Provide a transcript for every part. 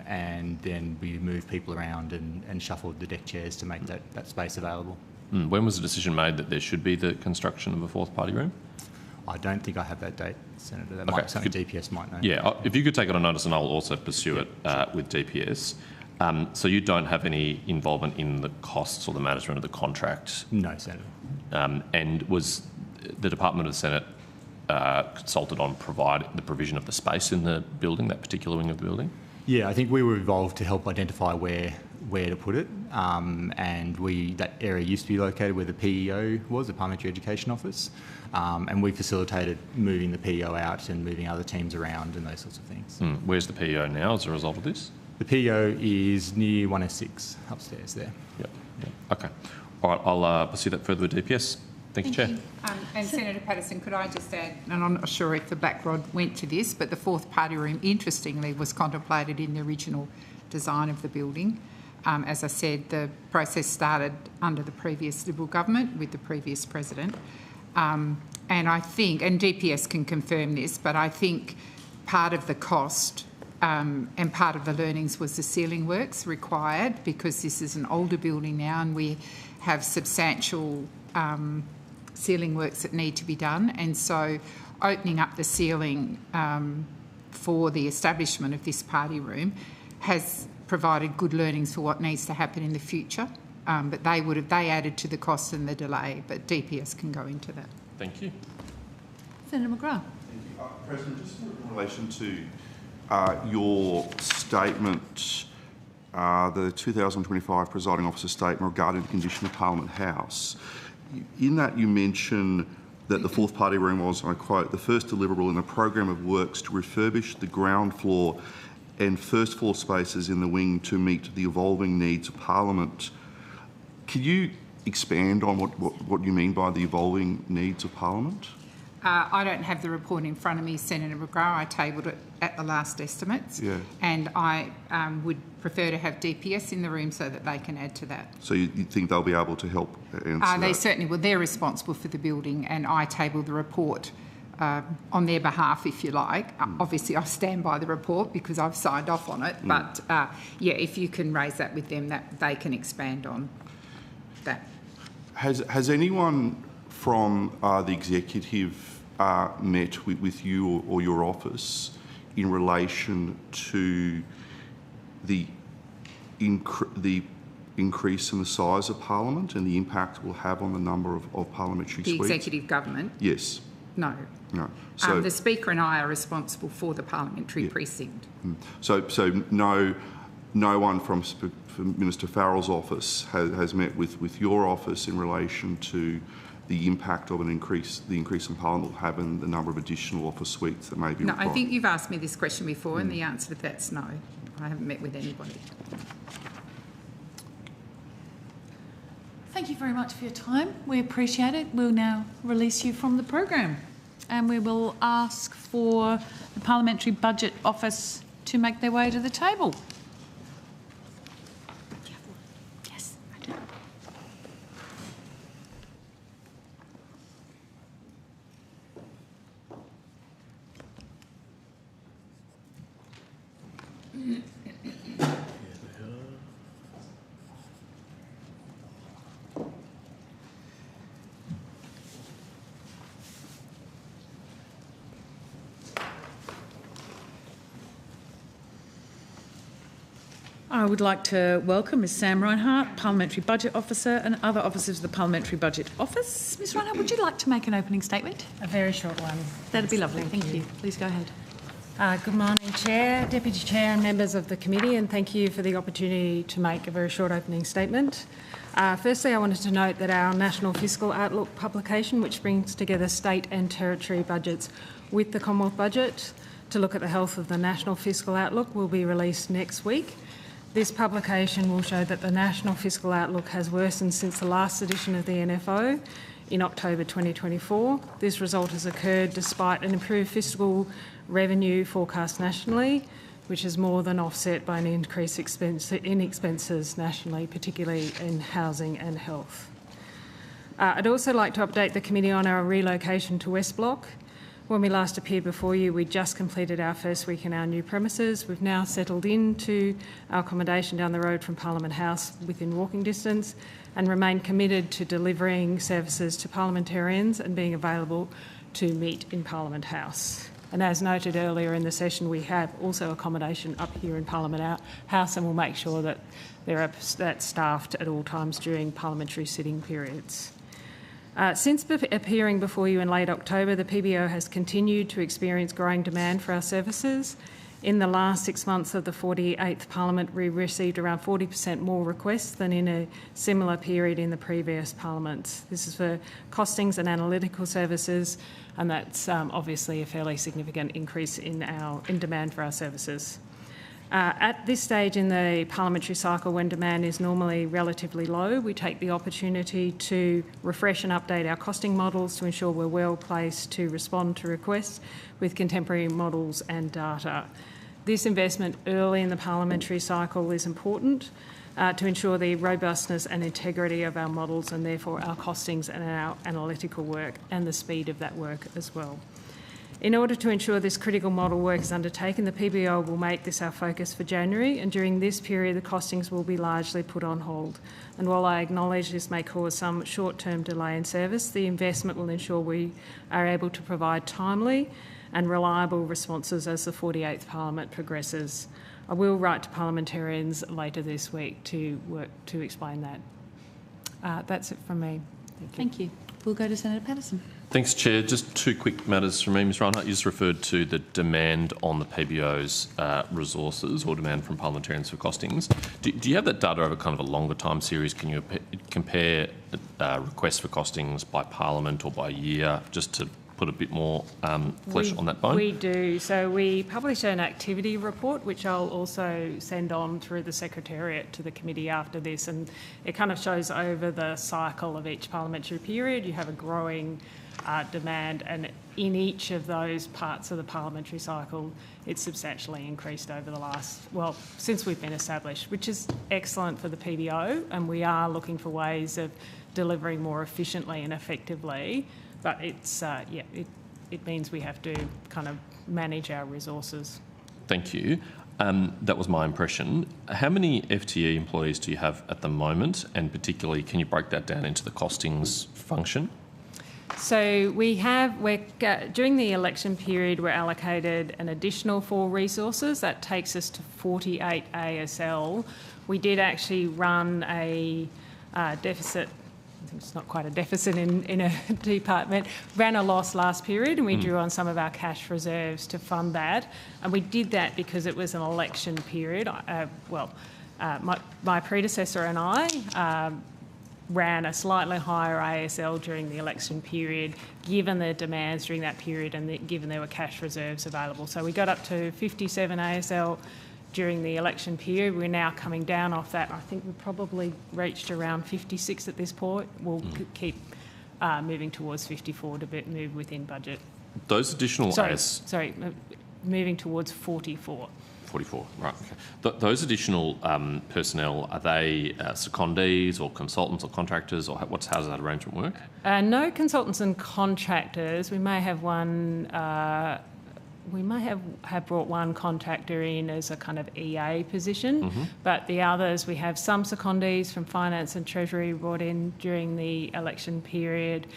and then we moved people around and shuffled the deck chairs to make that space available. When was the decision made that there should be the construction of a fourth party room? I don't think I have that date, Senator. That might something DPS might know. Yeah, if you could take it on notice, and I'll also pursue it with DPS. So you don't have any involvement in the costs or the management of the contract? No, Senator. And was the Department of the Senate consulted on the provision of the space in the building, that particular wing of the building? Yeah, I think we were involved to help identify where to put it, and that area used to be located where the PEO was, the Parliamentary Education Office, and we facilitated moving the PEO out and moving other teams around and those sorts of things. Where's the PEO now as a result of this? The PEO is near 1S6 upstairs there. Yep. Okay. All right, I'll pursue that further with DPS. Thank you, Chair. And Senator Patterson, could I just add, and I'm not sure if the back rod went to this, but the fourth party room, interestingly, was contemplated in the original design of the building. As I said, the process started under the previous Liberal government with the previous president. And I think, and DPS can confirm this, but I think part of the cost and part of the learnings was the ceiling works required, because this is an older building now and we have substantial ceiling works that need to be done, and so opening up the ceiling for the establishment of this party room has provided good learnings for what needs to happen in the future. But they added to the cost and the delay, but DPS can go into that. Thank you. Senator McGrath. Thank you. President, just in relation to your statement, the 2025 Presiding Officer statement regarding the condition of Parliament House. In that you mention that the fourth party room was, and I quote, the first deliverable in a program of works to refurbish the ground floor and first floor spaces in the wing to meet the evolving needs of Parliament. Can you expand on what you mean by the evolving needs of Parliament? I don't have the report in front of me, Senator McGrath. I tabled it at the last estimates, and I would prefer to have DPS in the room so that they can add to that. So you think they'll be able to help answer that? They certainly will. They're responsible for the building, and I tabled the report on their behalf, if you like. Obviously, I stand by the report because I've signed off on it, but yeah, if you can raise that with them, that they can expand on that. Has anyone from the executive met with you or your office in relation to the increase in the size of Parliament and the impact it will have on the number of parliamentary suites? The executive government? Yes. No. No. So the Speaker and I are responsible for the parliamentary precinct. So no one from Minister Farrell's office has met with your office in relation to the impact of the increase in Parliament will have in the number of additional office suites that may be required? No, I think you've asked me this question before, and the answer to that's no. I haven't met with anybody. Thank you very much for your time. We appreciate it. We'll now release you from the program, and we will ask for the Parliamentary Budget Office to make their way to the table. Yes, I do. I would like to welcome Ms Sam Reinhart, Parliamentary Budget Officer, and other officers of the Parliamentary Budget Office. Ms Reinhart, would you like to make an opening statement? A very short one. That'd be lovely. Thank you. Please go ahead. Good morning, Chair, Deputy Chair and members of the committee, and thank you for the opportunity to make a very short opening statement. Firstly, I wanted to note that our National Fiscal Outlook publication, which brings together state and territory budgets with the Commonwealth budget to look at the health of the National Fiscal Outlook, will be released next week. This publication will show that the National Fiscal Outlook has worsened since the last edition of the NFO in October 2024. This result has occurred despite an improved fiscal revenue forecast nationally, which is more than offset by an increased in expenses nationally, particularly in housing and health. I'd also like to update the committee on our relocation to West Block. When we last appeared before you, we just completed our first week in our new premises. We've now settled into our accommodation down the road from Parliament House within walking distance and remain committed to delivering services to parliamentarians and being available to meet in Parliament House. And as noted earlier in the session, we have also accommodation up here in Parliament House, and we'll make sure that that's staffed at all times during parliamentary sitting periods. Since appearing before you in late October, the PBO has continued to experience growing demand for our services. In the last 6 months of the 48th Parliament, we received around 40% more requests than in a similar period in the previous parliaments. This is for costings and analytical services, and that's obviously a fairly significant increase in demand for our services. At this stage in the parliamentary cycle, when demand is normally relatively low, we take the opportunity to refresh and update our costing models to ensure we're well placed to respond to requests with contemporary models and data. This investment early in the parliamentary cycle is important to ensure the robustness and integrity of our models and therefore our costings and our analytical work and the speed of that work as well. In order to ensure this critical model work is undertaken, the PBO will make this our focus for January, and during this period the costings will be largely put on hold. And while I acknowledge this may cause some short-term delay in service, the investment will ensure we are able to provide timely and reliable responses as the 48th Parliament progresses. I will write to parliamentarians later this week to work to explain that. That's it from me. Thank you. We'll go to Senator Patterson. Thanks, Chair. Just two quick matters from me, Ms Reinhardt. You just referred to the demand on the PBO's resources or demand from parliamentarians for costings. Do you have that data over kind of a longer time series? Can you compare requests for costings by parliament or by year, just to put a bit more flesh on that bone? We do. So we publish an activity report, which I'll also send on through the Secretariat to the committee after this, and it kind of shows over the cycle of each parliamentary period. You have a growing demand, and in each of those parts of the parliamentary cycle, it's substantially increased over the last, well, since we've been established, which is excellent for the PBO, and we are looking for ways of delivering more efficiently and effectively. But it's, it means we have to kind of manage our resources. Thank you. That was my impression. How many FTE employees do you have at the moment? And particularly, can you break that down into the costings function? So during the election period, we're allocated an additional 4 resources. That takes us to 48 ASL. We did actually run a deficit. It's not quite a deficit in a department, ran a loss last period, and we drew on some of our cash reserves to fund that. And we did that because it was an election period. My predecessor and I ran a slightly higher ASL during the election period, given the demands during that period and given there were cash reserves available. So we got up to 57 ASL during the election period. We're now coming down off that. I think we've probably reached around 56 at this point. We'll keep moving towards 54 to move within budget. Those additional... Moving towards 44. 44, right. Okay. Those additional personnel, are they secondees or consultants or contractors, or how does that arrangement work? No consultants and contractors. We may have one... we may have brought one contractor in as a kind of EA position, but the others, we have some secondees from Finance and Treasury brought in during the election period.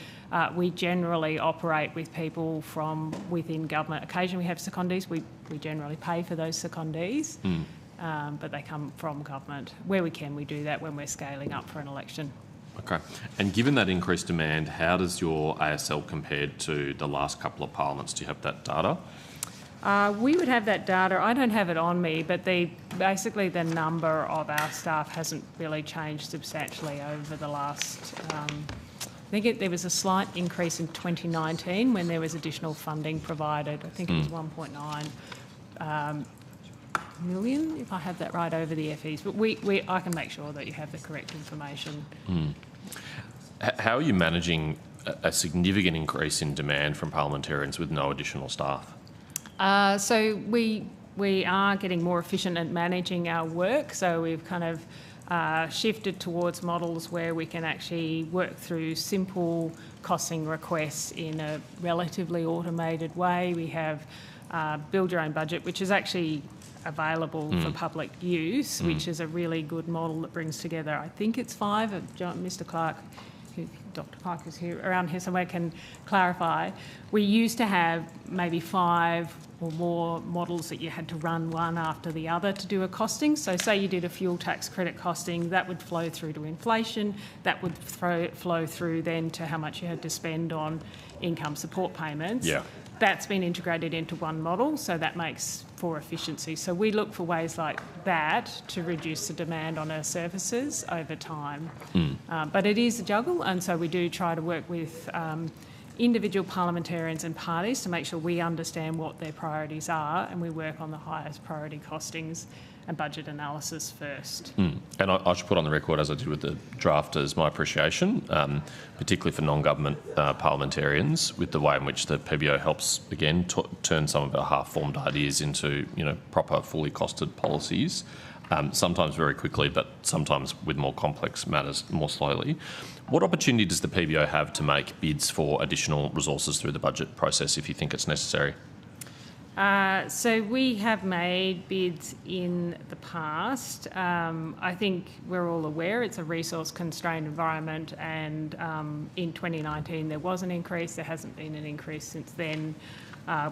We generally operate with people from within government. Occasionally we have secondees. We generally pay for those secondees, but they come from government. Where we can, we do that when we're scaling up for an election. Okay. And given that increased demand, how does your ASL compare to the last couple of parliaments? Do you have that data? We would have that data. I don't have it on me, but basically the number of our staff hasn't really changed substantially over the last... I think there was a slight increase in 2019 when there was additional funding provided. I think it was 1.9 million, if I have that right, over the FEs. But I can make sure that you have the correct information. How are you managing a significant increase in demand from parliamentarians with no additional staff? So we are getting more efficient at managing our work. So we've kind of shifted towards models where we can actually work through simple costing requests in a relatively automated way. We have build your own budget, which is actually available for public use, which is a really good model that brings together, I think it's 5, Mr Clark, Dr Clark is here around here somewhere, can clarify. We used to have maybe 5 or more models that you had to run one after the other to do a costing. So say you did a fuel tax credit costing, that would flow through to inflation, that would flow through then to how much you had to spend on income support payments. Yeah. That's been integrated into one model, so that makes for efficiency. So we look for ways like that to reduce the demand on our services over time. But it is a juggle, and so we do try to work with individual parliamentarians and parties to make sure we understand what their priorities are, and we work on the highest priority costings and budget analysis first. And I should put on the record, as I did with the drafters, my appreciation, particularly for non-government parliamentarians, with the way in which the PBO helps, again, turn some of our half-formed ideas into, proper, fully costed policies, sometimes very quickly, but sometimes with more complex matters more slowly. What opportunity does the PBO have to make bids for additional resources through the budget process if you think it's necessary? So we have made bids in the past. I think we're all aware it's a resource-constrained environment, and in 2019 there was an increase. There hasn't been an increase since then.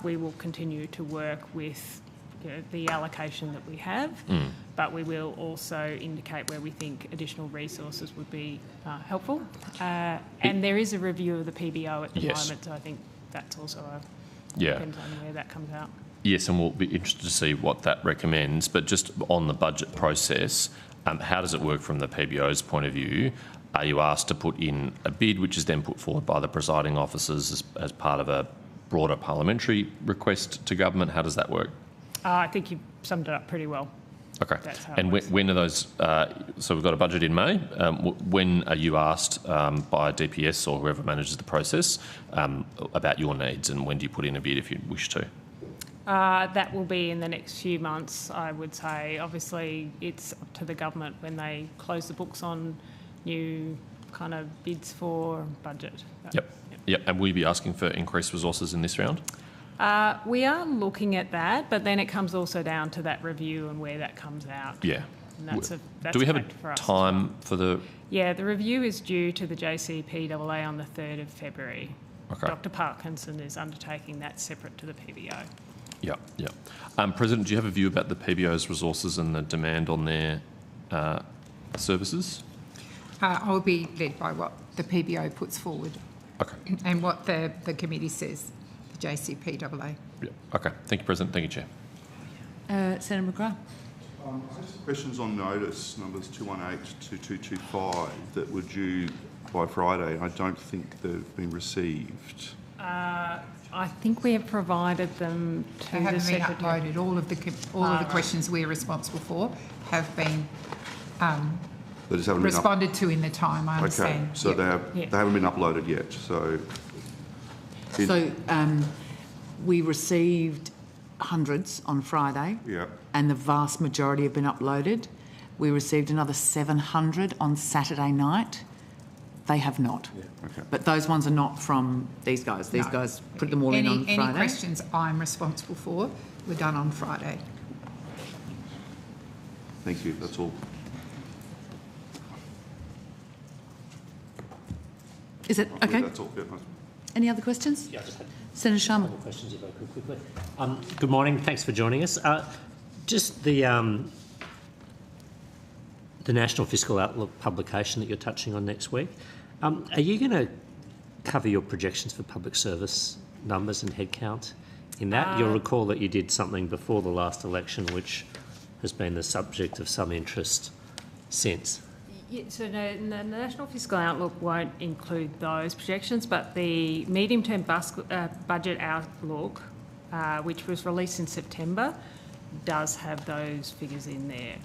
We will continue to work with the allocation that we have, but we will also indicate where we think additional resources would be helpful. And there is a review of the PBO at the moment, so I think that's also depends on where that comes out. Yes, and we'll be interested to see what that recommends. But just on the budget process, how does it work from the PBO's point of view? Are you asked to put in a bid, which is then put forward by the presiding officers as part of a broader parliamentary request to government? How does that work? I think you summed it up pretty well. Okay. That's how and when are those? So we've got a budget in May. When are you asked by DPS or whoever manages the process about your needs, and when do you put in a bid if you wish to? That will be in the next few months, I would say. Obviously, it's up to the government when they close the books on new kind of bids for budget. Yep. And will you be asking for increased resources in this round? We are looking at that, but then it comes also down to that review and where that comes out. Yeah. And that's do we have a for us time for the... Yeah, the review is due to the JCPAA on the 3rd of February. Okay. Dr Parkinson is undertaking that separate to the PBO. Yeah. President, do you have a view about the PBO's resources and the demand on their services? I'll be led by what the PBO puts forward. Okay. And what the committee says, the JCPAA. Yeah. Okay. Thank you, President. Thank you, Chair. Senator McGrath. Questions on notice numbers 218 to 2225 that were due by Friday. I don't think they've been received. I think we have provided them to They the haven't been Secretary. uploaded. All of the questions we're responsible for have been They just haven't responded to in the time, I been understand. Okay, so they haven't been uploaded yet. So we received hundreds on Friday, and the vast majority have been uploaded. We received another 700 on Saturday night. They have not. But those ones are not from these guys. These guys put them all in on Friday. Any questions I'm responsible for were done on Friday. Thank you. That's all. Is it okay? That's all. Yeah, Any other questions? Yeah, I just had Senator Sharma. a couple of questions if I could quickly. Good morning. Thanks for joining us. Just the National Fiscal Outlook publication that you're touching on next week. Are you going to cover your projections for public service numbers and headcount in that? You'll recall that you did something before the last election which has been the subject of some interest since. Yeah, so no, the National Fiscal Outlook won't include those projections, but the medium-term budget outlook, which was released in September, does have those figures in there.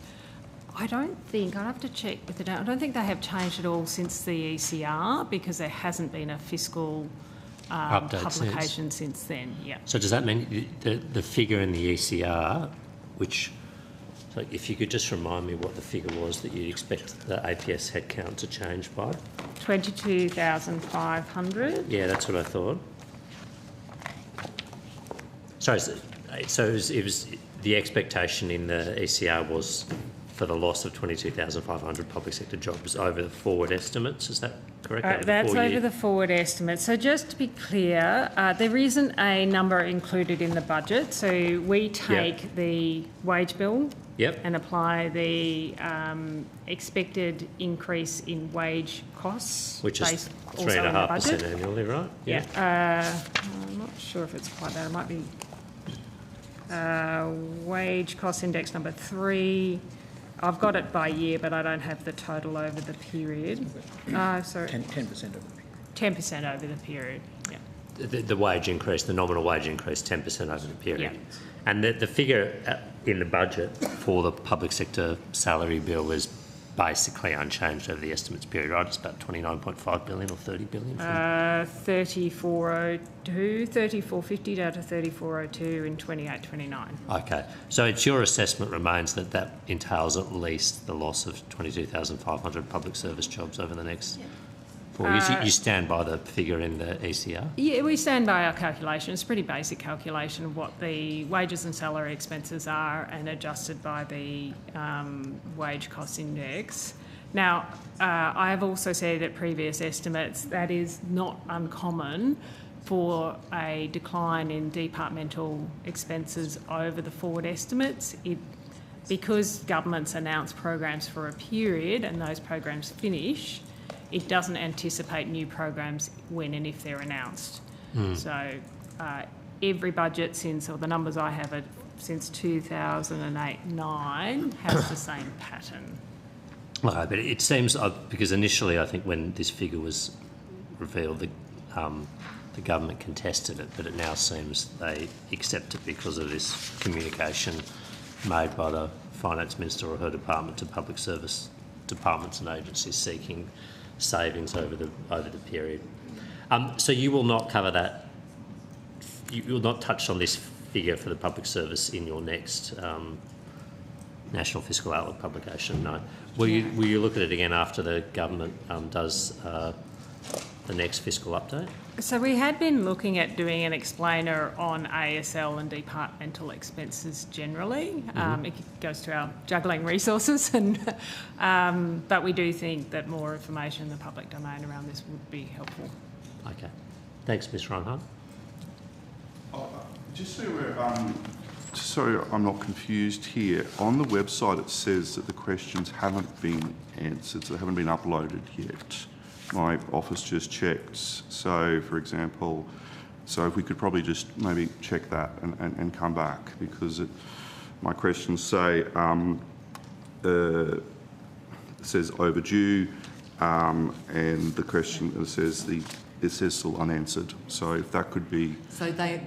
I don't think, I'll have to check with I don't think they have changed at all since the ECR, because there hasn't been a fiscal publication since then. Yeah. So does that mean the figure in the ECR, which So if you could just remind me what the figure was that you'd expect the APS headcount to change by? 22,500. Yeah, that's what I thought. Sorry, so it was the expectation in the ECR was for the loss of 22,500 public sector jobs over the forward estimates. Is that correct? That's over the forward estimate. So just to be clear, there isn't a number included in the budget. So we take the wage bill and apply the expected increase in wage costs. Which is 3.5% annually, right? Yeah. I'm not sure if it's quite that. It might be wage cost index number 3. I've got it by year, but I don't have the total over the period. Sorry. 10% over the period. 10% over the period, yeah. The wage increase, the nominal wage increase, 10% over the period. Yeah. And the figure in the budget for the public sector salary bill is basically unchanged over the estimates period, right? It's about 29.5 billion or 30 billion? 3450 down to 3402 in 28-29. Okay. So it's your assessment remains that that entails at least the loss of 22,500 public service jobs over the next 4 years. You stand by the figure in the ECR? Yeah, we stand by our calculation. It's a pretty basic calculation of what the wages and salary expenses are and adjusted by the wage cost index. Now, I have also said at previous estimates that is not uncommon for a decline in departmental expenses over the forward estimates. Because governments announce programs for a period and those programs finish, it doesn't anticipate new programs when and if they're announced. So every budget since, or the numbers I have are since 2008-9, has the same pattern. Okay, but it seems, because initially I think when this figure was revealed, the government contested it, but it now seems they accept it because of this communication made by the Finance Minister or her department to public service departments and agencies seeking savings over the period. So you will not cover that. You will not touch on this figure for the public service in your next National Fiscal Outlook publication. No. Will you look at it again after the government does the next fiscal update? So we had been looking at doing an explainer on ASL and departmental expenses generally. It goes to our juggling resources, and but we do think that more information in the public domain around this would be helpful. Okay. Thanks, Ms. Reinhardt. Just so I'm not confused here, on the website it says that the questions haven't been answered, so they haven't been uploaded yet. My office just checked. So, for example, if we could probably just maybe check that and come back, because my questions say it says overdue, and the question says it says still unanswered. So if that could be. So my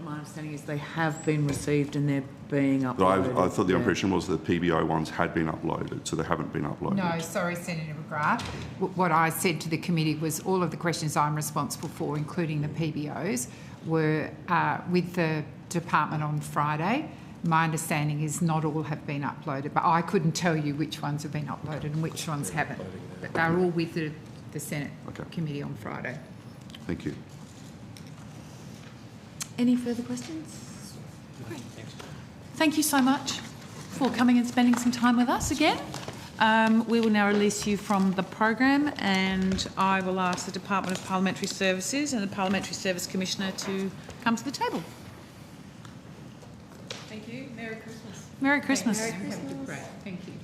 understanding is they have been received and they're being uploaded. I thought the impression was that the PBO ones had been uploaded, so they haven't been uploaded. No, sorry, Senator McGrath. What I said to the committee was all of the questions I'm responsible for, including the PBOs, were with the department on Friday. My understanding is not all have been uploaded, but I couldn't tell you which ones have been uploaded and which ones haven't. But they're all with the Senate committee on Friday. Thank you. Any further questions? Great. Thank you so much for coming and spending some time with us again. We will now release you from the program, and I will ask the Department of Parliamentary Services and the Parliamentary Service Commissioner to come to the table. Thank you. Merry Christmas. Merry Christmas. Merry Christmas. Great. Thank you.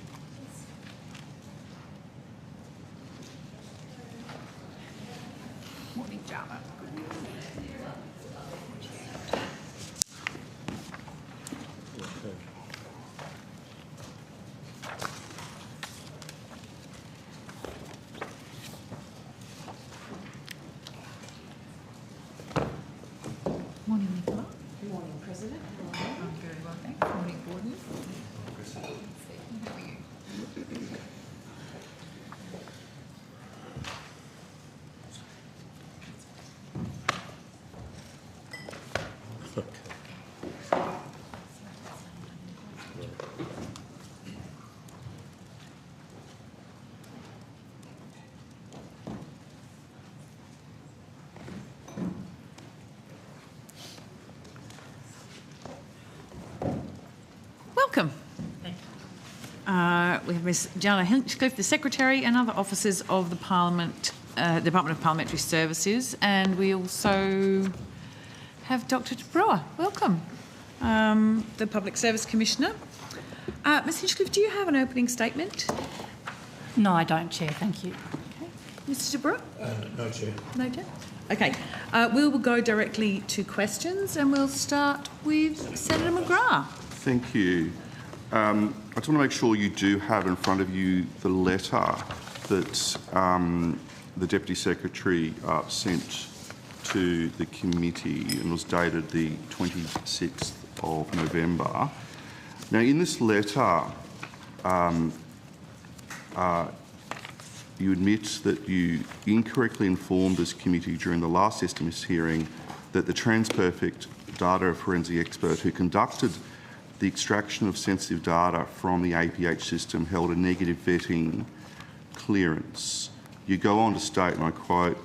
Morning, Java. Morning, Nicola. Good morning, President. I'm very well, thanks. Morning, Gordon. welcome. We have Ms Jana Hinchcliffe, the Secretary, and other officers of the Department of Parliamentary Services, and we also have Dr Brewer. Welcome, the Public Service Commissioner. Ms Hinchcliffe, do you have an opening statement? No, I don't, Chair. Thank you. Okay. Mr Brewer? No, Chair. No, Chair? Okay. We will go directly to questions, and we'll start with Senator McGrath. Thank you. I just want to make sure you do have in front of you the letter that the Deputy Secretary sent to the committee and was dated the 26th of November. Now, in this letter, you admit that you incorrectly informed this committee during the last estimates hearing that the TransPerfect data forensic expert who conducted the extraction of sensitive data from the APH system held a negative vetting clearance. You go on to state, and I quote,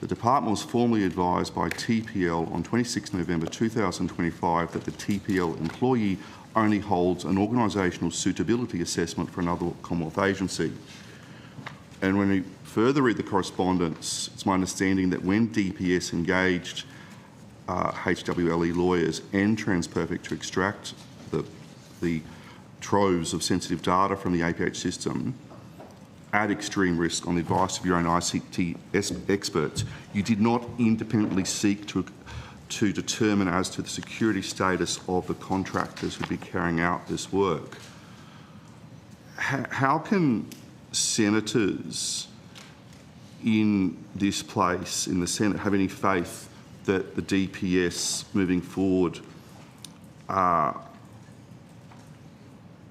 "The department was formally advised by TPL on 26 November 2025 that the TPL employee only holds an organisational suitability assessment for another Commonwealth agency." And when you further read the correspondence, it's my understanding that when DPS engaged HWLE lawyers and TransPerfect to extract the troves of sensitive data from the APH system at extreme risk on the advice of your own ICT experts, you did not independently seek to determine as to the security status of the contractors who'd be carrying out this work. How can senators in this place, in the Senate, have any faith that the DPS moving forward,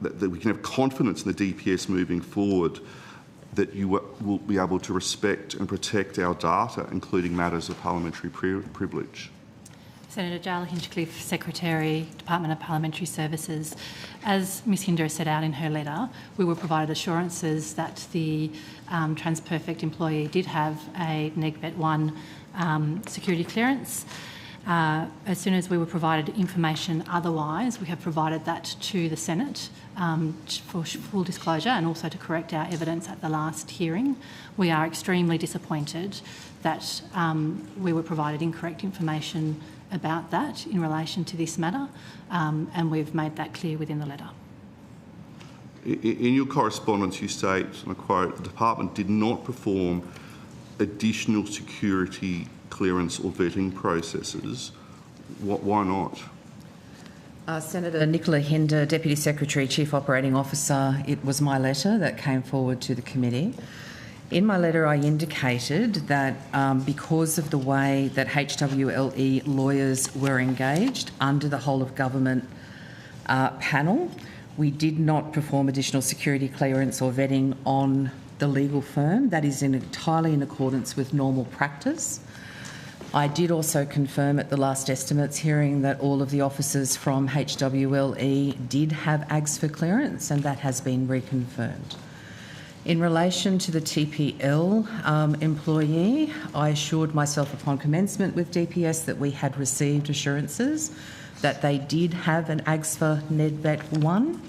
that we can have confidence in the DPS moving forward that you will be able to respect and protect our data, including matters of parliamentary privilege? Senator Jala Hinchcliffe, Secretary, Department of Parliamentary Services. As Ms Hinder set out in her letter, we were provided assurances that the TransPerfect employee did have a NegVet 1 security clearance. As soon as we were provided information otherwise, we have provided that to the Senate for full disclosure and also to correct our evidence at the last hearing. We are extremely disappointed that we were provided incorrect information about that in relation to this matter, and we've made that clear within the letter. In your correspondence, you state, and I quote, "The department did not perform additional security clearance or vetting processes." Why not? Senator Nicola Hinder, Deputy Secretary, Chief Operating Officer, it was my letter that came forward to the committee. In my letter, I indicated that because of the way that HWLE lawyers were engaged under the whole of government panel, we did not perform additional security clearance or vetting on the legal firm. That is entirely in accordance with normal practice. I did also confirm at the last estimates hearing that all of the officers from HWLE did have AGSFA clearance, and that has been reconfirmed. In relation to the TPL employee, I assured myself upon commencement with DPS that we had received assurances that they did have an AGSFA NegVet 1.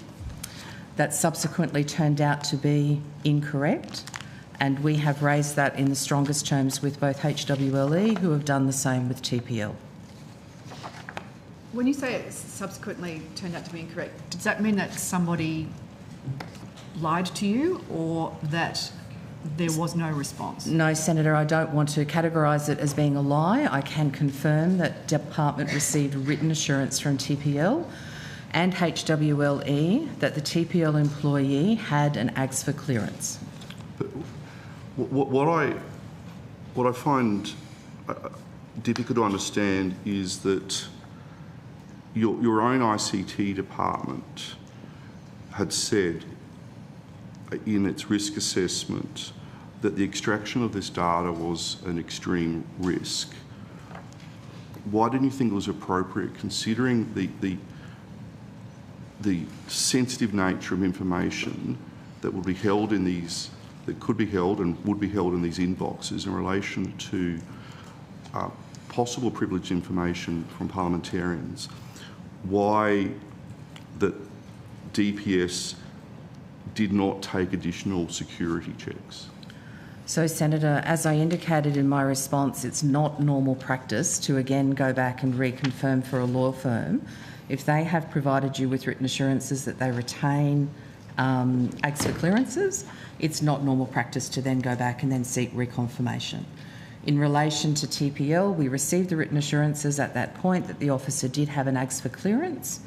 That subsequently turned out to be incorrect, and we have raised that in the strongest terms with both HWLE, who have done the same with TPL. When you say it subsequently turned out to be incorrect, does that mean that somebody lied to you or that there was no response? No, Senator, I don't want to categorise it as being a lie. I can confirm that Department received written assurance from TPL and HWLE that the TPL employee had an AGSFA clearance. But what I find difficult to understand is that your own ICT department had said in its risk assessment that the extraction of this data was an extreme risk. Why didn't you think it was appropriate, considering the sensitive nature of information that would be held in these, that could be held and would be held in these inboxes in relation to possible privileged information from parliamentarians, why that DPS did not take additional security checks? So, Senator, as I indicated in my response, it's not normal practice to again go back and reconfirm for a law firm if they have provided you with written assurances that they retain acts for clearances. It's not normal practice to then go back and then seek reconfirmation. In relation to TPL, we received the written assurances at that point that the officer did have an acts for clearance,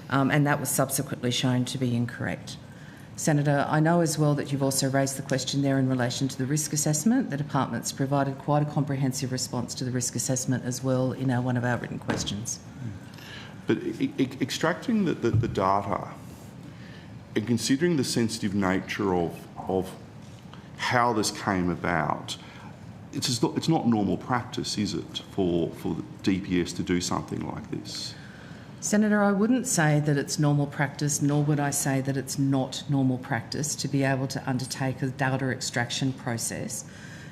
and that was subsequently shown to be incorrect. Senator, I know as well that you've also raised the question there in relation to the risk assessment. The department's provided quite a comprehensive response to the risk assessment as well in one of our written questions. But extracting the data and considering the sensitive nature of how this came about, it's not normal practice, is it, for the DPS to do something like this? Senator, I wouldn't say that it's normal practice, nor would I say that it's not normal practice to be able to undertake a data extraction process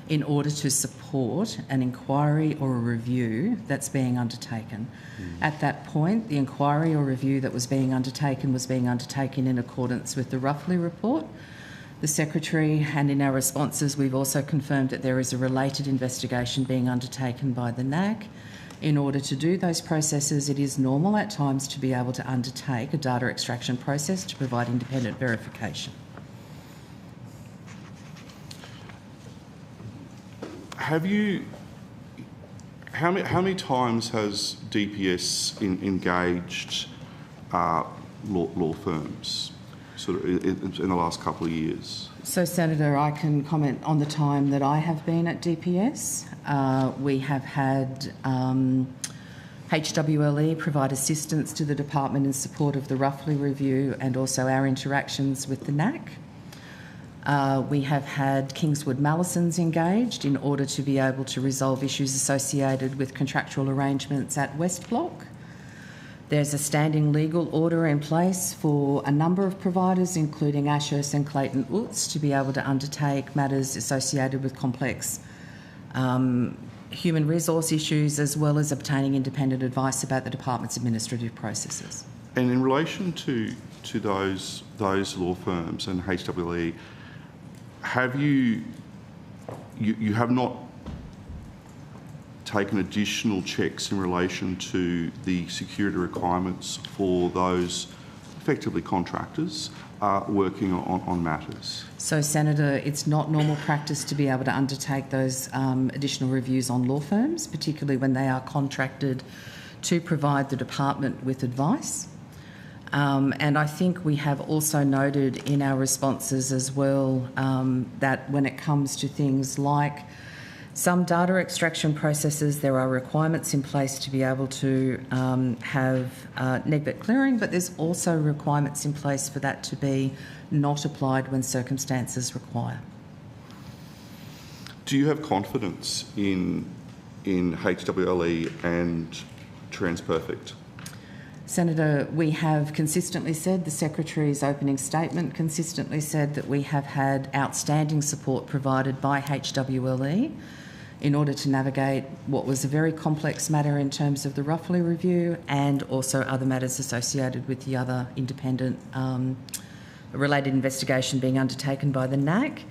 in order to support an inquiry or a review that's being undertaken. At that point, the inquiry or review that was being undertaken in accordance with the Ruffley report. The Secretary, and in our responses, we've also confirmed that there is a related investigation being undertaken by the NAC. In order to do those processes, it is normal at times to be able to undertake a data extraction process to provide independent verification. How many times has DPS engaged law firms sort of in the last couple of years? So, Senator, I can comment on the time that I have been at DPS. We have had HWLE provide assistance to the department in support of the Ruffley review and also our interactions with the NAC. We have had Kingswood Mallisons engaged in order to be able to resolve issues associated with contractual arrangements at West Block. There's a standing legal order in place for a number of providers, including Ashurst and Clayton Utz, to be able to undertake matters associated with complex human resource issues, as well as obtaining independent advice about the department's administrative processes. And in relation to those law firms and HWLE, have you have not taken additional checks in relation to the security requirements for those effectively contractors working on matters? So, Senator, it's not normal practice to be able to undertake those additional reviews on law firms, particularly when they are contracted to provide the department with advice. And I think we have also noted in our responses as well that when it comes to things like some data extraction processes, there are requirements in place to be able to have NEGVET clearing, but there's also requirements in place for that to be not applied when circumstances require. Do you have confidence in HWLE and TransPerfect? Senator, we have consistently said, the Secretary's opening statement consistently said that we have had outstanding support provided by HWLE in order to navigate what was a very complex matter in terms of the Ruffley review and also other matters associated with the other independent related investigation being undertaken by the NAC.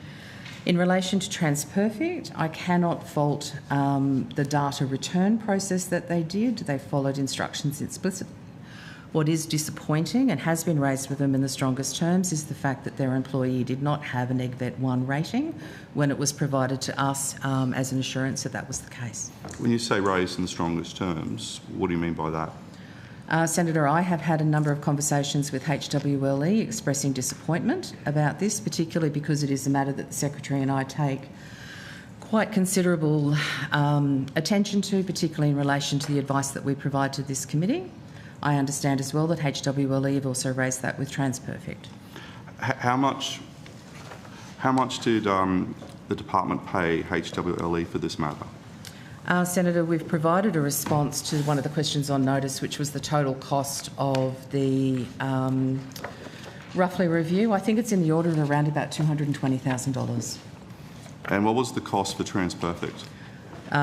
In relation to TransPerfect, I cannot fault the data return process that they did. They followed instructions explicitly. What is disappointing and has been raised with them in the strongest terms is the fact that their employee did not have an NEGVET 1 rating when it was provided to us as an assurance that that was the case. When you say raised in the strongest terms, what do you mean by that? Senator, I have had a number of conversations with HWLE expressing disappointment about this, particularly because it is a matter that the Secretary and I take quite considerable attention to, particularly in relation to the advice that we provide to this committee. I understand as well that HWLE have also raised that with TransPerfect. How much did the department pay HWLE for this matter? Senator, we've provided a response to one of the questions on notice, which was the total cost of the Ruffley review. I think it's in the order of around about $220,000. And what was the cost for TransPerfect?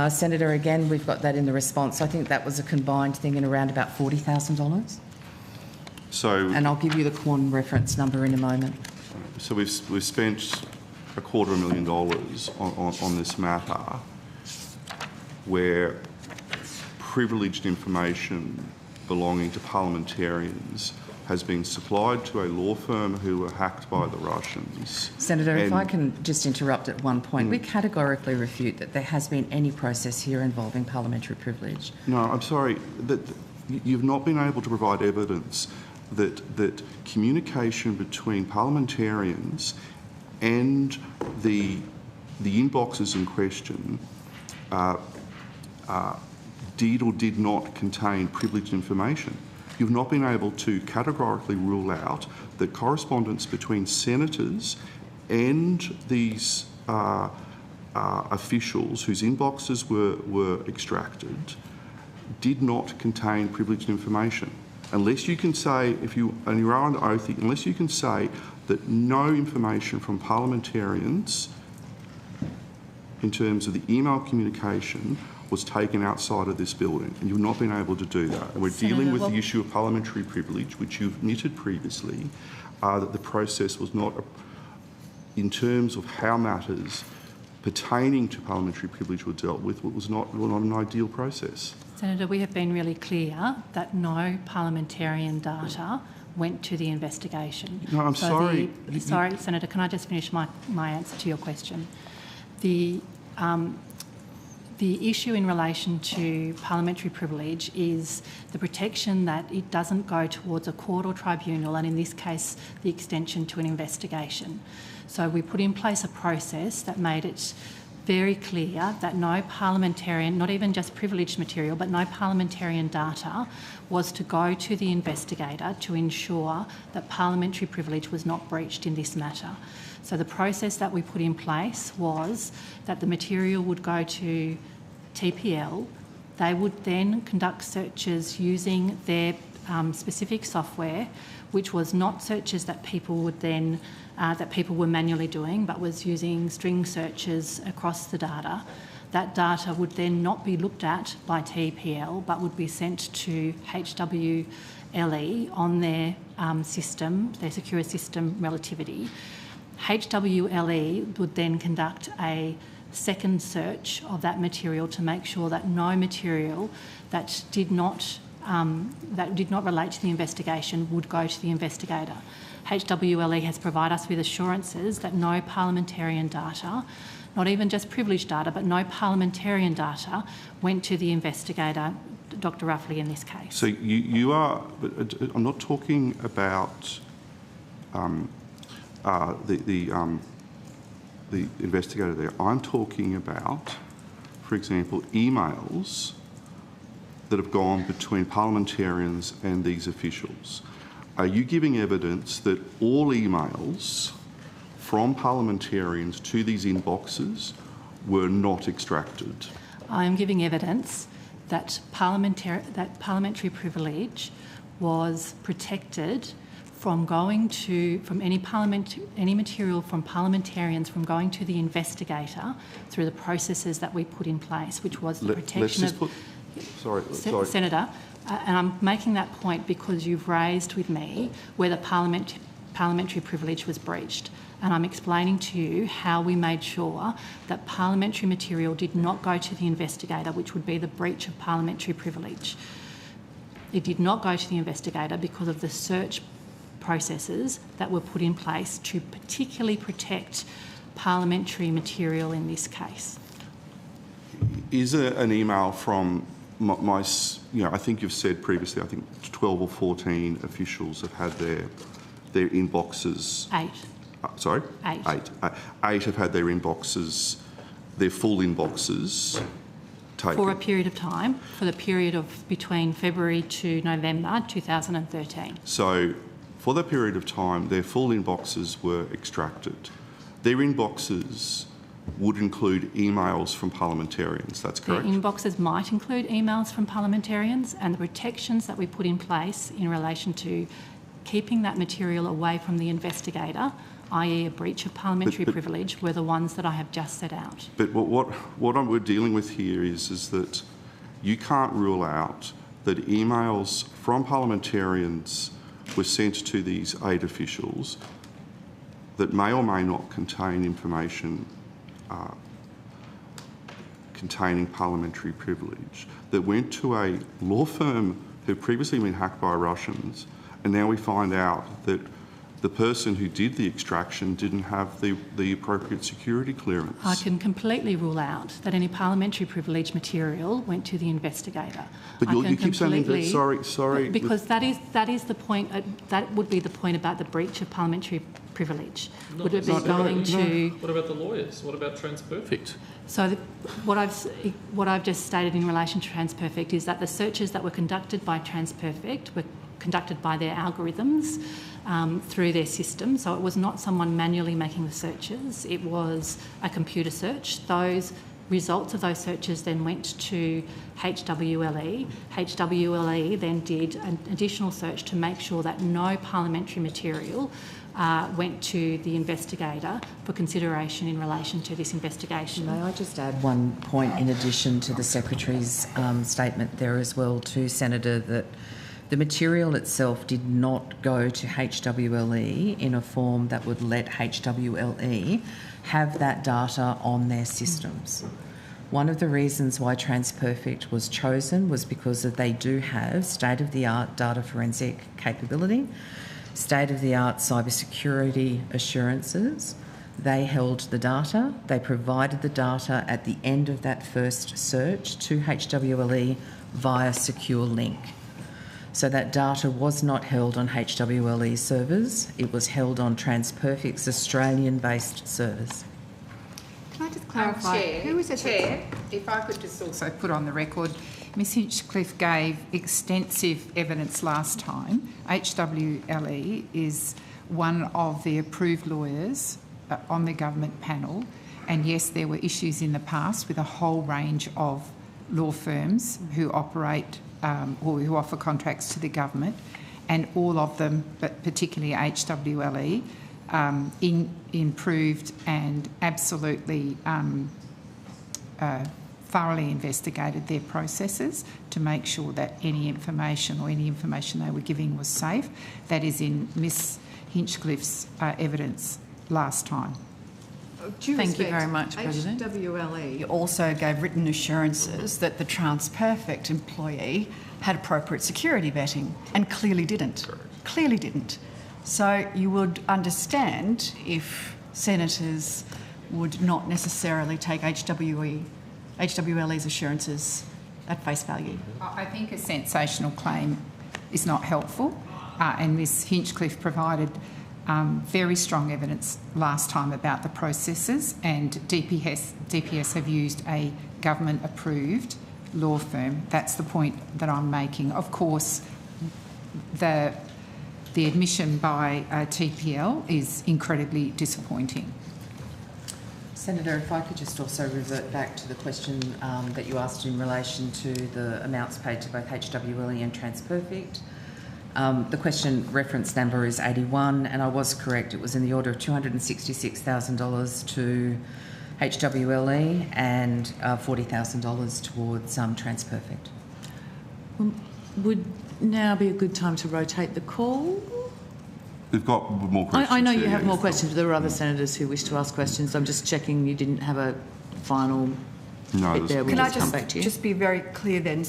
Senator, again, we've got that in the response. I think that was a combined thing in around about $40,000. So, and I'll give you the Quant reference number in a moment. So we've spent $250,000 on this matter, where privileged information belonging to parliamentarians has been supplied to a law firm who were hacked by the Russians. Senator, if I can just interrupt at one point. We categorically refute that there has been any process here involving parliamentary privilege. No, I'm sorry. That you've not been able to provide evidence that communication between parliamentarians and the inboxes in question did or did not contain privileged information. You've not been able to categorically rule out that correspondence between senators and these officials whose inboxes were extracted did not contain privileged information. Unless you can say, and you are under oath, unless you can say that no information from parliamentarians in terms of the email communication was taken outside of this building, and you've not been able to do that. And we're dealing with the issue of parliamentary privilege, which you've admitted previously, that the process was not, in terms of how matters pertaining to parliamentary privilege were dealt with, was not an ideal process. Senator, we have been really clear that no parliamentarian data went to the investigation. No, I'm sorry. Sorry, Senator, can I just finish my answer to your question? The issue in relation to parliamentary privilege is the protection that it doesn't go towards a court or tribunal, and in this case, the extension to an investigation. So we put in place a process that made it very clear that no parliamentarian, not even just privileged material, but no parliamentarian data was to go to the investigator to ensure that parliamentary privilege was not breached in this matter. So the process that we put in place was that the material would go to TPL. They would then conduct searches using their specific software, which was not searches that people would then that people were manually doing, but was using string searches across the data. That data would then not be looked at by TPL, but would be sent to HWLE on their system, their secure system relativity. HWLE would then conduct a second search of that material to make sure that no material that did not relate to the investigation would go to the investigator. HWLE has provided us with assurances that no parliamentarian data, not even just privileged data, but no parliamentarian data went to the investigator, Dr. Ruffley, in this case. So you are, but I'm not talking about the investigator there. I'm talking about, for example, emails that have gone between parliamentarians and these officials. Are you giving evidence that all emails from parliamentarians to these inboxes were not extracted? I am giving evidence that parliamentary privilege was protected from any material from parliamentarians from going to the investigator through the processes that we put in place, which was the protection of... Sorry. Senator, and I'm making that point because you've raised with me whether parliamentary privilege was breached, and I'm explaining to you how we made sure that parliamentary material did not go to the investigator, which would be the breach of parliamentary privilege. It did not go to the investigator because of the search processes that were put in place to particularly protect parliamentary material in this case. Is an email from I think you've said previously, I think 12 or 14 officials have had their inboxes... 8. Sorry? 8. 8 have had their inboxes, their full inboxes taken. For a period of time, for the period of between February to November 2013. So for that period of time, their full inboxes were extracted. Their inboxes would include emails from parliamentarians, that's correct? The inboxes might include emails from parliamentarians, and the protections that we put in place in relation to keeping that material away from the investigator, i.e. a breach of parliamentary privilege, were the ones that I have just set out. But what we're dealing with here is that you can't rule out that emails from parliamentarians was sent to these 8 officials that may or may not contain information containing parliamentary privilege, that went to a law firm who previously been hacked by Russians, and now we find out that the person who did the extraction didn't have the appropriate security clearance. I can completely rule out that any parliamentary privilege material went to the investigator. But you keep saying that, sorry. Because that is the point, that would be the point about the breach of parliamentary privilege. Would it be going to... What about the lawyers? What about TransPerfect? So what I've just stated in relation to TransPerfect is that the searches that were conducted by TransPerfect were conducted by their algorithms through their system. So it was not someone manually making the searches, it was a computer search. Those results of those searches then went to HWLE. HWLE then did an additional search to make sure that no parliamentary material went to the investigator for consideration in relation to this investigation. May I just add one point in addition to the Secretary's statement there as well to Senator, that the material itself did not go to HWLE in a form that would let HWLE have that data on their systems. One of the reasons why TransPerfect was chosen was because they do have state-of-the-art data forensic capability, state-of-the-art cybersecurity assurances. They held the data, they provided the data at the end of that first search to HWLE via secure link. So that data was not held on HWLE servers, it was held on TransPerfect's Australian-based servers. Can I just clarify? Who was it? Chair, if I could just also put on the record, Ms Hinchcliffe gave extensive evidence last time. HWLE is one of the approved lawyers on the government panel, and yes, there were issues in the past with a whole range of law firms who operate or who offer contracts to the government, and all of them, but particularly HWLE, improved and absolutely thoroughly investigated their processes to make sure that any information they were giving was safe. That is in Ms Hinchcliffe's evidence last time. Thank you very much, President. HWLE also gave written assurances that the TransPerfect employee had appropriate security vetting and clearly didn't. Clearly didn't. So you would understand if senators would not necessarily take HWLE's assurances at face value. I think a sensational claim is not helpful, and Ms Hinchcliffe provided very strong evidence last time about the processes, and DPS have used a government-approved law firm. That's the point that I'm making. Of course, the admission by TPL is incredibly disappointing. Senator, if I could just also revert back to the question that you asked in relation to the amounts paid to both HWLE and TransPerfect. The question reference number is 81, and I was correct. It was in the order of $266,000 to HWLE and $40,000 towards TransPerfect. Would now be a good time to rotate the call? We've got more questions. I know you have more questions, but there are other senators who wish to ask questions. I'm just checking you didn't have a final bit there. Can I just be very clear then,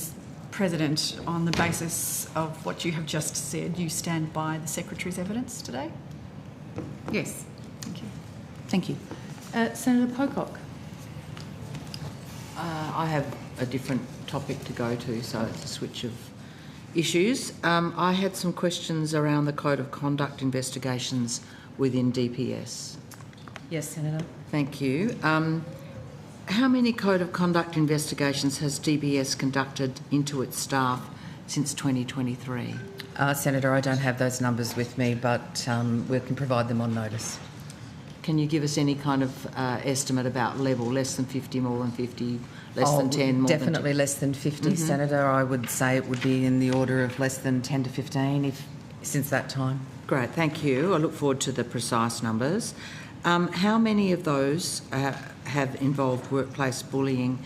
President, on the basis of what you have just said, you stand by the Secretary's evidence today? Yes. Thank you. Thank you. Senator Pocock. I have a different topic to go to, so it's a switch of issues. I had some questions around the Code of Conduct investigations within DPS. Yes, Senator. Thank you. How many Code of Conduct investigations has DPS conducted into its staff since 2023? Senator, I don't have those numbers with me, but we can provide them on notice. Can you give us any kind of estimate about level, less than 50, more than 50, less than 10, more definitely less than 50, Senator. I would say it would be in the order of less than 10 to 15 since that time. Great, thank you. I look forward to the precise numbers. How many of those have involved workplace bullying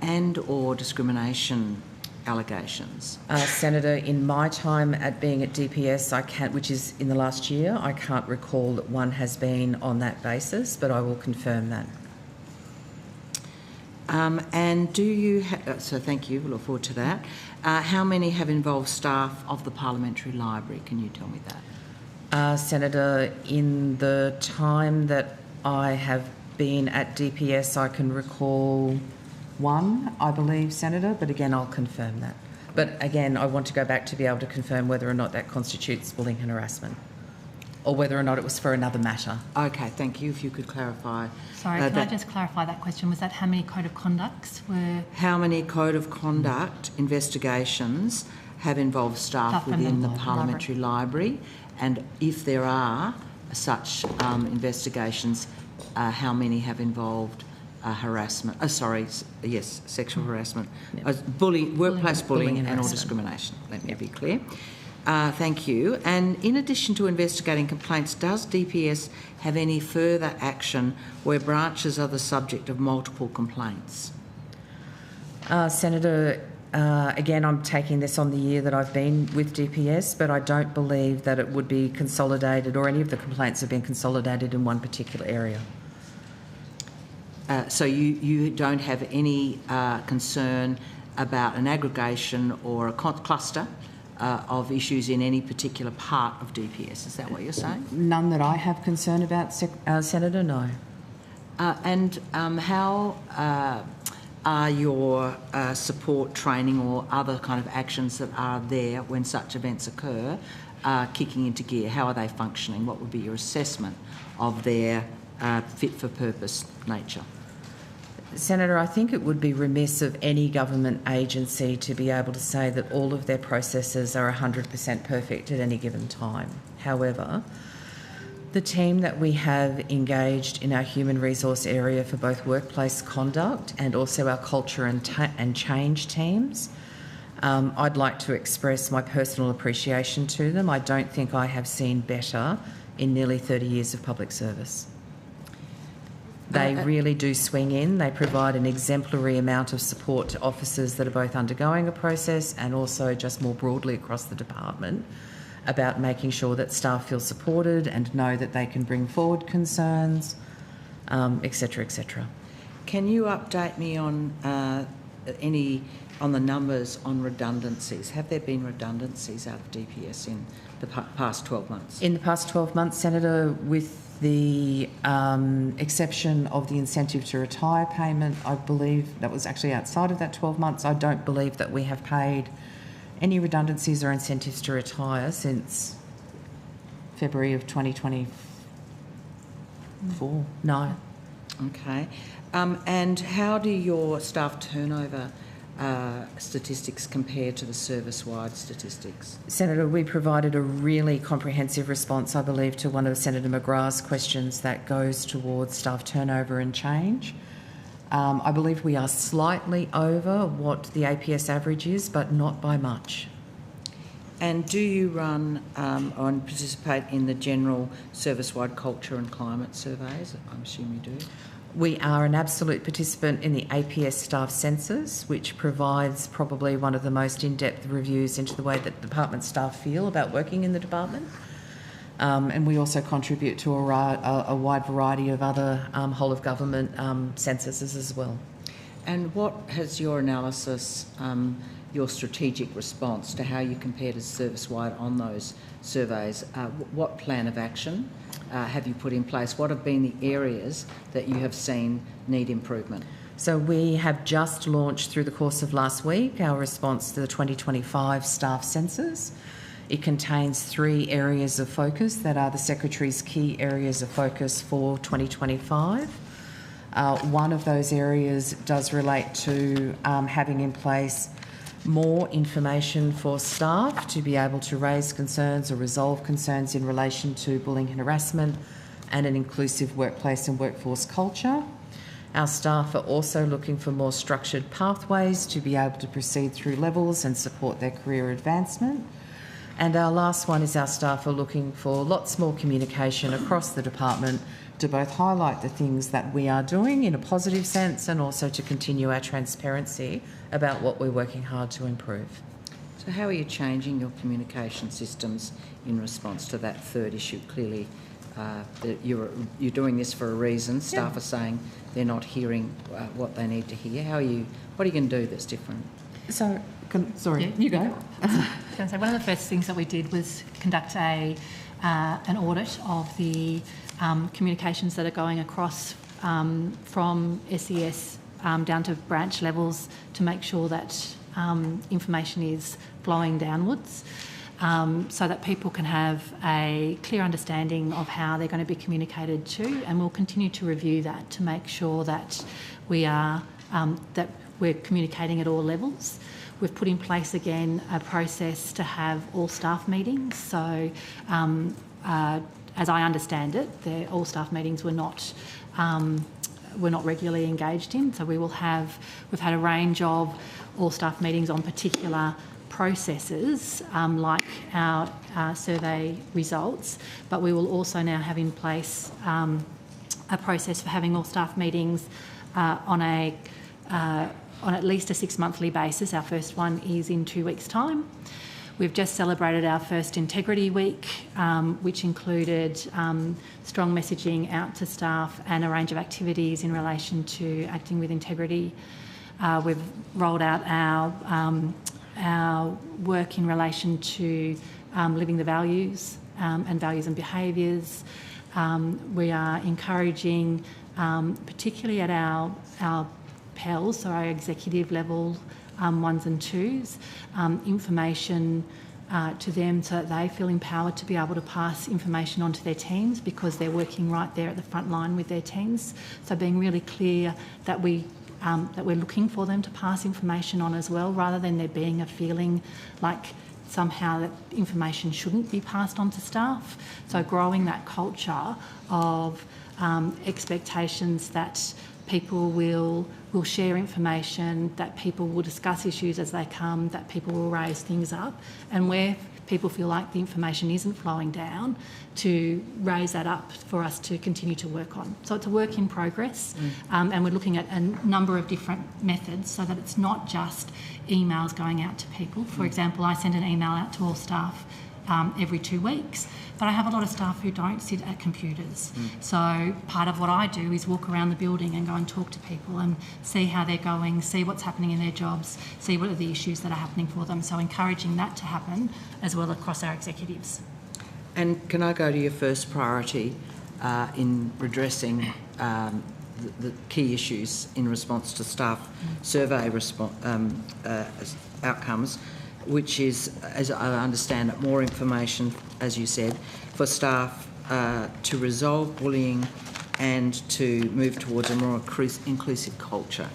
and or discrimination allegations? Senator, in my time at being at DPS, which is in the last year, I can't recall that one has been on that basis, but I will confirm that. And do you so thank you, we look forward to that. How many have involved staff of the Parliamentary Library? Can you tell me that? Senator, in the time that I have been at DPS, I can recall one, I believe, Senator, but again, I'll confirm that. But again, I want to go back to be able to confirm whether or not that constitutes bullying and harassment, or whether or not it was for another matter. Okay, thank you. If you could clarify. Sorry, can I just clarify that question? Was that how many code of conducts were... How many code of conduct investigations have involved staff within the Parliamentary Library? And if there are such investigations, how many have involved harassment? Sexual harassment, workplace bullying and or discrimination. Let me be clear. Thank you. And in addition to investigating complaints, does DPS have any further action where branches are the subject of multiple complaints? Senator, again, I'm taking this on the year that I've been with DPS, but I don't believe that it would be consolidated, or any of the complaints have been consolidated in one particular area. So you don't have any concern about an aggregation or a cluster of issues in any particular part of DPS, is that what you're saying? None that I have concern about, Senator, no. And how are your support, training or other kind of actions that are there when such events occur kicking into gear? How are they functioning? What would be your assessment of their fit-for-purpose nature? Senator, I think it would be remiss of any government agency to be able to say that all of their processes are 100% perfect at any given time. However, the team that we have engaged in our human resource area for both workplace conduct and also our culture and change teams, I'd like to express my personal appreciation to them. I don't think I have seen better in nearly 30 years of public service. They really do swing in. They provide an exemplary amount of support to officers that are both undergoing a process and also just more broadly across the department about making sure that staff feel supported and know that they can bring forward concerns, etc., etc. Can you update me on on the numbers on redundancies? Have there been redundancies out of DPS in the past 12 months? In the past 12 months, Senator, with the exception of the incentive to retire payment, I believe that was actually outside of that 12 months. I don't believe that we have paid any redundancies or incentives to retire since February of 2024. No. Okay. And how do your staff turnover statistics compare to the service-wide statistics? Senator, we provided a really comprehensive response, I believe, to one of Senator McGrath's questions that goes towards staff turnover and change. I believe we are slightly over what the APS average is, but not by much. And do you run and participate in the general service-wide culture and climate surveys? I'm assuming you do. We are an absolute participant in the APS staff census, which provides probably one of the most in-depth reviews into the way that department staff feel about working in the department. And we also contribute to a wide variety of other whole-of-government censuses as well. And what has your analysis, your strategic response to how you compare to service-wide on those surveys, what plan of action have you put in place? What have been the areas that you have seen need improvement? So we have just launched through the course of last week our response to the 2025 staff census. It contains 3 areas of focus that are the Secretary's key areas of focus for 2025. One of those areas does relate to having in place more information for staff to be able to raise concerns or resolve concerns in relation to bullying and harassment and an inclusive workplace and workforce culture. Our staff are also looking for more structured pathways to be able to proceed through levels and support their career advancement. And our last one is our staff are looking for lots more communication across the department to both highlight the things that we are doing in a positive sense and also to continue our transparency about what we're working hard to improve. So how are you changing your communication systems in response to that third issue? Clearly, that you're doing this for a reason. Staff are saying they're not hearing what they need to hear. What are you going to do that's different? So, sorry, you go. I was going to say, one of the first things that we did was conduct an audit of the communications that are going across from SES down to branch levels to make sure that information is flowing downwards, so that people can have a clear understanding of how they're going to be communicated to, and we'll continue to review that to make sure that we're communicating at all levels. We've put in place again a process to have all staff meetings. So, as I understand it, all staff meetings were not regularly engaged in. So we've had a range of all staff meetings on particular processes, like our survey results, but we will also now have in place a process for having all staff meetings on at least a 6-monthly basis. Our first one is in 2 weeks' time. We've just celebrated our first Integrity Week, which included strong messaging out to staff and a range of activities in relation to acting with integrity. We've rolled out our work in relation to living the values and behaviours. We are encouraging, particularly at our PELs, so our executive level 1s and 2s, information to them so that they feel empowered to be able to pass information on to their teams, because they're working right there at the front line with their teams. So being really clear that we're looking for them to pass information on as well, rather than there being a feeling like somehow that information shouldn't be passed on to staff. So growing that culture of expectations that people will share information, that people will discuss issues as they come, that people will raise things up, and where people feel like the information isn't flowing down, to raise that up for us to continue to work on. So it's a work in progress, and we're looking at a number of different methods so that it's not just emails going out to people. For example, I send an email out to all staff every 2 weeks, but I have a lot of staff who don't sit at computers. So part of what I do is walk around the building and go and talk to people and see how they're going, see what's happening in their jobs, see what are the issues that are happening for them. So encouraging that to happen as well across our executives. And can I go to your first priority in redressing the key issues in response to staff survey outcomes, which is, as I understand it, more information, as you said, for staff to resolve bullying and to move towards a more inclusive culture.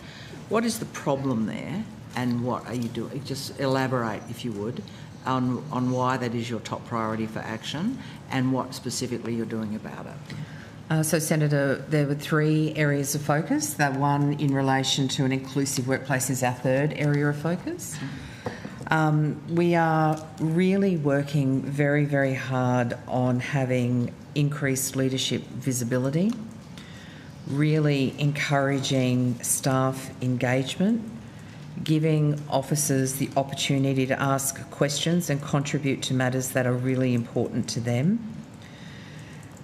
What is the problem there, and what are you doing? Just elaborate, if you would, on why that is your top priority for action and what specifically you're doing about it. So, Senator, there were 3 areas of focus. That one in relation to an inclusive workplace is our third area of focus. We are really working very, very hard on having increased leadership visibility, really encouraging staff engagement, giving officers the opportunity to ask questions and contribute to matters that are really important to them,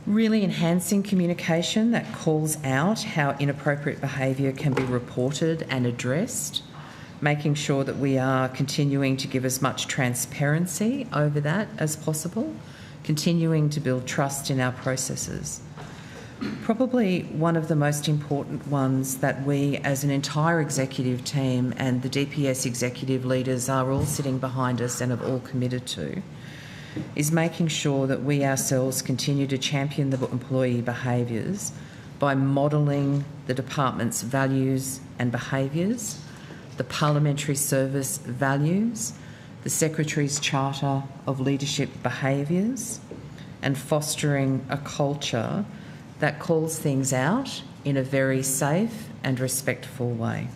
really enhancing communication that calls out how inappropriate behaviour can be reported and addressed, making sure that we are continuing to give as much transparency over that as possible, continuing to build trust in our processes. Probably one of the most important ones that we as an entire executive team and the DPS executive leaders are all sitting behind us and have all committed to is making sure that we ourselves continue to champion the employee behaviours by modelling the department's values and behaviours, the parliamentary service values, the Secretary's Charter of Leadership Behaviours, and fostering a culture that calls things out in a very safe and respectful way.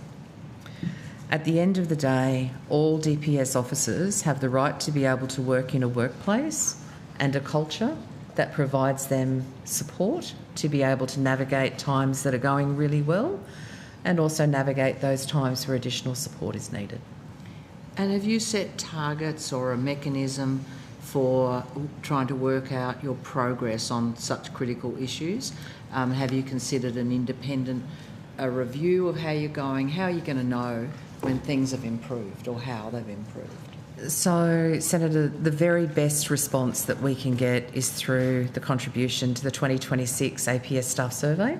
At the end of the day, all DPS officers have the right to be able to work in a workplace and a culture that provides them support to be able to navigate times that are going really well and also navigate those times where additional support is needed. And have you set targets or a mechanism for trying to work out your progress on such critical issues? Have you considered an independent review of how you're going? How are you going to know when things have improved or how they've improved? So, Senator, the very best response that we can get is through the contribution to the 2026 APS staff survey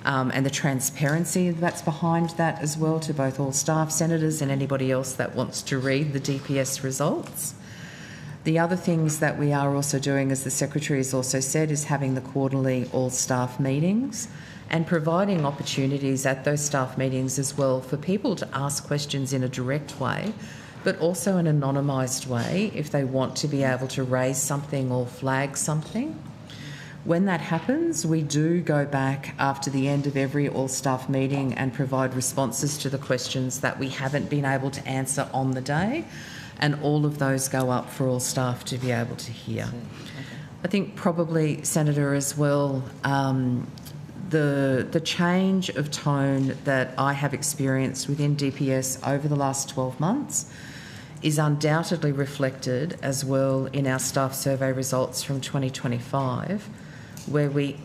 and the transparency that's behind that as well to both all staff, senators and anybody else that wants to read the DPS results. The other things that we are also doing, as the Secretary has also said, is having the quarterly all-staff meetings and providing opportunities at those staff meetings as well for people to ask questions in a direct way, but also an anonymised way if they want to be able to raise something or flag something. When that happens, we do go back after the end of every all-staff meeting and provide responses to the questions that we haven't been able to answer on the day, and all of those go up for all staff to be able to hear. I think probably, Senator, as well, the change of tone that I have experienced within DPS over the last 12 months is undoubtedly reflected as well in our staff survey results from 2024, where we've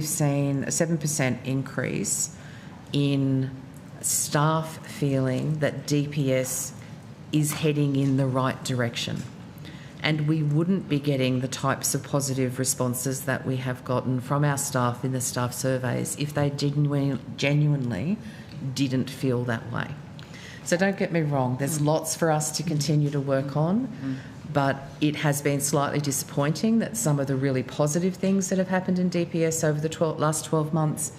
seen a 7% increase in staff feeling that DPS is heading in the right direction. And we wouldn't be getting the types of positive responses that we have gotten from our staff in the staff surveys if they genuinely didn't feel that way. So don't get me wrong, there's lots for us to continue to work on, but it has been slightly disappointing that some of the really positive things that have happened in DPS over the last 12 months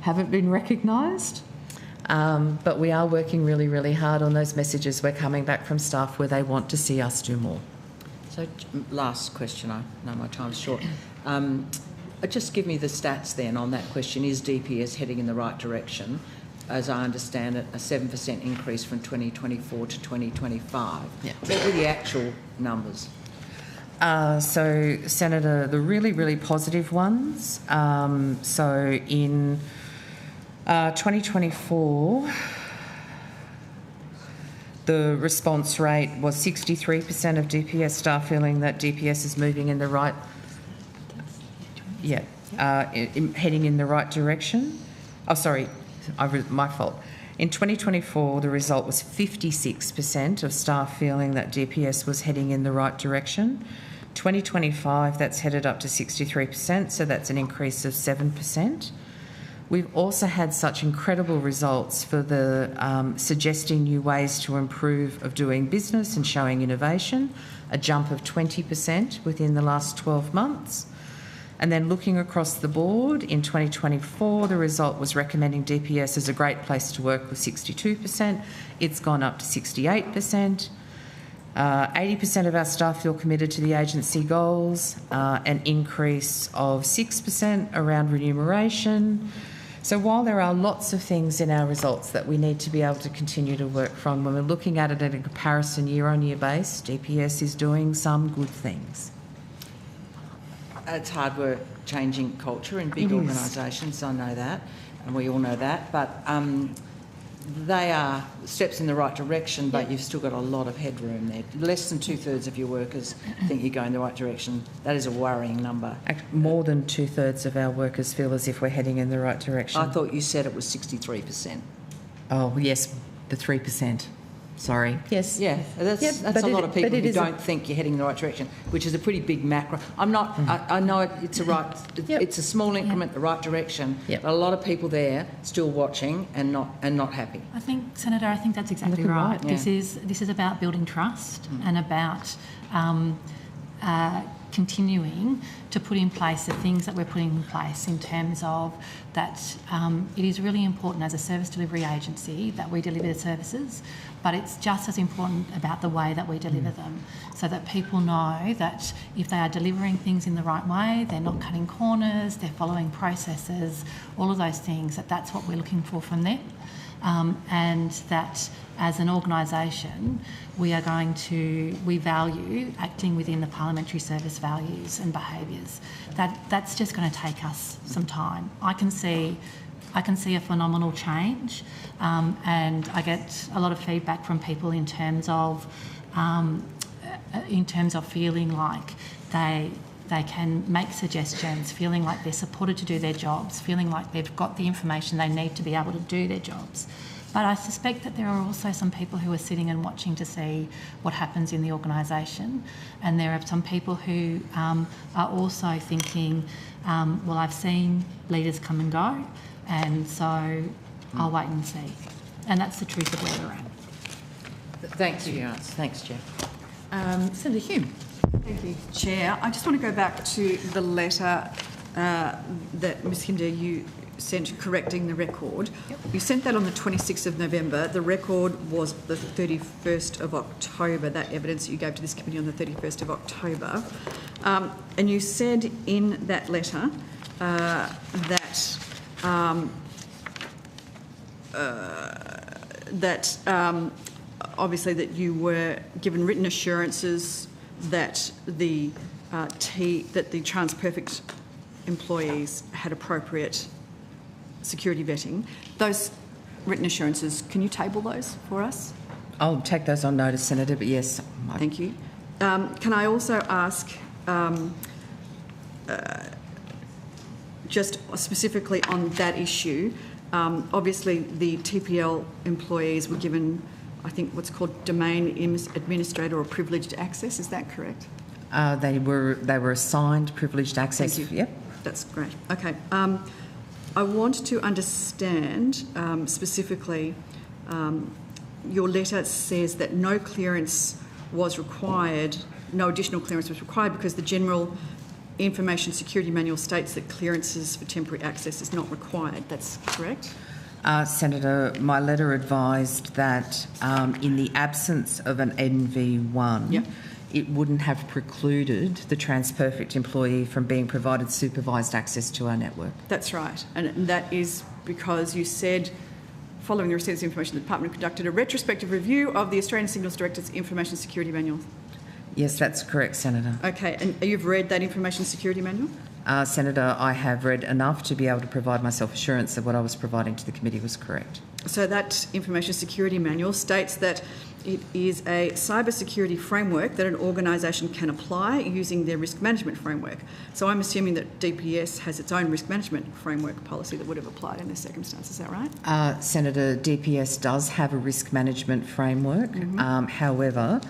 haven't been recognised. But we are working really, really hard on those messages we're coming back from staff where they want to see us do more. So, last question, I know my time's short. Just give me the stats then on that question. Is DPS heading in the right direction? As I understand it, a 7% increase from 2024 to 2025. Yeah. What were the actual numbers? So, Senator, the really, really positive ones. So in 2024, the response rate was 63% of DPS staff feeling that DPS is moving in the right, heading in the right direction. Oh, sorry, my fault. In 2024, the result was 56% of staff feeling that DPS was heading in the right direction. 2025, that's headed up to 63%, so that's an increase of 7%. We've also had such incredible results for the suggesting new ways to improve of doing business and showing innovation, a jump of 20% within the last 12 months. And then looking across the board, in 2024, the result was recommending DPS as a great place to work with 62%. It's gone up to 68%. 80% of our staff feel committed to the agency goals, an increase of 6% around remuneration. So while there are lots of things in our results that we need to be able to continue to work from, when we're looking at it at a comparison year-on-year base, DPS is doing some good things. It's hard work changing culture in big organisations, I know that, and we all know that, but they are steps in the right direction, but you've still got a lot of headroom there. Less than 2/3 of your workers think you're going the right direction. That is a worrying number. More than 2/3 of our workers feel as if we're heading in the right direction. I thought you said it was 63%. Oh, yes, the 3%. Sorry. Yes. Yeah, that's a lot of people who don't think you're heading in the right direction, which is a pretty big macro. I'm not. I know it's a right. It's a small increment, the right direction. But a lot of people there still watching and not happy. I think, Senator, I think that's exactly right. Yeah. This is about building trust and about continuing to put in place the things that we're putting in place in terms of that it is really important as a service delivery agency that we deliver the services, but it's just as important about the way that we deliver them, so that people know that if they are delivering things in the right way, they're not cutting corners, they're following processes, all of those things, that's what we're looking for from them. and that as an organisation we value acting within the parliamentary service values and behaviours. That's just going to take us some time. I can see a phenomenal change, and I get a lot of feedback from people in terms of feeling like they can make suggestions, feeling like they're supported to do their jobs, feeling like they've got the information they need to be able to do their jobs. But I suspect that there are also some people who are sitting and watching to see what happens in the organisation, and there are some people who are also thinking, well, I've seen leaders come and go, and so I'll wait and see. And that's the truth of where we're at. Thanks for your answer. Thanks, Jeff. Senator Hume. Thank you, Chair. I just want to go back to the letter that Ms Hinder, you sent correcting the record. Yep. You sent that on the 26th of November. The record was the 31st of October, that evidence that you gave to this committee on the 31st of October. And you said in that letter that obviously that you were given written assurances that the TransPerfect employees had appropriate security vetting. Those written assurances, can you table those for us? I'll take those on notice, Senator, but yes. Thank you. Can I also ask, just specifically on that issue, obviously the TPL employees were given, I think, what's called domain administrator or privileged access. Is that correct? They were assigned privileged access. Thank you. Yep. That's great. Okay. I want to understand specifically, your letter says that no clearance was required, no additional clearance was required because the General Information Security Manual states that clearances for temporary access is not required. That's correct? Senator, my letter advised that in the absence of an NV1, yep, it wouldn't have precluded the TransPerfect employee from being provided supervised access to our network. That's right. And that is because you said, following the receipt of this information, the Department conducted a retrospective review of the Australian Signals Director's Information Security Manual. Yes, that's correct, Senator. Okay, and you've read that Information Security Manual? Senator, I have read enough to be able to provide myself assurance that what I was providing to the committee was correct. So that Information Security Manual states that it is a cyber security framework that an organisation can apply using their risk management framework. So I'm assuming that DPS has its own risk management framework policy that would have applied in this circumstance. Is that right? Senator, DPS does have a risk management framework. Mm-hmm. However,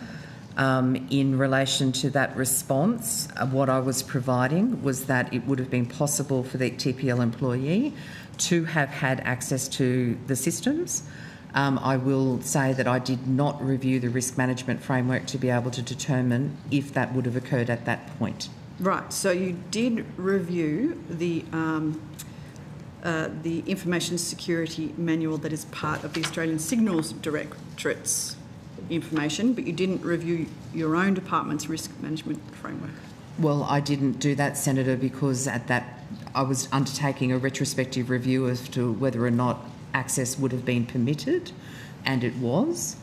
in relation to that response, what I was providing was that it would have been possible for the TPL employee to have had access to the systems. I will say that I did not review the risk management framework to be able to determine if that would have occurred at that point. Right, so you did review the Information Security Manual that is part of the Australian Signals Directorate's information, but you didn't review your own department's risk management framework. Well, I didn't do that, Senator, because at that I was undertaking a retrospective review as to whether or not access would have been permitted, and it was.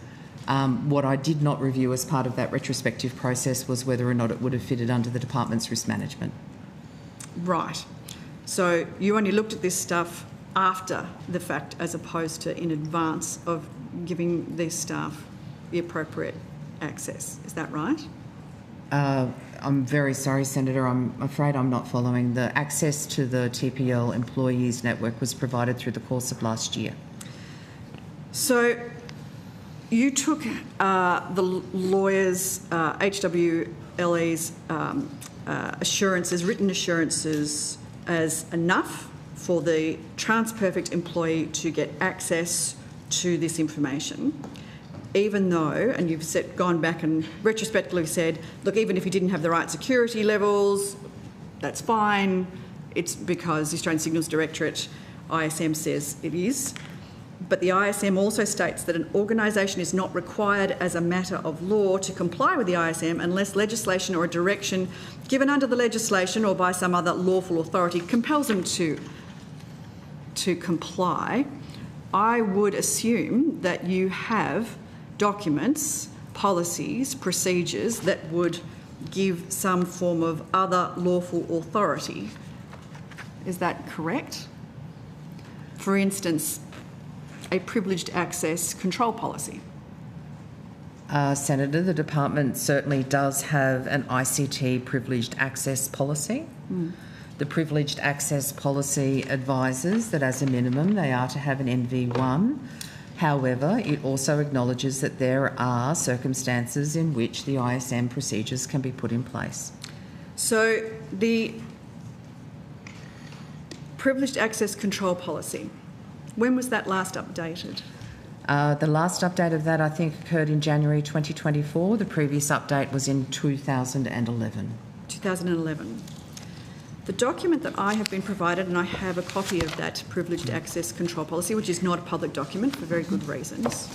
What I did not review as part of that retrospective process was whether or not it would have fitted under the department's risk management. Right. So you only looked at this stuff after the fact as opposed to in advance of giving these staff the appropriate access. Is that right? I'm very sorry, Senator. I'm afraid I'm not following. The access to the TPL employees network was provided through the course of last year. So you took the lawyers, HWLE's assurances, written assurances, as enough for the TransPerfect employee to get access to this information, even though, and you've gone back and retrospectively said, look, even if you didn't have the right security levels, that's fine. It's because the Australian Signals Directorate, ISM, says it is. But the ISM also states that an organisation is not required as a matter of law to comply with the ISM unless legislation or a direction given under the legislation or by some other lawful authority compels them to comply. I would assume that you have documents, policies, procedures that would give some form of other lawful authority. Is that correct? For instance, a privileged access control policy. Senator, the department certainly does have an ICT privileged access policy. The privileged access policy advises that as a minimum they are to have an NV1. However, it also acknowledges that there are circumstances in which the ISM procedures can be put in place. So the privileged access control policy, when was that last updated? The last update of that, I think, occurred in January 2024. The previous update was in 2011. 2011. The document that I have been provided, and I have a copy of that privileged access control policy, which is not a public document for very good reasons,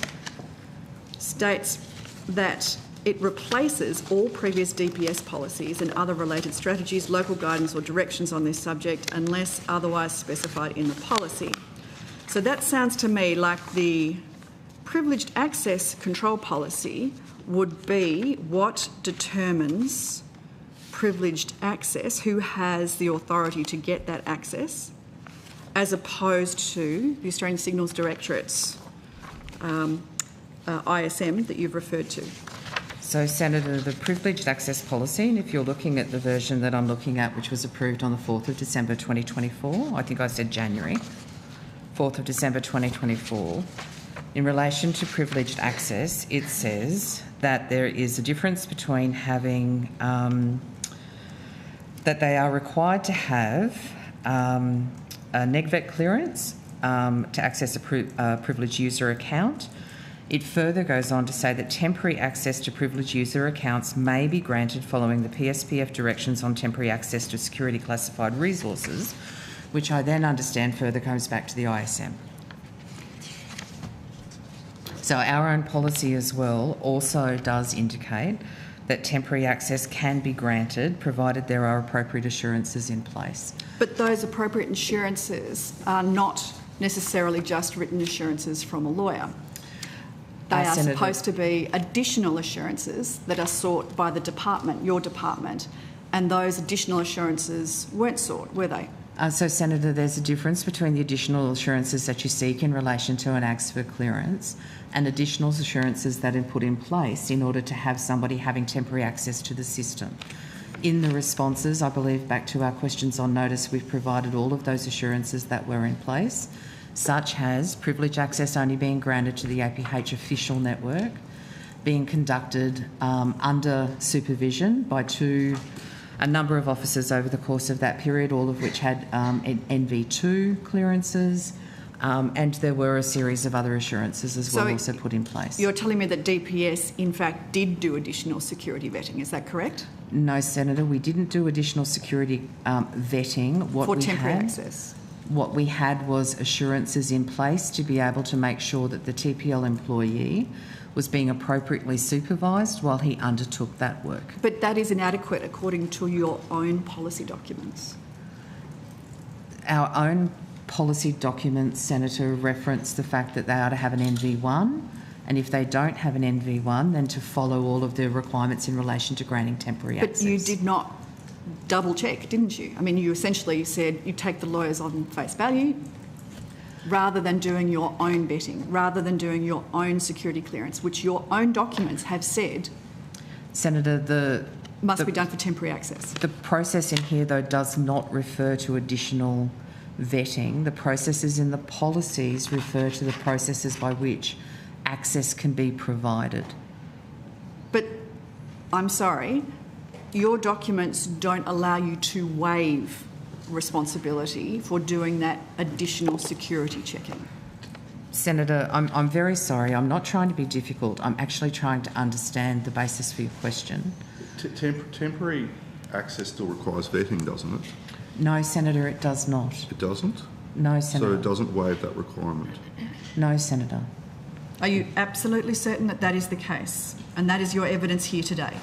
states that it replaces all previous DPS policies and other related strategies, local guidance or directions on this subject unless otherwise specified in the policy. So that sounds to me like the privileged access control policy would be what determines privileged access, who has the authority to get that access, as opposed to the Australian Signals Directorate's ISM that you've referred to. So, Senator, the privileged access policy, and if you're looking at the version that I'm looking at, which was approved on the 4th of December 2024, I think I said January, 4th of December 2024, in relation to privileged access, it says that there is a difference between having that they are required to have a NEGVET clearance to access a privileged user account. It further goes on to say that temporary access to privileged user accounts may be granted following the PSPF directions on temporary access to security classified resources, which I then understand further goes back to the ISM. So our own policy as well also does indicate that temporary access can be granted provided there are appropriate assurances in place. But those appropriate assurances are not necessarily just written assurances from a lawyer. They are Senator, supposed to be additional assurances that are sought by the department, your department, and those additional assurances weren't sought, were they? So, Senator, there's a difference between the additional assurances that you seek in relation to an AXFA clearance and additional assurances that are put in place in order to have somebody having temporary access to the system. In the responses, I believe, back to our questions on notice, we've provided all of those assurances that were in place, such as privilege access only being granted to the APH official network, being conducted under supervision by a number of officers over the course of that period, all of which had NV2 clearances, and there were a series of other assurances as well also put in place. You're telling me that DPS, in fact, did do additional security vetting, is that correct? No, Senator, we didn't do additional security vetting. For temporary access? What we had was assurances in place to be able to make sure that the TPL employee was being appropriately supervised while he undertook that work. But that is inadequate according to your own policy documents. Our own policy documents, Senator, reference the fact that they are to have an NV1, and if they don't have an NV1, then to follow all of the requirements in relation to granting temporary access. But you did not double check, didn't you? I mean, you essentially said you take the lawyers on face value rather than doing your own vetting, rather than doing your own security clearance, which your own documents have said, Senator, must be done for temporary access. The process in here, though, does not refer to additional vetting. The processes in the policies refer to the processes by which access can be provided. But I'm sorry, your documents don't allow you to waive responsibility for doing that additional security checking. Senator, I'm very sorry. I'm not trying to be difficult. I'm actually trying to understand the basis for your question. Temporary access still requires vetting, doesn't it? No, Senator, it does not. It doesn't? No, Senator. So it doesn't waive that requirement? No, Senator. Are you absolutely certain that that is the case? And that is your evidence here today?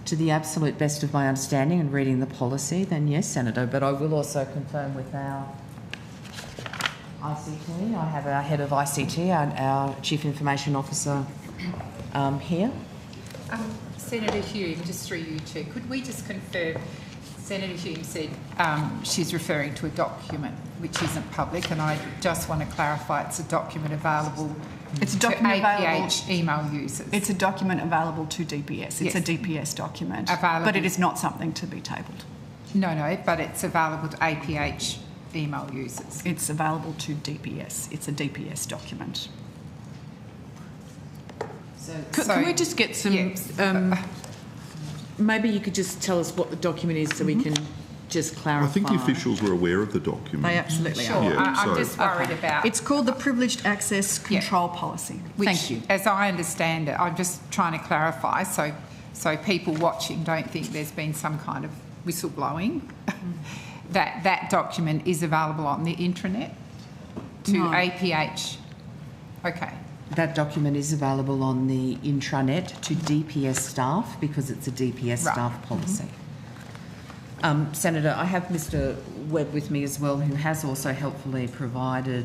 To the absolute best of my understanding and reading the policy, then yes, Senator, but I will also confirm with our ICT. I have our head of ICT, our Chief Information Officer here. Senator Hume, just through you, Chair, could we just confirm, Senator Hume said she's referring to a document which isn't public, and I just want to clarify it's a document available it's a document to APH available, email users. It's a document available to DPS. It's yes. a DPS document, available. But it is not something to be tabled. No, but it's available to APH email users. It's available to DPS. It's a DPS document. Can we just get some... Yes. Maybe you could just tell us what the document is so we can just clarify. I think the officials were aware of the document. They absolutely Sure. are. Yeah, I'm just worried about... It's called the Privileged Access Control Policy. Which, Thank you. as I understand it, I'm just trying to clarify so people watching don't think there's been some kind of whistleblowing. that document is available on the intranet to APH. Okay. That document is available on the intranet to DPS staff because it's a DPS staff policy. Senator, I have Mr Webb with me as well, who has also helpfully provided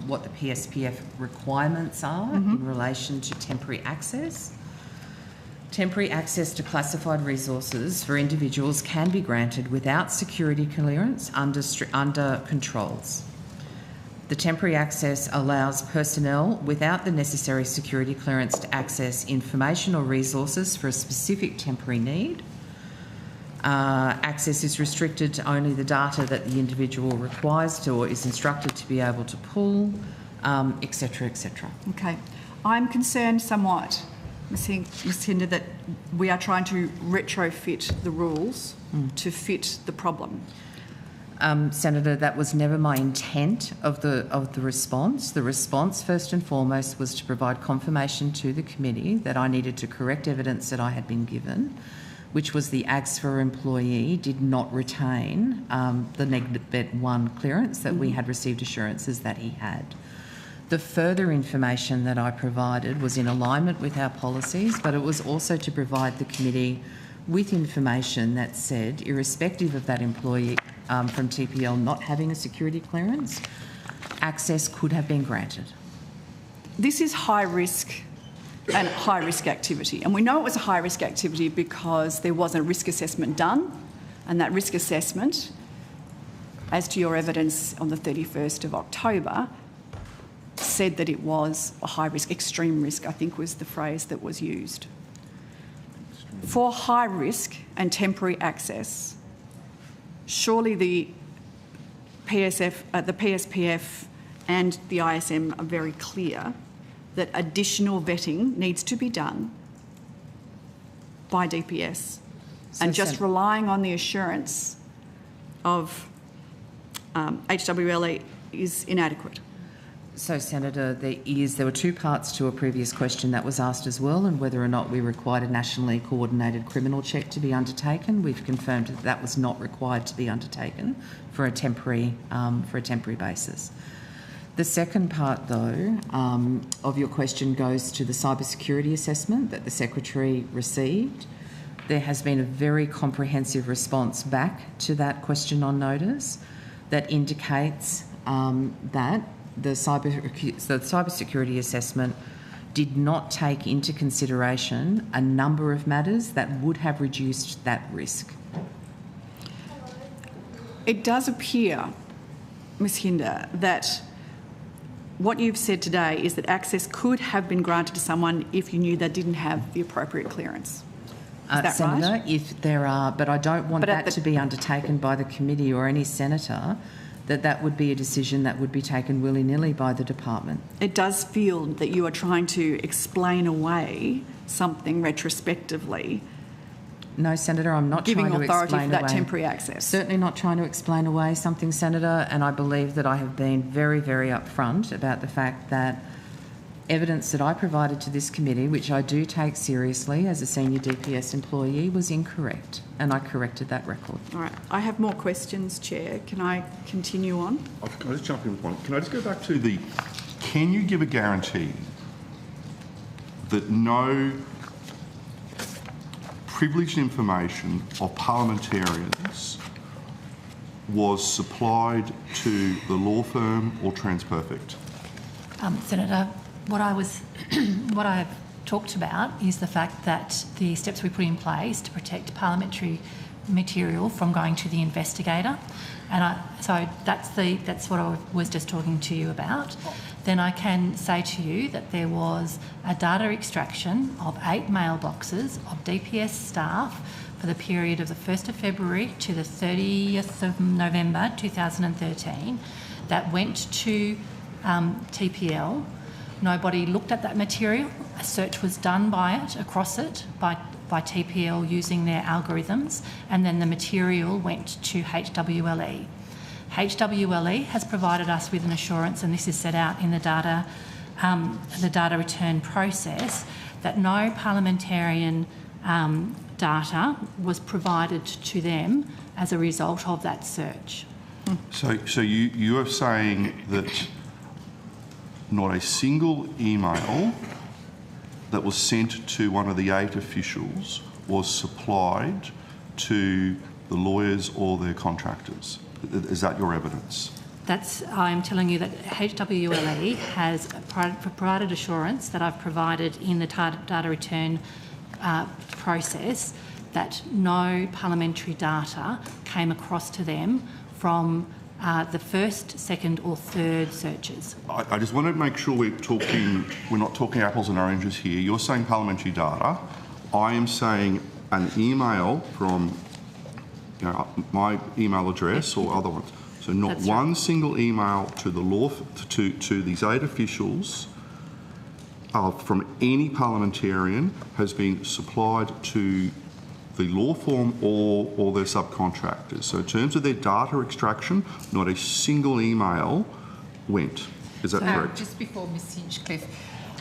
what the PSPF requirements are in relation to temporary access. Temporary access to classified resources for individuals can be granted without security clearance under controls. The temporary access allows personnel without the necessary security clearance to access information or resources for a specific temporary need. Access is restricted to only the data that the individual requires to or is instructed to be able to pull, etc., etc. Okay. I'm concerned somewhat, Ms Hinder, that we are trying to retrofit the rules to fit the problem. Senator, that was never my intent of the response. The response, first and foremost, was to provide confirmation to the committee that I needed to correct evidence that I had been given, which was the AGSFA employee did not retain the negative bet 1 clearance that we had received assurances that he had. The further information that I provided was in alignment with our policies, but it was also to provide the committee with information that said, irrespective of that employee from TPL not having a security clearance, access could have been granted. This is high risk and high risk activity. And we know it was a high risk activity because there was a risk assessment done, and that risk assessment, as to your evidence on the 31st of October, said that it was a high risk, extreme risk, I think was the phrase that was used. For high risk and temporary access, surely the PSPF and the ISM are very clear that additional vetting needs to be done by DPS, and just relying on the assurance of HWLE is inadequate. So, Senator, there were 2 parts to a previous question that was asked as well, and whether or not we required a nationally coordinated criminal check to be undertaken. We've confirmed that that was not required to be undertaken for a temporary basis. The second part, though, of your question goes to the cybersecurity assessment that the Secretary received. There has been a very comprehensive response back to that question on notice that indicates that the cybersecurity assessment did not take into consideration a number of matters that would have reduced that risk. It does appear, Ms Hinder, that what you've said today is that access could have been granted to someone if you knew they didn't have the appropriate clearance. Is that Senator, right? if there are, but I don't want that to be undertaken by the committee or any senator, that would be a decision that would be taken willy-nilly by the department. It does feel that you are trying to explain away something retrospectively. No, Senator, I'm not giving trying to authority explain for that away. temporary access. Certainly not trying to explain away something, Senator, and I believe that I have been very, very upfront about the fact that evidence that I provided to this committee, which I do take seriously as a senior DPS employee, was incorrect, and I corrected that record. All right. I have more questions, Chair. Can I continue on? Can I just jump in with one? Can I just go back to can you give a guarantee that no privileged information of parliamentarians was supplied to the law firm or TransPerfect? Senator, what I have talked about is the fact that the steps we put in place to protect parliamentary material from going to the investigator, and so that's what I was just talking to you about. Then I can say to you that there was a data extraction of 8 mailboxes of DPS staff for the period of the 1st of February to the 30th of November 2013 that went to TPL. Nobody looked at that material. A search was done by TPL using their algorithms, and then the material went to HWLE. HWLE has provided us with an assurance, and this is set out in the data return process, that no parliamentarian data was provided to them as a result of that search. So you are saying that not a single email that was sent to one of the 8 officials was supplied to the lawyers or their contractors. Is that your evidence? I'm telling you that HWLE has provided assurance that I've provided in the data return process that no parliamentary data came across to them from the first, second or third searches. I just want to make sure we're not talking apples and oranges here. You're saying parliamentary data. I am saying an email from my email address or other ones. So not That's one right. single email to the to these 8 officials from any parliamentarian has been supplied to the law firm or their subcontractors. So in terms of their data extraction, not a single email went. Is that correct? Just before Ms Hinchcliffe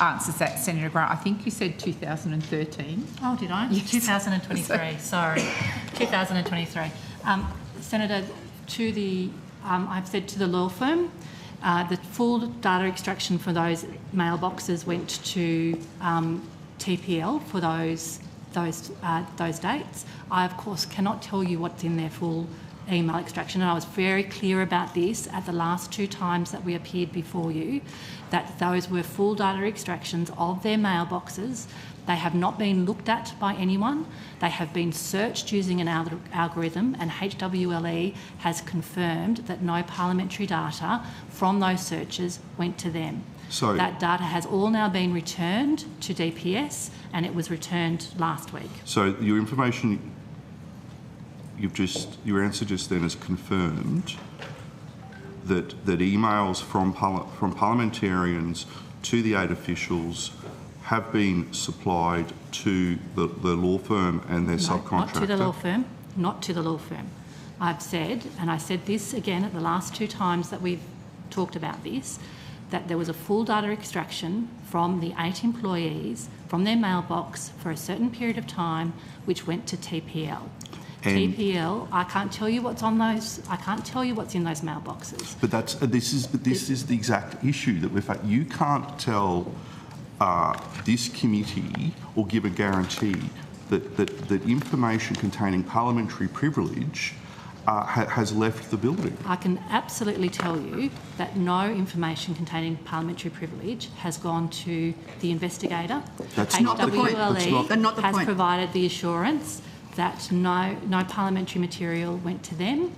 answers that, Senator Grant, I think you said 2013. Oh, did I? Yes. 2023, sorry. 2023. Senator, I've said to the law firm, the full data extraction for those mailboxes went to TPL for those dates. I, of course, cannot tell you what's in their full email extraction, and I was very clear about this at the last 2 times that we appeared before you, that those were full data extractions of their mailboxes. They have not been looked at by anyone. They have been searched using an algorithm, and HWLE has confirmed that no parliamentary data from those searches went to them. So that data has all now been returned to DPS, and it was returned last week. So your information, your answer just then has confirmed that emails from parliamentarians to the 8 officials have been supplied to the law firm and their subcontractor? Not to the law firm. Not to the law firm. I've said, and I said this again at the last 2 times that we've talked about this, that there was a full data extraction from the 8 employees from their mailbox for a certain period of time, which went to TPL. And TPL, I can't tell you what's on those. I can't tell you what's in those mailboxes. But this is the exact issue, that in fact you can't tell this committee or give a guarantee that information containing parliamentary privilege has left the building. I can absolutely tell you that no information containing parliamentary privilege has gone to the investigator. That's not the point. HWLE has provided the assurance that no parliamentary material went to them.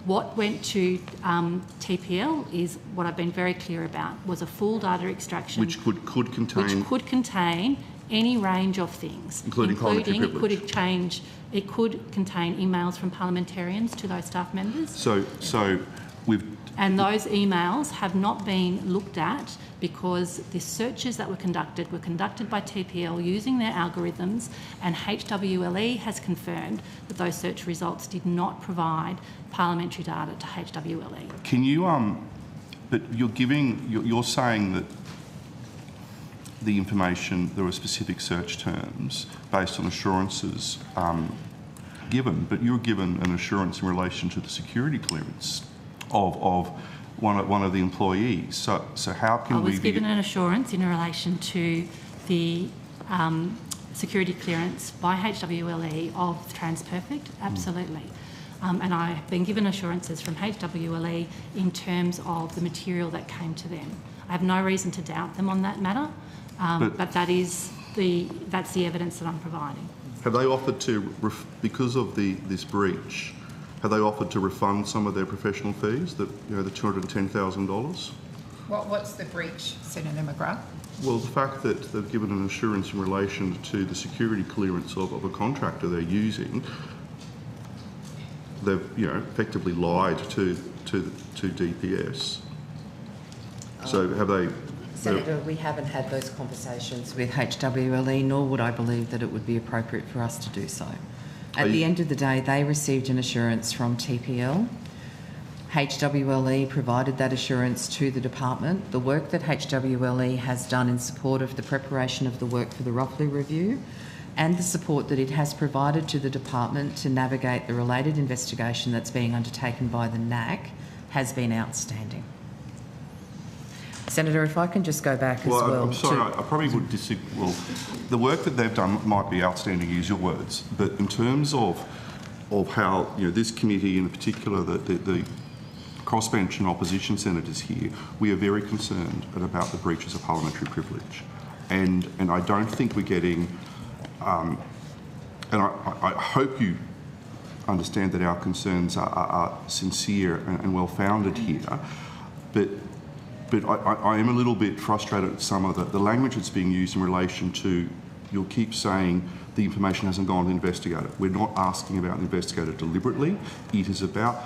What went to TPL is what I've been very clear about, was a full data extraction. Which could contain any range of things. Including parliamentary privilege. It could contain emails from parliamentarians to those staff members. And those emails have not been looked at because the searches that were conducted by TPL using their algorithms, and HWLE has confirmed that those search results did not provide parliamentary data to HWLE. Can you, but you're saying that the information, there were specific search terms based on assurances given, but you were given an assurance in relation to the security clearance of one of the employees. So how can we? I was given an assurance in relation to the security clearance by HWLE of TransPerfect. Absolutely. and I have been given assurances from HWLE in terms of the material that came to them. I have no reason to doubt them on that matter, but that's the evidence that I'm providing. Have they offered to, because of this breach, have they offered to refund some of their professional fees, the $210,000? What's the breach, Senator McGrath? Well, the fact that they've given an assurance in relation to the security clearance of a contractor they're using, they've effectively lied to DPS. So have they? Senator, we haven't had those conversations with HWLE, nor would I believe that it would be appropriate for us to do so. At the end of the day, they received an assurance from TPL. HWLE provided that assurance to the department. The work that HWLE has done in support of the preparation of the work for the Rockley Review and the support that it has provided to the department to navigate the related investigation that's being undertaken by the NAC has been outstanding. Senator, if I can just go back as well. I'm sorry, I probably would disagree. Well, the work that they've done might be outstanding, use your words, but in terms of how this committee, in particular, the crossbench and opposition senators here, we are very concerned about the breaches of parliamentary privilege, and I don't think we're getting. And I hope you understand that our concerns are sincere and well-founded here, but I am a little bit frustrated at some of the language that's being used in relation to, you'll keep saying the information hasn't gone to the investigator. We're not asking about the investigator deliberately. It is about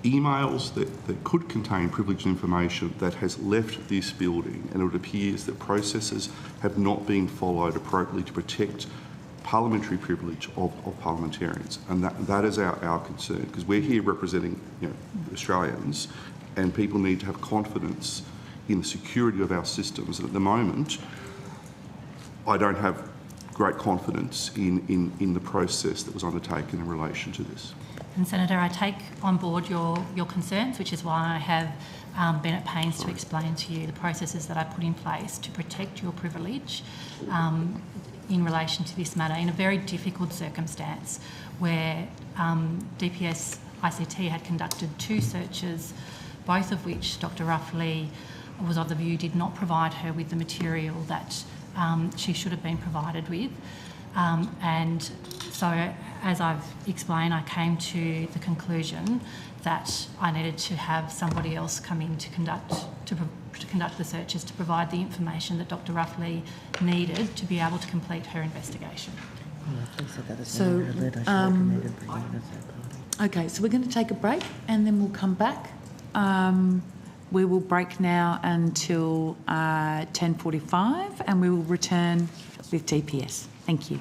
emails that could contain privileged information that has left this building, and it appears that processes have not been followed appropriately to protect parliamentary privilege of parliamentarians, and that is our concern, because we're here representing Australians, and people need to have confidence in the security of our systems. And at the moment, I don't have great confidence in the process that was undertaken in relation to this. And Senator, I take on board your concerns, which is why I have been at pains to explain to you the processes that I put in place to protect your privilege in relation to this matter in a very difficult circumstance where DPS ICT had conducted 2 searches, both of which Dr. Ruffley was of the view did not provide her with the material that she should have been provided with. And so, as I've explained, I came to the conclusion that I needed to have somebody else come in to conduct the searches, to provide the information that Dr. Ruffley needed to be able to complete her investigation. So, okay, so we're going to take a break and then we'll come back. We will break now until 10:45 and we will return with DPS. Thank you.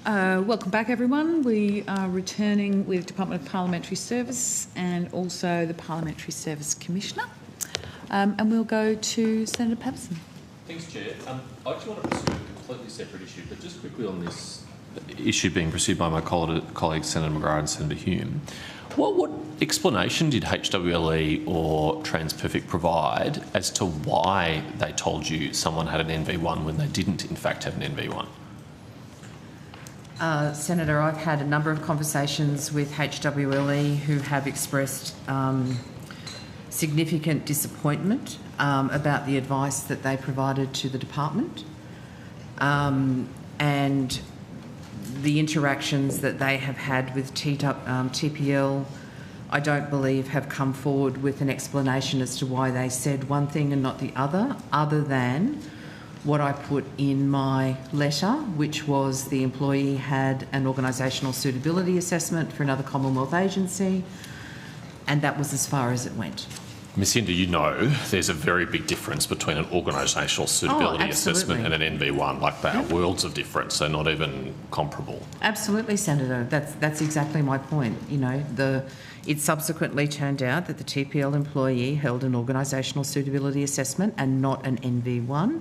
Welcome back, everyone. We are returning with Department of Parliamentary Service and also the Parliamentary Service Commissioner. And we'll go to Senator Patterson. Thanks, Chair. I actually want to pursue a completely separate issue, but just quickly on this issue being pursued by my colleagues, Senator McGrath and Senator Hume. What explanation did HWLE or TransPerfect provide as to why they told you someone had an NV1 when they didn't, in fact, have an NV1? Senator, I've had a number of conversations with HWLE who have expressed significant disappointment about the advice that they provided to the department, and the interactions that they have had with TPL, I don't believe have come forward with an explanation as to why they said one thing and not the other than what I put in my letter, which was the employee had an organisational suitability assessment for another Commonwealth agency, and that was as far as it went. Ms Hinder, you know there's a very big difference between an organisational suitability assessment and an NV1. Like, they are worlds of difference, so not even comparable. Absolutely, Senator. That's exactly my point. You know, it subsequently turned out that the TPL employee held an organisational suitability assessment and not an NV1.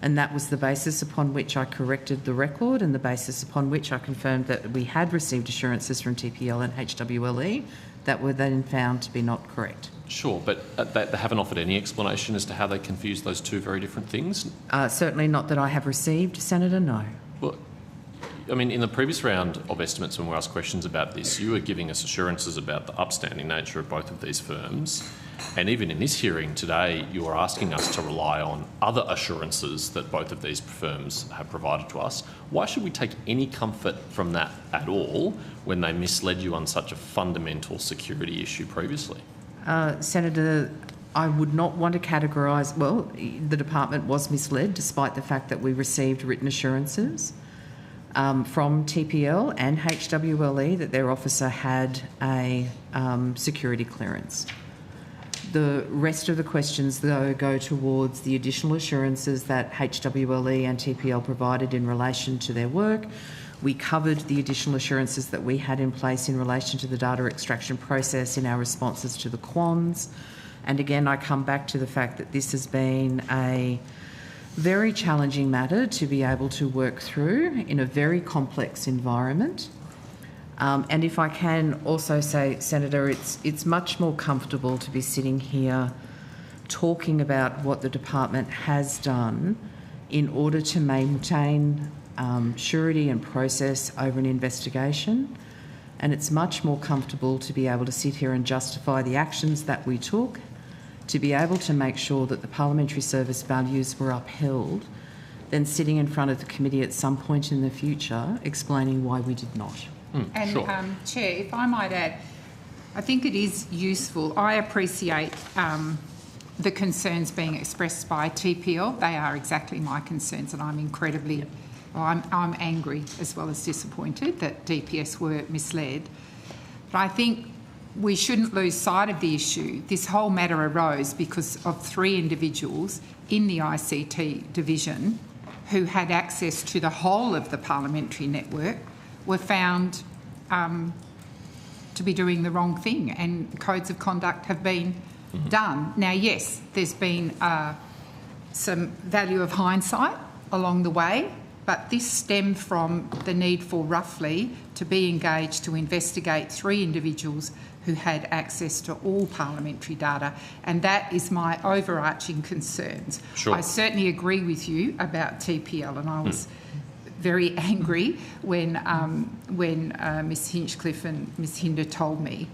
And that was the basis upon which I corrected the record and the basis upon which I confirmed that we had received assurances from TPL and HWLE that were then found to be not correct. Sure, but they haven't offered any explanation as to how they confused those two very different things? Certainly not that I have received, Senator, no. Well, I mean, in the previous round of estimates when we asked questions about this, you were giving us assurances about the upstanding nature of both of these firms. And even in this hearing today, you are asking us to rely on other assurances that both of these firms have provided to us. Why should we take any comfort from that at all when they misled you on such a fundamental security issue previously? Senator, I would not want to categorise... Well, the department was misled despite the fact that we received written assurances from TPL and HWLE that their officer had a security clearance. The rest of the questions, though, go towards the additional assurances that HWLE and TPL provided in relation to their work. We covered the additional assurances that we had in place in relation to the data extraction process in our responses to the quans. And again, I come back to the fact that this has been a very challenging matter to be able to work through in a very complex environment. And if I can also say, Senator, it's much more comfortable to be sitting here talking about what the department has done in order to maintain surety and process over an investigation. And it's much more comfortable to be able to sit here and justify the actions that we took, to be able to make sure that the parliamentary service values were upheld, than sitting in front of the committee at some point in the future explaining why we did not. And, sure. Chair, if I might add, I think it is useful. I appreciate the concerns being expressed by TPL. They are exactly my concerns, and I'm incredibly... Well, I'm angry as well as disappointed that DPS were misled. But I think we shouldn't lose sight of the issue. This whole matter arose because of 3 individuals in the ICT division who had access to the whole of the parliamentary network were found to be doing the wrong thing, and codes of conduct have been done. Now, yes, there's been some value of hindsight along the way, but this stemmed from the need for roughly to be engaged to investigate 3 individuals who had access to all parliamentary data, and that is my overarching concerns. Sure. I certainly agree with you about TPL, and I was very angry when Ms Hinchcliffe and Ms Hinder told me.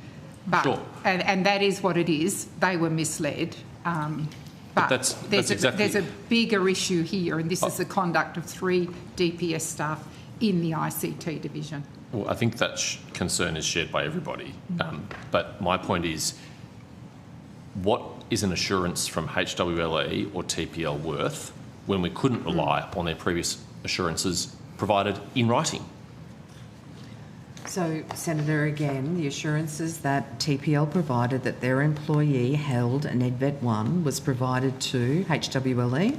But, sure. and that is what it is. They were misled. But there's a bigger issue here, and this is the conduct of 3 DPS staff in the ICT division. Well, I think that concern is shared by everybody. But my point is, what is an assurance from HWLE or TPL worth when we couldn't rely on their previous assurances provided in writing? So, Senator, again, the assurances that TPL provided that their employee held an EdVet 1 was provided to HWLE,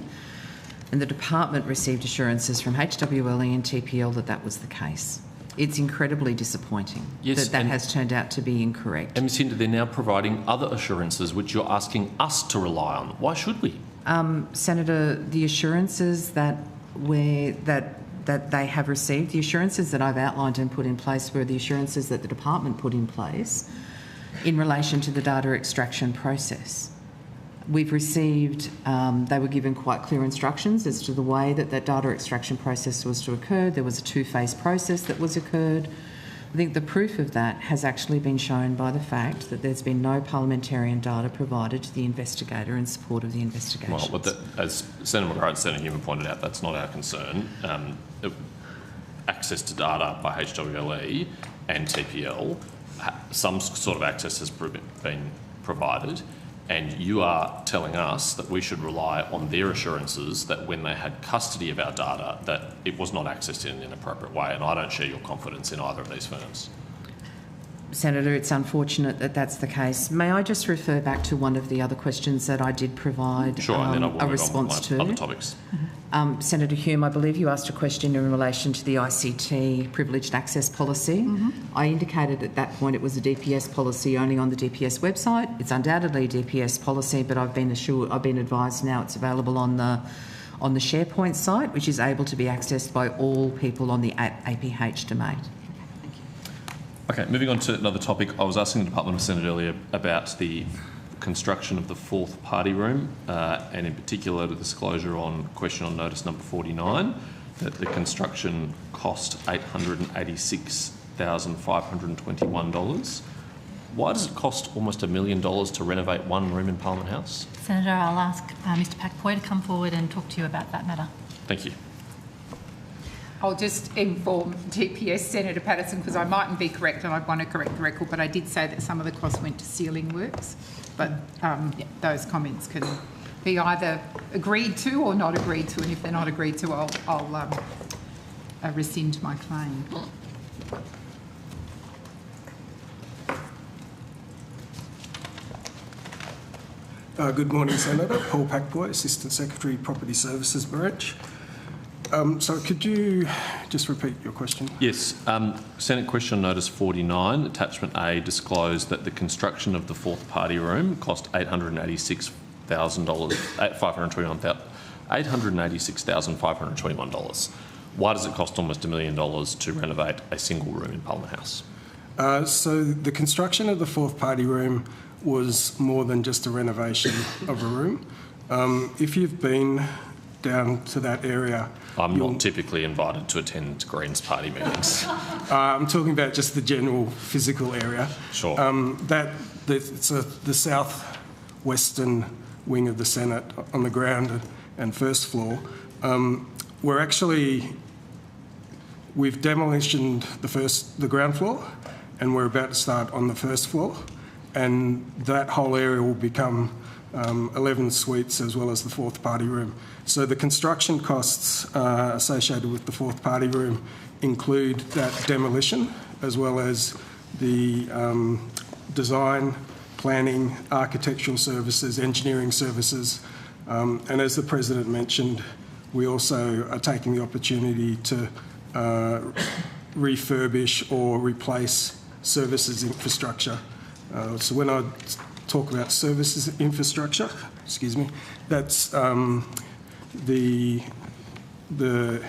and the department received assurances from HWLE and TPL that that was the case. It's incredibly disappointing that has turned out to be incorrect. And Ms Hinder, they're now providing other assurances which you're asking us to rely on. Why should we? Senator, the assurances that they have received, the assurances that I've outlined and put in place were the assurances that the department put in place in relation to the data extraction process. We've received, they were given quite clear instructions as to the way that that data extraction process was to occur. There was a two-phase process that was occurred. I think the proof of that has actually been shown by the fact that there's been no parliamentarian data provided to the investigator in support of the investigation. Well, but as Senator McGrath and Senator Hume pointed out, that's not our concern. Access to data by HWLE and TPL, some sort of access has been provided, and you are telling us that we should rely on their assurances that when they had custody of our data, that it was not accessed in an inappropriate way, and I don't share your confidence in either of these firms. Senator, it's unfortunate that that's the case. May I just refer back to one of the other questions that I did provide and then I will a move response on with my to? other topics. Senator Hume, I believe you asked a question in relation to the ICT privileged access policy. I indicated at that point it was a DPS policy only on the DPS website. It's undoubtedly a DPS policy, but I've been advised now it's available on the SharePoint site, which is able to be accessed by all people on the APH domain. Okay, moving on to another topic. I was asking the Department of Senate earlier about the construction of the fourth party room, and in particular the disclosure on question on notice number 49 that the construction cost $886,521. Why does it cost almost $1 million to renovate one room in Parliament House? Senator, I'll ask Mr Packboy to come forward and talk to you about that matter. Thank you. I'll just inform DPS Senator Patterson, because I mightn't be correct and I want to correct the record, but I did say that some of the costs went to ceiling works. But those comments can be either agreed to or not agreed to, and if they're not agreed to, I'll rescind my claim. Good morning, Senator. Paul Packboy, Assistant Secretary, Property Services Branch. So could you just repeat your question? yes. Senate question notice 49, attachment A, disclosed that the construction of the fourth party room cost $886,521. Why does it cost almost $1 million to renovate a single room in Parliament House? So the construction of the fourth party room was more than just a renovation of a room. If you've been down to that area... I'm not typically invited to attend Greens party meetings. I'm talking about just the general physical area. Sure. It's the south-western wing of the Senate on the ground and first floor. We've demolitioned the ground floor, and we're about to start on the first floor, and that whole area will become 11 suites as well as the fourth party room. So the construction costs associated with the fourth party room include that demolition as well as the design, planning, architectural services, engineering services. And as the President mentioned, we also are taking the opportunity to refurbish or replace services infrastructure. So when I talk about services infrastructure, that's the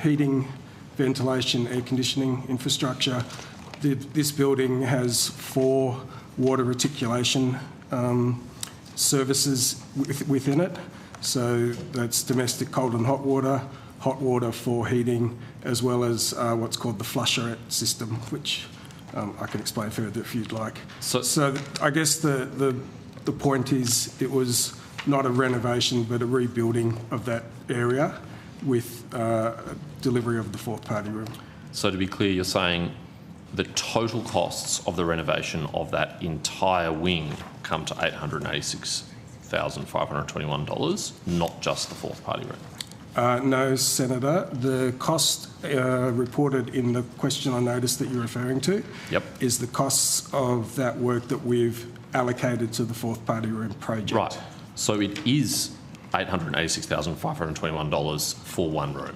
heating, ventilation, air conditioning infrastructure. This building has 4 water reticulation services within it. So that's domestic cold and hot water for heating, as well as what's called the flusher system, which I can explain further if you'd like. So I guess the point is it was not a renovation but a rebuilding of that area with delivery of the fourth party room. So to be clear, you're saying the total costs of the renovation of that entire wing come to $886,521, not just the fourth party room? No, Senator. The cost reported in the question on notice that you're referring to is the costs of that work that we've allocated to the fourth party room project. Right. So it is $886,521 for one room.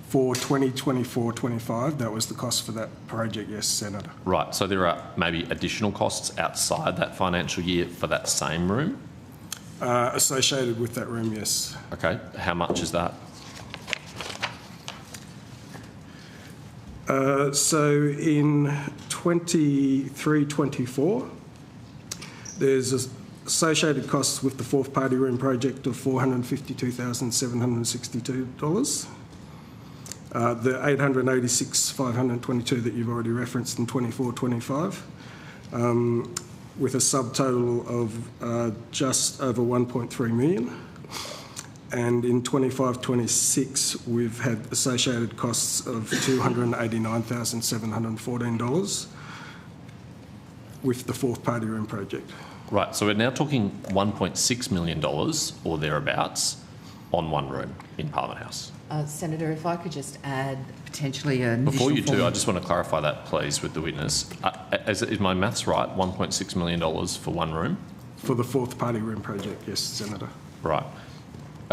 For 2024-25, that was the cost for that project, yes, Senator. Right, so there are maybe additional costs outside that financial year for that same room? Associated with that room, yes. Okay, how much is that? So in 23-24, there's associated costs with the fourth party room project of $452,762. The $886,522 that you've already referenced in 24-25, with a subtotal of just over 1.3 million. And in 25-26, we've had associated costs of $289,714 with the fourth party room project. Right, so we're now talking $1.6 million or thereabouts on one room in Parliament House. Senator, if I could just add potentially an Before you additional do, I just want to clarify that, please, with the witness. Is my maths right? $1.6 million for one room? For the fourth party room project, yes, Senator. Right.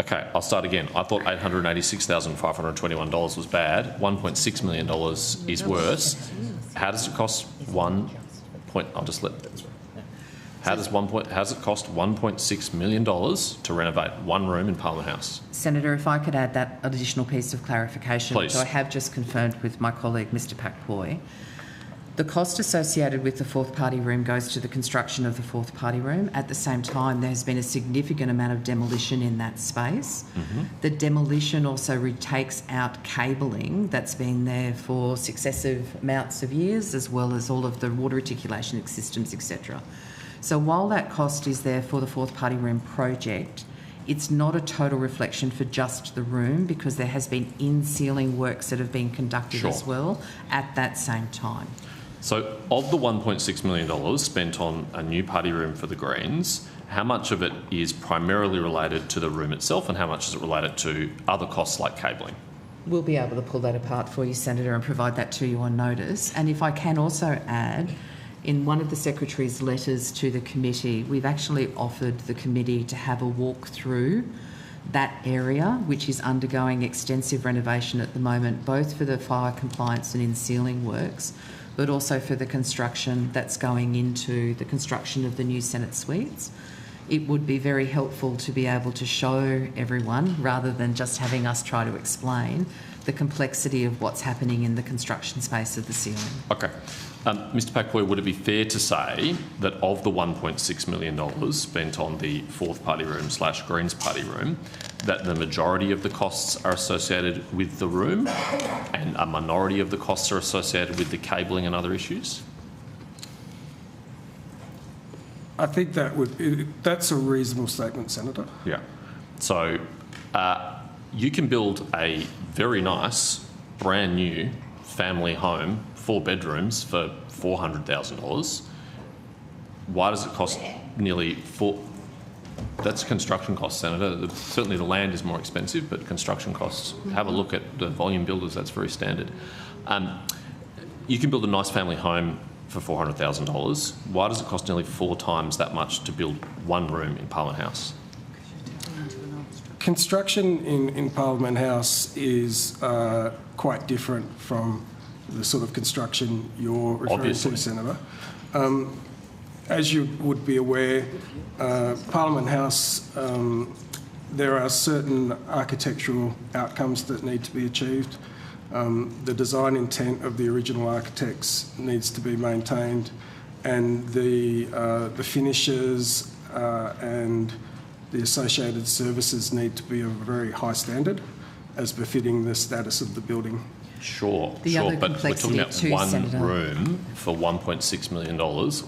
Okay, I'll start again. I thought $886,521 was bad. $1.6 million is worse. How does it cost How does it cost $1.6 million to renovate one room in Parliament House? Senator, if I could add that additional piece of clarification, Please. which I have just confirmed with my colleague, Mr Pakpoy. The cost associated with the fourth party room goes to the construction of the fourth party room. At the same time, there's been a significant amount of demolition in that space. Mm-hmm. The demolition also retakes out cabling that's been there for successive amounts of years, as well as all of the water reticulation systems, etc. So while that cost is there for the fourth party room project, it's not a total reflection for just the room, because there has been in-ceiling works that have been conducted as well at that same time. So of the $1.6 million spent on a new party room for the Greens, how much of it is primarily related to the room itself and how much is it related to other costs like cabling? We'll be able to pull that apart for you, Senator, and provide that to you on notice. And if I can also add, in one of the Secretary's letters to the committee, we've actually offered the committee to have a walk through that area, which is undergoing extensive renovation at the moment, both for the fire compliance and in-ceiling works, but also for the construction that's going into the construction of the new Senate suites. It would be very helpful to be able to show everyone, rather than just having us try to explain, the complexity of what's happening in the construction space of the ceiling. Okay. Mr Pakpoy, would it be fair to say that of the $1.6 million spent on the fourth party room / Greens party room, that the majority of the costs are associated with the room and a minority of the costs are associated with the cabling and other issues? I think that's a reasonable statement, Senator. Yeah. So you can build a very nice, brand new family home, 4 bedrooms, for $400,000. Why does it cost nearly That's construction costs, Senator. Certainly the land is more expensive, but construction costs, have a look at the volume builders, that's very standard. You can build a nice family home for $400,000. Why does it cost nearly 4 times that much to build one room in Parliament House? Construction in Parliament House is quite different from the sort of construction you're referring to, Senator. As you would be aware, Parliament House, there are certain architectural outcomes that need to be achieved. The design intent of the original architects needs to be maintained, and the finishes and the associated services need to be of a very high standard, as befitting the status of the building. Sure, but we're talking about one room for $1.6 million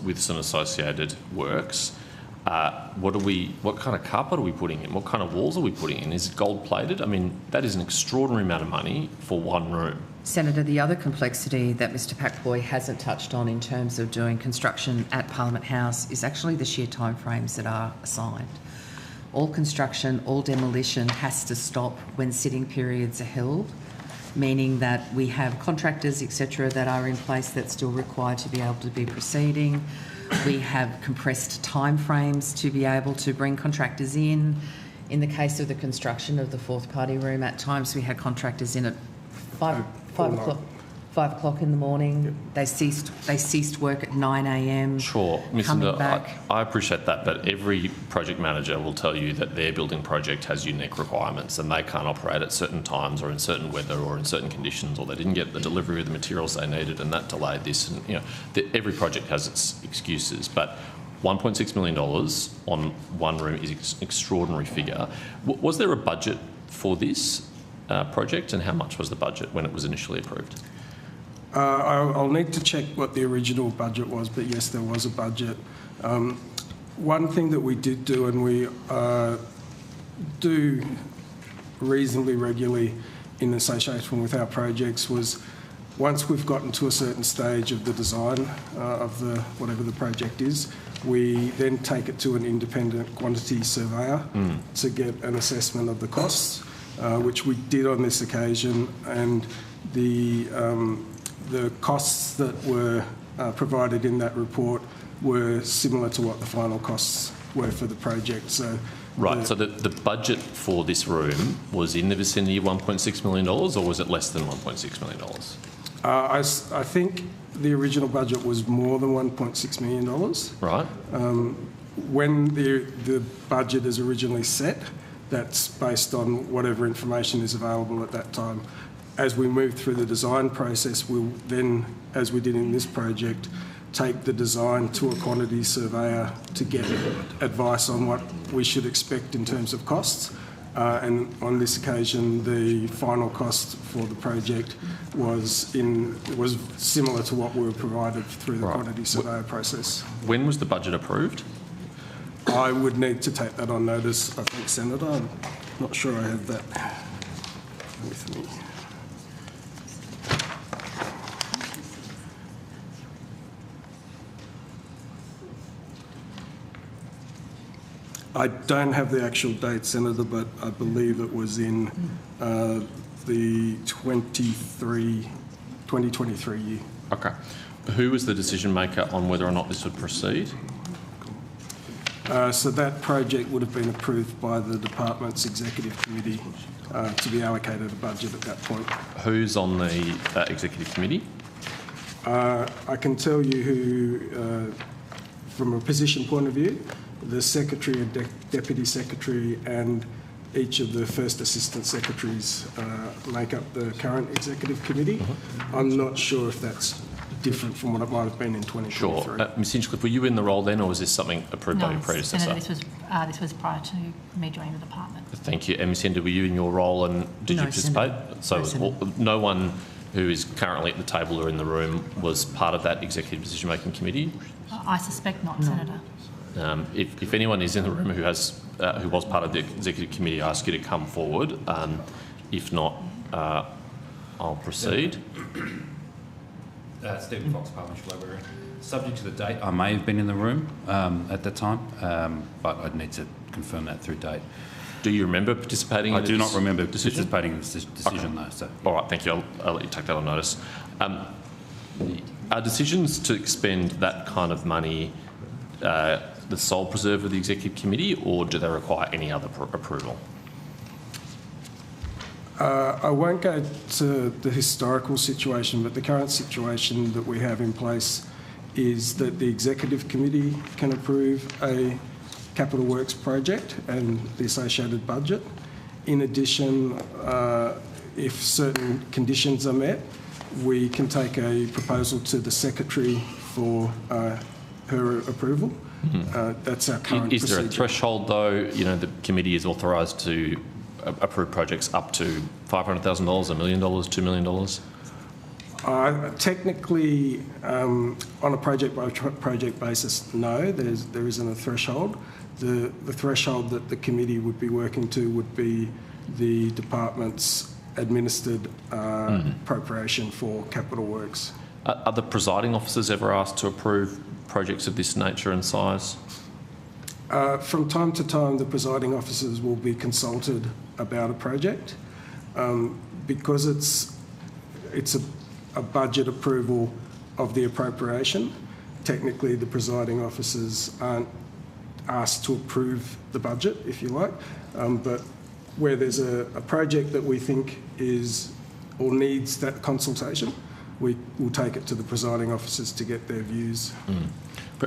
with some associated works. What kind of carpet are we putting in? What kind of walls are we putting in? Is it gold plated? I mean, that is an extraordinary amount of money for one room. Senator, the other complexity that Mr Pakpoy hasn't touched on in terms of doing construction at Parliament House is actually the sheer timeframes that are assigned. All construction, all demolition has to stop when sitting periods are held, meaning that we have contractors, etc., that are in place that's still required to be able to be proceeding. We have compressed timeframes to be able to bring contractors in. In the case of the construction of the fourth party room, at times we had contractors in at 5 o'clock in the morning. They ceased work at 9 a.m. Sure, Ms. Coming Linder, back. I appreciate that, but every project manager will tell you that their building project has unique requirements and they can't operate at certain times or in certain weather or in certain conditions, or they didn't get the delivery of the materials they needed and that delayed this. And every project has its excuses, but $1.6 million on one room is an extraordinary figure. Was there a budget for this project, and how much was the budget when it was initially approved? I'll need to check what the original budget was, but yes, there was a budget. One thing that we did do, and we do reasonably regularly in association with our projects, was once we've gotten to a certain stage of the design of whatever the project is, we then take it to an independent quantity surveyor to get an assessment of the costs, which we did on this occasion, and the costs that were provided in that report were similar to what the final costs were for the project. So, right, so the budget for this room was in the vicinity of $1.6 million, or was it less than $1.6 million? I think the original budget was more than $1.6 million. Right. When the budget is originally set, that's based on whatever information is available at that time. As we move through the design process, we'll then, as we did in this project, take the design to a quantity surveyor to get advice on what we should expect in terms of costs. And on this occasion, the final cost for the project was similar to what we were provided through the quantity surveyor process. When was the budget approved? I would need to take that on notice, I think, Senator. I'm not sure I have that with me. I don't have the actual date, Senator, but I believe it was in the 2023 year. Okay. Who was the decision maker on whether or not this would proceed? So that project would have been approved by the department's executive committee to be allocated a budget at that point. Who's on the executive committee? I can tell you who, from a position point of view, the secretary and deputy secretary and each of the first assistant secretaries make up the current executive committee. I'm not sure if that's different from what it might have been in 2023. Sure. Ms Hinchcliffe, were you in the role then, or was this something approved by your predecessor? Senator, this was prior to me joining the department. Thank you. And Ms Hinder, were you in your role, and did you participate? Senator. So no one who is currently at the table or in the room was part of that executive decision-making committee? I suspect not, Senator. If anyone is in the room who was part of the executive committee, I ask you to come forward. If not, I'll proceed. Stephen Fox, Parliamentary Library. Subject to the date, I may have been in the room at that time, but I'd need to confirm that through date. Do you remember participating? I do not remember participating in this decision, though. So. All right, thank you. I'll let you take that on notice. Are decisions to expend that kind of money the sole preserve of the executive committee, or do they require any other approval? I won't go to the historical situation, but the current situation that we have in place is that the executive committee can approve a capital works project and the associated budget. In addition, if certain conditions are met, we can take a proposal to the secretary for her approval. That's our current procedure. Is there a threshold, though? The committee is authorised to approve projects up to $500,000, $1 million, $2 million? Technically, on a project-by-project basis, no, there isn't a threshold. The threshold that the committee would be working to would be the department's administered appropriation for capital works. Are the presiding officers ever asked to approve projects of this nature and size? From time to time, the presiding officers will be consulted about a project. Because it's a budget approval of the appropriation, technically the presiding officers aren't asked to approve the budget, if you like. But where there's a project that we think is or needs that consultation, we will take it to the presiding officers to get their views.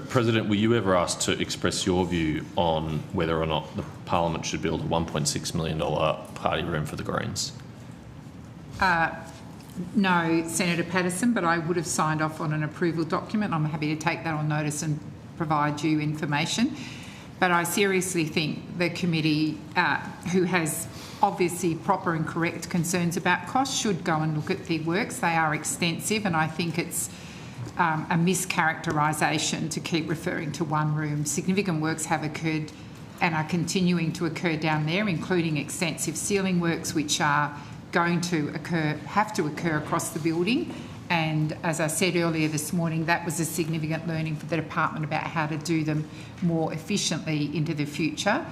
President, were you ever asked to express your view on whether or not the Parliament should build a $1.6 million party room for the Greens? No, Senator Patterson, but I would have signed off on an approval document. I'm happy to take that on notice and provide you information. But I seriously think the committee, who has obviously proper and correct concerns about costs, should go and look at the works. They are extensive, and I think it's a mischaracterisation to keep referring to one room. Significant works have occurred and are continuing to occur down there, including extensive ceiling works which are going to have to occur across the building. And as I said earlier this morning, that was a significant learning for the department about how to do them more efficiently into the future.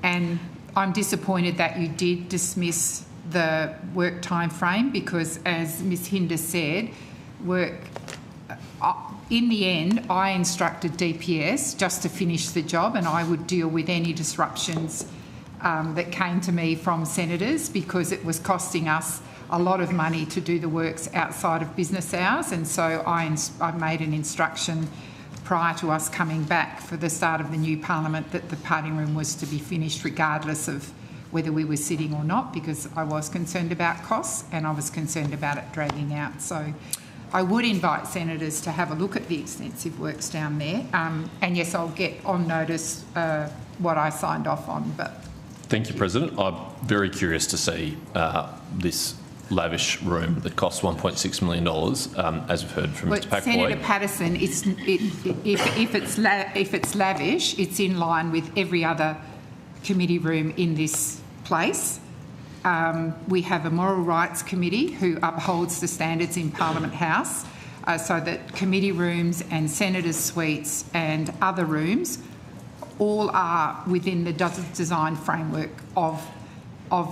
And I'm disappointed that you did dismiss the work time frame because, as Ms Hinder said, in the end, I instructed DPS just to finish the job, and I would deal with any disruptions that came to me from senators because it was costing us a lot of money to do the works outside of business hours. And so I made an instruction prior to us coming back for the start of the new parliament that the party room was to be finished regardless of whether we were sitting or not, because I was concerned about costs and I was concerned about it dragging out. So I would invite senators to have a look at the extensive works down there. And yes, I'll get on notice what I signed off on. But thank you, President. I'm very curious to see this lavish room that costs $1.6 million, as we've heard from Mr Packboy. Senator Patterson, if it's lavish, it's in line with every other committee room in this place. We have a Moral Rights Committee who upholds the standards in Parliament House so that committee rooms and senators' suites and other rooms all are within the design framework of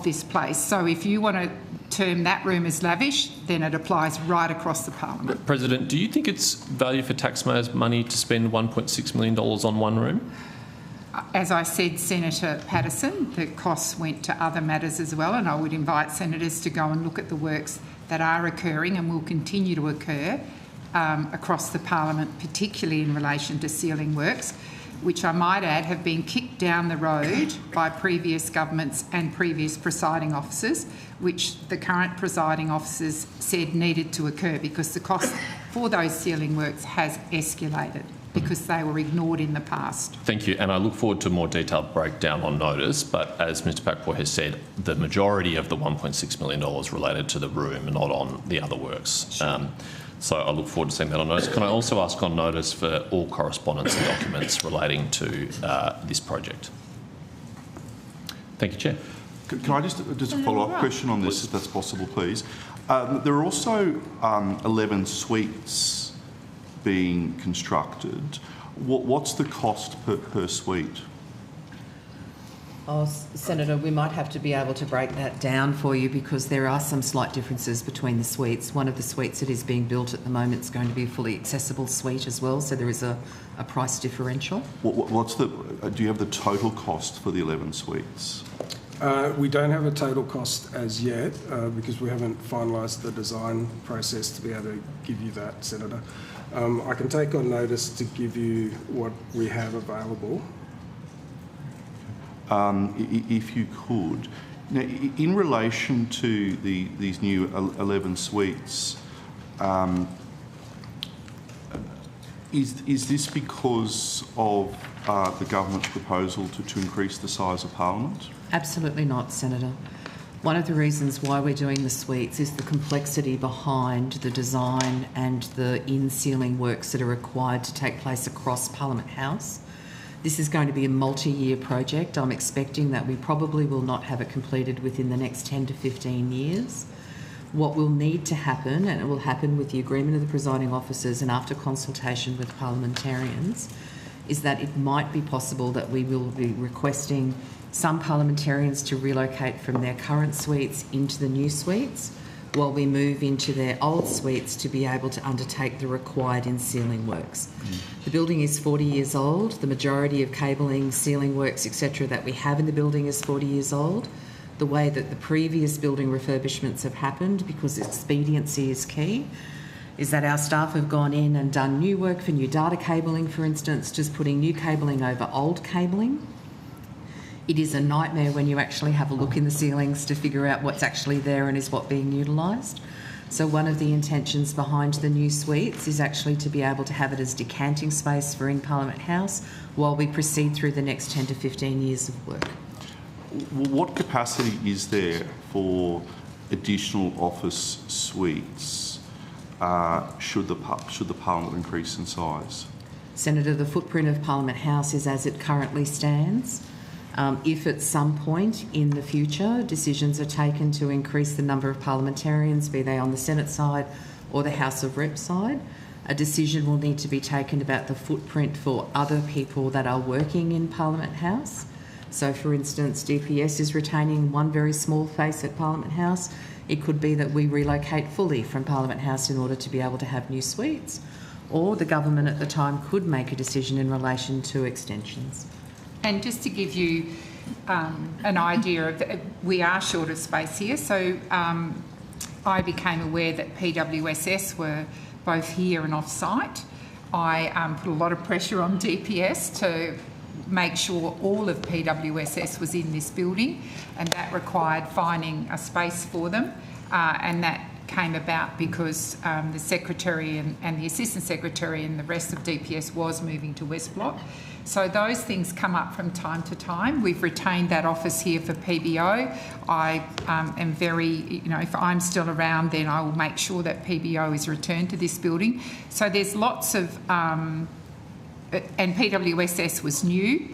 this place. So if you want to term that room as lavish, then it applies right across the Parliament. President, do you think it's value for taxpayers' money to spend $1.6 million on one room? As I said, Senator Patterson, the costs went to other matters as well, and I would invite senators to go and look at the works that are occurring and will continue to occur across the Parliament, particularly in relation to ceiling works, which I might add have been kicked down the road by previous governments and previous presiding officers, which the current presiding officers said needed to occur because the cost for those ceiling works has escalated because they were ignored in the past. Thank you, and I look forward to more detailed breakdown on notice, but as Mr Packboy has said, the majority of the $1.6 million related to the room and not on the other works. Sure. So I look forward to seeing that on notice. Can I also ask on notice for all correspondence and documents relating to this project? Thank you, Chair. Can I just a follow-up question on this, if that's possible, please? There are also 11 suites being constructed. What's the cost per suite? Oh, Senator, we might have to be able to break that down for you because there are some slight differences between the suites. One of the suites that is being built at the moment is going to be a fully accessible suite as well, so there is a price differential. Do you have the total cost for the 11 suites? We don't have a total cost as yet because we haven't finalised the design process to be able to give you that, Senator. I can take on notice to give you what we have available. If you could. Now, in relation to these new 11 suites, is this because of the government's proposal to increase the size of Parliament? Absolutely not, Senator. One of the reasons why we're doing the suites is the complexity behind the design and the in-ceiling works that are required to take place across Parliament House. This is going to be a multi-year project. I'm expecting that we probably will not have it completed within the next 10 to 15 years. What will need to happen, and it will happen with the agreement of the presiding officers and after consultation with parliamentarians, is that it might be possible that we will be requesting some parliamentarians to relocate from their current suites into the new suites. while we move into their old suites to be able to undertake the required in-ceiling works. The building is 40 years old. The majority of cabling, ceiling works, etc. that we have in the building is 40 years old. The way that the previous building refurbishments have happened, because expediency is key, is that our staff have gone in and done new work for new data cabling, for instance, just putting new cabling over old cabling. It is a nightmare when you actually have a look in the ceilings to figure out what's actually there and is what being utilised. So one of the intentions behind the new suites is actually to be able to have it as decanting space for in Parliament House while we proceed through the next 10 to 15 years of work. What capacity is there for additional office suites should the Parliament increase in size? Senator, the footprint of Parliament House is as it currently stands. If at some point in the future decisions are taken to increase the number of parliamentarians, be they on the Senate side or the House of Reps side, a decision will need to be taken about the footprint for other people that are working in Parliament House. So, for instance, DPS is retaining one very small face at Parliament House. It could be that we relocate fully from Parliament House in order to be able to have new suites, or the government at the time could make a decision in relation to extensions. And just to give you an idea of, we are short of space here, so I became aware that PWSS were both here and off-site. I put a lot of pressure on DPS to make sure all of PWSS was in this building, and that required finding a space for them, and that came about because the Secretary and the Assistant Secretary and the rest of DPS was moving to West Block. So those things come up from time to time. We've retained that office here for PBO. I am very, if I'm still around, then I will make sure that PBO is returned to this building. So there's lots of, and PWSS was new,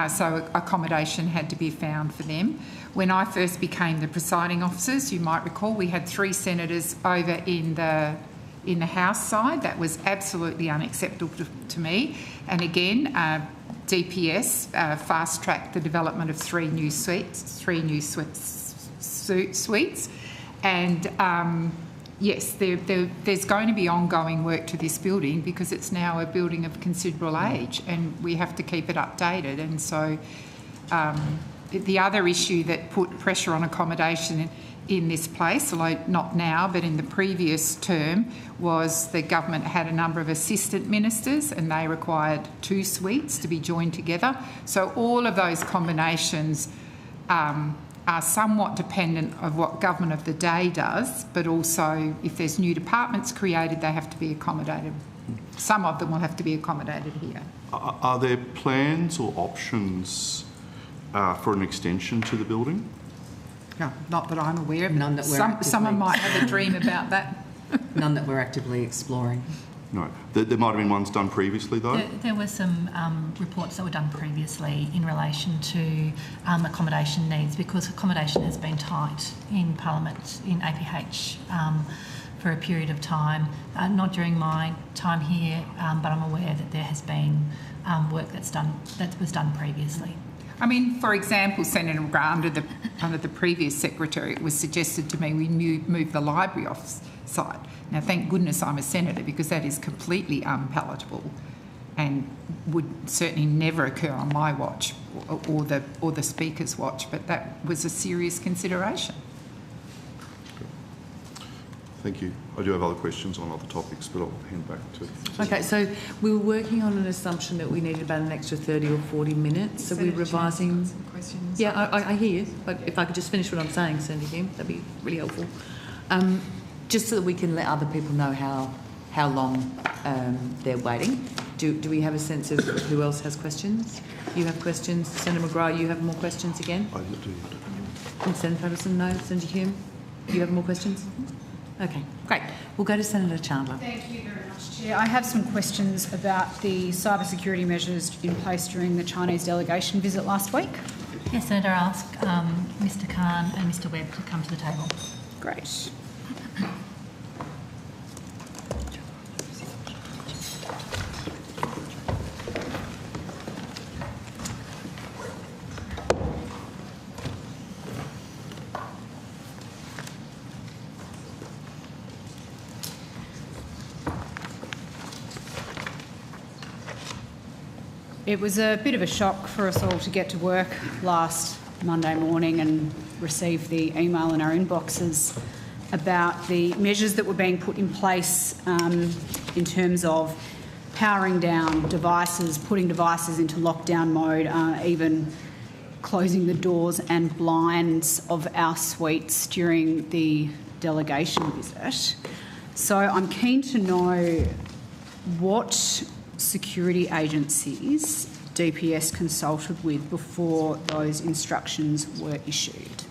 so accommodation had to be found for them. When I first became the presiding officers, you might recall, we had 3 senators over in the House side. That was absolutely unacceptable to me. And again, DPS fast-tracked the development of 3 new suites. And yes, there's going to be ongoing work to this building because it's now a building of considerable age and we have to keep it updated. And so the other issue that put pressure on accommodation in this place, although not now, but in the previous term, was the government had a number of assistant ministers and they required 2 suites to be joined together. So all of those combinations are somewhat dependent of what government of the day does, but also if there's new departments created, they have to be accommodated. Some of them will have to be accommodated here. Are there plans or options for an extension to the building? No, not that I'm aware of. None that we're someone might have a dream about that. None that we're actively exploring. No. There might have been ones done previously, though? There were some reports that were done previously in relation to accommodation needs, because accommodation has been tight in Parliament, in APH, for a period of time. Not during my time here, but I'm aware that there has been work that was done previously. I mean, for example, Senator McGrath, under the previous secretary, it was suggested to me we move the library off site. Now, thank goodness I'm a senator because that is completely unpalatable and would certainly never occur on my watch or the Speaker's watch, but that was a serious consideration. Thank you. I do have other questions on other topics, but I'll hand back to... Okay, so we were working on an assumption that we needed about an extra 30 or 40 minutes. So we're revising... Some questions. Yeah, I hear you, but if I could just finish what I'm saying, Senator Hume, that'd be really helpful. Just so that we can let other people know how long they're waiting. Do we have a sense of who else has questions? You have questions. Senator McGrath, you have more questions again? I do. And Senator Patterson, no. Senator Hume, you have more questions? Okay, great. We'll go to Senator Chandler. Thank you very much, Chair. I have some questions about the cybersecurity measures in place during the Chinese delegation visit last week. Yes, Senator, ask Mr Khan and Mr Webb to come to the table. Great. It was a bit of a shock for us all to get to work last Monday morning and receive the email in our inboxes about the measures that were being put in place in terms of powering down devices, putting devices into lockdown mode, even closing the doors and blinds of our suites during the delegation visit. So I'm keen to know what security agencies DPS consulted with before those instructions were issued.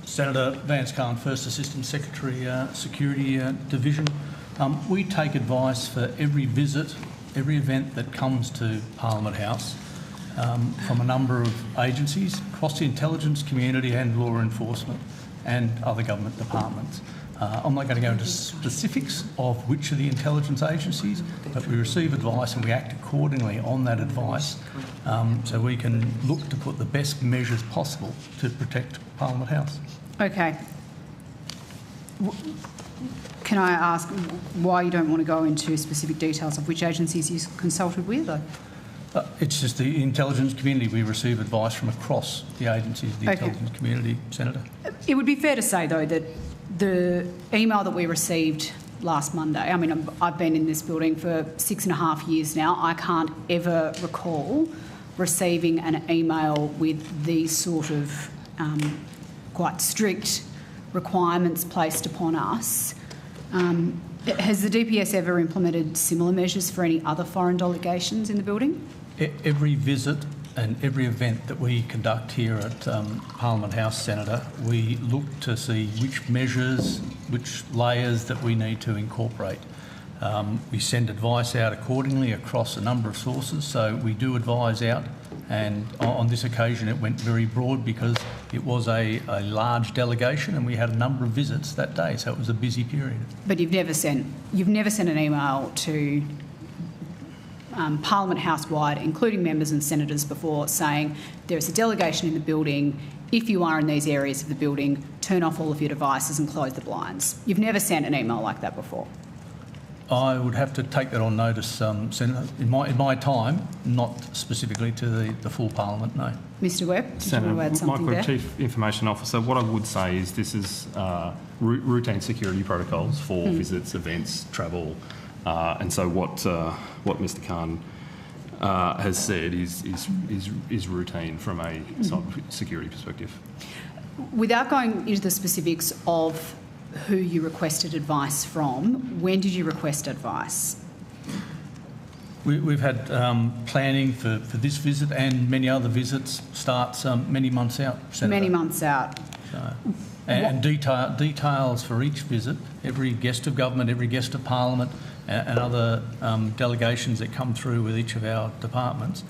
Senator Vance Carlin, First Assistant Secretary, Security Division. We take advice for every visit, every event that comes to Parliament House from a number of agencies across the intelligence community and law enforcement and other government departments. I'm not going to go into specifics of which of the intelligence agencies, but we receive advice and we act accordingly on that advice so we can look to put the best measures possible to protect Parliament House. Okay. Can I ask why you don't want to go into specific details of which agencies you consulted with? It's just the intelligence community. We receive advice from across the agencies of the intelligence community, Senator. It would be fair to say, though, that the email that we received last Monday, I mean, I've been in this building for 6.5 years now. I can't ever recall receiving an email with these sort of quite strict requirements placed upon us. Has the DPS ever implemented similar measures for any other foreign delegations in the building? Every visit and every event that we conduct here at Parliament House, Senator, we look to see which measures, which layers that we need to incorporate. We send advice out accordingly across a number of sources, so we do advise out, and on this occasion it went very broad because it was a large delegation and we had a number of visits that day, so it was a busy period. But you've never sent an email to Parliament House-wide, including members and senators, before saying there is a delegation in the building. If you are in these areas of the building, turn off all of your devices and close the blinds. You've never sent an email like that before. I would have to take that on notice, Senator. In my time, not specifically to the full Parliament, no. Mr Webb, did Senator, you want to add something Michael, there? Chief Information Officer, what I would say is this is routine security protocols for visits, events, travel, and so what Mr Khan has said is routine from a security perspective. Without going into the specifics of who you requested advice from, when did you request advice? We've had planning for this visit and many other visits starts many months out, Senator. Many months out. So, and details for each visit, every guest of government, every guest of Parliament and other delegations that come through with each of our departments,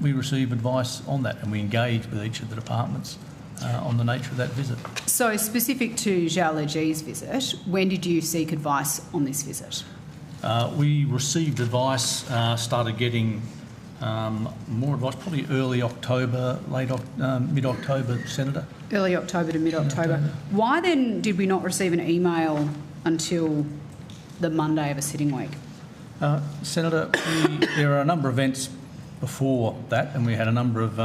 we receive advice on that and we engage with each of the departments on the nature of that visit. So specific to Zhao Leji's visit, when did you seek advice on this visit? We received advice, started getting more advice probably early October, mid-October, Senator. Early October to mid-October. Why then did we not receive an email until the Monday of a sitting week? Senator, there are a number of events before that and we had a number of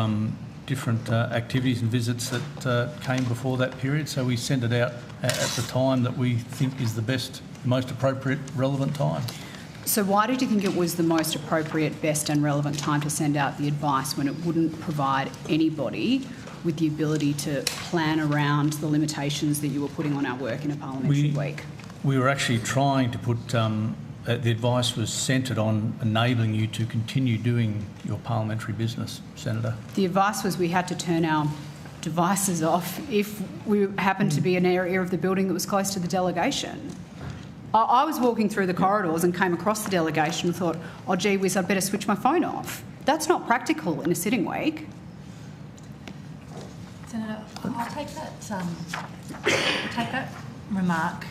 different activities and visits that came before that period, so we sent it out at the time that we think is the best, most appropriate, relevant time. So why did you think it was the most appropriate, best and relevant time to send out the advice when it wouldn't provide anybody with the ability to plan around the limitations that you were putting on our work in a parliamentary week? We were actually trying to put, the advice was centred on enabling you to continue doing your parliamentary business, Senator. The advice was we had to turn our devices off if we happened to be in an area of the building that was close to the delegation. I was walking through the corridors and came across the delegation and thought, oh gee whiz, I'd better switch my phone off. That's not practical in a sitting week. Senator, I'll take that remark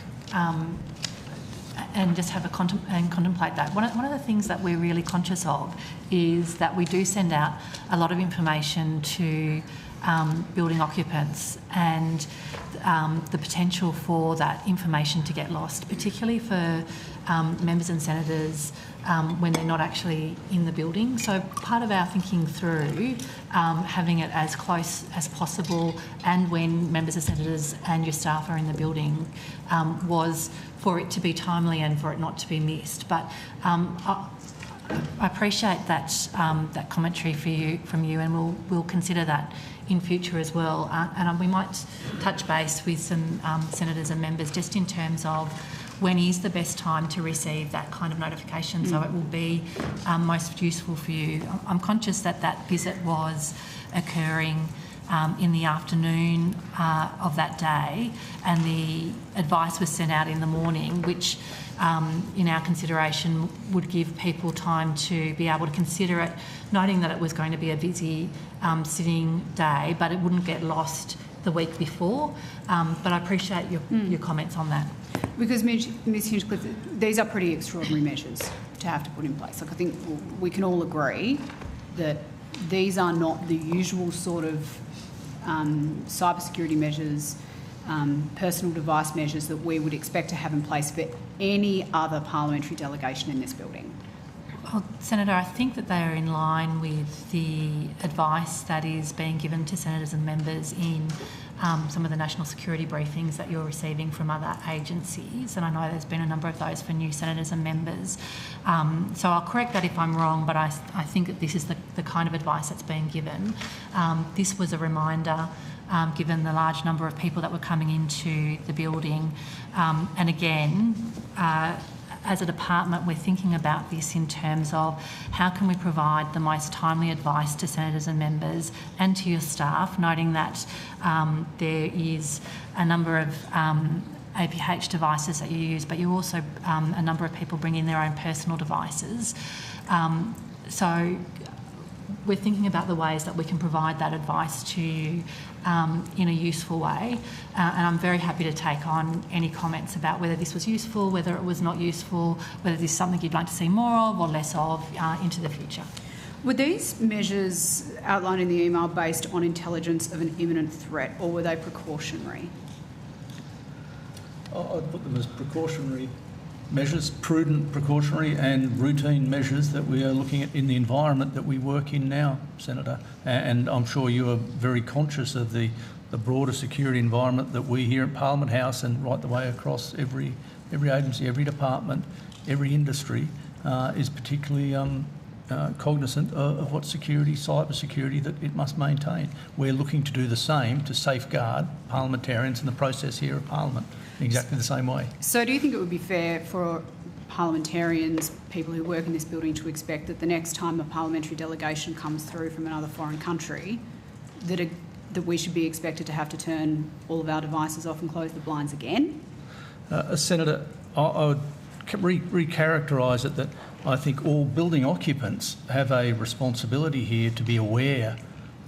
and just have contemplate that. One of the things that we're really conscious of is that we do send out a lot of information to building occupants and the potential for that information to get lost, particularly for members and senators when they're not actually in the building. So part of our thinking through having it as close as possible and when members and senators and your staff are in the building was for it to be timely and for it not to be missed. But I appreciate that that commentary from you, and we'll consider that in future as well. And we might touch base with some senators and members just in terms of when is the best time to receive that kind of notification, so it will be most useful for you. I'm conscious that that visit was occurring in the afternoon of that day, and the advice was sent out in the morning, which in our consideration would give people time to be able to consider it, noting that it was going to be a busy sitting day, but it wouldn't get lost the week before. But I appreciate your comments on that. Because Ms Hinchcliffe, these are pretty extraordinary measures to have to put in place. Like, I think we can all agree that these are not the usual sort of cybersecurity measures, personal device measures that we would expect to have in place for any other parliamentary delegation in this building. Well, Senator, I think that they are in line with the advice that is being given to senators and members in some of the national security briefings that you're receiving from other agencies, and I know there's been a number of those for new senators and members. So I'll correct that if I'm wrong, but I think that this is the kind of advice that's being given. This was a reminder, given the large number of people that were coming into the building. And again, as a department, we're thinking about this in terms of how can we provide the most timely advice to senators and members and to your staff, noting that there is a number of APH devices that you use, but you also, a number of people bring in their own personal devices. So we're thinking about the ways that we can provide that advice to you in a useful way, and I'm very happy to take on any comments about whether this was useful, whether it was not useful, whether this is something you'd like to see more of or less of into the future. Were these measures outlined in the email based on intelligence of an imminent threat, or were they precautionary? I'd put them as precautionary measures, prudent precautionary and routine measures that we are looking at in the environment that we work in now, Senator. And I'm sure you are very conscious of the broader security environment that we here at Parliament House and right the way across every agency, every department, every industry is particularly cognisant of what security, cyber security, that it must maintain. We're looking to do the same to safeguard parliamentarians in the process here at Parliament in exactly the same way. So do you think it would be fair for parliamentarians, people who work in this building, to expect that the next time a parliamentary delegation comes through from another foreign country, that we should be expected to have to turn all of our devices off and close the blinds again? Senator, I would re-characterise it that I think all building occupants have a responsibility here to be aware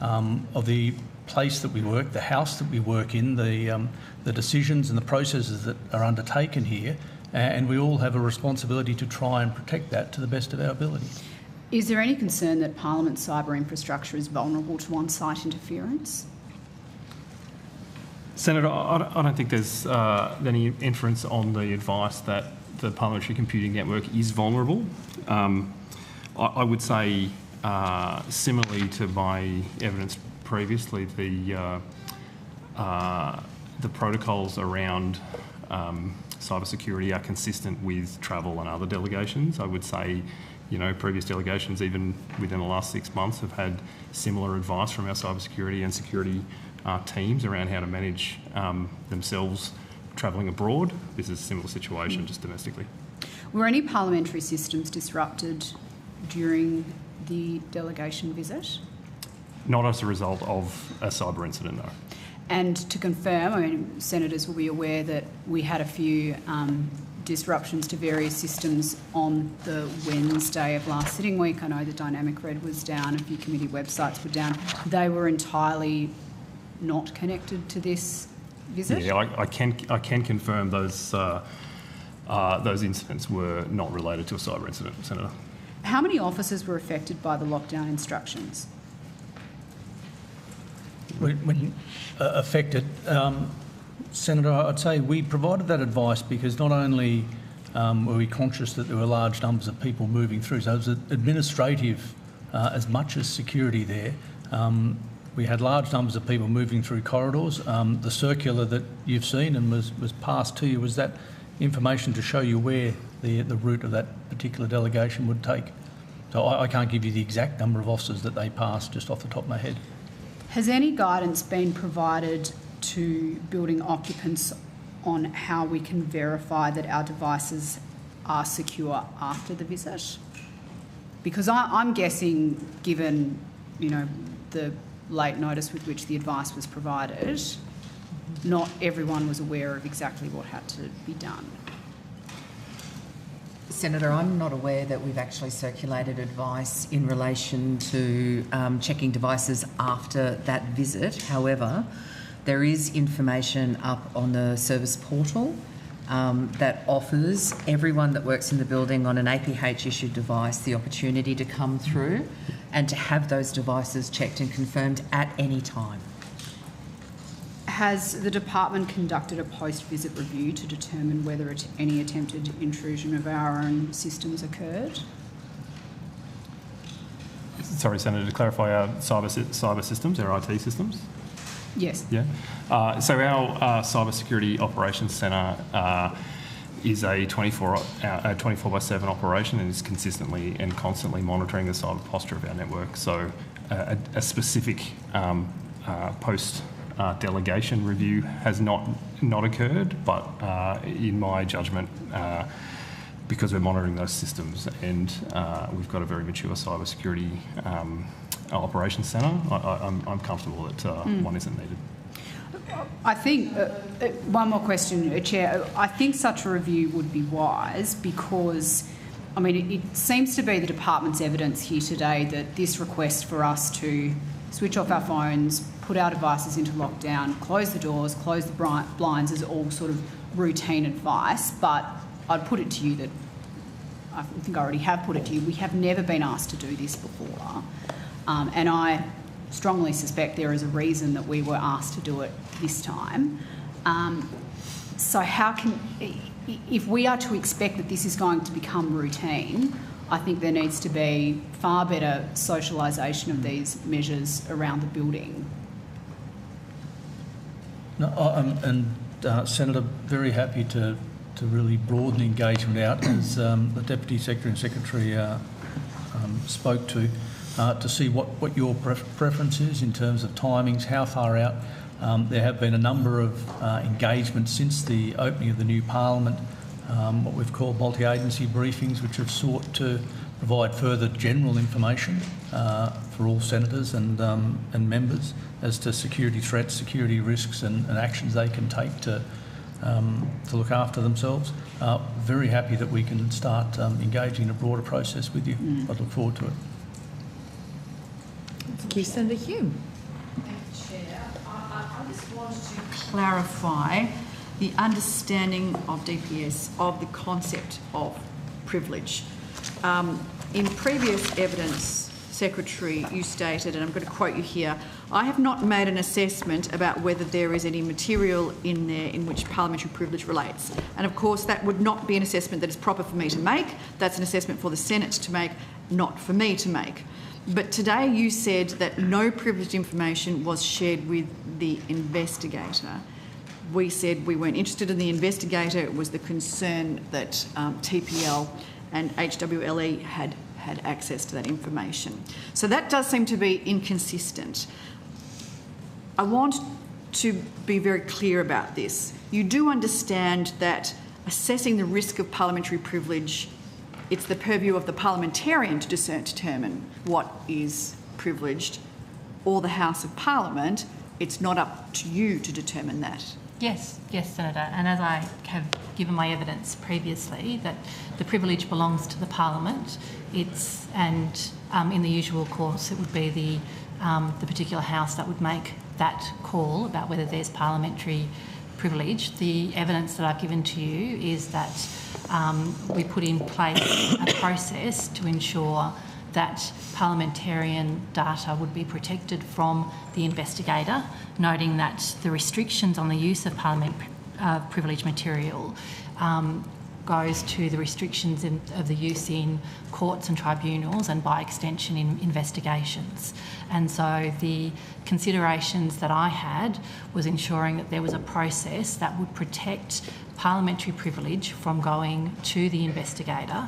of the place that we work, the house that we work in, the decisions and the processes that are undertaken here, and we all have a responsibility to try and protect that to the best of our ability. Is there any concern that Parliament's cyber infrastructure is vulnerable to on-site interference? Senator, I don't think there's any inference on the advice that the Parliamentary Computing Network is vulnerable. I would say, similarly to my evidence previously, the protocols around cybersecurity are consistent with travel and other delegations. I would say, previous delegations, even within the last 6 months, have had similar advice from our cybersecurity and security teams around how to manage themselves travelling abroad. This is a similar situation, just domestically. Were any parliamentary systems disrupted during the delegation visit? Not as a result of a cyber incident, no. And to confirm, senators will be aware that we had a few disruptions to various systems on the Wednesday of last sitting week. I know the Dynamic Red was down, a few committee websites were down. They were entirely not connected to this visit? Yeah, I can confirm those incidents were not related to a cyber incident, Senator. How many officers were affected by the lockdown instructions? affected. Senator, I'd say we provided that advice because not only were we conscious that there were large numbers of people moving through, so it was administrative as much as security there. We had large numbers of people moving through corridors. The circular that you've seen and was passed to you, was that information to show you where the route of that particular delegation would take? So I can't give you the exact number of officers that they passed just off the top of my head. Has any guidance been provided to building occupants on how we can verify that our devices are secure after the visit? Because I'm guessing, given, you know, the late notice with which the advice was provided, not everyone was aware of exactly what had to be done. Senator, I'm not aware that we've actually circulated advice in relation to checking devices after that visit. However, there is information up on the service portal that offers everyone that works in the building on an APH-issued device the opportunity to come through and to have those devices checked and confirmed at any time. Has the department conducted a post-visit review to determine whether any attempted intrusion of our own systems occurred? Sorry, Senator, to clarify, our cyber systems, our IT systems? Yes. Yeah. So our Cyber Security Operations Centre is a 24/7 operation and is consistently and constantly monitoring the cyber posture of our network. So a specific post-delegation review has not occurred, but in my judgment, because we're monitoring those systems and we've got a very mature cyber security operations centre, I'm comfortable that one isn't needed. I think, one more question, Chair. I think such a review would be wise because, I mean, it seems to be the department's evidence here today that this request for us to switch off our phones, put our devices into lockdown, close the doors, close the blinds is all sort of routine advice. But I'd put it to you that, I think I already have put it to you, we have never been asked to do this before. And I strongly suspect there is a reason that we were asked to do it this time. So how can, if we are to expect that this is going to become routine, I think there needs to be far better socialisation of these measures around the building. No, Senator, very happy to really broaden engagement out, as the Deputy Secretary and Secretary spoke to see what your preference is in terms of timings, how far out. There have been a number of engagements since the opening of the new Parliament, what we've called multi-agency briefings, which have sought to provide further general information for all senators and members as to security threats, security risks and actions they can take to look after themselves. Very happy that we can start engaging in a broader process with you. I look forward to it. Thank you, Senator Hume. Thank you, Chair. I just wanted to clarify the understanding of DPS of the concept of privilege. In previous evidence, Secretary, you stated, and I'm going to quote you here, I have not made an assessment about whether there is any material in there in which parliamentary privilege relates. And of course, that would not be an assessment that is proper for me to make. That's an assessment for the Senate to make, not for me to make. But today you said that no privileged information was shared with the investigator. We said we weren't interested in the investigator. It was the concern that TPL and HWLE had access to that information. So that does seem to be inconsistent. I want to be very clear about this. You do understand that assessing the risk of parliamentary privilege, it's the purview of the parliamentarian to determine what is privileged, or the House of Parliament. It's not up to you to determine that. Yes, Senator. And as I have given my evidence previously, that the privilege belongs to the Parliament. In the usual course, it would be the particular House that would make that call about whether there's parliamentary privilege. The evidence that I've given to you is that we put in place a process to ensure that parliamentarian data would be protected from the investigator, noting that the restrictions on the use of privileged material goes to the restrictions of the use in courts and tribunals and by extension in investigations. And so the considerations that I had was ensuring that there was a process that would protect parliamentary privilege from going to the investigator.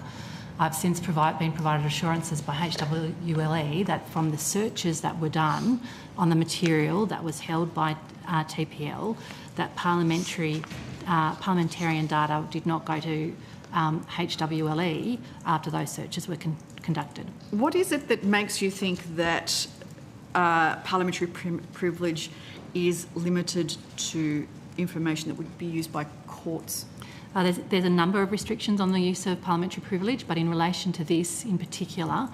I've since been provided assurances by HWLE that from the searches that were done on the material that was held by TPL, that parliamentarian data did not go to HWLE after those searches were conducted. What is it that makes you think that parliamentary privilege is limited to information that would be used by courts? There's a number of restrictions on the use of parliamentary privilege, but in relation to this in particular,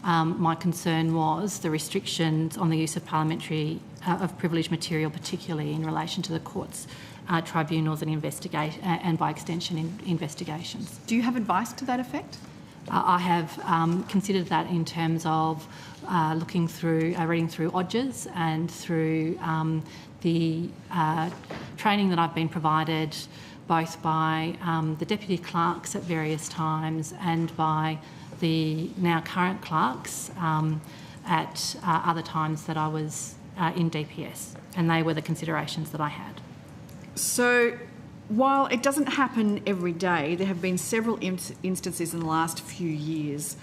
my concern was the restrictions on the use of privileged material, particularly in relation to the courts, tribunals and by extension investigations. Do you have advice to that effect? I have considered that in terms of reading through ODGERS and through the training that I've been provided both by the deputy clerks at various times and by the now current clerks at other times that I was in DPS, and they were the considerations that I had. So while it doesn't happen every day, there have been several instances in the last few years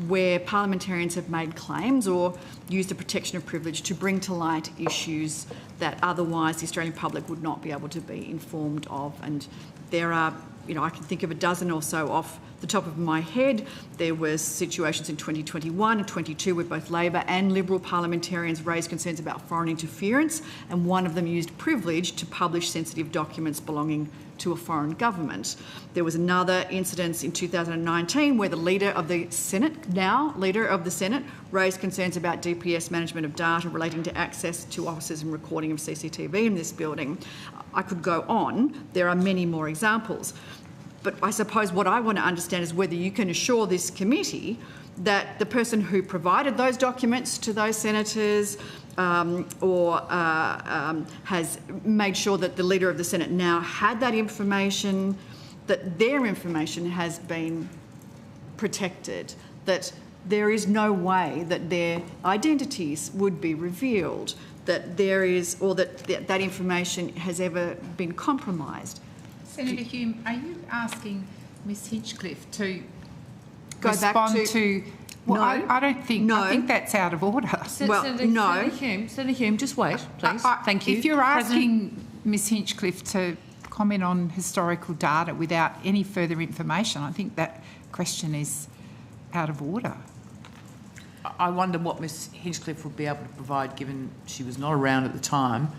where parliamentarians have made claims or used the protection of privilege to bring to light issues that otherwise the Australian public would not be able to be informed of. And there are, I can think of a dozen or so off the top of my head. There were situations in 2021 and 22 where both Labor and Liberal parliamentarians raised concerns about foreign interference, and one of them used privilege to publish sensitive documents belonging to a foreign government. There was another incident in 2019 where the Leader of the Senate, raised concerns about DPS management of data relating to access to offices and recording of CCTV in this building. I could go on. There are many more examples. But I suppose what I want to understand is whether you can assure this committee that the person who provided those documents to those senators has made sure that the Leader of the Senate now had that information, that their information has been protected, that there is no way that their identities would be revealed, that there is, or that information has ever been compromised. Senator Hume, are you asking Ms Hinchcliffe to go respond back to... Well, no, I don't think... No. I think that's out of order. Senator Hume, just wait, please. Thank you. If you're asking Ms Hinchcliffe to comment on historical data without any further information, I think that question is out of order. I wonder what Ms Hinchcliffe would be able to provide, given she was not around at the time.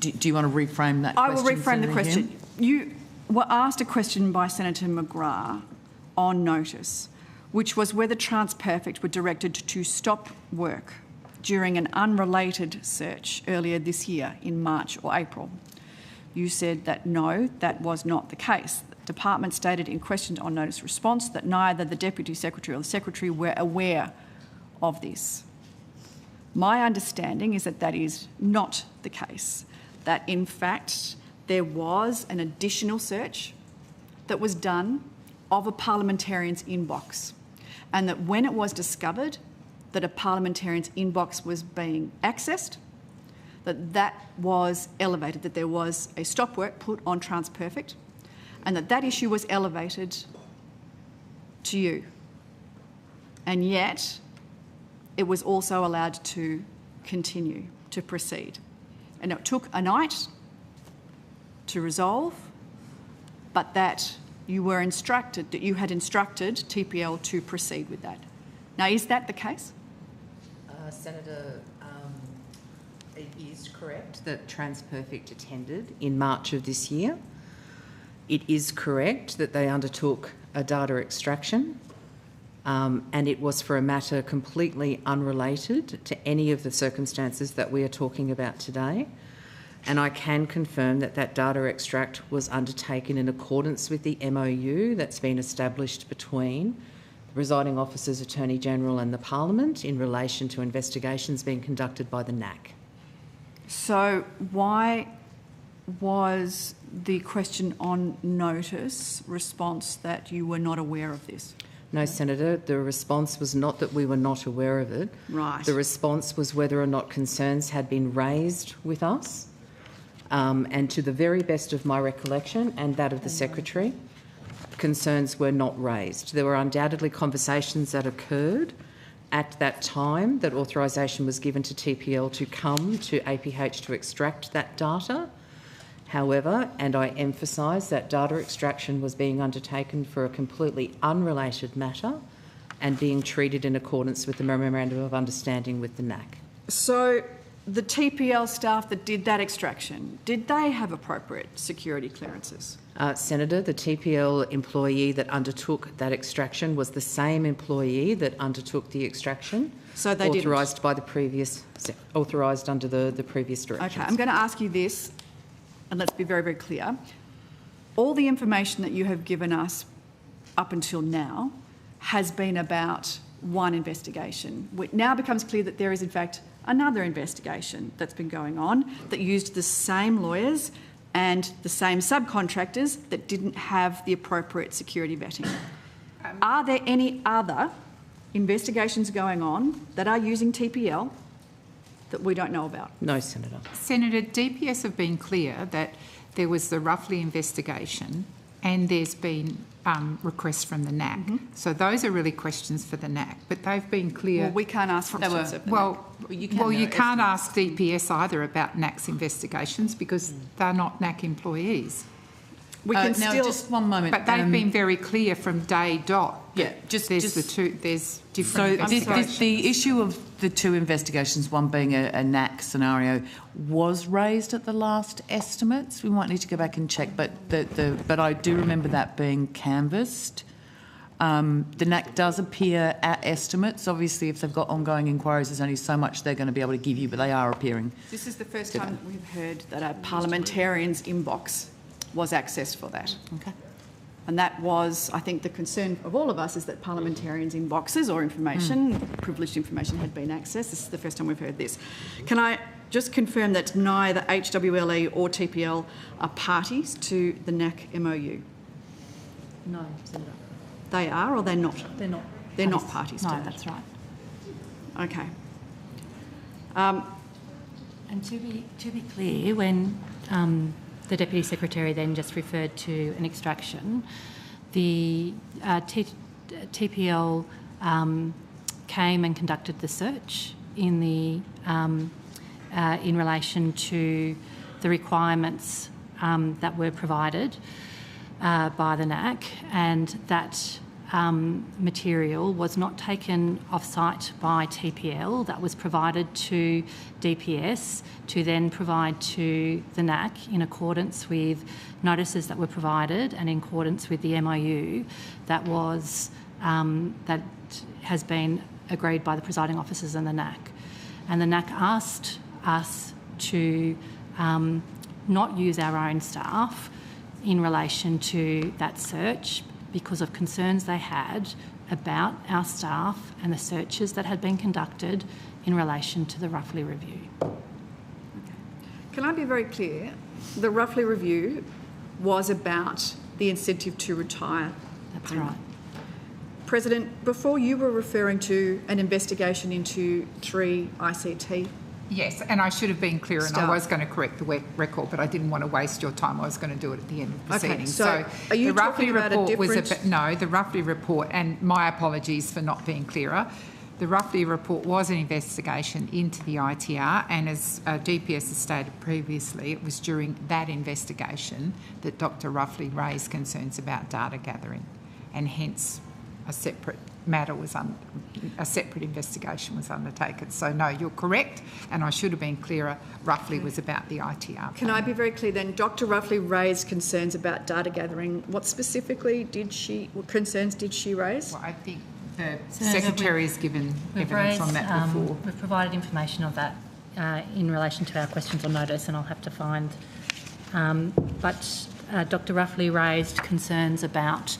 Do you want to reframe that question? I will reframe Senator the question. Hume? You were asked a question by Senator McGrath on notice, which was whether TransPerfect were directed to stop work during an unrelated search earlier this year in March or April. You said that no, that was not the case. The department stated in question on notice response that neither the Deputy Secretary or the Secretary were aware of this. My understanding is that that is not the case, that in fact there was an additional search that was done of a parliamentarian's inbox, and that when it was discovered that a parliamentarian's inbox was being accessed, that was elevated, that there was a stop work put on TransPerfect, and that issue was elevated to you. And yet it was also allowed to continue, to proceed. And it took a night to resolve, but that you were instructed, that you had instructed TPL to proceed with that. Now, is that the case? Senator, it is correct that TransPerfect attended in March of this year. It is correct that they undertook a data extraction, and it was for a matter completely unrelated to any of the circumstances that we are talking about today. And I can confirm that that data extract was undertaken in accordance with the MOU that's been established between the Presiding Officers, Attorney-General and the Parliament in relation to investigations being conducted by the NAC. So why was the question on notice response that you were not aware of this? No, Senator, the response was not that we were not aware of it. Right. The response was whether or not concerns had been raised with us. And to the very best of my recollection and that of the Secretary, concerns were not raised. There were undoubtedly conversations that occurred at that time that authorisation was given to TPL to come to APH to extract that data. However, and I emphasise that data extraction was being undertaken for a completely unrelated matter and being treated in accordance with the Memorandum of Understanding with the NAC. So the TPL staff that did that extraction, did they have appropriate security clearances? Senator, the TPL employee that undertook that extraction was the same employee that undertook the extraction. So they authorised by the previous, authorised under the previous directions. Okay, I'm going to ask you this, and let's be very, very clear. All the information that you have given us up until now has been about one investigation. It now becomes clear that there is, in fact, another investigation that's been going on that used the same lawyers and the same subcontractors that didn't have the appropriate security vetting. Are there any other investigations going on that are using TPL that we don't know about? No, Senator. Senator, DPS have been clear that there was the Roughly investigation and there's been requests from the NAC. So those are really questions for the NAC, but they've been clear. Well, we can't ask questions of the NAC. You can't estimates. ask DPS either about NAC's investigations because they're not NAC employees. We can now, just one moment. But they've been very clear from day dot. Yeah, there's different investigations. The issue of the two investigations, one being a NAC scenario, was raised at the last estimates. We might need to go back and check, but I do remember that being canvassed. The NAC does appear at estimates. Obviously, if they've got ongoing inquiries, there's only so much they're going to be able to give you, but they are appearing. This is the first time we've heard that a parliamentarian's inbox was accessed for that. Okay. And that was, I think, the concern of all of us is that parliamentarians' inboxes or information, privileged information, had been accessed. This is the first time we've heard this. Can I just confirm that neither HWLE or TPL are parties to the NAC MOU? No, Senator. They are or they're not? They're not. They're not parties to No, that? that's right. Okay. And to be clear, when the Deputy Secretary then just referred to an extraction, the TPL came and conducted the search in relation to the requirements that were provided by the NAC, and that material was not taken off-site by TPL. That was provided to DPS to then provide to the NAC in accordance with notices that were provided and in accordance with the MOU that was that has been agreed by the presiding officers and the NAC. And the NAC asked us to not use our own staff in relation to that search because of concerns they had about our staff and the searches that had been conducted in relation to the Roughly review. Okay. Can I be very clear? The Roughly review was about the incentive to retire. That's right. President, before you were referring to an investigation into 3 ICT. Yes, and I should have been clear, and I was going to correct the record, but I didn't want to waste your time. I was going to do it at the end of the proceedings. Okay, so are you talking about a different... No, the Roughly report, and my apologies for not being clearer, the Roughly report was an investigation into the ITR, and as DPS has stated previously, it was during that investigation that Dr Roughly raised concerns about data gathering, and hence a separate matter was a separate investigation was undertaken. So no, you're correct, and I should have been clearer. Roughly was about the ITR. Can I be very clear then? Dr Roughly raised concerns about data gathering. What specifically what concerns did she raise? Well, I think the Secretary has given evidence on that before. We've provided information of that in relation to our questions on notice, and I'll have to find. But Dr Roughly raised concerns about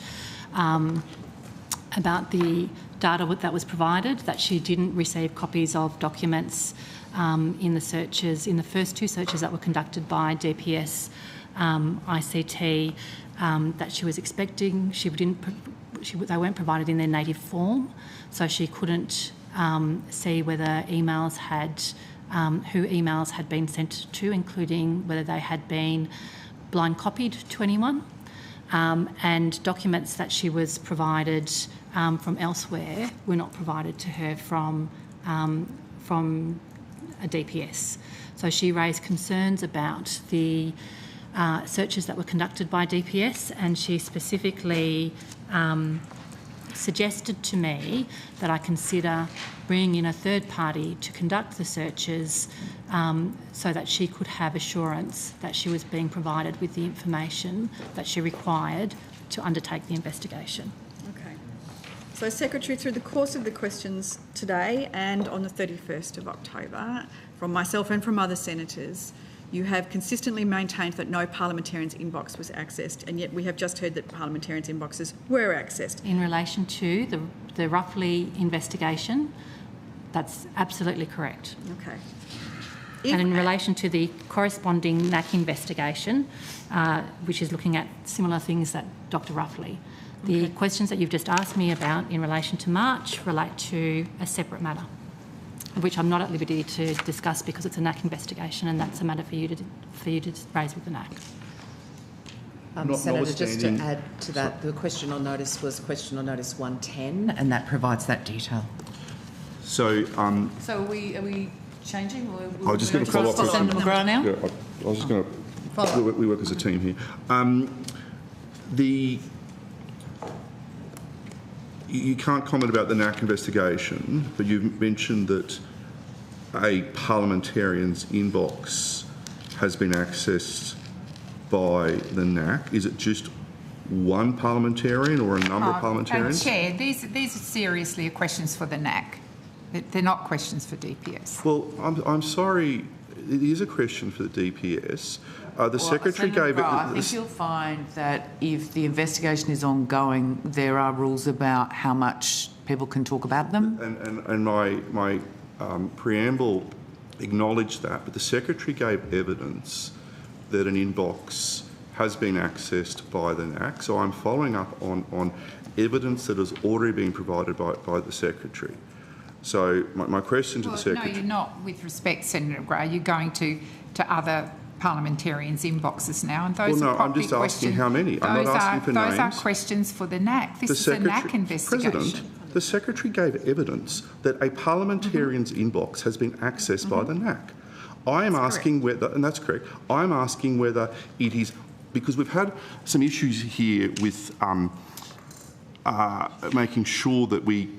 about the data that was provided, that she didn't receive copies of documents in the searches, in the first 2 searches that were conducted by DPS ICT, that she was expecting. They weren't provided in their native form, so she couldn't see whether emails had, who emails had been sent to, including whether they had been blind copied to anyone. And documents that she was provided from elsewhere were not provided to her from a DPS. So she raised concerns about the searches that were conducted by DPS, and she specifically suggested to me that I consider bringing in a third party to conduct the searches so that she could have assurance that she was being provided with the information that she required to undertake the investigation. Okay. So, Secretary, through the course of the questions today and on the 31st of October, from myself and from other senators, you have consistently maintained that no parliamentarian's inbox was accessed, and yet we have just heard that parliamentarians' inboxes were accessed. In relation to the Ruffley investigation, that's absolutely correct. Okay. And in relation to the corresponding NAC investigation, which is looking at similar things that Dr Ruffley, the questions that you've just asked me about in relation to March relate to a separate matter, which I'm not at liberty to discuss because it's a NAC investigation, and that's a matter for you to raise with the NAC. Senator, just to add to that, the question on notice was question on notice 110, and that provides that detail. So, are we changing, or I was just going to follow up with Senator McGrath now? Yeah, I was just going to. We work as a team here. You can't comment about the NAC investigation, but you've mentioned that a parliamentarian's inbox has been accessed by the NAC. Is it just one parliamentarian or a number of parliamentarians? Chair, these are seriously questions for the NAC. They're not questions for DPS. Well, I'm sorry, it is a question for the DPS. The Secretary gave it... I think you'll find that if the investigation is ongoing, there are rules about how much people can talk about them. And my preamble acknowledged that, but the Secretary gave evidence that an inbox has been accessed by the NAC, so I'm following up on evidence that has already been provided by the Secretary. So my question to the Secretary... No, you're not, with respect, Senator Gray. You're going to other parliamentarians' inboxes now, and those are I'm just asking how many. I'm not asking for names. Those are questions for the NAC. This is a NAC investigation. President, the Secretary gave evidence that a parliamentarian's inbox has been accessed by the NAC. I am asking whether, and that's correct, I'm asking whether it is, because we've had some issues here with making sure that we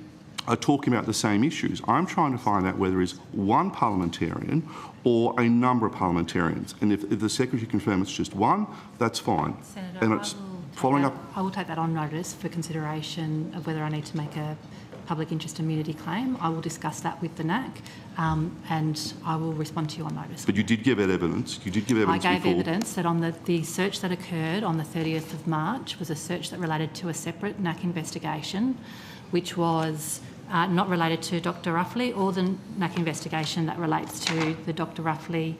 are talking about the same issues. I'm trying to find out whether it's one parliamentarian or a number of parliamentarians. And if the Secretary confirms it's just one, that's fine. Senator, and it's following up. I will take that on notice for consideration of whether I need to make a public interest immunity claim. I will discuss that with the NAC, and I will respond to you on notice. But you did give it evidence. You did give evidence I gave before. evidence that on the search that occurred on the 30th of March was a search that related to a separate NAC investigation, which was not related to Dr Ruffley, or the NAC investigation that relates to the Dr Ruffley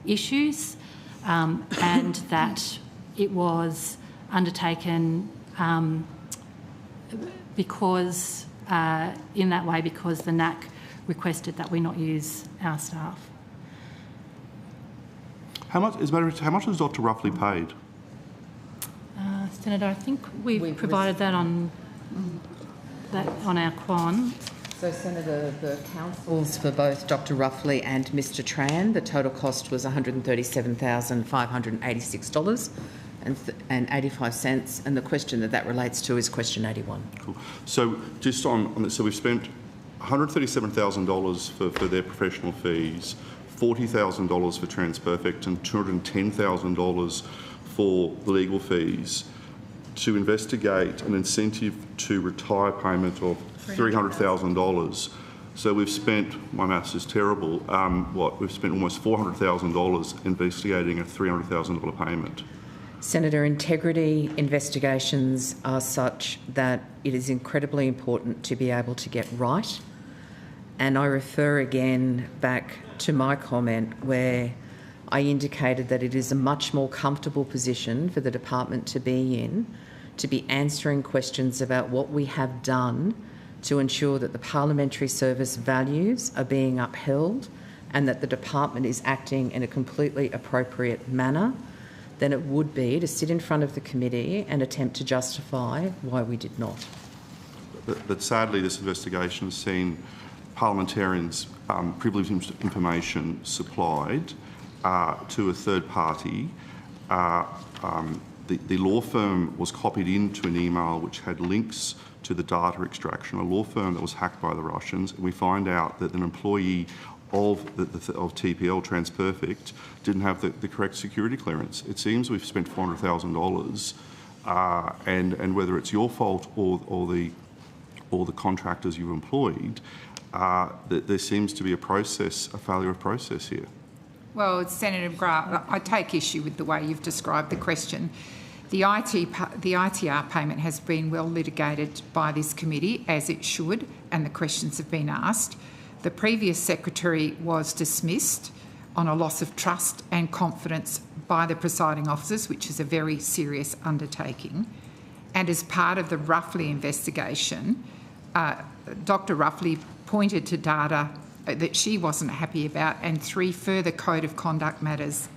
issues, and that it was undertaken because in that way because the NAC requested that we not use our staff. How much has Dr Ruffley paid? Senator, I think we've provided that on our quan. So, Senator, the councils for both Dr Ruffley and Mr Tran, the total cost was $137,586.85, and the question that relates to is question 81. Cool. So, just on this, so we've spent $137,000 for their professional fees, $40,000 for TransPerfect, and $210,000 for legal fees to investigate an incentive to retire payment of $300,000. So we've spent, my maths is terrible, we've spent almost $400,000 investigating a $300,000 payment. Senator, integrity investigations are such that it is incredibly important to be able to get right. And I refer again back to my comment where I indicated that it is a much more comfortable position for the department to be in, to be answering questions about what we have done to ensure that the parliamentary service values are being upheld and that the department is acting in a completely appropriate manner than it would be to sit in front of the committee and attempt to justify why we did not. But sadly, this investigation has seen parliamentarians' privileged information supplied to a third party. The law firm was copied into an email which had links to the data extraction, a law firm that was hacked by the Russians. And we find out that an employee of TPL, TransPerfect, didn't have the correct security clearance. It seems we've spent $400,000, and whether it's your fault or the contractors you've employed, there seems to be a failure of process here. Well, Senator McGrath, I take issue with the way you've described the question. The ITR payment has been well litigated by this committee, as it should, and the questions have been asked. The previous secretary was dismissed on a loss of trust and confidence by the presiding officers, which is a very serious undertaking. And as part of the Ruffley investigation, Dr. Ruffley pointed to data that she wasn't happy about, and 3 further code of conduct matters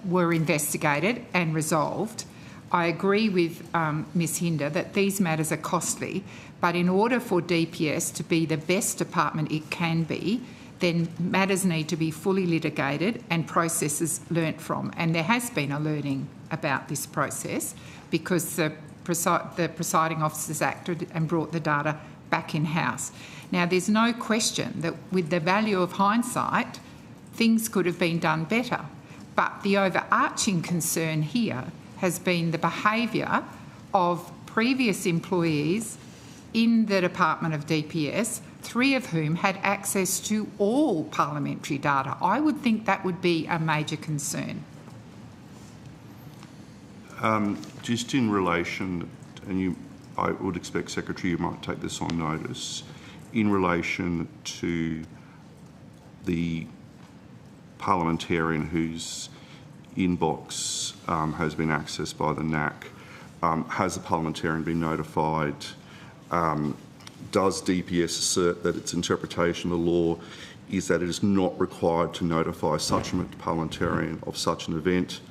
were investigated and resolved. I agree with Ms Hinder that these matters are costly, but in order for DPS to be the best department it can be, then matters need to be fully litigated and processes learnt from. And there has been a learning about this process because the presiding officers acted and brought the data back in-house. Now, there's no question that with the value of hindsight, things could have been done better. But the overarching concern here has been the behaviour of previous employees in the Department of DPS, 3 of whom had access to all parliamentary data. I would think that would be a major concern. Just in relation, and I would expect, Secretary, you might take this on notice, in relation to the parliamentarian whose inbox has been accessed by the NAC, has the parliamentarian been notified? Does DPS assert that its interpretation of the law is that it is not required to notify such a parliamentarian of such an event?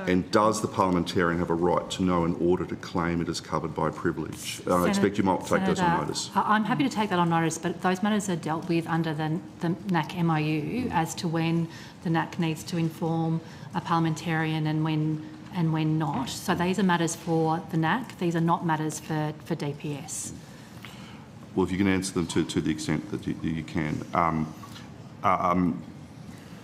And does the parliamentarian have a right to know in order to claim it is covered by privilege? I expect you might take those on notice. I'm happy to take that on notice, but those matters are dealt with under the NAC MOU as to when the NAC needs to inform a parliamentarian and when not. So these are matters for the NAC. These are not matters for DPS. Well, if you can answer them to the extent that you can,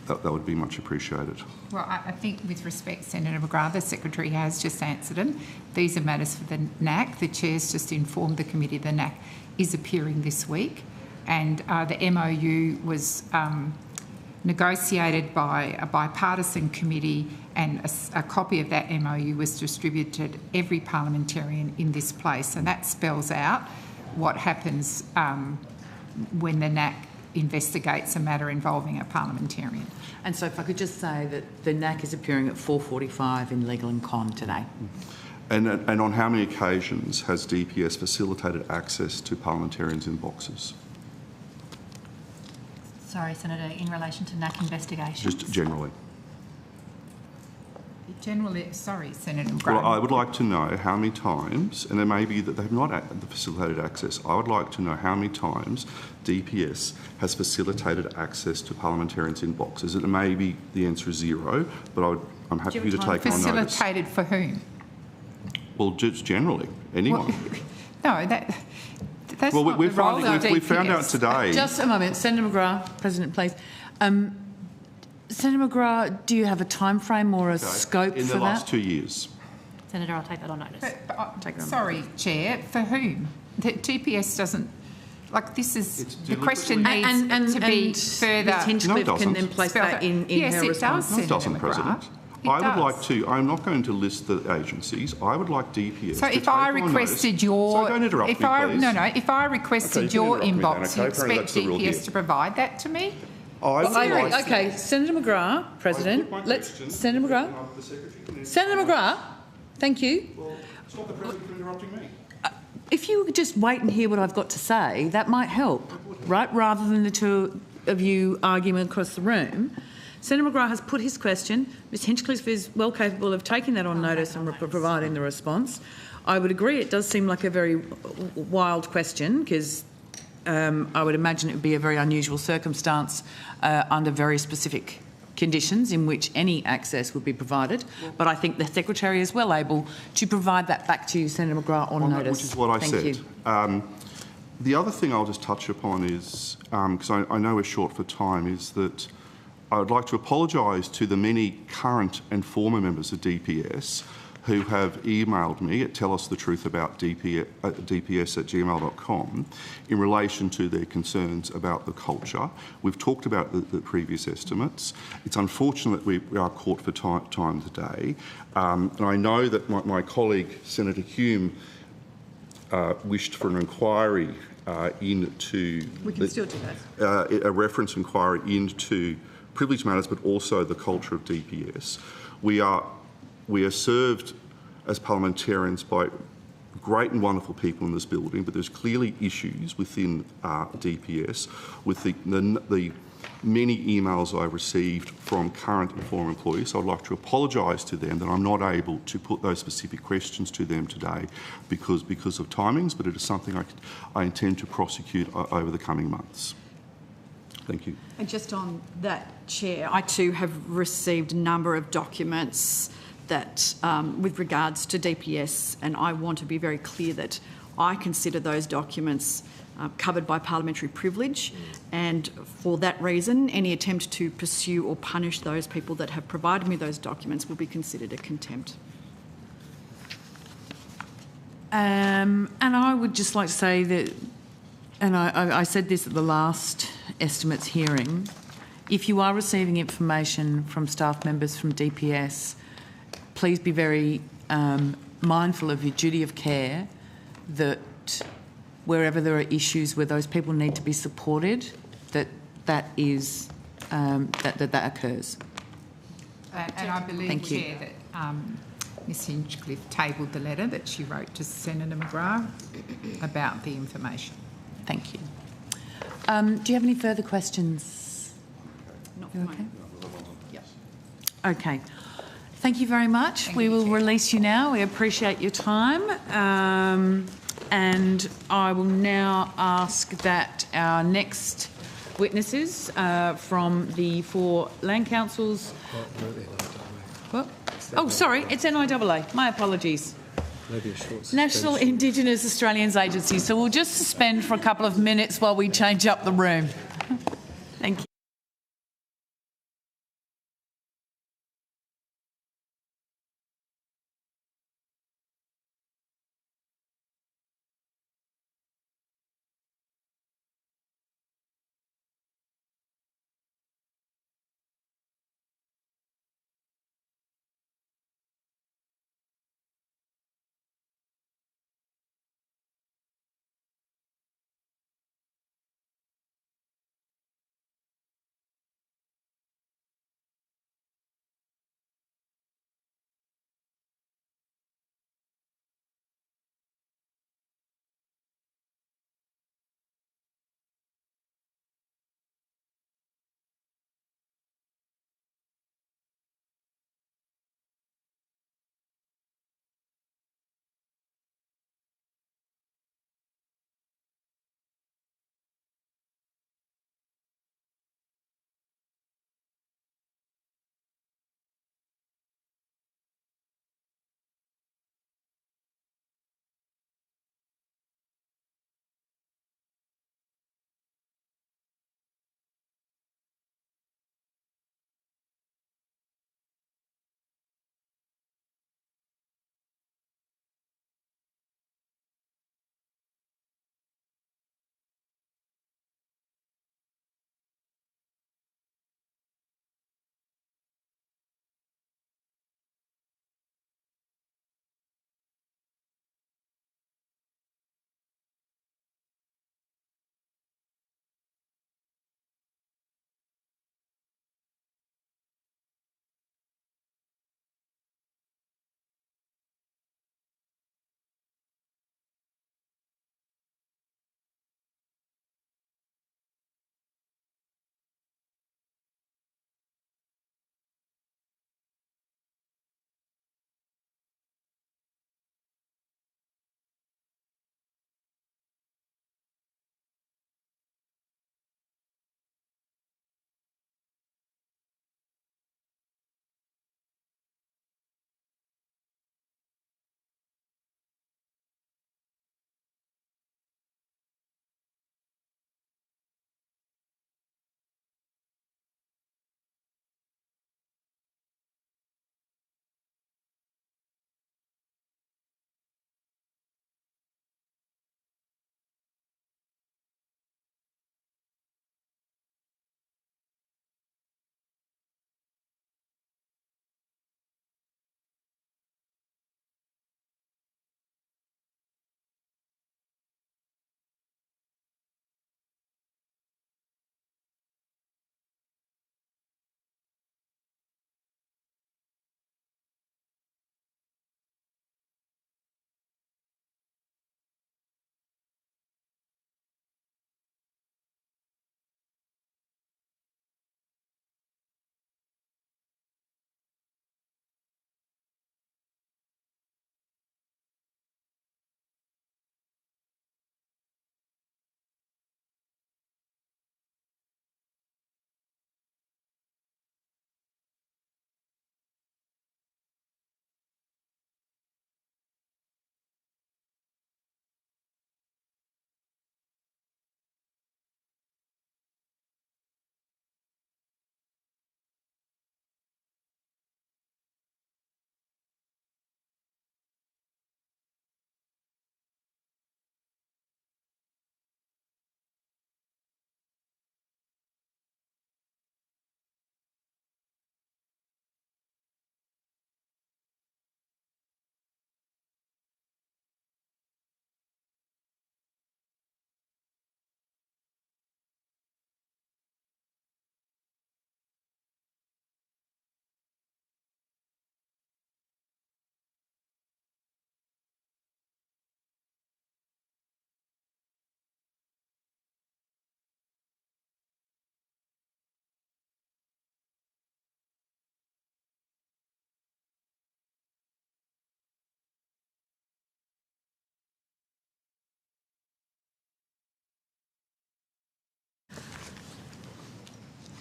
that would be much appreciated. Well, I think with respect, Senator McGrath, the Secretary has just answered it. These are matters for the NAC. The Chair's just informed the committee the NAC is appearing this week, and the MOU was negotiated by a bipartisan committee, and a copy of that MOU was distributed to every parliamentarian in this place, and that spells out what happens when the NAC investigates a matter involving a parliamentarian. And so if I could just say that the NAC is appearing at 4:45 in Legal and Con today. And on how many occasions has DPS facilitated access to parliamentarians' inboxes? Sorry, Senator, in relation to NAC investigations? Just generally. Generally, sorry, Senator McGrath. Well, I would like to know how many times, and it may be that they have not facilitated access, I would like to know how many times DPS has facilitated access to parliamentarians' inboxes. And it may be the answer is 0, but I'm happy for you to take on notice. Facilitated for whom? Well, just generally, anyone. Well, no, that's well, not we the role of DPS. We found out today. Just a moment. Senator McGrath, President, please. Senator McGrath, do you have a time frame or a scope for that? In the last 2 years. Senator, I'll take that on notice. Sorry, Chair, for whom? The TPS doesn't... Like, this is... The question needs to be further... Ms Hinchcliffe can then place that in her response. Yes, it does, No, it doesn't, President. I would like to. I'm not going to list the agencies. I would like DPS. So if I requested your, sorry, don't interrupt me, please. If I requested your inbox, you expect DPS to provide that to me? Okay, Senator McGrath, President. Senator McGrath. Senator McGrath, thank you. Well, it's not the President for interrupting me. If you could just wait and hear what I've got to say, that might help, right? Rather than the two of you arguing across the room. Senator McGrath has put his question. Ms Hinchcliffe is well capable of taking that on notice and providing the response. I would agree it does seem like a very wild question because I would imagine it would be a very unusual circumstance under very specific conditions in which any access would be provided. But I think the Secretary is well able to provide that back to you, Senator McGrath, on notice. Which is what I said. Thank you. The other thing I'll just touch upon is, because I know we're short for time, is that I would like to apologise to the many current and former members of DPS who have emailed me at tellusthetruthaboutdps@gmail.com in relation to their concerns about the culture. We've talked about the previous estimates. It's unfortunate we are caught for time today. And I know that my colleague, Senator Hume, wished for an inquiry into... We can still do that. A reference inquiry into privilege matters, but also the culture of DPS. We are served as parliamentarians by great and wonderful people in this building, but there's clearly issues within DPS with the many emails I've received from current and former employees. So I'd like to apologise to them that I'm not able to put those specific questions to them today because of timings, but it is something I intend to prosecute over the coming months. Thank you. And just on that, Chair, I too have received a number of documents that, with regards to DPS, and I want to be very clear that I consider those documents covered by parliamentary privilege, and for that reason, any attempt to pursue or punish those people that have provided me those documents will be considered a contempt. And I would just like to say that, and I said this at the last estimates hearing, if you are receiving information from staff members from DPS, please be very mindful of your duty of care, that wherever there are issues where those people need to be supported, that occurs. And I believe, Chair, that Ms Hinchcliffe tabled the letter that she wrote to Senator McGrath about the information. Thank you. Do you have any further questions? Not for me. Yep. Okay. Thank you very much. We will release you now. We appreciate your time. And I will now ask that our next witnesses from the 4 land councils... What? Oh, sorry, it's NIAA. My apologies. Maybe a short National Indigenous Australians Agency. So we'll just suspend for a couple of minutes while we change up the room. Thank you.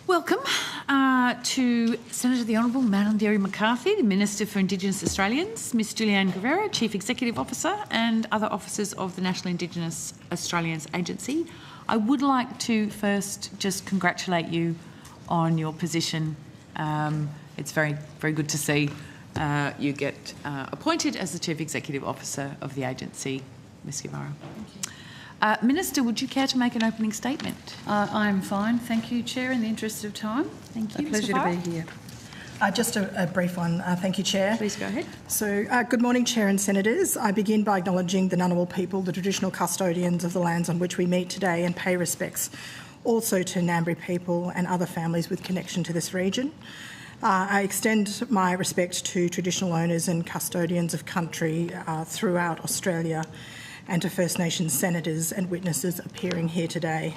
Welcome to Senator the Honourable Malarndirri McCarthy, the Minister for Indigenous Australians, Ms Julianne Guerrero, Chief Executive Officer, and other officers of the National Indigenous Australians Agency. I would like to first just congratulate you on your position. It's very, very good to see you get appointed as the Chief Executive Officer of the agency, Ms Guerrero. Minister, would you care to make an opening statement? I'm fine, thank you, Chair. In the interest of time, thank you. A pleasure to be here. Just a brief one. Thank you, Chair. Please go ahead. So, good morning, Chair and Senators. I begin by acknowledging the Ngunnawal people, the traditional custodians of the lands on which we meet today, and pay respects also to Ngambri people and other families with connection to this region. I extend my respect to traditional owners and custodians of country throughout Australia, and to First Nations senators and witnesses appearing here today.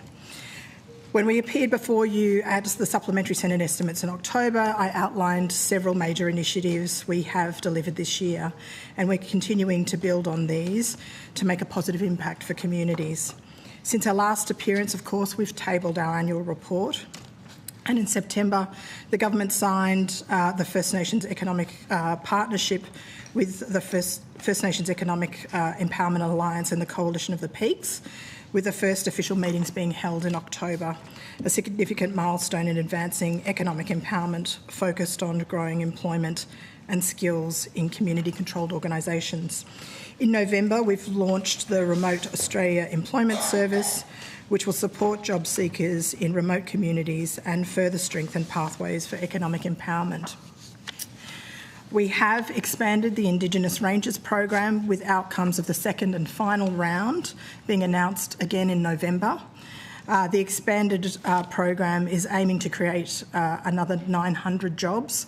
When we appeared before you at the Supplementary Senate Estimates in October, I outlined several major initiatives we have delivered this year, and we're continuing to build on these to make a positive impact for communities. Since our last appearance, of course, we've tabled our annual report, and in September, the government signed the First Nations Economic Partnership with the First Nations Economic Empowerment Alliance and the Coalition of the Peaks, with the first official meetings being held in October, a significant milestone in advancing economic empowerment focused on growing employment and skills in community-controlled organisations. In November, we've launched the Remote Australia Employment Service, which will support job seekers in remote communities and further strengthen pathways for economic empowerment. We have expanded the Indigenous Rangers program with outcomes of the second and final round being announced again in November. The expanded program is aiming to create another 900 jobs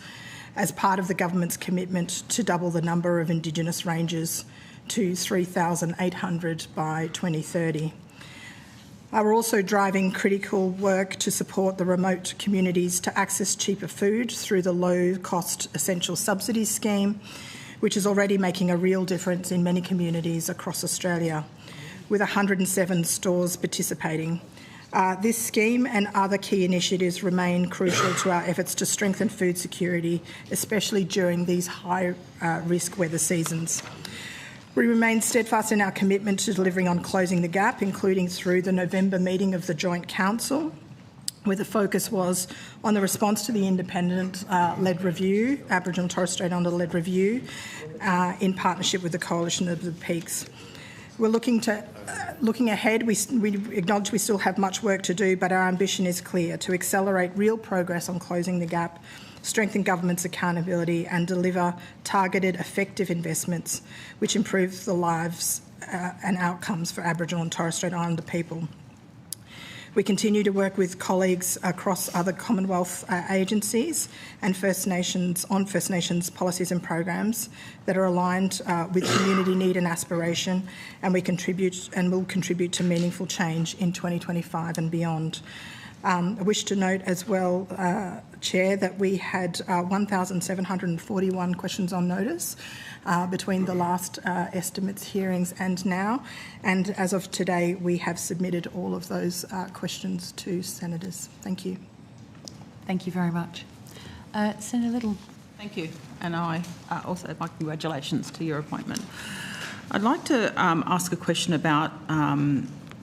as part of the government's commitment to double the number of Indigenous Rangers to 3,800 by 2030. We're also driving critical work to support the remote communities to access cheaper food through the low-cost essential subsidies scheme, which is already making a real difference in many communities across Australia, with 107 stores participating. This scheme and other key initiatives remain crucial to our efforts to strengthen food security, especially during these high-risk weather seasons. We remain steadfast in our commitment to delivering on closing the gap, including through the November meeting of the Joint Council, where the focus was on the response to the independent-led review, Aboriginal and Torres Strait Islander-led review, in partnership with the Coalition of the Peaks. We're looking ahead. We acknowledge we still have much work to do, but our ambition is clear: to accelerate real progress on closing the gap, strengthen government's accountability and deliver targeted, effective investments which improve the lives and outcomes for Aboriginal and Torres Strait Islander people. We continue to work with colleagues across other Commonwealth agencies and First Nations policies and programs that are aligned with community need and aspiration, and we contribute and will contribute to meaningful change in 2025 and beyond. I wish to note as well, Chair, that we had 1,741 questions on notice between the last estimates hearings and now, and as of today we have submitted all of those questions to senators. Thank you. Thank you very much. Senator Little. Thank you, and I also my congratulations to your appointment. I'd like to ask a question about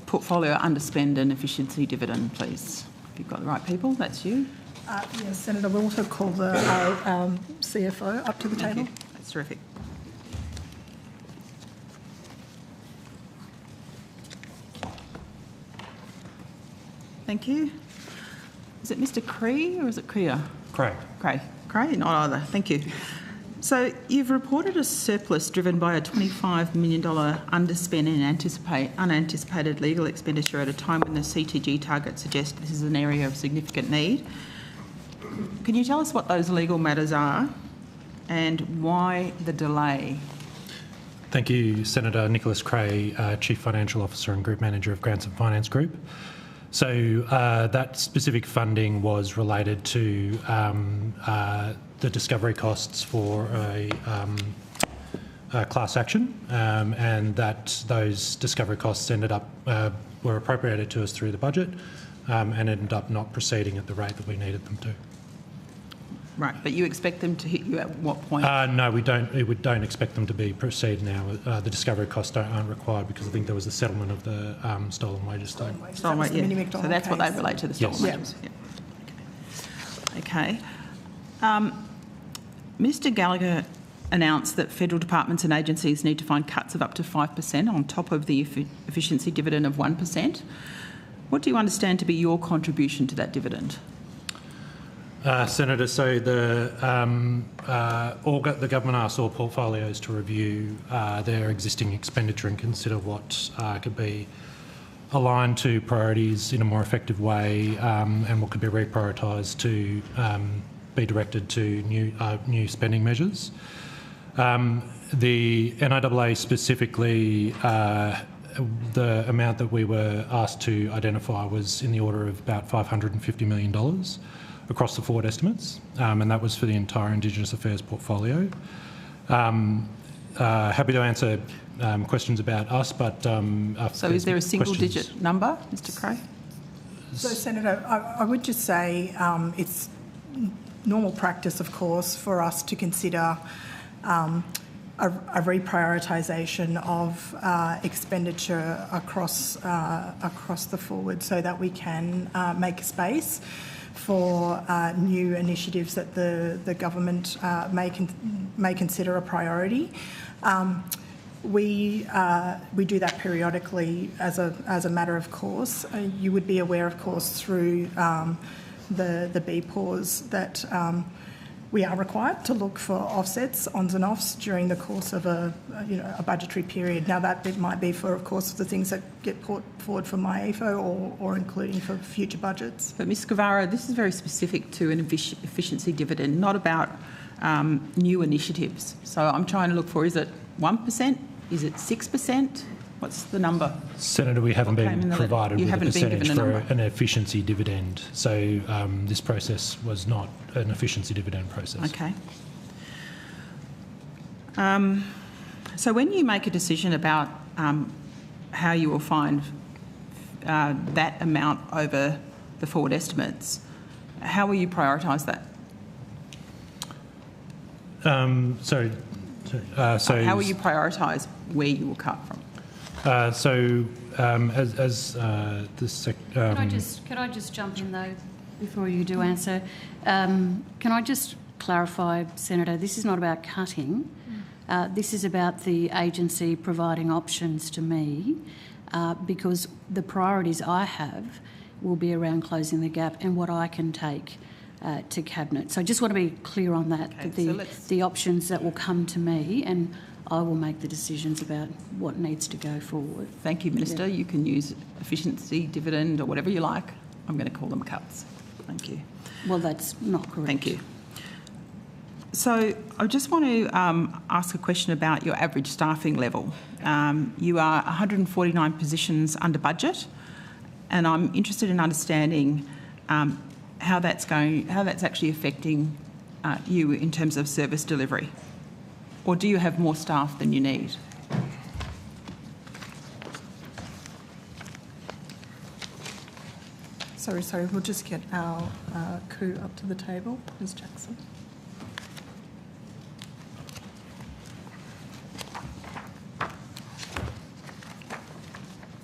portfolio underspend and efficiency dividend, please. If you've got the right people, that's you. Yes, Senator. We'll also call the CFO up to the table. You. That's terrific. Thank you. Is it Mr. Cree or is it Creer? Cray. Cray, not either. Thank you. So you've reported a surplus driven by a $25 million underspend in unanticipated legal expenditure at a time when the CTG targets suggest this is an area of significant need. Can you tell us what those legal matters are and why the delay? Thank you, Senator. Nicholas Cray, Chief Financial Officer and Group Manager of Grants and Finance Group. So that specific funding was related to the discovery costs for a class action, and that those discovery costs ended up were appropriated to us through the budget, and ended up not proceeding at the rate that we needed them to. Right, but you expect them to hit you at what point? No, we don't. We don't expect them to be proceed now. The discovery costs aren't required because I think there was a settlement of the stolen wages. Stolen wages, yeah. So that's what they relate to, the stolen wages. Yeah. Okay. Mr Gallagher announced that federal departments and agencies need to find cuts of up to 5% on top of the efficiency dividend of 1%. What do you understand to be your contribution to that dividend? Senator, so the government asked all portfolios to review their existing expenditure and consider what could be aligned to priorities in a more effective way and what could be reprioritised to be directed to new spending measures. The NIAA specifically, the amount that we were asked to identify was in the order of about $550 million across the forward estimates, and that was for the entire Indigenous Affairs portfolio. Happy to answer questions about us, but... so is there a single-digit number, Mr Cray? So, Senator, I would just say it's normal practice, of course, for us to consider a reprioritisation of expenditure across the forward so that we can make space for new initiatives that the government may consider a priority. We do that periodically as a matter of course. You would be aware, of course, through the BPAWs that we are required to look for offsets, ons and offs, during the course of a budgetary period. Now, that it might be for, of course, the things that get put forward for MyEFO or including for future budgets. But Ms Guevara, this is very specific to an efficiency dividend, not about new initiatives. So I'm trying to look for, is it 1%? Is it 6%? What's the number? Senator, we haven't been provided with a percentage for an efficiency dividend. So this process was not an efficiency dividend process. Okay. So when you make a decision about how you will find that amount over the forward estimates, how will you prioritise that? So how will you prioritise where you will cut from? Could I just jump in though before you do answer? Can I just clarify, Senator? This is not about cutting. This is about the agency providing options to me, because the priorities I have will be around closing the gap and what I can take to Cabinet. So I just want to be clear on that. Okay, the options that will come to me, and I will make the decisions about what needs to go forward. Thank you, Minister. Yeah. You can use efficiency, dividend or whatever you like. I'm going to call them cuts. Thank you. Well, that's not correct. Thank you. So I just want to ask a question about your average staffing level. You are 149 positions under budget, and I'm interested in understanding how that's actually affecting you in terms of service delivery. Or do you have more staff than you need? Sorry, we'll just get our coup up to the table. Ms Jackson.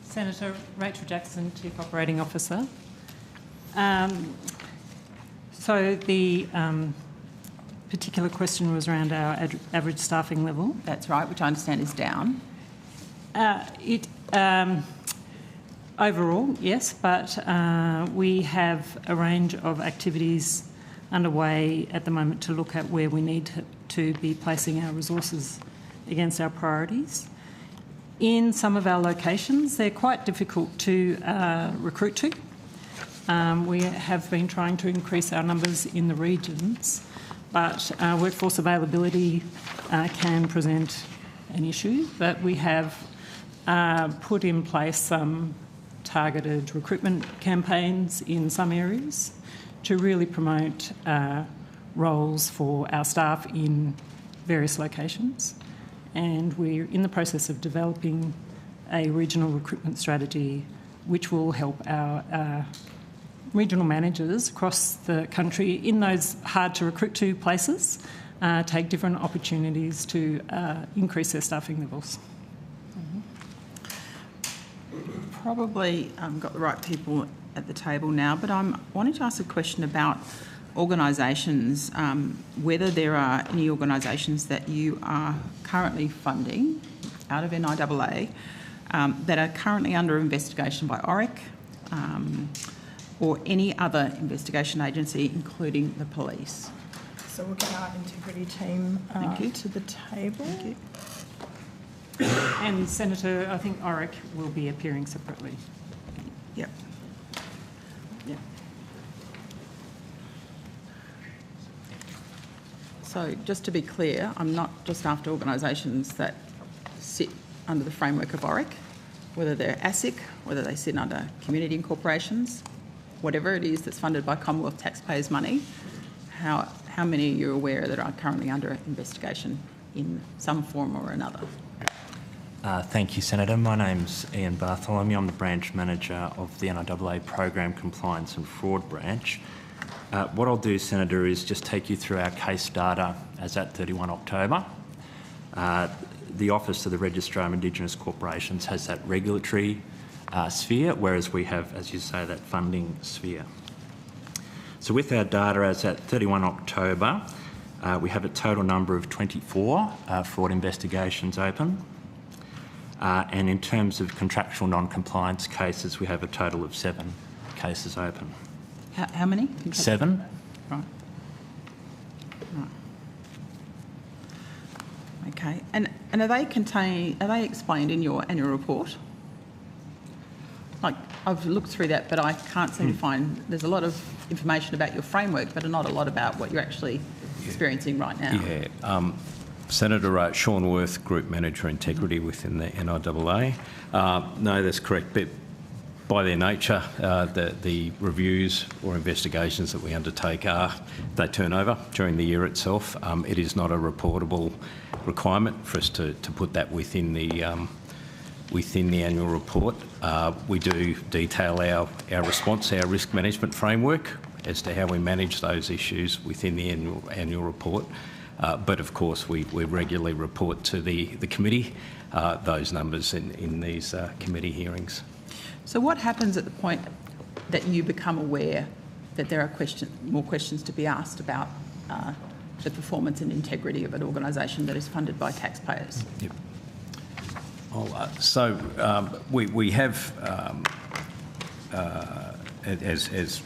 Senator Rachel Jackson, Chief Operating Officer. So the particular question was around our average staffing level. That's right, which I understand is down. Overall, yes, but we have a range of activities underway at the moment to look at where we need to be placing our resources against our priorities. In some of our locations, they're quite difficult to recruit to. We have been trying to increase our numbers in the regions, but workforce availability can present an issue. But we have put in place some targeted recruitment campaigns in some areas to really promote roles for our staff in various locations. And we're in the process of developing a regional recruitment strategy which will help our regional managers across the country in those hard to recruit to places take different opportunities to increase their staffing levels. Probably got the right people at the table now, but I'm wanting to ask a question about organisations, whether there are any organisations that you are currently funding out of NIAA that are currently under investigation by ORIC or any other investigation agency, including the police. So we'll get our integrity team to the table. Thank you. And Senator, I think ORIC will be appearing separately. Yep. Yep. So just to be clear, I'm not just after organisations that sit under the framework of ORIC, whether they're ASIC, whether they sit under community incorporations, whatever it is that's funded by Commonwealth taxpayers' money. How many are you aware that are currently under investigation in some form or another? Thank you, Senator. My name's Ian Bartholomew. I'm the branch manager of the NIAA Program Compliance and Fraud Branch. What I'll do, Senator, is just take you through our case data as at 31 October. The Office of the Registrar of Indigenous Corporations has that regulatory sphere, whereas we have, as you say, that funding sphere. So with our data as at 31 October, we have a total number of 24 fraud investigations open. And in terms of contractual non-compliance cases, we have a total of 7 cases open. How many? 7. Right. Okay. And are they explained in your annual report? Like, I've looked through that, but I can't seem to find. There's a lot of information about your framework, but not a lot about what you're actually experiencing right now. Yeah. Senator Sean Worth, Group Manager Integrity within the NIAA. No, that's correct. But by their nature, the reviews or investigations that we undertake they turn over during the year itself. It is not a reportable requirement for us to put that within the annual report. We do detail our response, our risk management framework as to how we manage those issues within the annual report. But of course, we regularly report to the committee those numbers in these committee hearings. So what happens at the point that you become aware that there are more questions to be asked about the performance and integrity of an organisation that is funded by taxpayers? Yep. So we have, as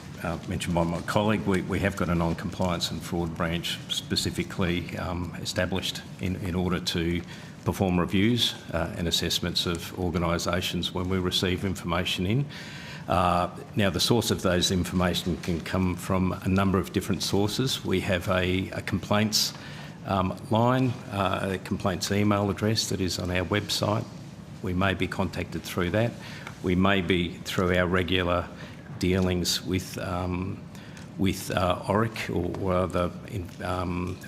mentioned by my colleague, we have got a non-compliance and fraud branch specifically established in order to perform reviews and assessments of organisations when we receive information in. Now, the source of those information can come from a number of different sources. We have a complaints line, a complaints email address that is on our website. We may be contacted through that. We may be through our regular dealings with ORIC or other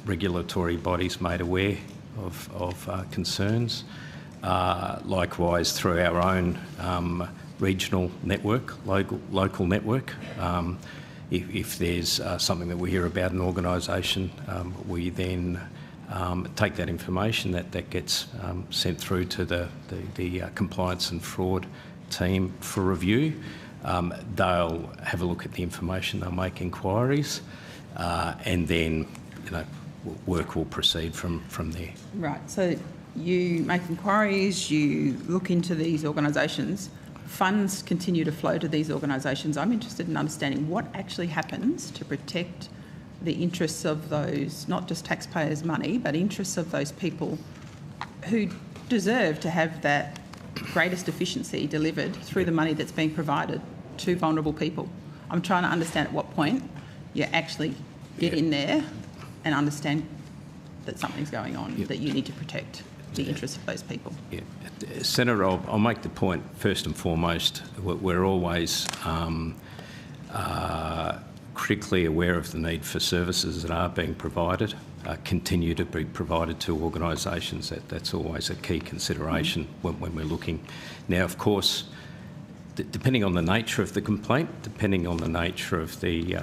regulatory bodies made aware of concerns. Likewise, through our own regional network, local network. If there's something that we hear about an organisation, we then take that information that gets sent through to the compliance and fraud team for review. They'll have a look at the information, they'll make inquiries, and then work will proceed from there. Right, so you make inquiries, you look into these organisations, funds continue to flow to these organisations. I'm interested in understanding what actually happens to protect the interests of those, not just taxpayers' money, but interests of those people who deserve to have that greatest efficiency delivered through the money that's being provided to vulnerable people. I'm trying to understand at what point you actually get in there and understand that something's going on, that you need to protect the interests of those people. Yeah. Senator, I'll make the point, first and foremost, we're always critically aware of the need for services that are being provided, continue to be provided to organisations. That's always a key consideration when we're looking. Now, of course, depending on the nature of the complaint, depending on the nature of the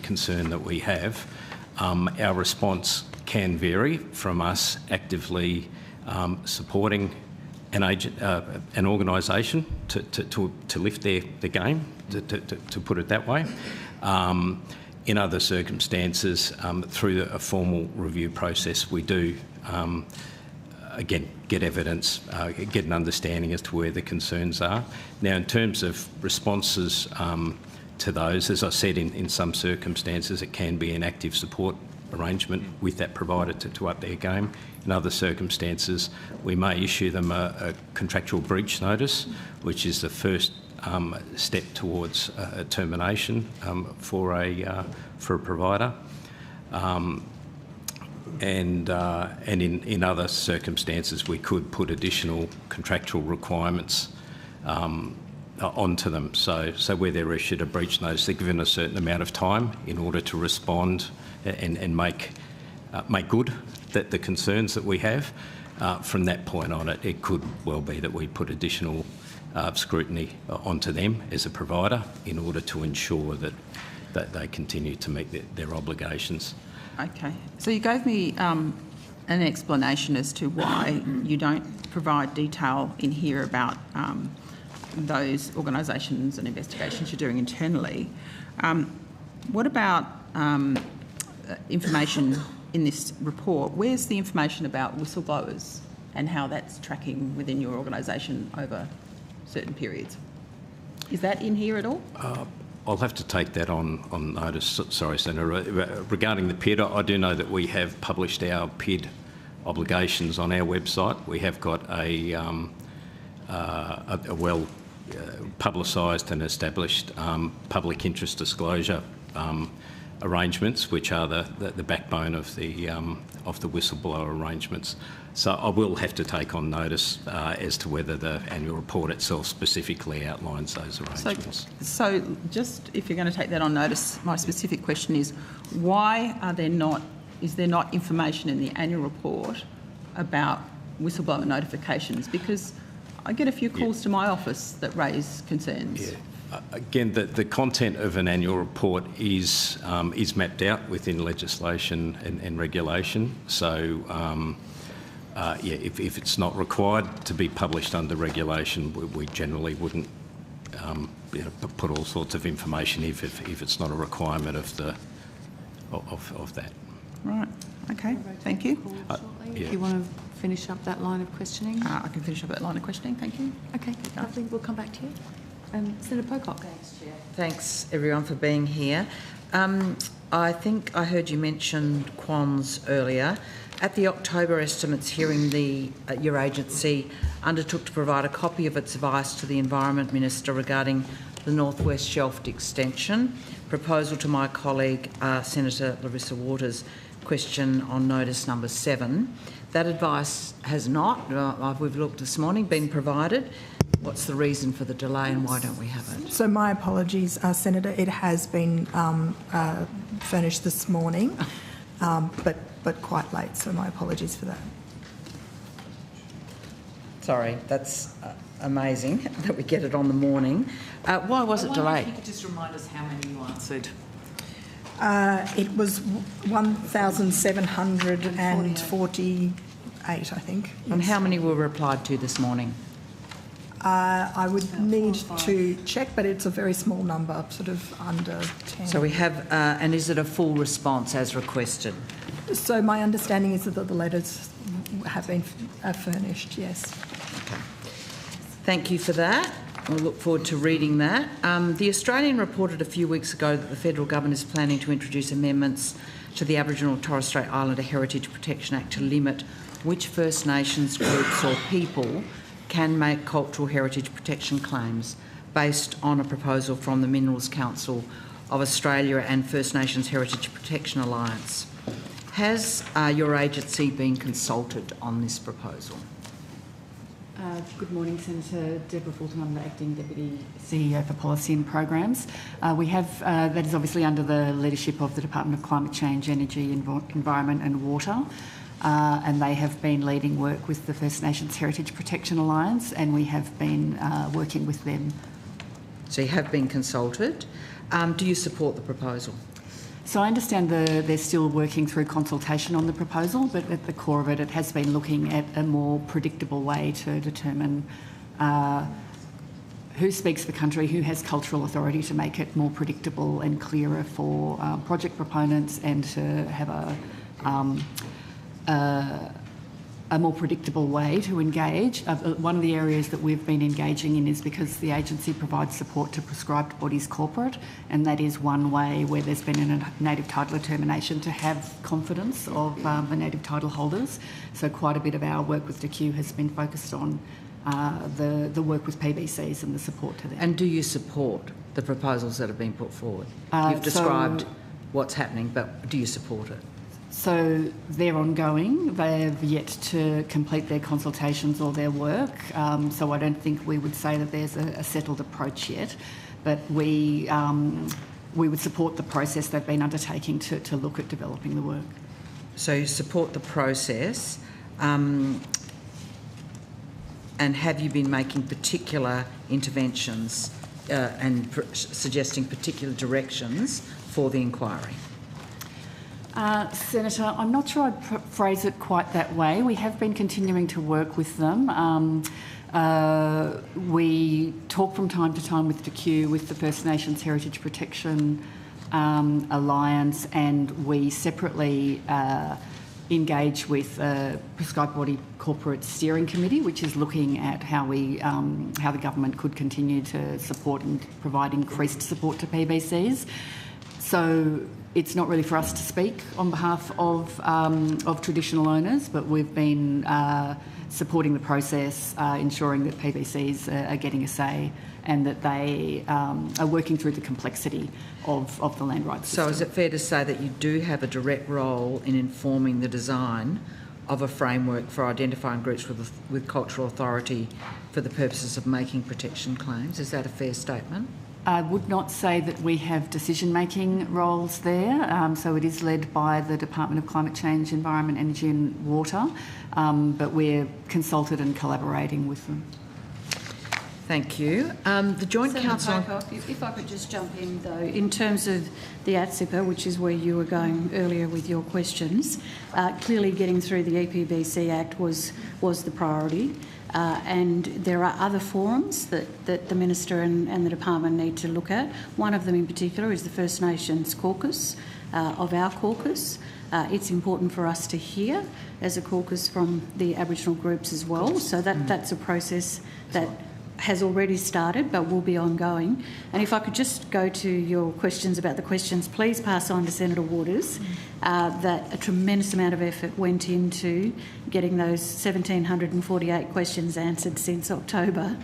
concern that we have, our response can vary from us actively supporting an organisation to lift their game, to put it that way. In other circumstances, through a formal review process, we do, again, get evidence, get an understanding as to where the concerns are. Now, in terms of responses to those, as I said, in some circumstances, it can be an active support arrangement with that provider to up their game. In other circumstances, we may issue them a contractual breach notice, which is the first step towards a termination for a provider. And in other circumstances, we could put additional contractual requirements onto them. So where they're issued a breach notice, they're given a certain amount of time in order to respond and make good the concerns that we have. From that point on, it could well be that we put additional scrutiny onto them as a provider in order to ensure that they continue to meet their obligations. Okay. So you gave me an explanation as to why you don't provide detail in here about those organisations and investigations you're doing internally. What about information in this report? Where's the information about whistleblowers and how that's tracking within your organisation over certain periods? Is that in here at all? I'll have to take that on notice. Sorry, Senator. Regarding the PID, I do know that we have published our PID obligations on our website. We have got a well publicised and established public interest disclosure arrangements, which are the backbone of the whistleblower arrangements. So I will have to take on notice as to whether the annual report itself specifically outlines those arrangements. So just if you're going to take that on notice, my specific question is, why is there not information in the annual report about whistleblower notifications? Because I get a few calls to my office that raise concerns. Yeah. Again, the content of an annual report is mapped out within legislation and regulation. So, if it's not required to be published under regulation, we generally wouldn't put all sorts of information if it's not a requirement of that. Right. Okay. Thank you. If you want to finish up that line of questioning? I can finish up that line of questioning. Thank you. Okay. Lovely. We'll come back to you. Senator Pocock. Thanks, Chair. Thanks, everyone, for being here. I think I heard you mention Quons earlier. At the October estimates hearing, your agency undertook to provide a copy of its advice to the Environment Minister regarding the North West Shelf extension, proposal to my colleague, Senator Larissa Waters' question on notice number 7. That advice has not, we've looked this morning, been provided. What's the reason for the delay and why don't we have it? So my apologies, Senator. It has been furnished this morning, but quite late, so my apologies for that. Sorry, that's amazing that we get it on the morning. Why was it delayed? If you could just remind us how many you answered. It was 1,748, I think. And how many were replied to this morning? I would need to check, but it's a very small number, sort of under 10. So we have, and is it a full response as requested? So my understanding is that the letters have been furnished, yes. Okay. Thank you for that. We'll look forward to reading that. The Australian reported a few weeks ago that the federal government is planning to introduce amendments to the Aboriginal and Torres Strait Islander Heritage Protection Act to limit which First Nations groups or people can make cultural heritage protection claims based on a proposal from the Minerals Council of Australia and First Nations Heritage Protection Alliance. Has your agency been consulted on this proposal? Good morning, Senator. Deborah Fulton. I'm the Acting Deputy CEO for Policy and Programs. We have, that is obviously under the leadership of the Department of Climate Change, Energy, Environment and Water. and they have been leading work with the First Nations Heritage Protection Alliance, and we have been working with them. So you have been consulted. Do you support the proposal? So I understand they're still working through consultation on the proposal, but at the core of it, it has been looking at a more predictable way to determine who speaks the country, who has cultural authority, to make it more predictable and clearer for project proponents, and to have a more predictable way to engage. One of the areas that we've been engaging in is because the agency provides support to prescribed bodies corporate, and that is one way where there's been a native title determination to have confidence of the native title holders. So quite a bit of our work with DQ has been focused on the work with PBCs and the support to them. And do you support the proposals that have been put forward? You've described what's happening, but do you support it? So they're ongoing. They have yet to complete their consultations or their work. So I don't think we would say that there's a settled approach yet, but we would support the process they've been undertaking to look at developing the work. So you support the process, and have you been making particular interventions and suggesting particular directions for the inquiry? Senator, I'm not sure I'd phrase it quite that way. We have been continuing to work with them. We talk from time to time with DQ, with the First Nations Heritage Protection Alliance, and we separately engage with Prescribed Body Corporate Steering Committee, which is looking at how the government could continue to support and provide increased support to PBCs. So it's not really for us to speak on behalf of traditional owners, but we've been supporting the process, ensuring that PBCs are getting a say, and that they are working through the complexity of the land rights system. So is it fair to say that you do have a direct role in informing the design of a framework for identifying groups with cultural authority for the purposes of making protection claims? Is that a fair statement? I would not say that we have decision-making roles there. So it is led by the Department of Climate Change, Environment, Energy and Water, but we're consulted and collaborating with them. Thank you. The Joint Council... If I could just jump in, though, in terms of the ATSIPA, which is where you were going earlier with your questions, clearly getting through the EPBC Act was the priority. And there are other forums that the Minister and the Department need to look at. One of them in particular is the First Nations caucus of our caucus. It's important for us to hear as a caucus from the Aboriginal groups as well. So that's a process that has already started but will be ongoing. And if I could just go to your questions about the questions, please pass on to Senator Waters that a tremendous amount of effort went into getting those 1,748 questions answered since October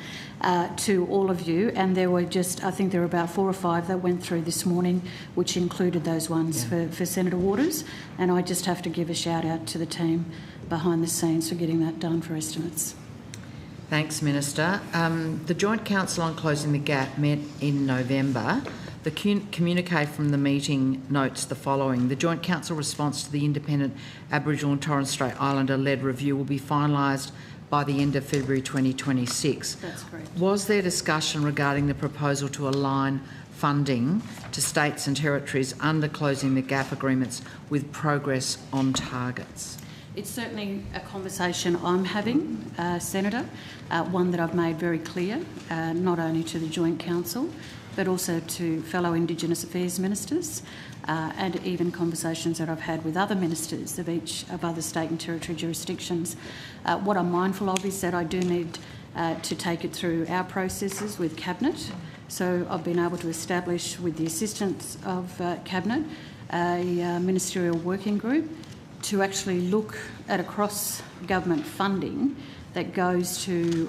to all of you. And there were I think there were about 4 or 5 that went through this morning, which included those ones for Senator Waters. And I just have to give a shout out to the team behind the scenes for getting that done for estimates. Thanks, Minister. The Joint Council on Closing the Gap met in November. The communique from the meeting notes the following. The Joint Council response to the independent Aboriginal and Torres Strait Islander-led review will be finalised by the end of February 2026. That's correct. Was there discussion regarding the proposal to align funding to states and territories under Closing the Gap agreements with progress on targets? It's certainly a conversation I'm having, Senator, one that I've made very clear, not only to the Joint Council, but also to fellow Indigenous Affairs ministers, and even conversations that I've had with other ministers of other state and territory jurisdictions. What I'm mindful of is that I do need to take it through our processes with Cabinet. So I've been able to establish, with the assistance of Cabinet, a ministerial working group to actually look at across government funding that goes to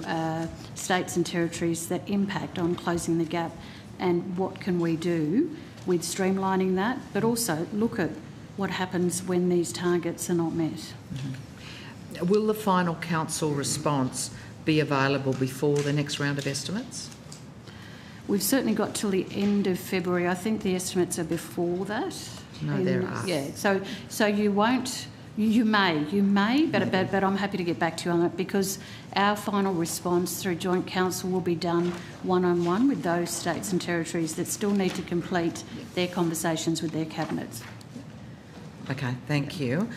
states and territories that impact on closing the gap, and what can we do with streamlining that, but also look at what happens when these targets are not met. Mm-hmm. Will the final council response be available before the next round of estimates? We've certainly got till the end of February. I think the estimates are before that. No, there are. Yeah, so you won't You may, but I'm happy to get back to you on that, because our final response through Joint Council will be done one-on-one with those states and territories that still need to complete their conversations with their cabinets. Okay, thank you.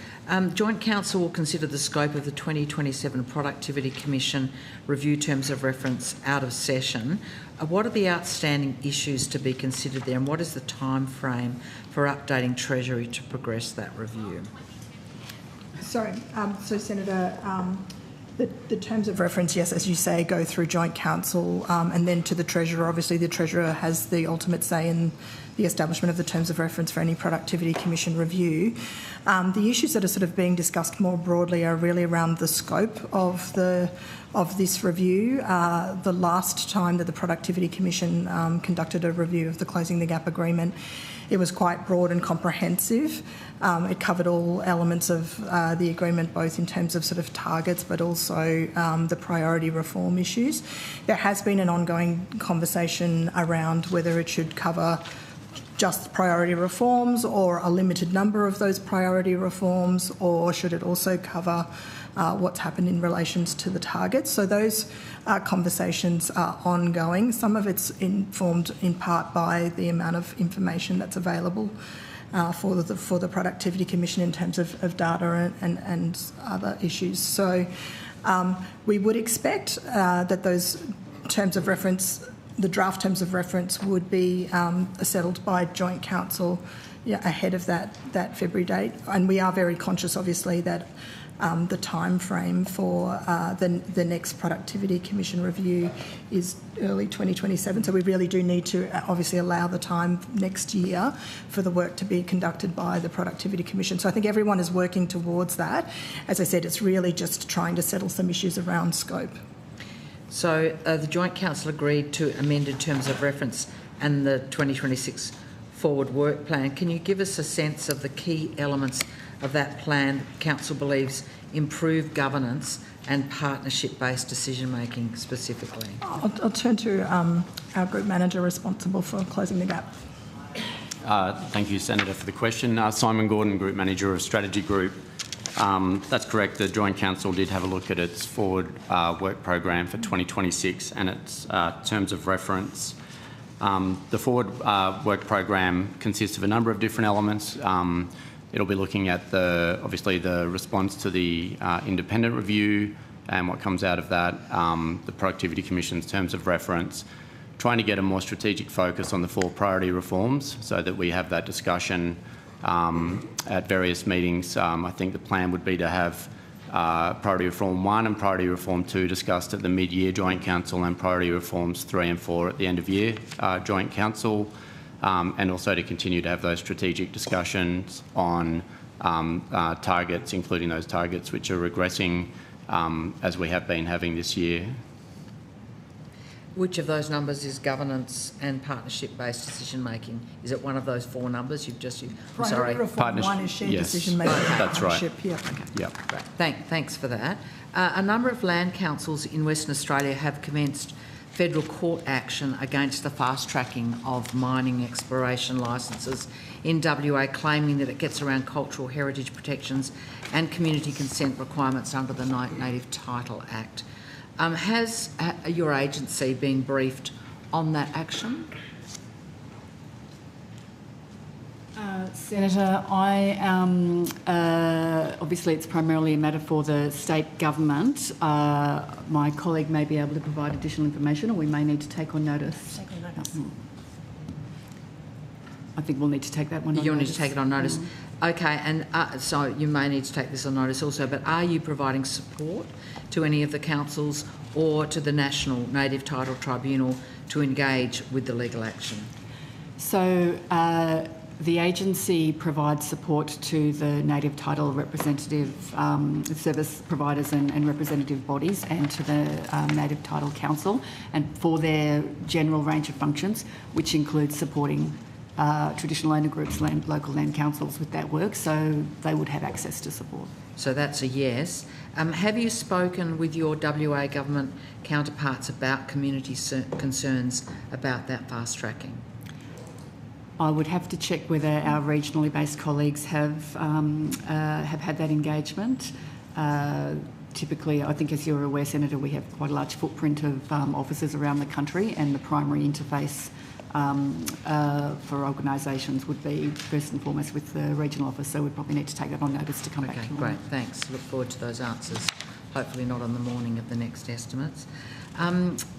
Joint Council will consider the scope of the 2027 Productivity Commission review terms of reference out of session. What are the outstanding issues to be considered there, and what is the time frame for updating Treasury to progress that review? Sorry, so Senator, the terms of reference, yes, as you say, go through Joint Council and then to the Treasurer. Obviously, the Treasurer has the ultimate say in the establishment of the terms of reference for any Productivity Commission review. The issues that are sort of being discussed more broadly are really around the scope of this review. The last time that the Productivity Commission conducted a review of the Closing the Gap agreement, it was quite broad and comprehensive. It covered all elements of the agreement, both in terms of sort of targets but also the priority reform issues. There has been an ongoing conversation around whether it should cover just priority reforms or a limited number of those priority reforms, or should it also cover what's happened in relation to the targets. So those conversations are ongoing. Some of it's informed in part by the amount of information that's available for the Productivity Commission in terms of data and other issues. So we would expect that those terms of reference, the draft terms of reference, would be settled by Joint Council ahead of that February date. And we are very conscious, obviously, that the time frame for the next Productivity Commission review is early 2027. So we really do need to obviously allow the time next year for the work to be conducted by the Productivity Commission. So I think everyone is working towards that. As I said, it's really just trying to settle some issues around scope. So the Joint Council agreed to amended terms of reference and the 2026 forward work plan. Can you give us a sense of the key elements of that plan Council believes improve governance and partnership-based decision-making specifically? I'll turn to our Group Manager responsible for Closing the Gap. Thank you, Senator, for the question. Simon Gordon, Group Manager of Strategy Group. That's correct. The Joint Council did have a look at its forward work program for 2026 and its terms of reference. The forward work program consists of a number of different elements. It'll be looking at obviously the response to the independent review and what comes out of that, the Productivity Commission's terms of reference, trying to get a more strategic focus on the 4 priority reforms so that we have that discussion at various meetings. I think the plan would be to have Priority Reform 1 and Priority Reform 2 discussed at the mid-year Joint Council, and Priority Reforms 3 and 4 at the end of year Joint Council, and also to continue to have those strategic discussions on targets, including those targets which are regressing as we have been having this year. Which of those numbers is governance and partnership-based decision-making? Is it one of those 4 numbers you've just used? Priority Reform 1 is shared decision-making. Okay. That's right. Yeah. Okay. Yep. Great. Thanks for that. A number of land councils in Western Australia have commenced federal court action against the fast-tracking of mining exploration licences in WA, claiming that it gets around cultural heritage protections and community consent requirements under the Native Title Act. Has your agency been briefed on that action? Senator, obviously it's primarily a matter for the state government. My colleague may be able to provide additional information, or we may need to take on notice. I think we'll need to take that one on notice. You'll need to take it on notice. Okay, and so you may need to take this on notice also, but are you providing support to any of the councils or to the National Native Title Tribunal to engage with the legal action? So the agency provides support to the Native Title representative service providers and representative bodies, and to the Native Title Council, and for their general range of functions, which includes supporting traditional owner groups, local land councils with that work, so they would have access to support. So that's a yes. Have you spoken with your WA government counterparts about community concerns about that fast tracking? I would have to check whether our regionally based colleagues have had that engagement. Typically, I think as you're aware, Senator, we have quite a large footprint of offices around the country, and the primary interface for organisations would be first and foremost with the regional office, so we probably need to take that on notice to come back to you. Great, thanks. Look forward to those answers, hopefully not on the morning of the next estimates.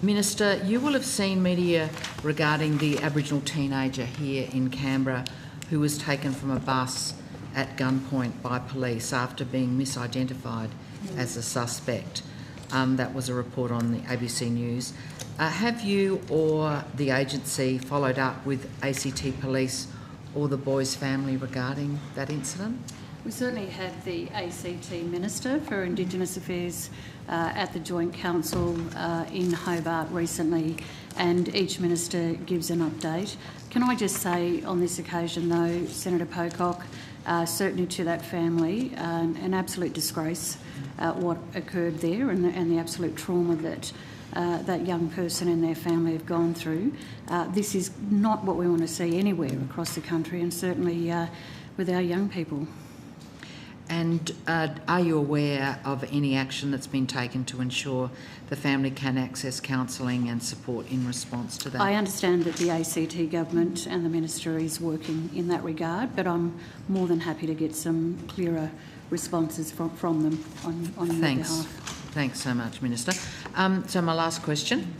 Minister, you will have seen media regarding the Aboriginal teenager here in Canberra who was taken from a bus at gunpoint by police after being misidentified as a suspect. That was a report on the ABC News. Have you or the agency followed up with ACT Police or the boy's family regarding that incident? We certainly had the ACT Minister for Indigenous Affairs at the Joint Council in Hobart recently, and each minister gives an update. Can I just say on this occasion though, Senator Pocock, certainly to that family, an absolute disgrace what occurred there, and the absolute trauma that that young person and their family have gone through. This is not what we want to see anywhere across the country, and certainly with our young people. And are you aware of any action that's been taken to ensure the family can access counselling and support in response to that? I understand that the ACT government and the minister is working in that regard, but I'm more than happy to get some clearer responses from them on your behalf. Thanks so much, Minister. So my last question.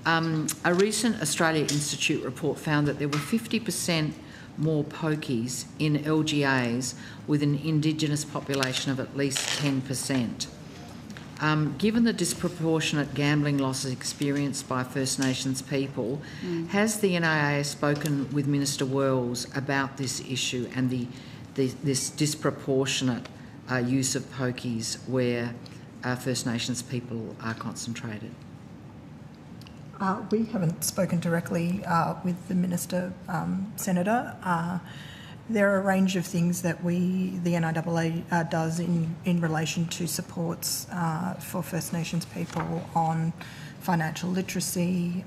A recent Australia Institute report found that there were 50% more pokies in LGAs with an Indigenous population of at least 10%. Given the disproportionate gambling losses experienced by First Nations people, has the NIA spoken with Minister Wells about this issue and this disproportionate use of pokies where First Nations people are concentrated? We haven't spoken directly with the Minister, Senator. There are a range of things that the NIAA does in relation to supports for First Nations people on financial literacy,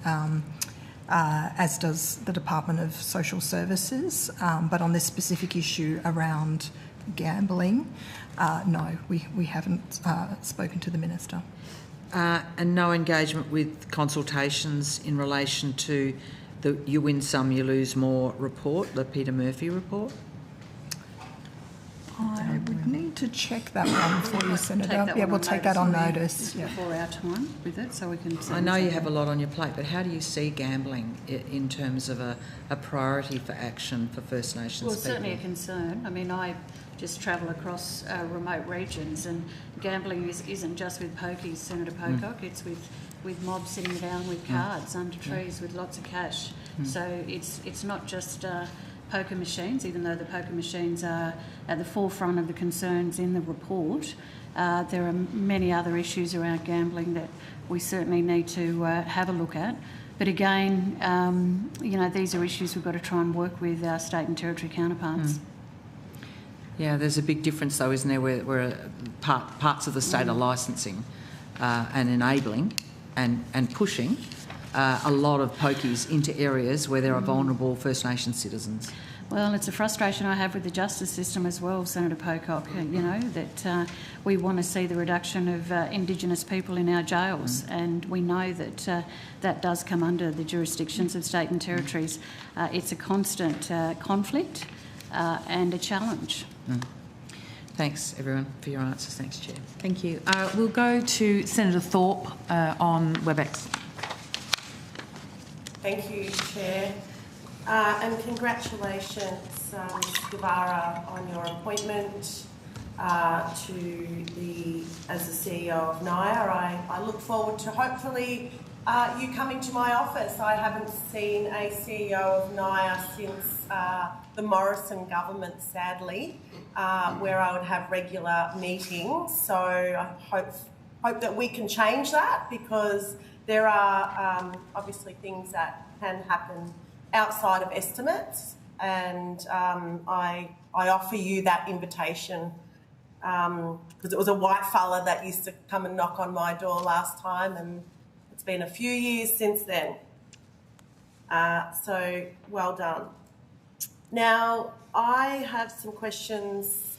as does the Department of Social Services. But on this specific issue around gambling, no, we haven't spoken to the Minister. And no engagement with consultations in relation to the You Win Some, You Lose More report, the Peter Murphy report? I would need to check that one for you, Senator. Yeah, we'll take that on notice. Before our time with it, so we can... I know you have a lot on your plate, but how do you see gambling in terms of a priority for action for First Nations people? Well, certainly a concern. I mean, I just travel across remote regions, and gambling isn't just with pokies, Senator Pocock. It's with mobs sitting down with cards under trees with lots of cash. So it's not just poker machines, even though the poker machines are at the forefront of the concerns in the report. There are many other issues around gambling that we certainly need to have a look at. But again, you know, these are issues we've got to try and work with our state and territory counterparts. Yeah, there's a big difference though, isn't there, where parts of the state are licensing and enabling and pushing a lot of pokies into areas where there are vulnerable First Nations citizens. Well, it's a frustration I have with the justice system as well, Senator Pocock, you know, that we want to see the reduction of Indigenous people in our jails, and we know that that does come under the jurisdictions of state and territories. It's a constant conflict and a challenge. Thanks, everyone, for your answers. Thanks, Chair. Thank you. We'll go to Senator Thorpe on WebEx. Thank you, Chair. And congratulations, Ms Guevara, on your appointment as the CEO of NIA. I look forward to hopefully you coming to my office. I haven't seen a CEO of NIA since the Morrison government, sadly, where I would have regular meetings. So I hope that we can change that, because there are obviously things that can happen outside of estimates, and I offer you that invitation, because it was a white fella that used to come and knock on my door last time, and it's been a few years since then. So well done. Now, I have some questions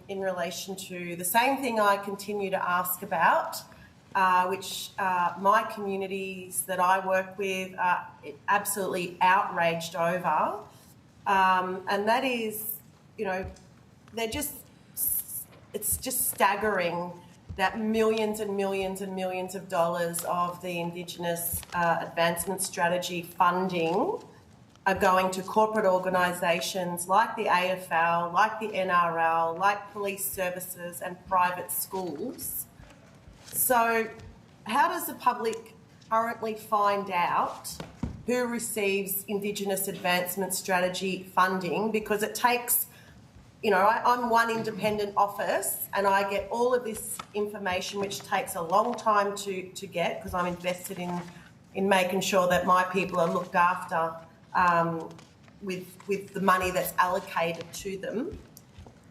in relation to the same thing I continue to ask about, which my communities that I work with are absolutely outraged over. And that is, you know, it's just staggering that millions and millions and millions of dollars of the Indigenous Advancement Strategy funding are going to corporate organisations like the AFL, like the NRL, like police services and private schools. So how does the public currently find out who receives Indigenous Advancement Strategy funding? Because it takes, you know, I'm one independent office and I get all of this information, which takes a long time to get, because I'm invested in making sure that my people are looked after with the money that's allocated to them.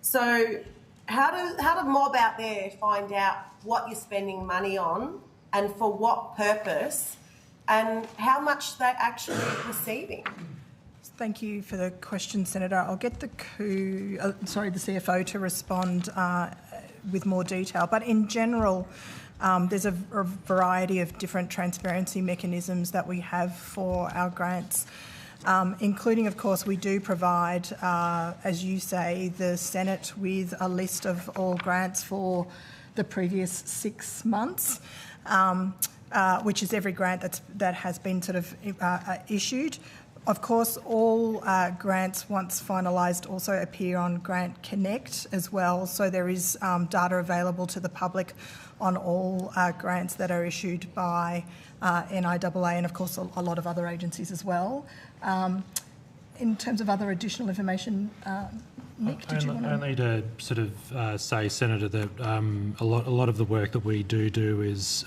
So how do mob out there find out what you're spending money on and for what purpose and how much they're actually receiving? Thank you for the question, Senator. I'll get the CFO to respond with more detail. But in general, there's a variety of different transparency mechanisms that we have for our grants, including, of course, we do provide, as you say, the Senate with a list of all grants for the previous 6 months, which is every grant that has been sort of issued. Of course, all grants, once finalised, also appear on Grant Connect as well. So there is data available to the public on all grants that are issued by NIAA and, of course, a lot of other agencies as well. In terms of other additional information, Nick, did you want to... Only to sort of say, Senator, that a lot of the work that we do is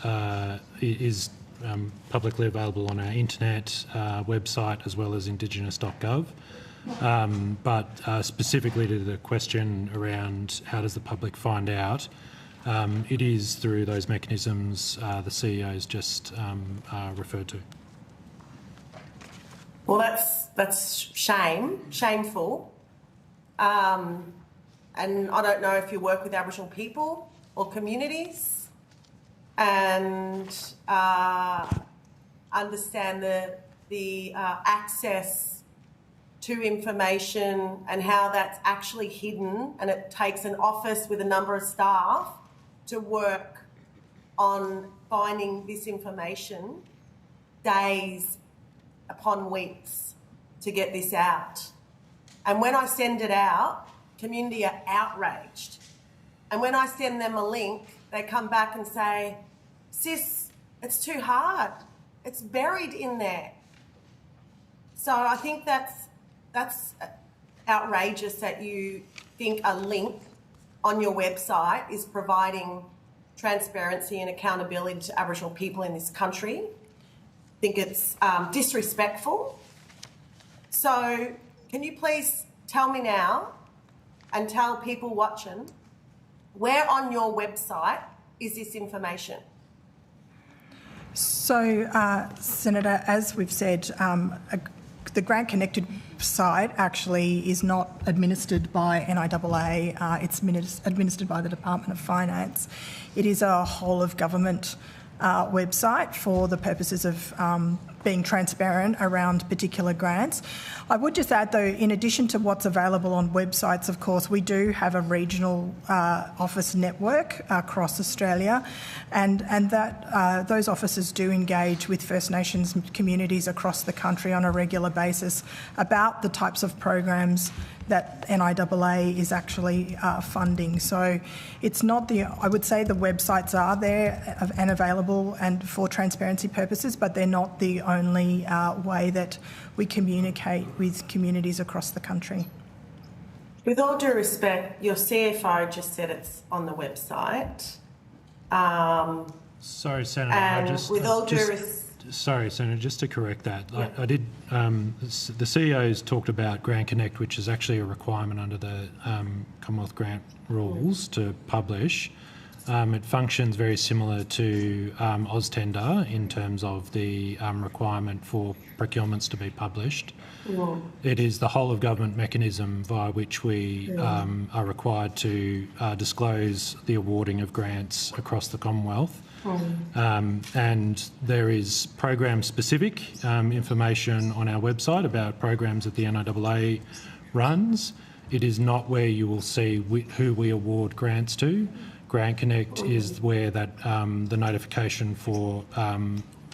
publicly available on our internet website as well as indigenous.gov. But specifically to the question around how does the public find out, it is through those mechanisms the CEO's just referred to. Well, that's shameful. And I don't know if you work with Aboriginal people or communities and understand the access to information and how that's actually hidden, and it takes an office with a number of staff to work on finding this information days upon weeks to get this out. And when I send it out, community are outraged. And when I send them a link, they come back and say, "Sis, it's too hard. It's buried in there." So I think that's outrageous that you think a link on your website is providing transparency and accountability to Aboriginal people in this country. I think it's disrespectful. So can you please tell me now and tell people watching, where on your website is this information? So, Senator, as we've said, the Grant Connected site actually is not administered by NIAA. It's administered by the Department of Finance. It is a whole of government website for the purposes of being transparent around particular grants. I would just add, though, in addition to what's available on websites, of course, we do have a regional office network across Australia, and that those offices do engage with First Nations communities across the country on a regular basis about the types of programs that NIAA is actually funding. So it's not I would say the websites are there and available and for transparency purposes, but they're not the only way that we communicate with communities across the country. With all due respect, your CFO just said it's on the website. Sorry, Senator. Sorry, Senator, just to correct that. Yeah. I did, the CEO's talked about Grant Connect, which is actually a requirement under the Commonwealth Grant rules to publish. It functions very similar to AusTender in terms of the requirement for procurements to be published. It is the whole of government mechanism via which we are required to disclose the awarding of grants across the Commonwealth. And there is program-specific information on our website about programs that the NIAA runs. It is not where you will see who we award grants to. Grant Connect is where that the notification for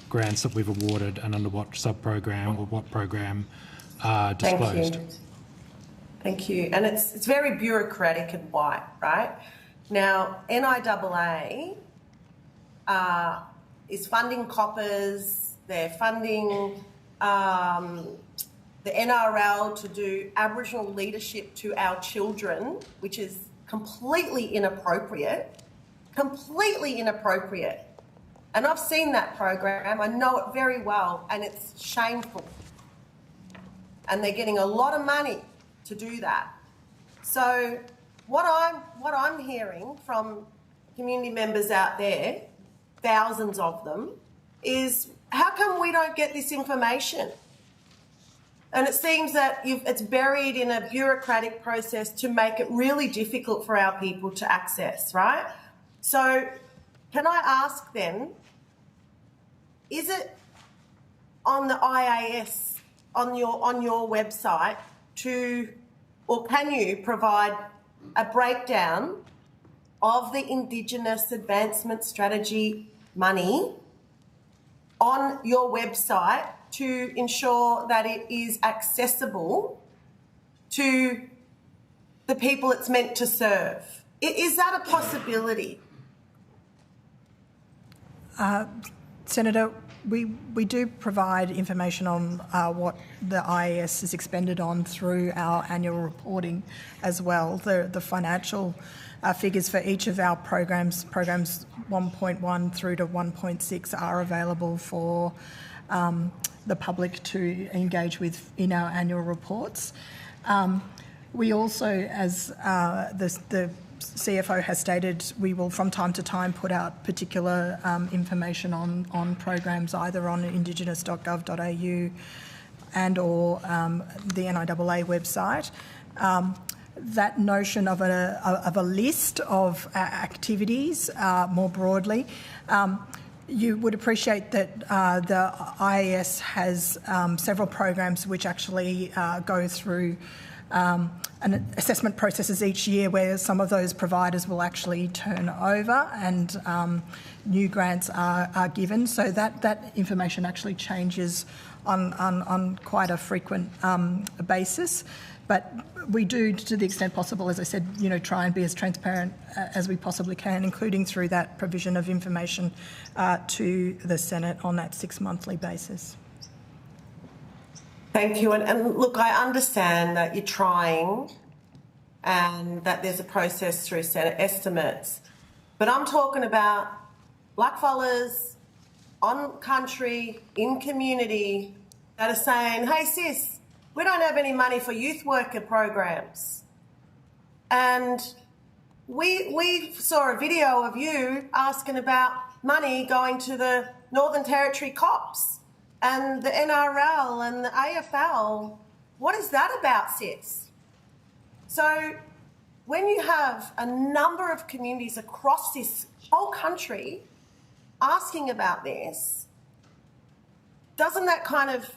grants that we've awarded and under what sub-program or what program are disclosed. Thank you. And it's very bureaucratic and white, right? Now, NIAA is funding coppers, they're funding the NRL to do Aboriginal leadership to our children, which is completely inappropriate. And I've seen that program, I know it very well, and it's shameful. And they're getting a lot of money to do that. So what I'm hearing from community members out there, thousands of them, is how come we don't get this information? And it seems that it's buried in a bureaucratic process to make it really difficult for our people to access, right? So can I ask then, is it on the IAS, on your website, or can you provide a breakdown of the Indigenous Advancement Strategy money on your website to ensure that it is accessible to the people it's meant to serve? Is that a possibility? Senator, we do provide information on what the IAS is expended on through our annual reporting as well. The financial figures for each of our programs 1.1 through to 1.6 are available for the public to engage with in our annual reports. We also, as the CFO has stated, we will from time to time put out particular information on programs either on indigenous.gov.au and or the NIAA website. That notion of a list of activities more broadly, you would appreciate that the IAS has several programs which actually go through assessment processes each year where some of those providers will actually turn over and new grants are given. So that information actually changes on quite a frequent basis. But we do, to the extent possible, as I said, try and be as transparent as we possibly can, including through that provision of information to the Senate on that 6-monthly basis. Thank you. And look, I understand that you're trying and that there's a process through Senate estimates, but I'm talking about blackfellas on country, in community, that are saying, hey sis, we don't have any money for youth worker programs. And we saw a video of you asking about money going to the Northern Territory cops and the NRL and the AFL. What is that about, sis? So when you have a number of communities across this whole country asking about this, doesn't that kind of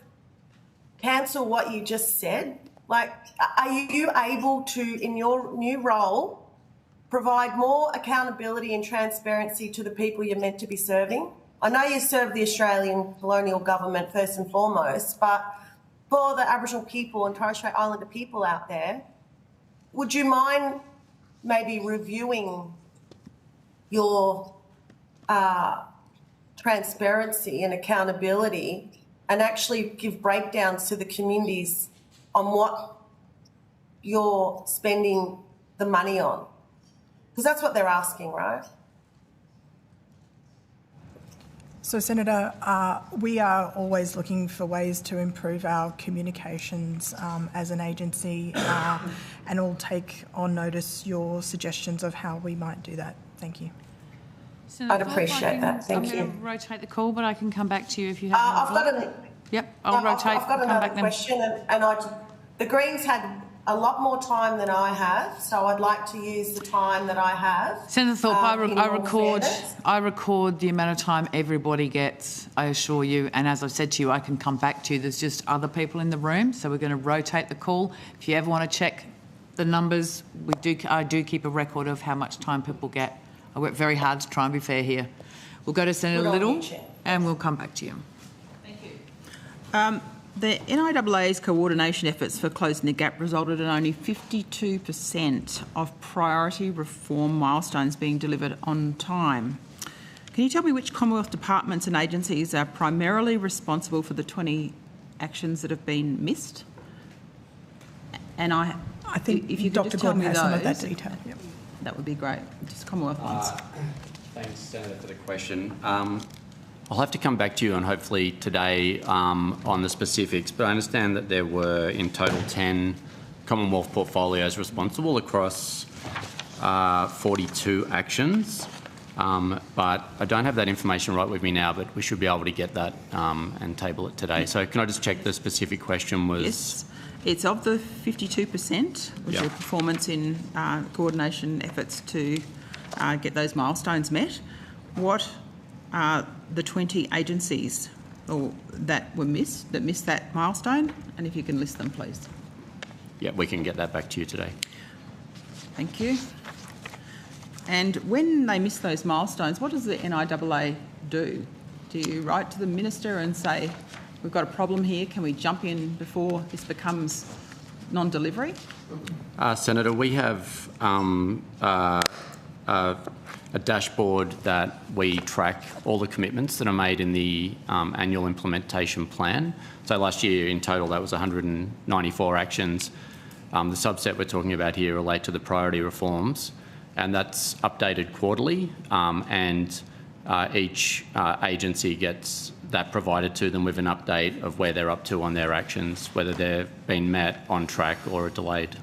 cancel what you just said? Like, are you able to, in your new role, provide more accountability and transparency to the people you're meant to be serving? I know you serve the Australian colonial government first and foremost, but for the Aboriginal people and Torres Strait Islander people out there, would you mind maybe reviewing your transparency and accountability and actually give breakdowns to the communities on what you're spending the money on? Because that's what they're asking, right? So, Senator, we are always looking for ways to improve our communications as an agency, and we'll take on notice your suggestions of how we might do that. Thank you. Senator I'd appreciate that. Thank I'm you. going to rotate the call, but I can come back to you if you have I've got an. Yep, I'll rotate. I've got come another back then. question, and the Greens had a lot more time than I have, so I'd like to use the time that I have. Senator Thorpe, in all I record the amount of time everybody gets, I assure you, and as I've said to you, I can come back to you. There's just other people in the room, so we're going to rotate the call. If you ever want to check the numbers, I do keep a record of how much time people get. I work very hard to try and be fair here. We'll go to Senator Little, and we'll come back to you. Thank you. The NIAA's coordination efforts for closing the gap resulted in only 52% of priority reform milestones being delivered on time. Can you tell me which Commonwealth departments and agencies are primarily responsible for the 20 actions that have been missed? And I think if you could Dr. just tell Gordon me has those, some of that detail. Yep. That would be great. Just Commonwealth ones. Thanks, Senator, for the question. I'll have to come back to you and hopefully today on the specifics, but I understand that there were in total 10 Commonwealth portfolios responsible across 42 actions, but I don't have that information right with me now, but we should be able to get that and table it today. So can I just check the specific question was... Yes, it's of the 52%, which are performance in coordination efforts to get those milestones met. What are the 20 agencies that missed that milestone? And if you can list them, please. Yeah, we can get that back to you today. Thank you. And when they miss those milestones, what does the NIAA do? Do you write to the Minister and say, we've got a problem here, can we jump in before this becomes non-delivery? Senator, we have a dashboard that we track all the commitments that are made in the annual implementation plan. So last year in total that was 194 actions. The subset we're talking about here relate to the priority reforms, and that's updated quarterly, and each agency gets that provided to them with an update of where they're up to on their actions, whether they've been met, on track or are delayed.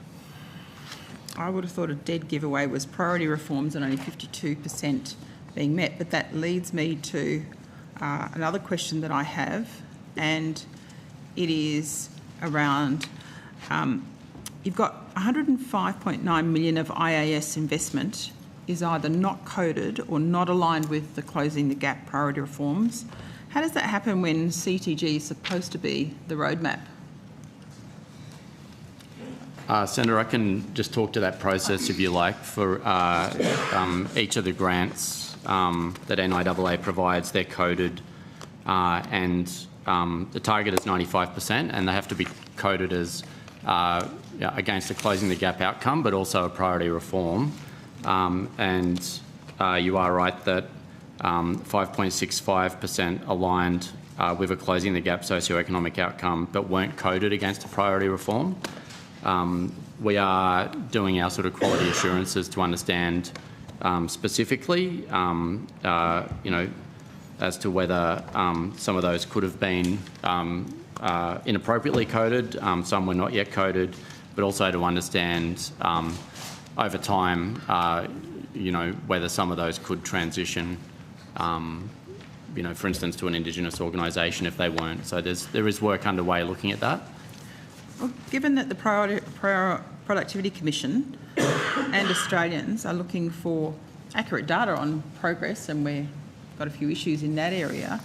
I would have thought a dead giveaway was priority reforms and only 52% being met, but that leads me to another question that I have, and it is around, you've got 105.9 million of IAS investment is either not coded or not aligned with the closing the gap priority reforms. How does that happen when CTG is supposed to be the roadmap? Senator, I can just talk to that process if you like. For each of the grants that NIAA provides, they're coded and the target is 95%, and they have to be coded as against a closing the gap outcome, but also a priority reform. And you are right that 5.65% aligned with a closing the gap socioeconomic outcome, but weren't coded against a priority reform. We are doing our sort of quality assurances to understand specifically, as to whether some of those could have been inappropriately coded, some were not yet coded, but also to understand over time, whether some of those could transition, for instance, to an Indigenous organisation if they weren't. So there is work underway looking at that. Well, given that the Productivity Commission and Australians are looking for accurate data on progress, and we've got a few issues in that area,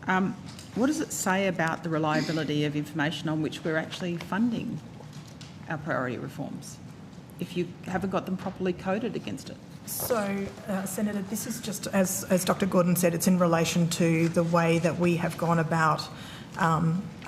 what does it say about the reliability of information on which we're actually funding our priority reforms if you haven't got them properly coded against it? So, Senator, this is just, as Dr. Gordon said, it's in relation to the way that we have gone about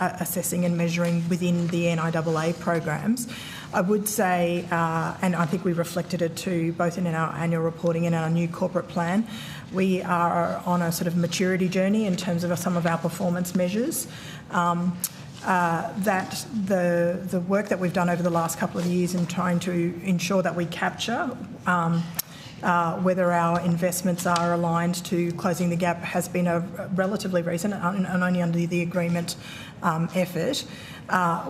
assessing and measuring within the NIAA programs. I would say, and I think we reflected it too, both in our annual reporting and our new corporate plan, we are on a sort of maturity journey in terms of some of our performance measures. That the work that we've done over the last couple of years in trying to ensure that we capture whether our investments are aligned to closing the gap has been a relatively recent and only under the agreement effort.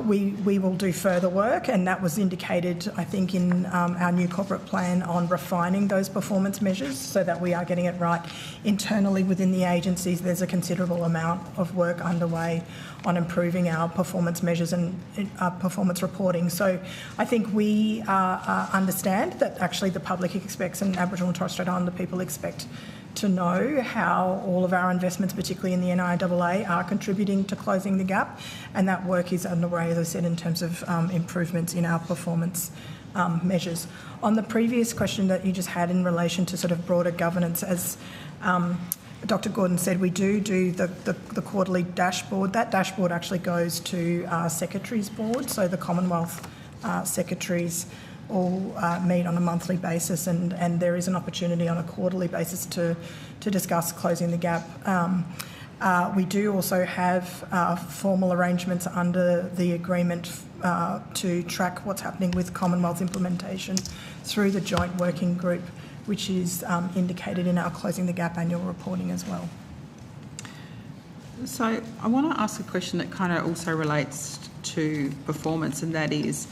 We will do further work, and that was indicated, I think, in our new corporate plan on refining those performance measures so that we are getting it right. Internally within the agencies, there's a considerable amount of work underway on improving our performance measures and performance reporting. So I think we understand that actually the public expects, and Aboriginal and Torres Strait Islander people expect, to know how all of our investments, particularly in the NIAA, are contributing to closing the gap, and that work is underway, as I said, in terms of improvements in our performance measures. On the previous question that you just had in relation to sort of broader governance, as Dr. Gordon said, we do the quarterly dashboard. That dashboard actually goes to our Secretaries Board, so the Commonwealth secretaries all meet on a monthly basis, and there is an opportunity on a quarterly basis to discuss closing the gap. We do also have formal arrangements under the agreement to track what's happening with Commonwealth implementation through the joint working group, which is indicated in our Closing the Gap annual reporting as well. So I want to ask a question that kind of also relates to performance, and that is,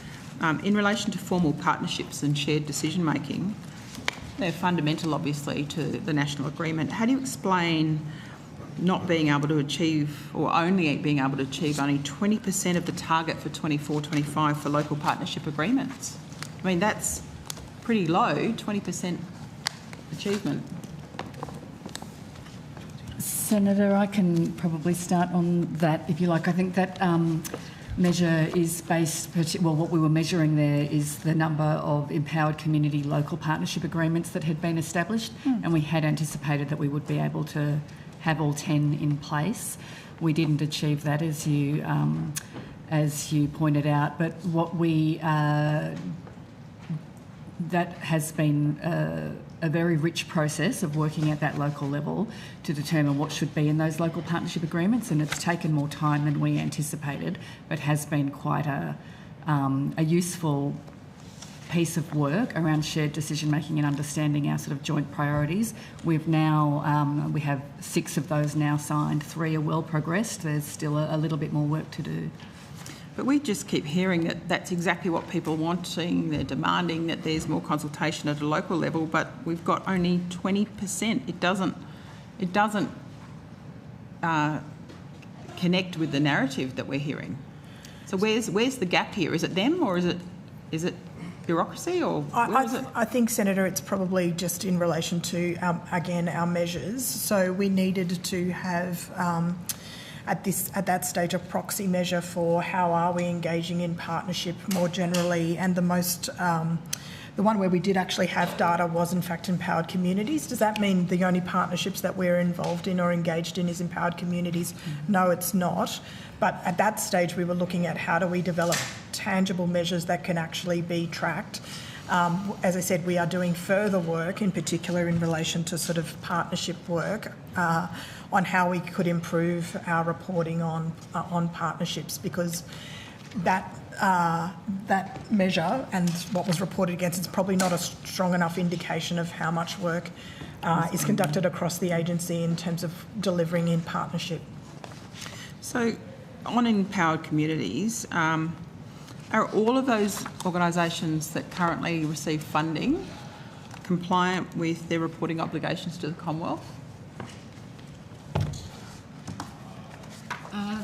in relation to formal partnerships and shared decision making, they're fundamental obviously to the national agreement. How do you explain not being able to achieve, or only being able to achieve only 20% of the target for 24-25 for local partnership agreements? I mean, that's pretty low, 20% achievement. Senator, I can probably start on that if you like. I think that measure is based, well, what we were measuring there is the number of empowered community local partnership agreements that had been established, and we had anticipated that we would be able to have all 10 in place. We didn't achieve that, as you pointed out, but what we that has been a very rich process of working at that local level to determine what should be in those local partnership agreements, and it's taken more time than we anticipated, but has been quite a useful piece of work around shared decision making and understanding our sort of joint priorities. We've now we have 6 of those now signed. 3 are well progressed. There's still a little bit more work to do. But we just keep hearing that that's exactly what people are wanting. They're demanding that there's more consultation at a local level, but we've got only 20%. It doesn't connect with the narrative that we're hearing. So where's the gap here? Is it them, or is it bureaucracy, or where is it? I think, Senator, it's probably just in relation to our measures. So we needed to have at that stage a proxy measure for how are we engaging in partnership more generally, and the one where we did actually have data was in fact empowered communities. Does that mean the only partnerships that we're involved in or engaged in is empowered communities? No, it's not. But at that stage we were looking at how do we develop tangible measures that can actually be tracked. As I said, we are doing further work, in particular in relation to sort of partnership work, on how we could improve our reporting on partnerships, because that measure and what was reported against is probably not a strong enough indication of how much work is conducted across the agency in terms of delivering in partnership. So on empowered communities, are all of those organisations that currently receive funding compliant with their reporting obligations to the Commonwealth?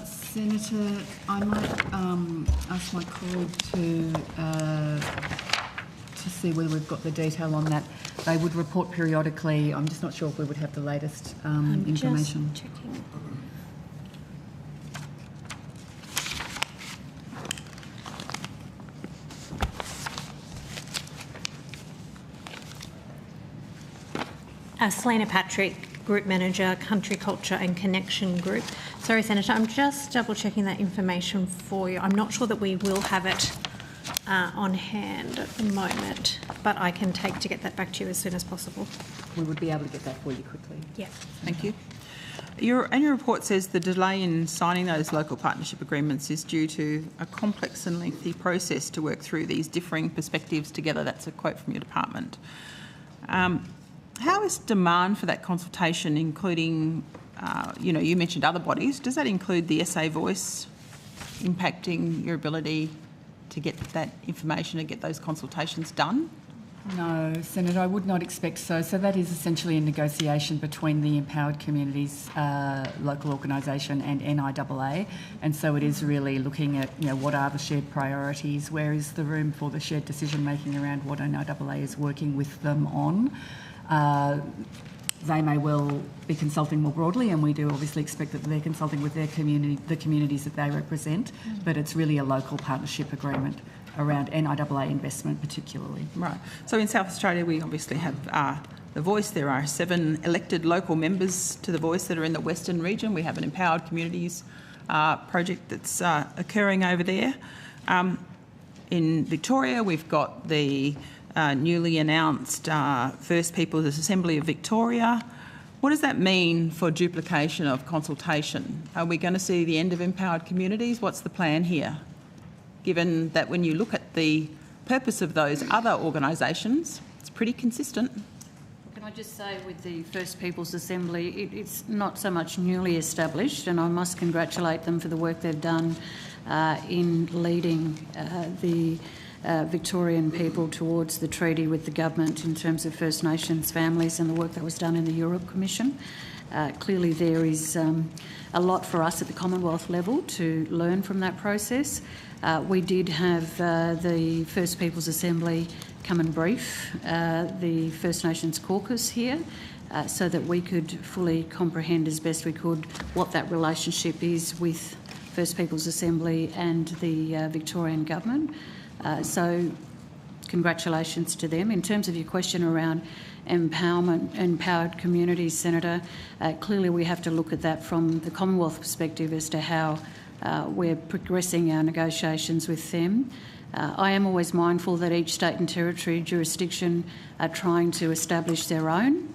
Senator, I might ask my colleague to see whether we've got the detail on that. They would report periodically. I'm just not sure if we would have the latest information. Just checking. Selena Patrick, Group Manager, Country Culture and Connection Group. Sorry, Senator, I'm just double-checking that information for you. I'm not sure that we will have it on hand at the moment, but I can take to get that back to you as soon as possible. We would be able to get that for you quickly. Yeah. Thank you. Your annual report says the delay in signing those local partnership agreements is due to a complex and lengthy process to work through these differing perspectives together. That's a quote from your department. How is demand for that consultation, including, you mentioned other bodies, does that include the SA Voice impacting your ability to get that information and get those consultations done? No, Senator, I would not expect so. So that is essentially a negotiation between the Empowered Communities local organisation and NIAA, and so it is really looking at what are the shared priorities, where is the room for the shared decision making around what NIAA is working with them on. They may well be consulting more broadly, and we do obviously expect that they're consulting with their community, the communities that they represent, but it's really a local partnership agreement around NIAA investment particularly. Right. So in South Australia we obviously have the Voice. There are 7 elected local members to the Voice that are in the Western region. We have an Empowered Communities project that's occurring over there. In Victoria we've got the newly announced First Peoples Assembly of Victoria. What does that mean for duplication of consultation? Are we going to see the end of Empowered Communities? What's the plan here? Given that when you look at the purpose of those other organisations, it's pretty consistent. Can I just say with the First Peoples Assembly, it's not so much newly established, and I must congratulate them for the work they've done in leading the Victorian people towards the treaty with the government in terms of First Nations families and the work that was done in the Europe Commission. Clearly there is a lot for us at the Commonwealth level to learn from that process. We did have the First Peoples Assembly come and brief the First Nations caucus here so that we could fully comprehend as best we could what that relationship is with First Peoples Assembly and the Victorian government. So congratulations to them. In terms of your question around empowered communities, Senator, clearly we have to look at that from the Commonwealth perspective as to how we're progressing our negotiations with them. I am always mindful that each state and territory jurisdiction are trying to establish their own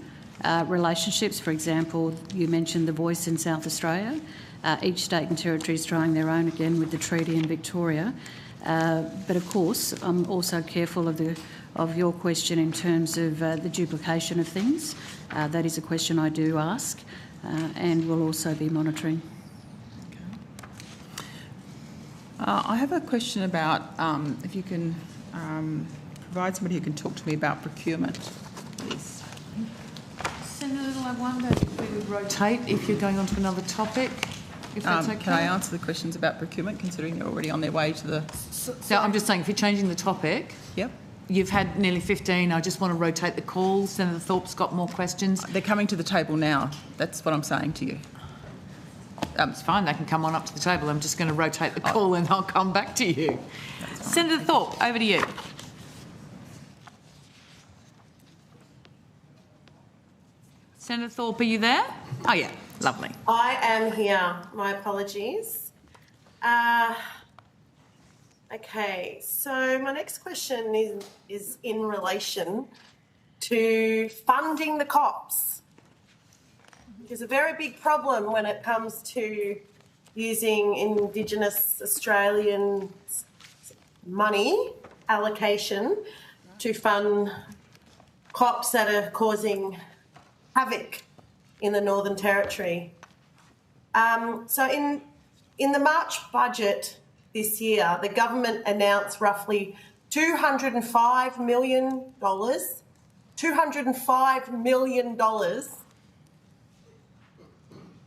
relationships. For example, you mentioned the Voice in South Australia. Each state and territory is trying their own again with the treaty in Victoria. But of course, I'm also careful of your question in terms of the duplication of things. That is a question I do ask and will also be monitoring. I have a question about if you can provide somebody who can talk to me about procurement, please. Senator, I wonder if we would rotate if you're going on to another topic, if that's okay. Can I answer the questions about procurement, considering they're already on their way to the... So I'm just saying, if you're changing the topic... Yep. You've had nearly 15. I just want to rotate the calls. Senator Thorpe's got more questions. They're coming to the table now. That's what I'm saying to you. It's fine. They can come on up to the table. I'm just going to rotate the call and I'll come back to you. Senator Thorpe, over to you. Senator Thorpe, are you there? Oh, yeah. Lovely. I am here. My apologies. Okay, so my next question is in relation to funding the COPs. There's a very big problem when it comes to using Indigenous Australian money allocation to fund COPs that are causing havoc in the Northern Territory. So in the March budget this year, the government announced roughly $205 million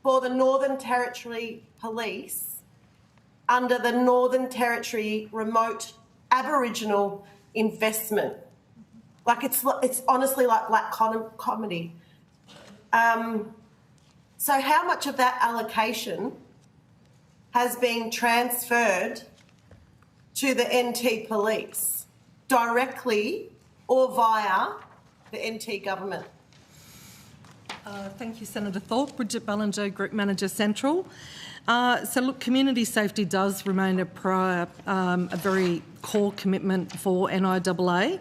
for the Northern Territory Police under the Northern Territory Remote Aboriginal Investment. Like it's honestly like black comedy. So how much of that allocation has been transferred to the NT Police directly or via the NT government? Thank you, Senator Thorpe. Bridget Ballinger, Group Manager Central. So look, community safety does remain a very core commitment for NIAA.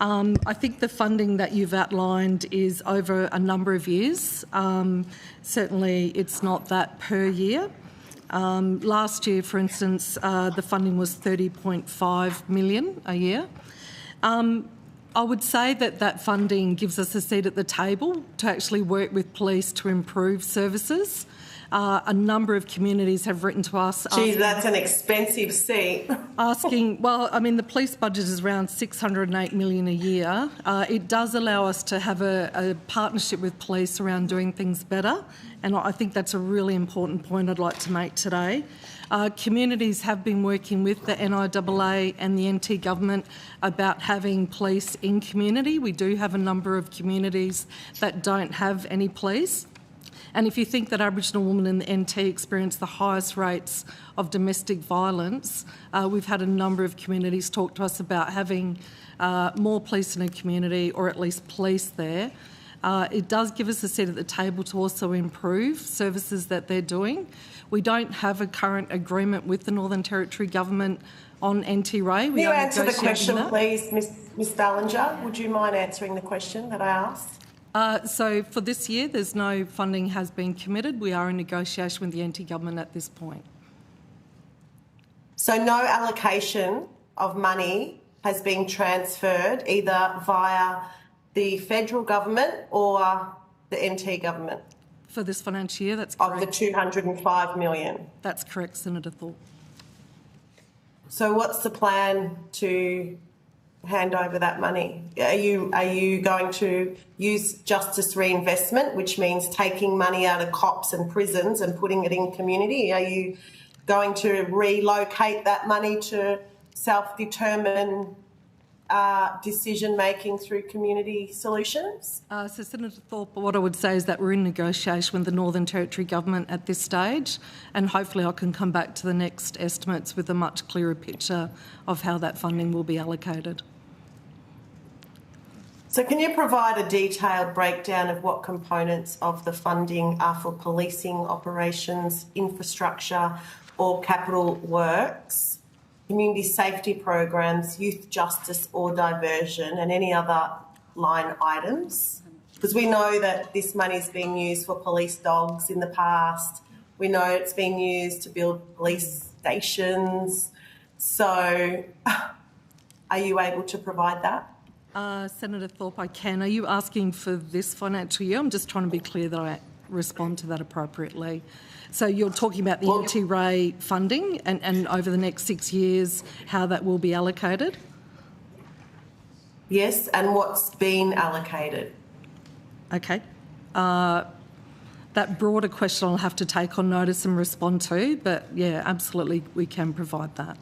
I think the funding that you've outlined is over a number of years. Certainly it's not that per year. Last year, for instance, the funding was $30.5 million a year. I would say that funding gives us a seat at the table to actually work with police to improve services. A number of communities have written to us. Gee, that's an expensive seat. The police budget is around $608 million a year. It does allow us to have a partnership with police around doing things better, and I think that's a really important point I'd like to make today. Communities have been working with the NIAA and the NT government about having police in community. We do have a number of communities that don't have any police. And if you think that Aboriginal women in the NT experience the highest rates of domestic violence, we've had a number of communities talk to us about having more police in a community, or at least police there. It does give us a seat at the table to also improve services that they're doing. We don't have a current agreement with the Northern Territory Government on NT-RAY. Can you answer the question, please, Ms Ballinger? Would you mind answering the question that I asked? So for this year, there's no funding has been committed. We are in negotiation with the NT government at this point. So no allocation of money has been transferred either via the federal government or the NT government? For this financial year, that's correct. Of the $205 million? That's correct, Senator Thorpe. So what's the plan to hand over that money? Are you going to use justice reinvestment, which means taking money out of cops and prisons and putting it in community? Are you going to relocate that money to self-determine decision-making through community solutions? So, Senator Thorpe, what I would say is that we're in negotiation with the Northern Territory Government at this stage, and hopefully I can come back to the next estimates with a much clearer picture of how that funding will be allocated. So can you provide a detailed breakdown of what components of the funding are for policing operations, infrastructure or capital works, community safety programs, youth justice or diversion, and any other line items? Because we know that this money has been used for police dogs in the past. We know it's been used to build police stations. So are you able to provide that? Senator Thorpe, I can. Are you asking for this financial year? I'm just trying to be clear that I respond to that appropriately. So you're talking about the NT-RAY funding and over the next 6 years, how that will be allocated? Yes, and what's been allocated? Okay. That broader question I'll have to take on notice and respond to, but yeah, absolutely we can provide that.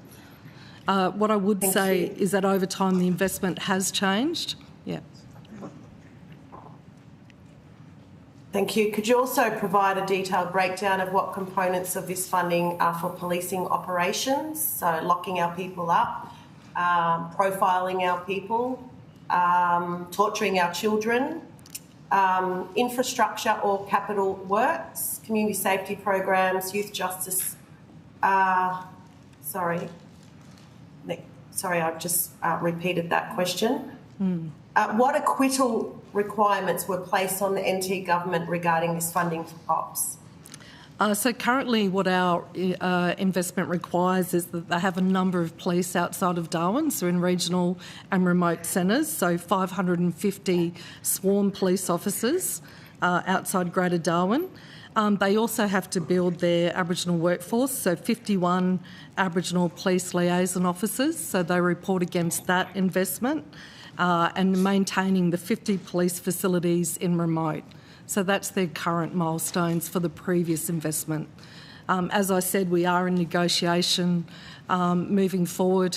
What I would say is that over time the investment has changed. Yeah. Thank you. Could you also provide a detailed breakdown of what components of this funding are for policing operations, so locking our people up, profiling our people, torturing our children, infrastructure or capital works, community safety programs, youth justice, Sorry, I've just repeated that question. What acquittal requirements were placed on the NT government regarding this funding for cops? So currently what our investment requires is that they have a number of police outside of Darwin, so in regional and remote centres, so 550 sworn police officers outside Greater Darwin. They also have to build their Aboriginal workforce, so 51 Aboriginal police liaison officers, so they report against that investment, and maintaining the 50 police facilities in remote. So that's their current milestones for the previous investment. As I said, we are in negotiation moving forward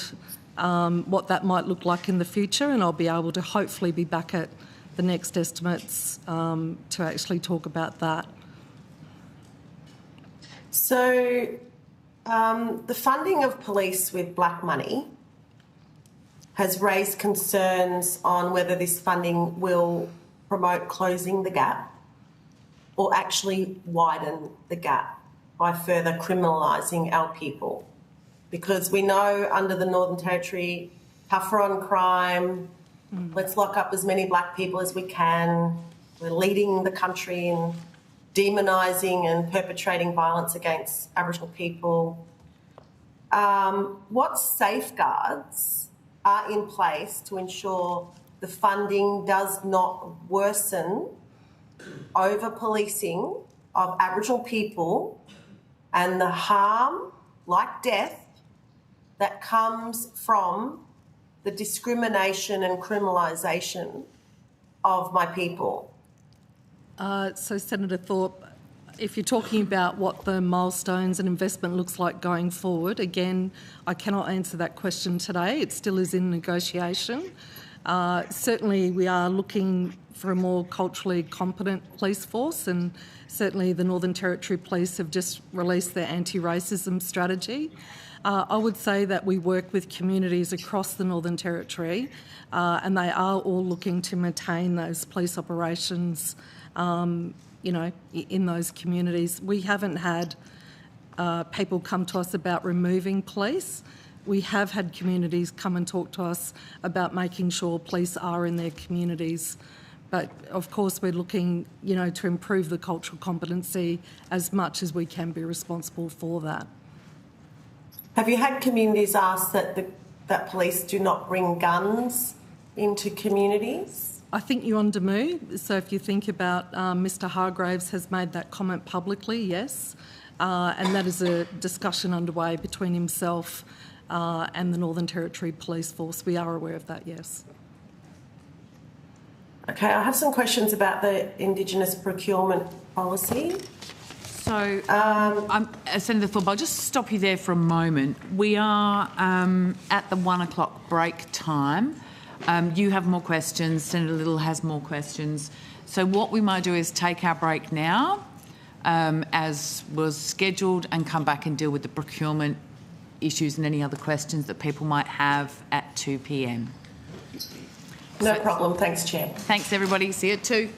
what that might look like in the future, and I'll be able to hopefully be back at the next estimates to actually talk about that. So the funding of police with black money has raised concerns on whether this funding will promote closing the gap or actually widen the gap by further criminalising our people. Because we know under the Northern Territory, tougher on crime, let's lock up as many black people as we can. We're leading the country in demonising and perpetrating violence against Aboriginal people. What safeguards are in place to ensure the funding does not worsen over-policing of Aboriginal people and the harm, like death, that comes from the discrimination and criminalisation of my people. So, Senator Thorpe, if you're talking about what the milestones and investment looks like going forward, again, I cannot answer that question today. It still is in negotiation. Certainly, we are looking for a more culturally competent police force, and certainly the Northern Territory Police have just released their anti-racism strategy. I would say that we work with communities across the Northern Territory, and they are all looking to maintain those police operations, you know, in those communities. We haven't had people come to us about removing police. We have had communities come and talk to us about making sure police are in their communities. But of course, we're looking, you know, to improve the cultural competency as much as we can be responsible for that. Have you had communities ask that police do not bring guns into communities? I think you're on Demu. So if you think about Mr Hargraves has made that comment publicly, yes. And that is a discussion underway between himself and the Northern Territory Police Force. We are aware of that, yes. Okay, I have some questions about the Indigenous procurement policy. So, Senator Thorpe, I'll just stop you there for a moment. We are at the 1 o'clock break time. You have more questions. Senator Little has more questions. So what we might do is take our break now, as was scheduled, and come back and deal with the procurement issues and any other questions that people might have at 2 p.m. No problem. Thanks, Chair. Thanks, everybody. See you at 2.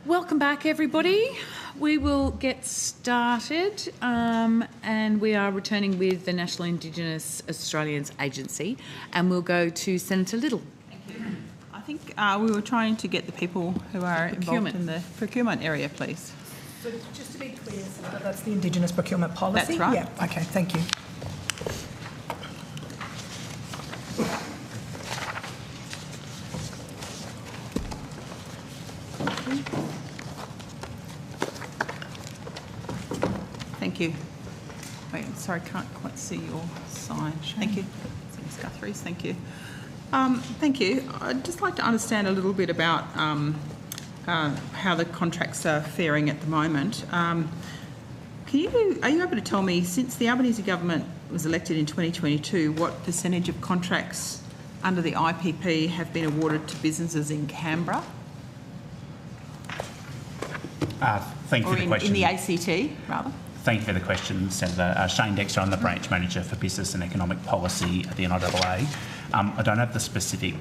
Welcome back, everybody. We will get started, and we are returning with the National Indigenous Australians Agency, and we'll go to Senator Little. Thank you. I think we were trying to get the people who are involved in the procurement area, please. So just to be clear, Senator, that's the Indigenous procurement policy? That's right. Yeah, okay, thank you. Thank you. Wait, sorry, can't quite see your sign. Thank you. Ms. Guthrie's, thank you. Thank you. I'd just like to understand a little bit about how the contracts are faring at the moment. Are you able to tell me, since the Albanese government was elected in 2022, what percentage of contracts under the IPP have been awarded to businesses in Canberra? Thank you for the question. In the ACT, rather? Thank you for the question, Senator. Shane Dexter, I'm the Branch Manager for Business and Economic Policy at the NIAA. I don't have the specific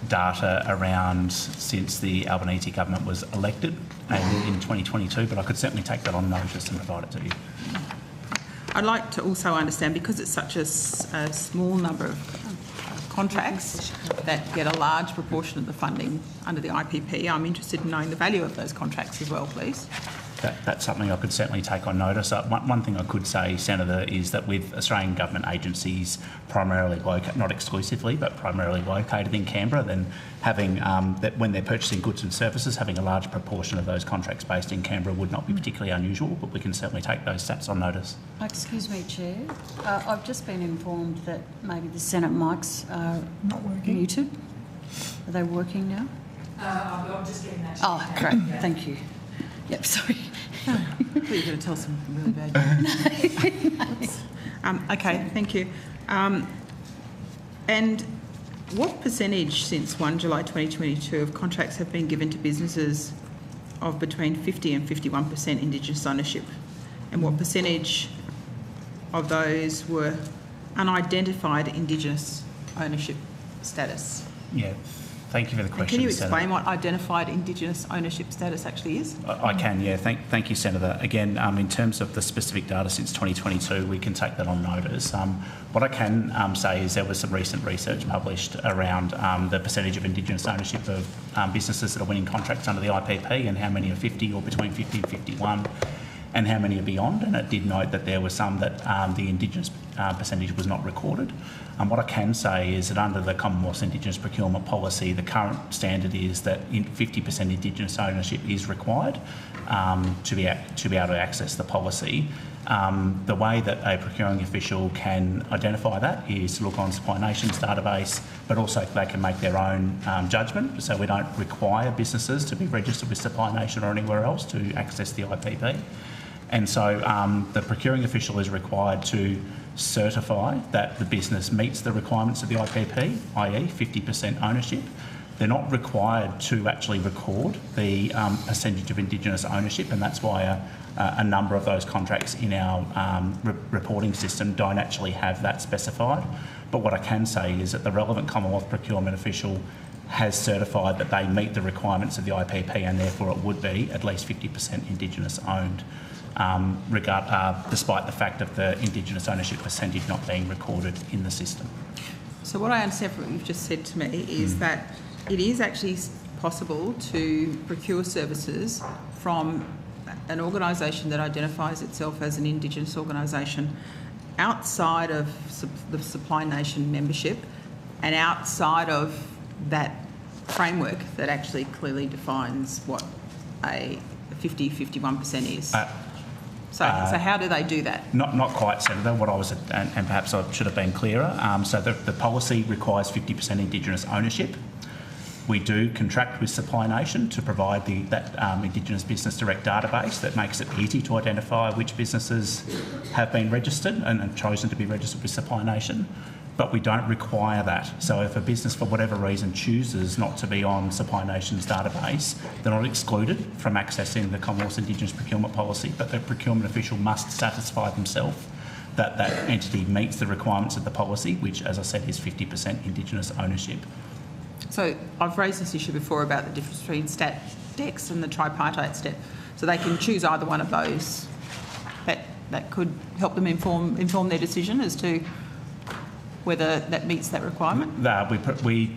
data around since the Albanese government was elected in 2022, but I could certainly take that on notice and provide it to you. I'd like to also understand, because it's such a small number of contracts that get a large proportion of the funding under the IPP, I'm interested in knowing the value of those contracts as well, please. That's something I could certainly take on notice. One thing I could say, Senator, is that with Australian government agencies primarily located, not exclusively, but primarily located in Canberra, then having that when they're purchasing goods and services, having a large proportion of those contracts based in Canberra would not be particularly unusual, but we can certainly take those stats on notice. Excuse me, Chair. I've just been informed that maybe the Senate mics are not working. Muted. Are they working now? I'm just getting that. Oh, great. Thank you. Yep, sorry. I thought you were going to tell some really bad news. Okay, thank you. And what percentage since 1 July 2022 of contracts have been given to businesses of between 50 and 51% Indigenous ownership? And what percentage of those were unidentified Indigenous ownership status? Yeah. Thank you for the question, Can you Senator. explain what identified Indigenous ownership status actually is? I can, yeah. Thank you, Senator. Again, in terms of the specific data since 2022, we can take that on notice. What I can say is there was some recent research published around the percentage of Indigenous ownership of businesses that are winning contracts under the IPP and how many are 50 or between 50 and 51 and how many are beyond. And it did note that there were some that the Indigenous percentage was not recorded. What I can say is that under the Commonwealth's Indigenous procurement policy, the current standard is that 50% Indigenous ownership is required to be able to access the policy. The way that a procuring official can identify that is to look on Supply Nation's database, but also they can make their own judgment. So we don't require businesses to be registered with Supply Nation or anywhere else to access the IPP. And so the procuring official is required to certify that the business meets the requirements of the IPP, i.e. 50% ownership. They're not required to actually record the percentage of Indigenous ownership, and that's why a number of those contracts in our reporting system don't actually have that specified. But what I can say is that the relevant Commonwealth procurement official has certified that they meet the requirements of the IPP, and therefore it would be at least 50% Indigenous owned, despite the fact of the Indigenous ownership percentage not being recorded in the system. So what I understand from what you've just said to me is that it is actually possible to procure services from an organisation that identifies itself as an Indigenous organisation outside of the Supply Nation membership and outside of that framework that actually clearly defines what a 50-51% is. So how do they do that? Not quite, Senator. What I was, and perhaps I should have been clearer. So the policy requires 50% Indigenous ownership. We do contract with Supply Nation to provide that Indigenous Business Direct database that makes it easy to identify which businesses have been registered and chosen to be registered with Supply Nation. But we don't require that. So if a business, for whatever reason, chooses not to be on Supply Nation's database, they're not excluded from accessing the Commonwealth's Indigenous procurement policy, but the procurement official must satisfy themselves that that entity meets the requirements of the policy, which, as I said, is 50% Indigenous ownership. So I've raised this issue before about the difference between stat DEX and the tripartite step. So they can choose either one of those. That could help them inform their decision as to whether that meets that requirement? We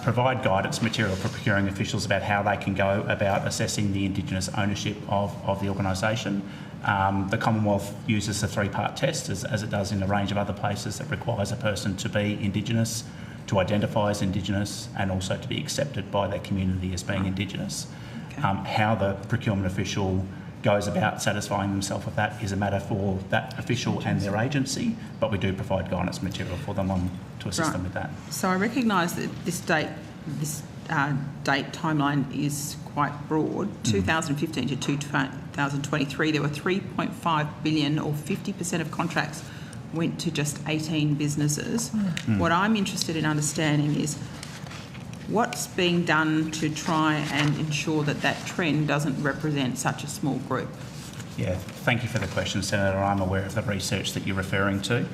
provide guidance material for procuring officials about how they can go about assessing the Indigenous ownership of the organisation. The Commonwealth uses a three-part test, as it does in a range of other places, that requires a person to be Indigenous, to identify as Indigenous, and also to be accepted by their community as being Indigenous. Okay. How the procurement official goes about satisfying themselves with that is a matter for that official and their agency, but we do provide guidance material for them to assist them with that. So I recognise that this date timeline is quite broad. 2015 to 2023, there were 3.5 billion, or 50% of contracts went to just 18 businesses. What I'm interested in understanding is what's being done to try and ensure that that trend doesn't represent such a small group? Yeah, thank you for the question, Senator. I'm aware of the research that you're referring to.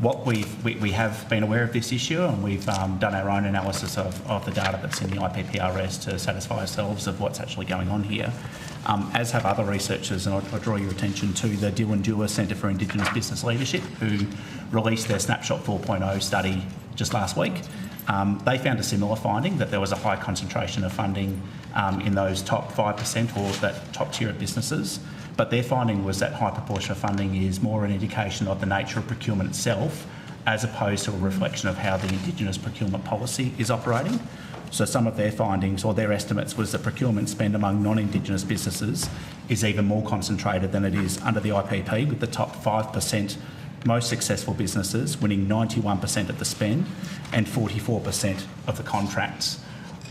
We have been aware of this issue, and we've done our own analysis of the data that's in the IPPRS to satisfy ourselves of what's actually going on here. As have other researchers, and I draw your attention to the Dylan Dewar Centre for Indigenous Business Leadership, who released their Snapshot 4.0 study just last week. They found a similar finding, that there was a high concentration of funding in those top 5% or that top tier of businesses. But their finding was that high proportion of funding is more an indication of the nature of procurement itself, as opposed to a reflection of how the Indigenous procurement policy is operating. So some of their findings, or their estimates, was that procurement spend among non-Indigenous businesses is even more concentrated than it is under the IPP, with the top 5% most successful businesses winning 91% of the spend and 44% of the contracts.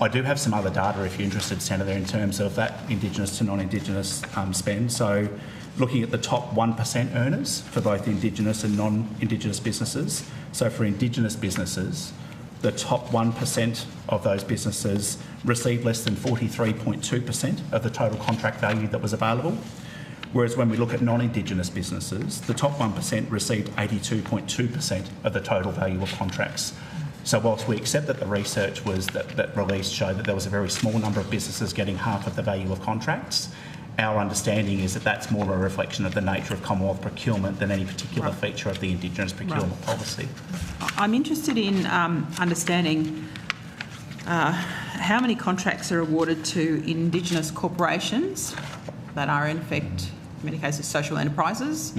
I do have some other data, if you're interested, Senator, in terms of that Indigenous to non-Indigenous spend. So looking at the top 1% earners for both Indigenous and non-Indigenous businesses. So for Indigenous businesses, the top 1% of those businesses received less than 43.2% of the total contract value that was available. Whereas when we look at non-Indigenous businesses, the top 1% received 82.2% of the total value of contracts. So whilst we accept that the research was that released showed that there was a very small number of businesses getting half of the value of contracts, our understanding is that that's more a reflection of the nature of Commonwealth procurement than any particular feature of the Indigenous procurement policy. I'm interested in understanding how many contracts are awarded to Indigenous corporations that are in effect, in many cases, social enterprises,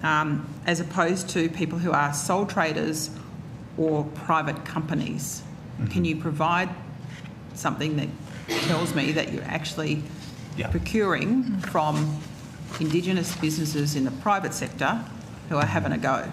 as opposed to people who are sole traders or private companies. Can you provide something that tells me that you're actually procuring from Indigenous businesses in the private sector who are having a go?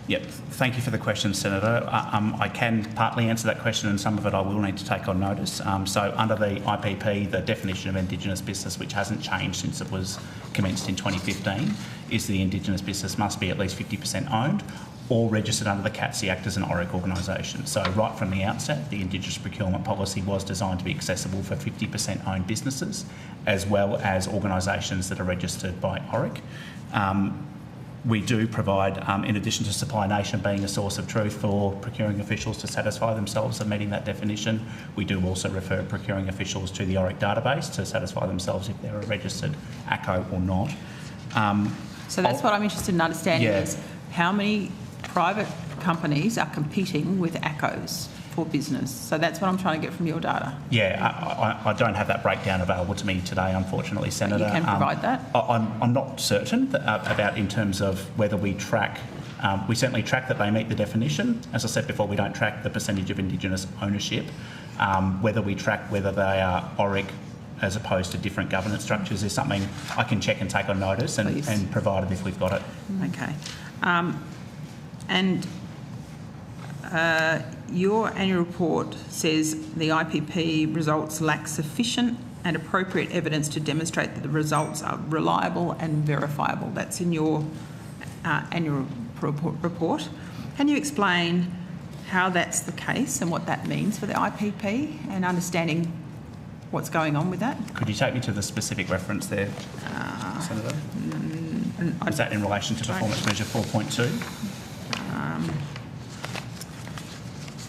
Yep, thank you for the question, Senator. I can partly answer that question, and some of it I will need to take on notice. So under the IPP, the definition of Indigenous business, which hasn't changed since it was commenced in 2015, is the Indigenous business must be at least 50% owned or registered under the CATSI Act as an ORIC organisation. So right from the outset, the Indigenous procurement policy was designed to be accessible for 50% owned businesses, as well as organisations that are registered by ORIC. We do provide, in addition to Supply Nation being a source of truth for procuring officials to satisfy themselves of meeting that definition, we do also refer procuring officials to the ORIC database to satisfy themselves if they're a registered ACO or not. So that's what I'm interested in understanding is how many private companies are competing with ACOs for business. So that's what I'm trying to get from your data. Yeah, I don't have that breakdown available to me today, unfortunately, Senator. You can provide that? I'm not certain about in terms of whether we track. We certainly track that they meet the definition. As I said before, we don't track the percentage of Indigenous ownership. Whether we track whether they are ORIC as opposed to different governance structures is something I can check and take on notice and provide it if we've got it. Okay. your annual report says the IPP results lack sufficient and appropriate evidence to demonstrate that the results are reliable and verifiable. That's in your annual report. Can you explain how that's the case and what that means for the IPP and understanding what's going on with that? Could you take me to the specific reference there, Senator? Is that in relation to performance measure 4.2?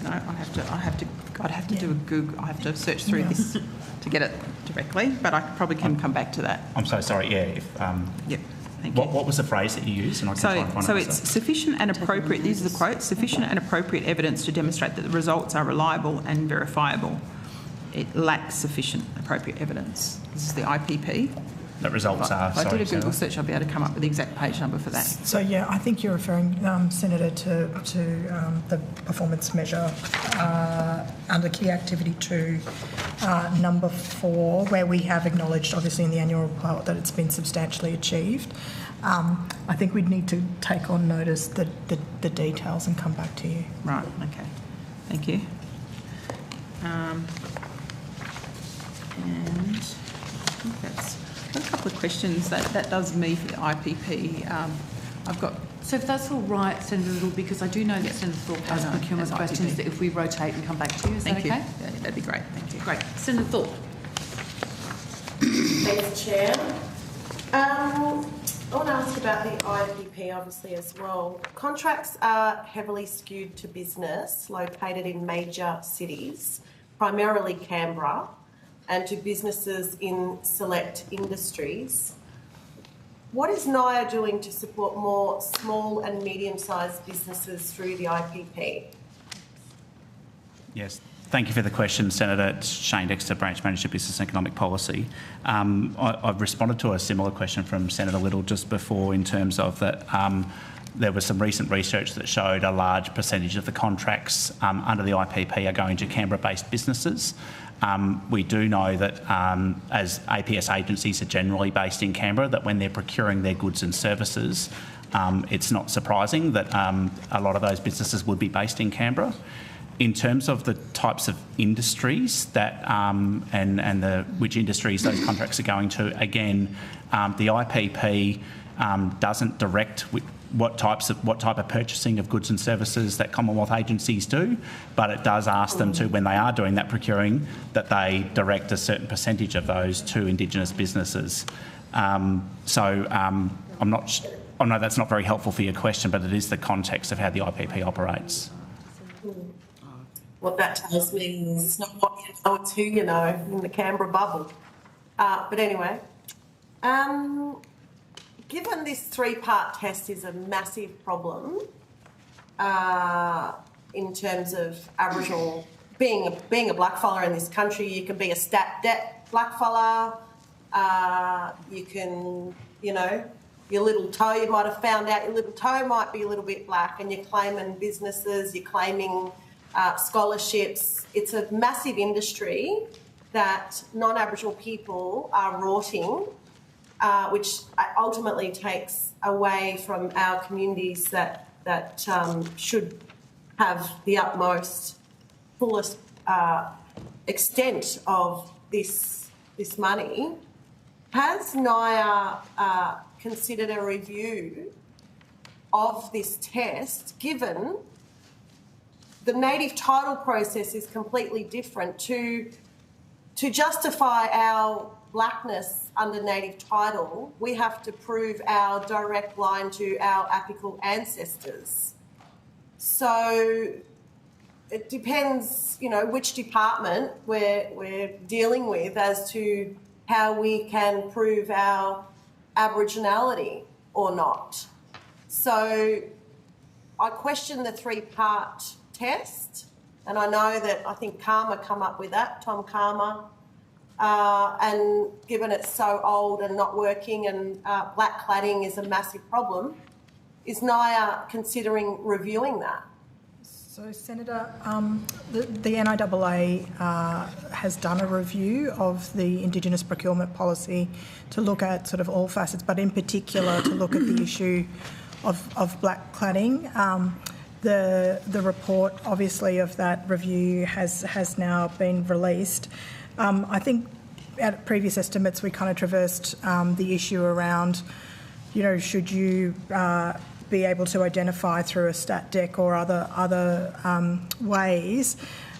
No, I'd have to do a Google. I have to search through this to get it directly, but I probably can come back to that. I'm so sorry. Yeah. Yep. Thank you. What was the phrase that you used? And I can try and find so it it's myself. sufficient and appropriate. These are the quotes. Sufficient and appropriate evidence to demonstrate that the results are reliable and verifiable. It lacks sufficient appropriate evidence. This is the IPP. That results are. If I did a Google search, I'll be able to come up with the exact page number for that. So yeah, I think you're referring, Senator, to the performance measure under key activity 2, number 4, where we have acknowledged, obviously, in the annual report that it's been substantially achieved. I think we'd need to take on notice the details and come back to you. Right. Okay. Thank you. And I think that's. Got a couple of questions. That does me for the IPP. I've got. So if that's all right, Senator Little, because I do know that Senator Thorpe has procurement questions, that if we rotate and come back to you, is that okay? Yeah, that'd be great. Thank you. Great. Senator Thorpe. Thanks, Chair. I want to ask about the IPP, obviously, as well. Contracts are heavily skewed to business located in major cities, primarily Canberra, and to businesses in select industries. What is NIA doing to support more small and medium-sized businesses through the IPP? Yes, thank you for the question, Senator. It's Shane Dexter, Branch Manager, Business and Economic Policy. I've responded to a similar question from Senator Little just before in terms of that there was some recent research that showed a large percentage of the contracts under the IPP are going to Canberra-based businesses. We do know that as APS agencies are generally based in Canberra, that when they're procuring their goods and services, it's not surprising that a lot of those businesses would be based in Canberra. In terms of the types of industries that and which industries those contracts are going to, again, the IPP doesn't direct what type of purchasing of goods and services that Commonwealth agencies do, but it does ask them to, when they are doing that procuring, that they direct a certain percentage of those to Indigenous businesses. I know that's not very helpful for your question, but it is the context of how the IPP operates. What that tells me is it's not what you know, it's who you know in the Canberra bubble. But anyway, given this 3-part test is a massive problem in terms of Aboriginal being a blackfella in this country, you can be a stat debt blackfella. You can, your little toe. You might have found out your little toe might be a little bit black, and you're claiming businesses. You're claiming scholarships. It's a massive industry that non-Aboriginal people are rorting. Which ultimately takes away from our communities that should have the utmost, fullest extent of this money. Has NIA considered a review of this test, given the native title process is completely different to justify our blackness under native title? We have to prove our direct line to our apical ancestors. So it depends, which department we're dealing with as to how we can prove our Aboriginality or not. So I question the 3-part test, and I know that I think Karma come up with that, Tom Karma. And given it's so old and not working and black cladding is a massive problem, is NIA considering reviewing that? So, Senator, the NIAA has done a review of the Indigenous procurement policy to look at sort of all facets, but in particular to look at the issue of black cladding. the report, obviously, of that review has now been released. I think at previous estimates we kind of traversed the issue around, should you be able to identify through a stat deck or other ways.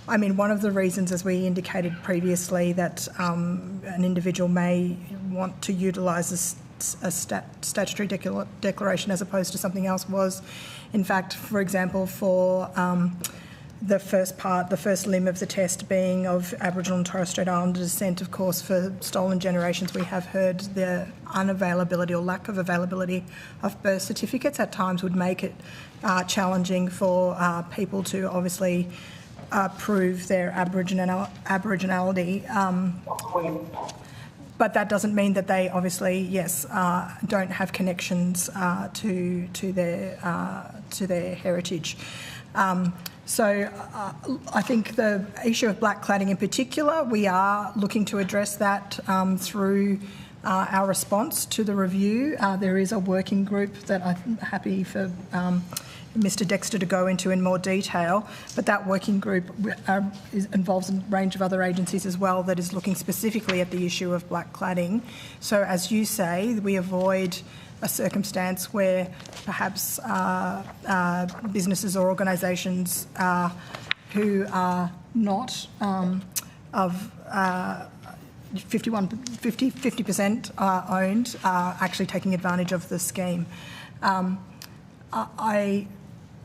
I mean, one of the reasons, as we indicated previously, that an individual may want to utilise a statutory declaration as opposed to something else was, in fact, for example, for the first limb of the test being of Aboriginal and Torres Strait Islander descent. Of course, for stolen generations, we have heard the unavailability or lack of availability of birth certificates at times would make it challenging for people to obviously prove their Aboriginality. But that doesn't mean that they obviously, don't have connections to their heritage. So I think the issue of black cladding in particular, we are looking to address that through our response to the review. There is a working group that I'm happy for Mr Dexter to go into in more detail, but that working group involves a range of other agencies as well that is looking specifically at the issue of black cladding. So as you say, we avoid a circumstance where perhaps businesses or organisations who are not of 50% owned are actually taking advantage of the scheme.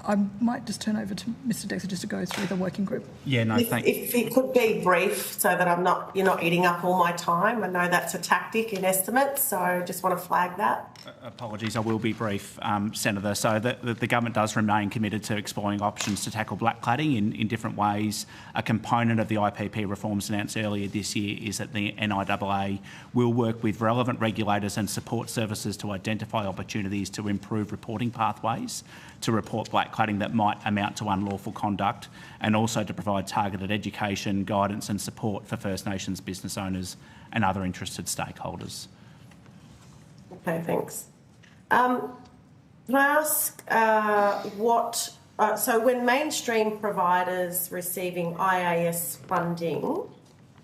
I might just turn over to Mr Dexter just to go through the working group. Yeah, no, thank you. If it could be brief so that you're not eating up all my time. I know that's a tactic in estimates, so just want to flag that. Apologies, I will be brief, Senator. So the government does remain committed to exploring options to tackle black cladding in different ways. A component of the IPP reforms announced earlier this year is that the NIAA will work with relevant regulators and support services to identify opportunities to improve reporting pathways to report black cladding that might amount to unlawful conduct, and also to provide targeted education, guidance and support for First Nations business owners and other interested stakeholders. Okay, thanks. Can I ask so when mainstream providers receiving IAS funding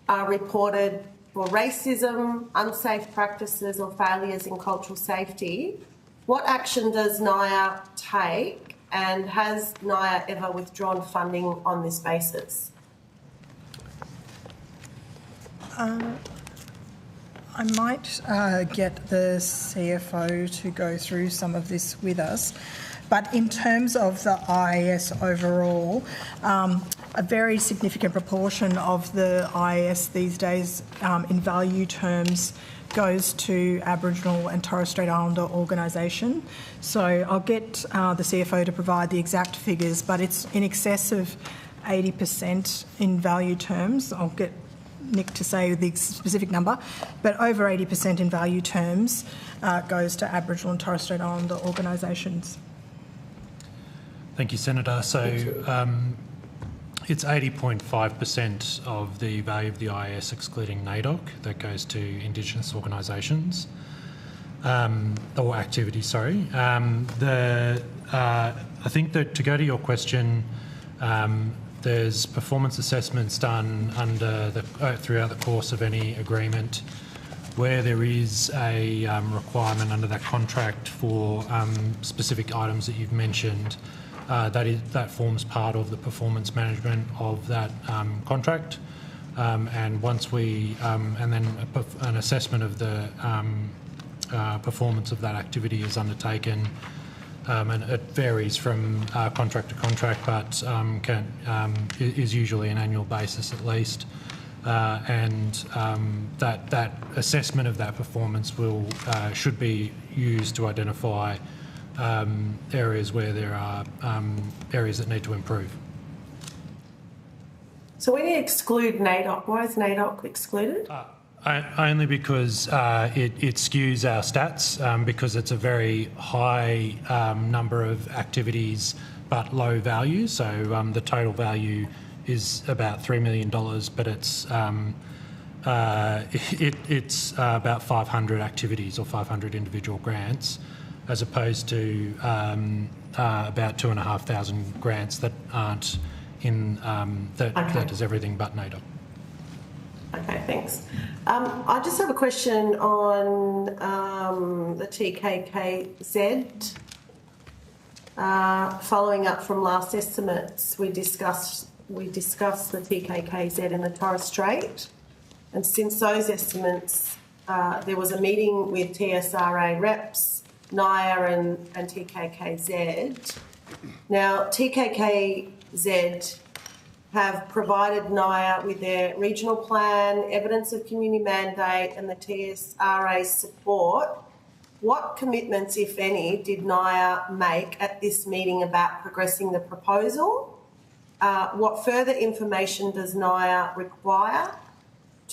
are reported for racism, unsafe practices or failures in cultural safety, what action does NIA take, and has NIA ever withdrawn funding on this basis? I might get the CFO to go through some of this with us. But in terms of the IAS overall, a very significant proportion of the IAS these days in value terms goes to Aboriginal and Torres Strait Islander organisation. So I'll get the CFO to provide the exact figures, but it's in excess of 80% in value terms. I'll get Nick to say the specific number, but over 80% in value terms goes to Aboriginal and Torres Strait Islander organisations. Thank you, Senator. So it's 80.5% of the value of the IAS excluding NAIDOC that goes to Indigenous organisations, or activities, sorry. I think that to go to your question, there's performance assessments done throughout the course of any agreement where there is a requirement under that contract for specific items that you've mentioned. That forms part of the performance management of that contract, and once we and then an assessment of the performance of that activity is undertaken. And it varies from contract to contract, but is usually an annual basis at least. And that assessment of that performance should be used to identify areas where there are areas that need to improve. So when you exclude NAIDOC, why is NAIDOC excluded? Only because it skews our stats, because it's a very high number of activities but low value. So the total value is about $3 million, but it's about 500 activities or 500 individual grants. as opposed to about 2,500 grants that aren't in, that is everything but NAIDOC. Okay, thanks. I just have a question on the TKKZ. Following up from last estimates, we discussed the TKKZ in the Torres Strait, and since those estimates, there was a meeting with TSRA reps, NIA and TKKZ. Now, TKKZ have provided NIA with their regional plan, evidence of community mandate and the TSRA support. What commitments, if any, did NIA make at this meeting about progressing the proposal? What further information does NIA require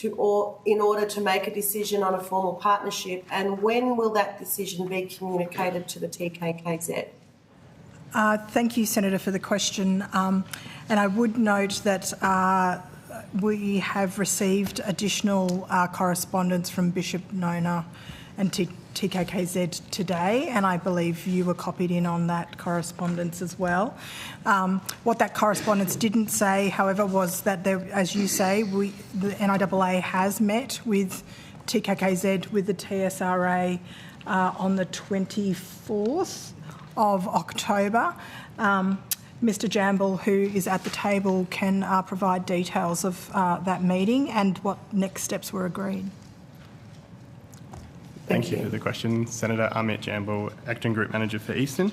in order to make a decision on a formal partnership, and when will that decision be communicated to the TKKZ? Thank you, Senator, for the question. And I would note that we have received additional correspondence from Bishop Nona and TKKZ today, and I believe you were copied in on that correspondence as well. What that correspondence didn't say, however, was that, there, as you say, the NIAA has met with TKKZ, with the TSRA on the 24th of October. Mr Jamble, who is at the table, can provide details of that meeting and what next steps were agreed. Thank you for the question, Senator. Amit Jamble, Acting Group Manager for Eastern.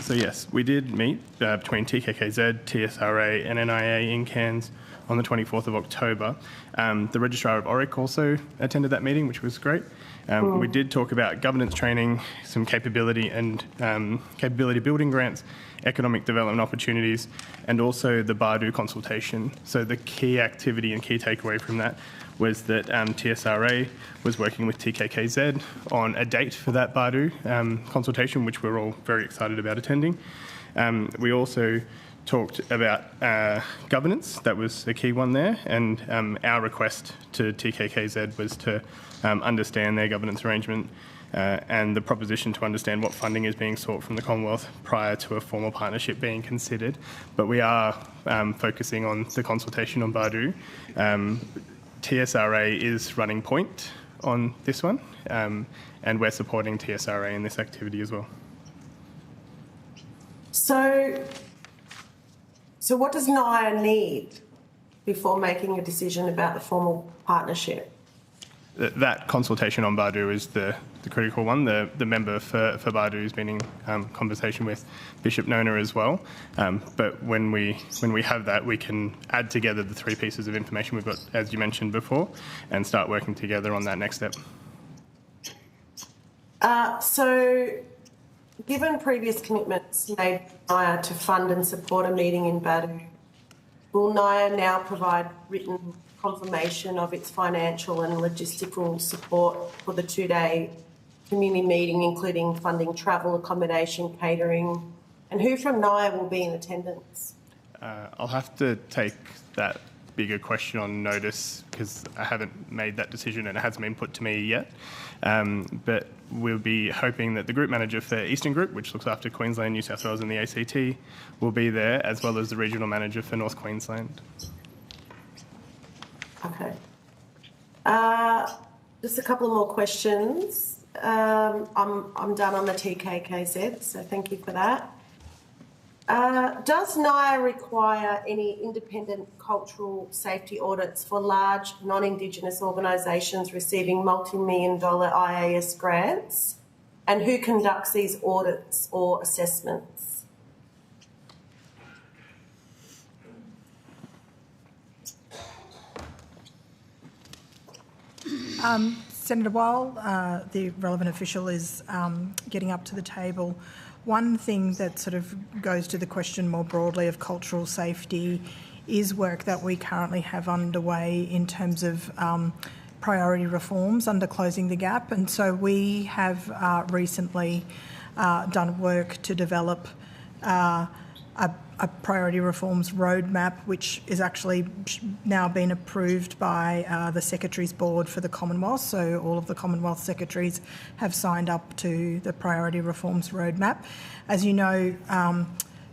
So yes, we did meet between TKKZ, TSRA and NIA in Cairns on the 24th of October. The Registrar of ORIC also attended that meeting, which was great. We did talk about governance training, some capability and capability building grants, economic development opportunities, and also the Bardu consultation. So the key activity and key takeaway from that was that TSRA was working with TKKZ on a date for that Bardu consultation, which we're all very excited about attending. We also talked about governance. That was a key one there, and our request to TKKZ was to understand their governance arrangement and the proposition to understand what funding is being sought from the Commonwealth prior to a formal partnership being considered. But we are focusing on the consultation on Bardu. TSRA is running point on this one, and we're supporting TSRA in this activity as well. So what does NIA need before making a decision about the formal partnership? That consultation on Bardu is the critical one. The member for Bardu has been in conversation with Bishop Nona as well. But when we have that, we can add together the three pieces of information we've got, as you mentioned before, and start working together on that next step. So, given previous commitments made by NIA to fund and support a meeting in Bardu, will NIA now provide written confirmation of its financial and logistical support for the two-day community meeting, including funding travel, accommodation, catering, and who from NIA will be in attendance? I'll have to take that bigger question on notice because I haven't made that decision and it hasn't been put to me yet. But we'll be hoping that the Group Manager for Eastern Group, which looks after Queensland, New South Wales and the ACT, will be there, as well as the Regional Manager for North Queensland. Okay. Just a couple more questions. I'm done on the TKKZ, so thank you for that. Does NIA require any independent cultural safety audits for large non-Indigenous organisations receiving multi-million-dollar IAS grants? And who conducts these audits or assessments? Senator, while the relevant official is getting up to the table, one thing that sort of goes to the question more broadly of cultural safety is work that we currently have underway in terms of priority reforms under Closing the Gap. And so we have recently done work to develop a a priority reforms roadmap, which is actually now been approved by the Secretaries Board for the Commonwealth. So all of the Commonwealth secretaries have signed up to the priority reforms roadmap. As you know,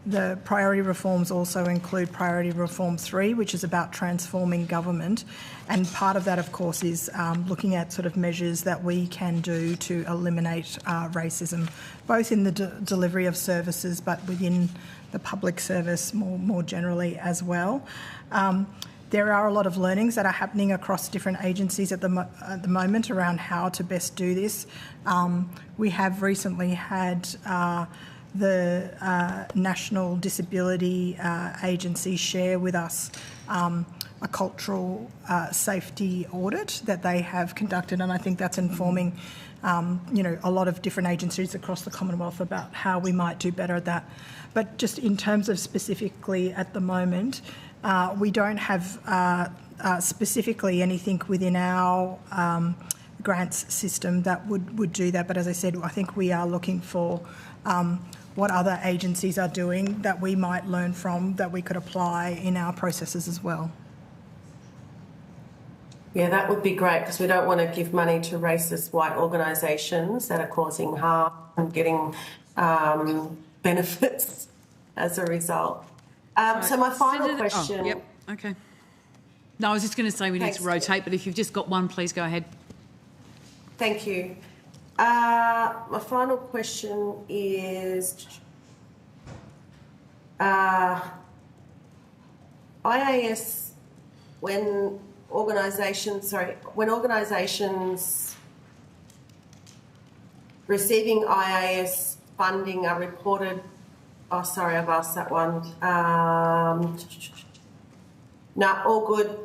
the priority reforms also include Priority Reform 3, which is about transforming government. And part of that, of course, is looking at sort of measures that we can do to eliminate racism, both in the delivery of services but within the public service more generally as well. There are a lot of learnings that are happening across different agencies at the moment around how to best do this. We have recently had the National Disability Agency share with us a cultural safety audit that they have conducted, and I think that's informing a lot of different agencies across the Commonwealth about how we might do better at that. But just in terms of specifically at the moment, we don't have specifically anything within our grants system that would do that. But as I said, I think we are looking for what other agencies are doing that we might learn from, that we could apply in our processes as well. Yeah, that would be great, because we don't want to give money to racist white organisations that are causing harm and getting benefits as a result. So my final question... Oh, yep, okay. No, I was just going to say we need to rotate, but if you've just got one, please go ahead. Thank you. My final question is IAS, when organisations receiving IAS funding are reported... Oh, sorry, I've asked that one. No, all good.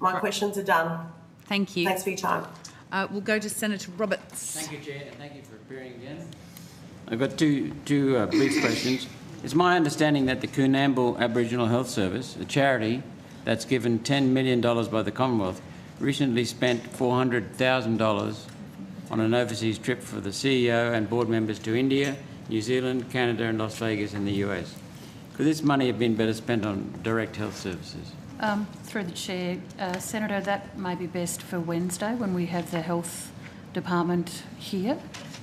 My questions are done. Thank you. Thanks for your time. We'll go to Senator Roberts. Thank you, Chair, and thank you for appearing again. I've got two brief questions. It's my understanding that the Coonamble Aboriginal Health Service, a charity that's given $10 million by the Commonwealth, recently spent $400,000 on an overseas trip for the CEO and board members to India, New Zealand, Canada and Las Vegas in the US. Could this money have been better spent on direct health services? Through the Chair, Senator, that may be best for Wednesday when we have the Health Department here.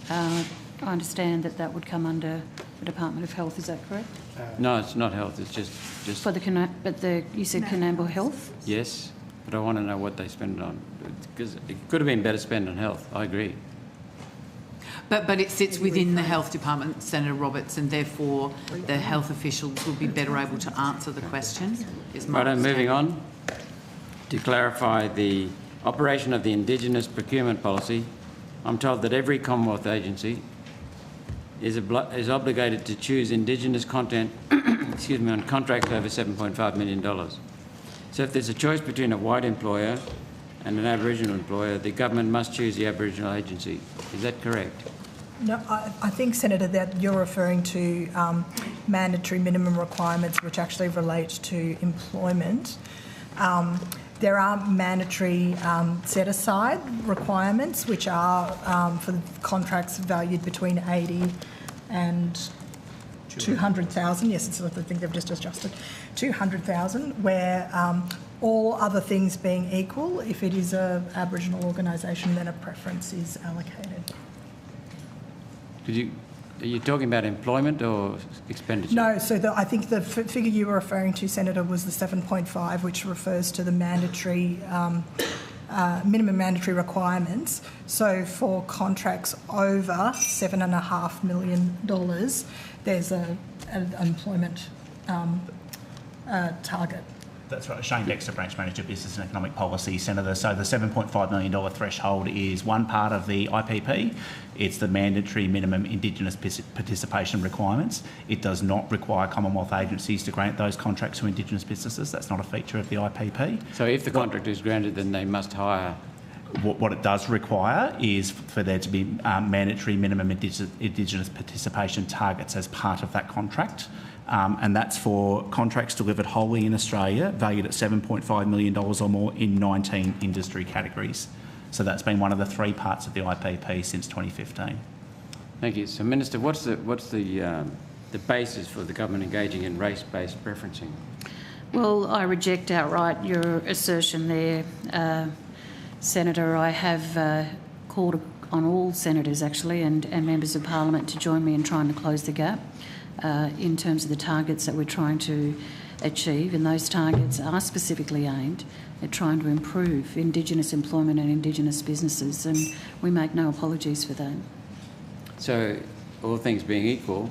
I understand that would come under the Department of Health, is that correct? No, it's not health, it's just... For you said Coonamble Health? Yes, but I want to know what they spend it on, because it could have been better spent on health, I agree. But it sits within the Health Department, Senator Roberts, and therefore the health officials will be better able to answer the question. Right, moving on. To clarify the operation of the Indigenous procurement policy, I'm told that every Commonwealth agency is obligated to choose Indigenous content on contracts over $7.5 million. So if there's a choice between a white employer and an Aboriginal employer, the government must choose the Aboriginal agency. Is that correct? No, I think, Senator, that you're referring to mandatory minimum requirements which actually relate to employment. There are mandatory set-aside requirements which are for the contracts valued between 80 and 200,000. Yes, it's, I think they've just adjusted. 200,000, where all other things being equal, if it is an Aboriginal organisation, then a preference is allocated. Are you talking about employment or expenditure? No, so I think the figure you were referring to, Senator, was the 7.5, which refers to the mandatory minimum mandatory requirements. So for contracts over $7.5 million, there's an employment target. That's right. Shane Dexter, Branch Manager, Business and Economic Policy, Senator. So the $7.5 million threshold is one part of the IPP. It's the mandatory minimum Indigenous participation requirements. It does not require Commonwealth agencies to grant those contracts to Indigenous businesses. That's not a feature of the IPP. So if the contract is granted, then they must hire... What it does require is for there to be mandatory minimum Indigenous participation targets as part of that contract. And that's for contracts delivered wholly in Australia, valued at $7.5 million or more in 19 industry categories. So that's been one of the three parts of the IPP since 2015. Thank you. So, Minister, what's the the basis for the government engaging in race-based preferencing? Well, I reject outright your assertion there, Senator. I have called on all senators, actually, and members of Parliament to join me in trying to close the gap in terms of the targets that we're trying to achieve, and those targets are specifically aimed at trying to improve Indigenous employment and Indigenous businesses, and we make no apologies for that. So, all things being equal,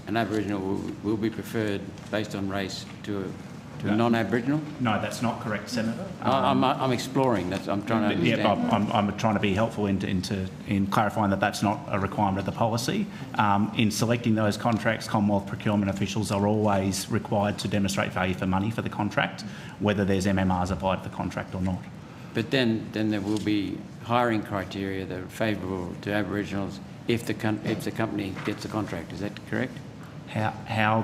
an Aboriginal will be preferred based on race to a non-Aboriginal? No, that's not correct, Senator. I'm exploring. I'm trying to understand. Yeah, I'm trying to be helpful in clarifying that that's not a requirement of the policy. In selecting those contracts, Commonwealth procurement officials are always required to demonstrate value for money for the contract, whether there's MMRs applied to the contract or not. But then there will be hiring criteria that are favourable to Aboriginals if the company gets the contract. Is that correct? How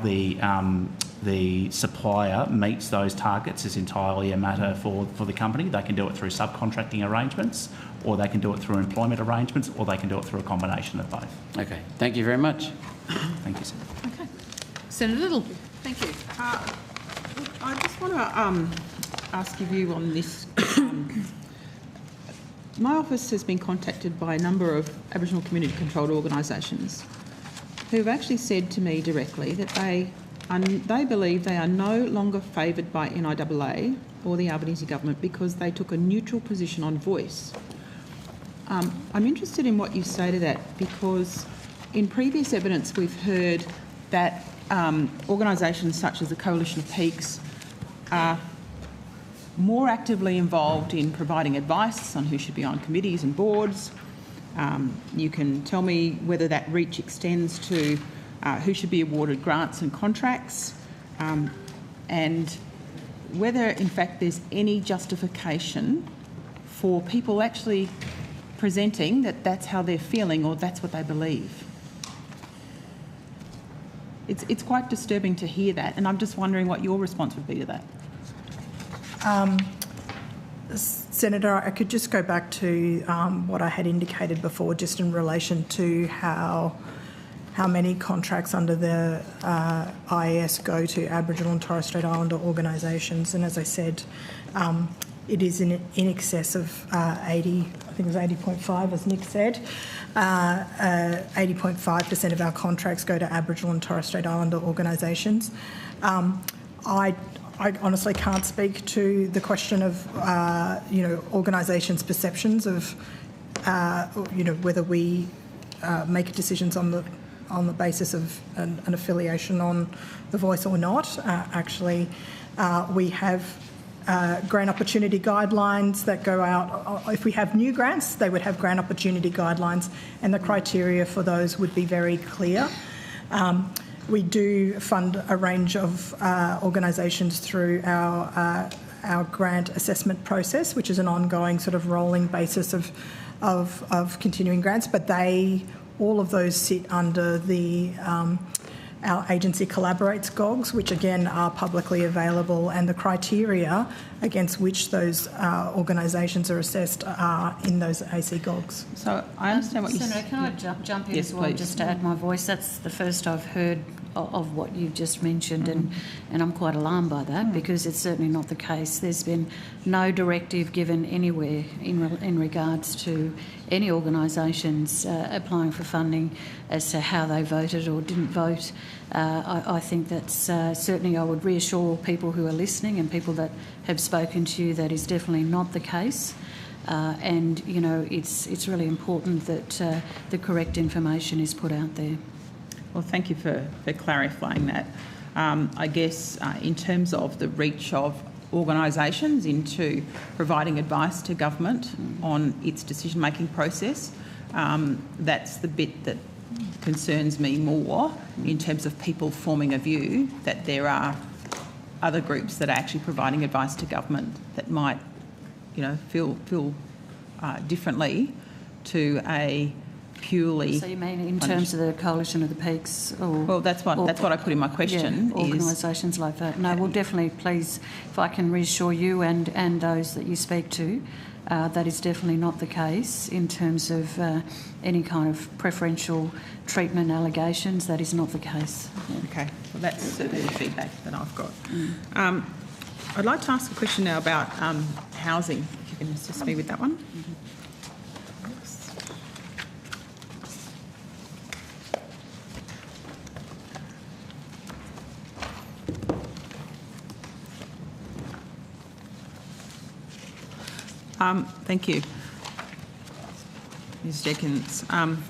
the supplier meets those targets is entirely a matter for the company. They can do it through subcontracting arrangements, or they can do it through employment arrangements, or they can do it through a combination of both. Okay. Thank you very much. Thank you, Senator. Okay. Senator Little. Thank you. I just want to ask your view on this. My office has been contacted by a number of Aboriginal community-controlled organisations who have actually said to me directly that they believe they are no longer favoured by NIAA or the Albanese government because they took a neutral position on voice. I'm interested in what you say to that, because in previous evidence we've heard that organisations such as the Coalition of Peaks are more actively involved in providing advice on who should be on committees and boards. You can tell me whether that reach extends to who should be awarded grants and contracts, and whether, in fact, there's any justification for people actually presenting that that's how they're feeling or that's what they believe. It's quite disturbing to hear that, and I'm just wondering what your response would be to that. Senator, I could just go back to what I had indicated before, just in relation to how many contracts under the IAS go to Aboriginal and Torres Strait Islander organisations. And as I said, it is in excess of 80, I think it was 80.5, as Nick said. 80.5% of our contracts go to Aboriginal and Torres Strait Islander organisations. I honestly can't speak to the question of, organisations' perceptions of, whether we make decisions on the basis of an affiliation on The Voice or not. We have grant opportunity guidelines that go out. If we have new grants, they would have grant opportunity guidelines, and the criteria for those would be very clear. We do fund a range of organisations through our grant assessment process, which is an ongoing sort of rolling basis of continuing grants, but all of those sit under the our agency collaborates GOGs, which again are publicly available, and the criteria against which those organisations are assessed are in those AC GOGs. So I understand what you said. Senator, can I jump in as well, please. just to add my voice? That's the first I've heard of what you've just mentioned, and I'm quite alarmed by that, because it's certainly not the case. There's been no directive given anywhere in regards to any organisations applying for funding as to how they voted or didn't vote. I think that's certainly, I would reassure people who are listening and people that have spoken to you, that is definitely not the case. And, it's really important that the correct information is put out there. Well, thank you for clarifying that. I guess in terms of the reach of organisations into providing advice to government on its decision-making process, that's the bit that concerns me more, in terms of people forming a view that there are other groups that are actually providing advice to government that might, feel differently to a purely... So you mean in terms of the Coalition of the Peaks? Or, well, that's what I put in my question. Yeah, organisations like that. No, well, definitely, please, if I can reassure you and those that you speak to, that is definitely not the case in terms of any kind of preferential treatment allegations. That is not the case. Yeah. Okay, well, that's certainly the feedback that I've got. I'd like to ask a question now about housing, if you can assist me with that one. Thank you, Ms Jenkins. I'm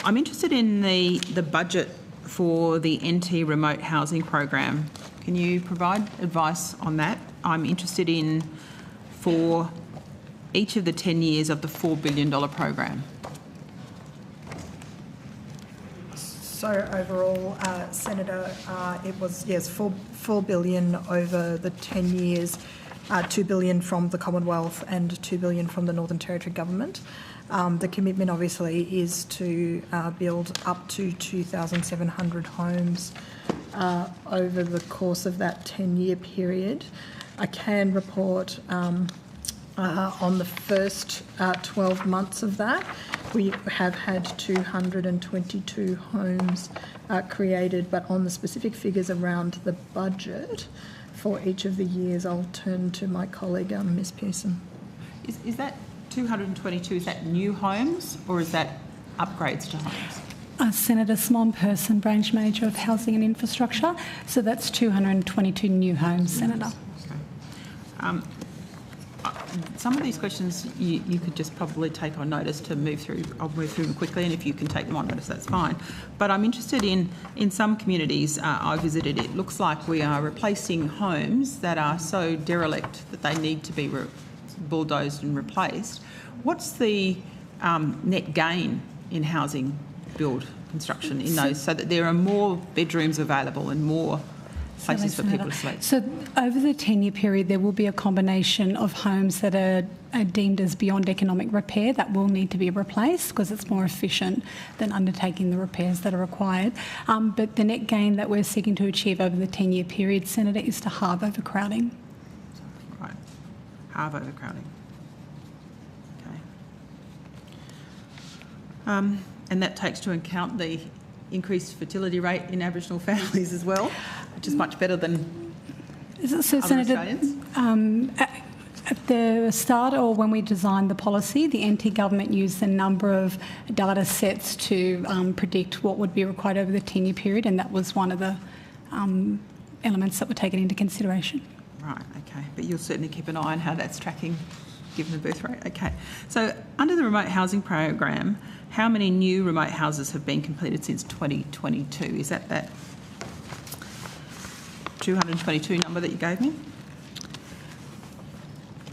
interested in the budget for the NT Remote Housing Program. Can you provide advice on that? I'm interested in for each of the 10 years of the $4 billion program. So overall, Senator, it was, yes, $4 billion over the 10 years. $2 billion from the Commonwealth and $2 billion from the Northern Territory Government. The commitment obviously is to build up to 2,700 homes over the course of that 10-year period. I can report on the first 12 months of that, we have had 222 homes created, but on the specific figures around the budget, for each of the years, I'll turn to my colleague, Ms Pearson. Is that 222, is that new homes or is that upgrades to homes? Senator Smon Person, Branch Manager of Housing and Infrastructure. So that's 222 new homes, Senator. Okay. Some of these questions you could just probably take on notice to move through. I'll move through them quickly, and if you can take them on notice, that's fine. But I'm interested in some communities I visited, it looks like we are replacing homes that are so derelict that they need to be bulldozed and replaced. What's the net gain in housing build construction in those, so that there are more bedrooms available and more places for people to sleep? So over the 10-year period, there will be a combination of homes that are deemed as beyond economic repair that will need to be replaced because it's more efficient than undertaking the repairs that are required. But the net gain that we're seeking to achieve over the 10-year period, Senator, is to halve overcrowding. Right, halve overcrowding. Okay. And that takes to account the increased fertility rate in Aboriginal families as well, which is much better than other Senator, Australians. At the start, or when we designed the policy, the NT government used a number of data sets to predict what would be required over the 10-year period, and that was one of the elements that were taken into consideration. Right, okay. But you'll certainly keep an eye on how that's tracking given the birth rate. Okay. So under the remote housing program, how many new remote houses have been completed since 2022? Is that 222 number that you gave me?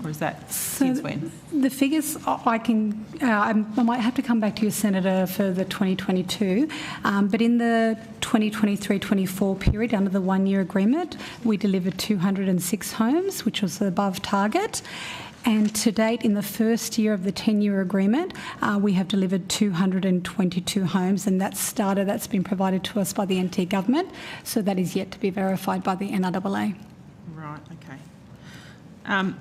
Or is that since when? The figures I might have to come back to you, Senator, for the 2022. But in the 2023-24 period, under the one-year agreement, we delivered 206 homes, which was above target. And to date, in the first year of the 10-year agreement, we have delivered 222 homes, and that's data that's been provided to us by the NT government, so that is yet to be verified by the NRAA. Right, okay.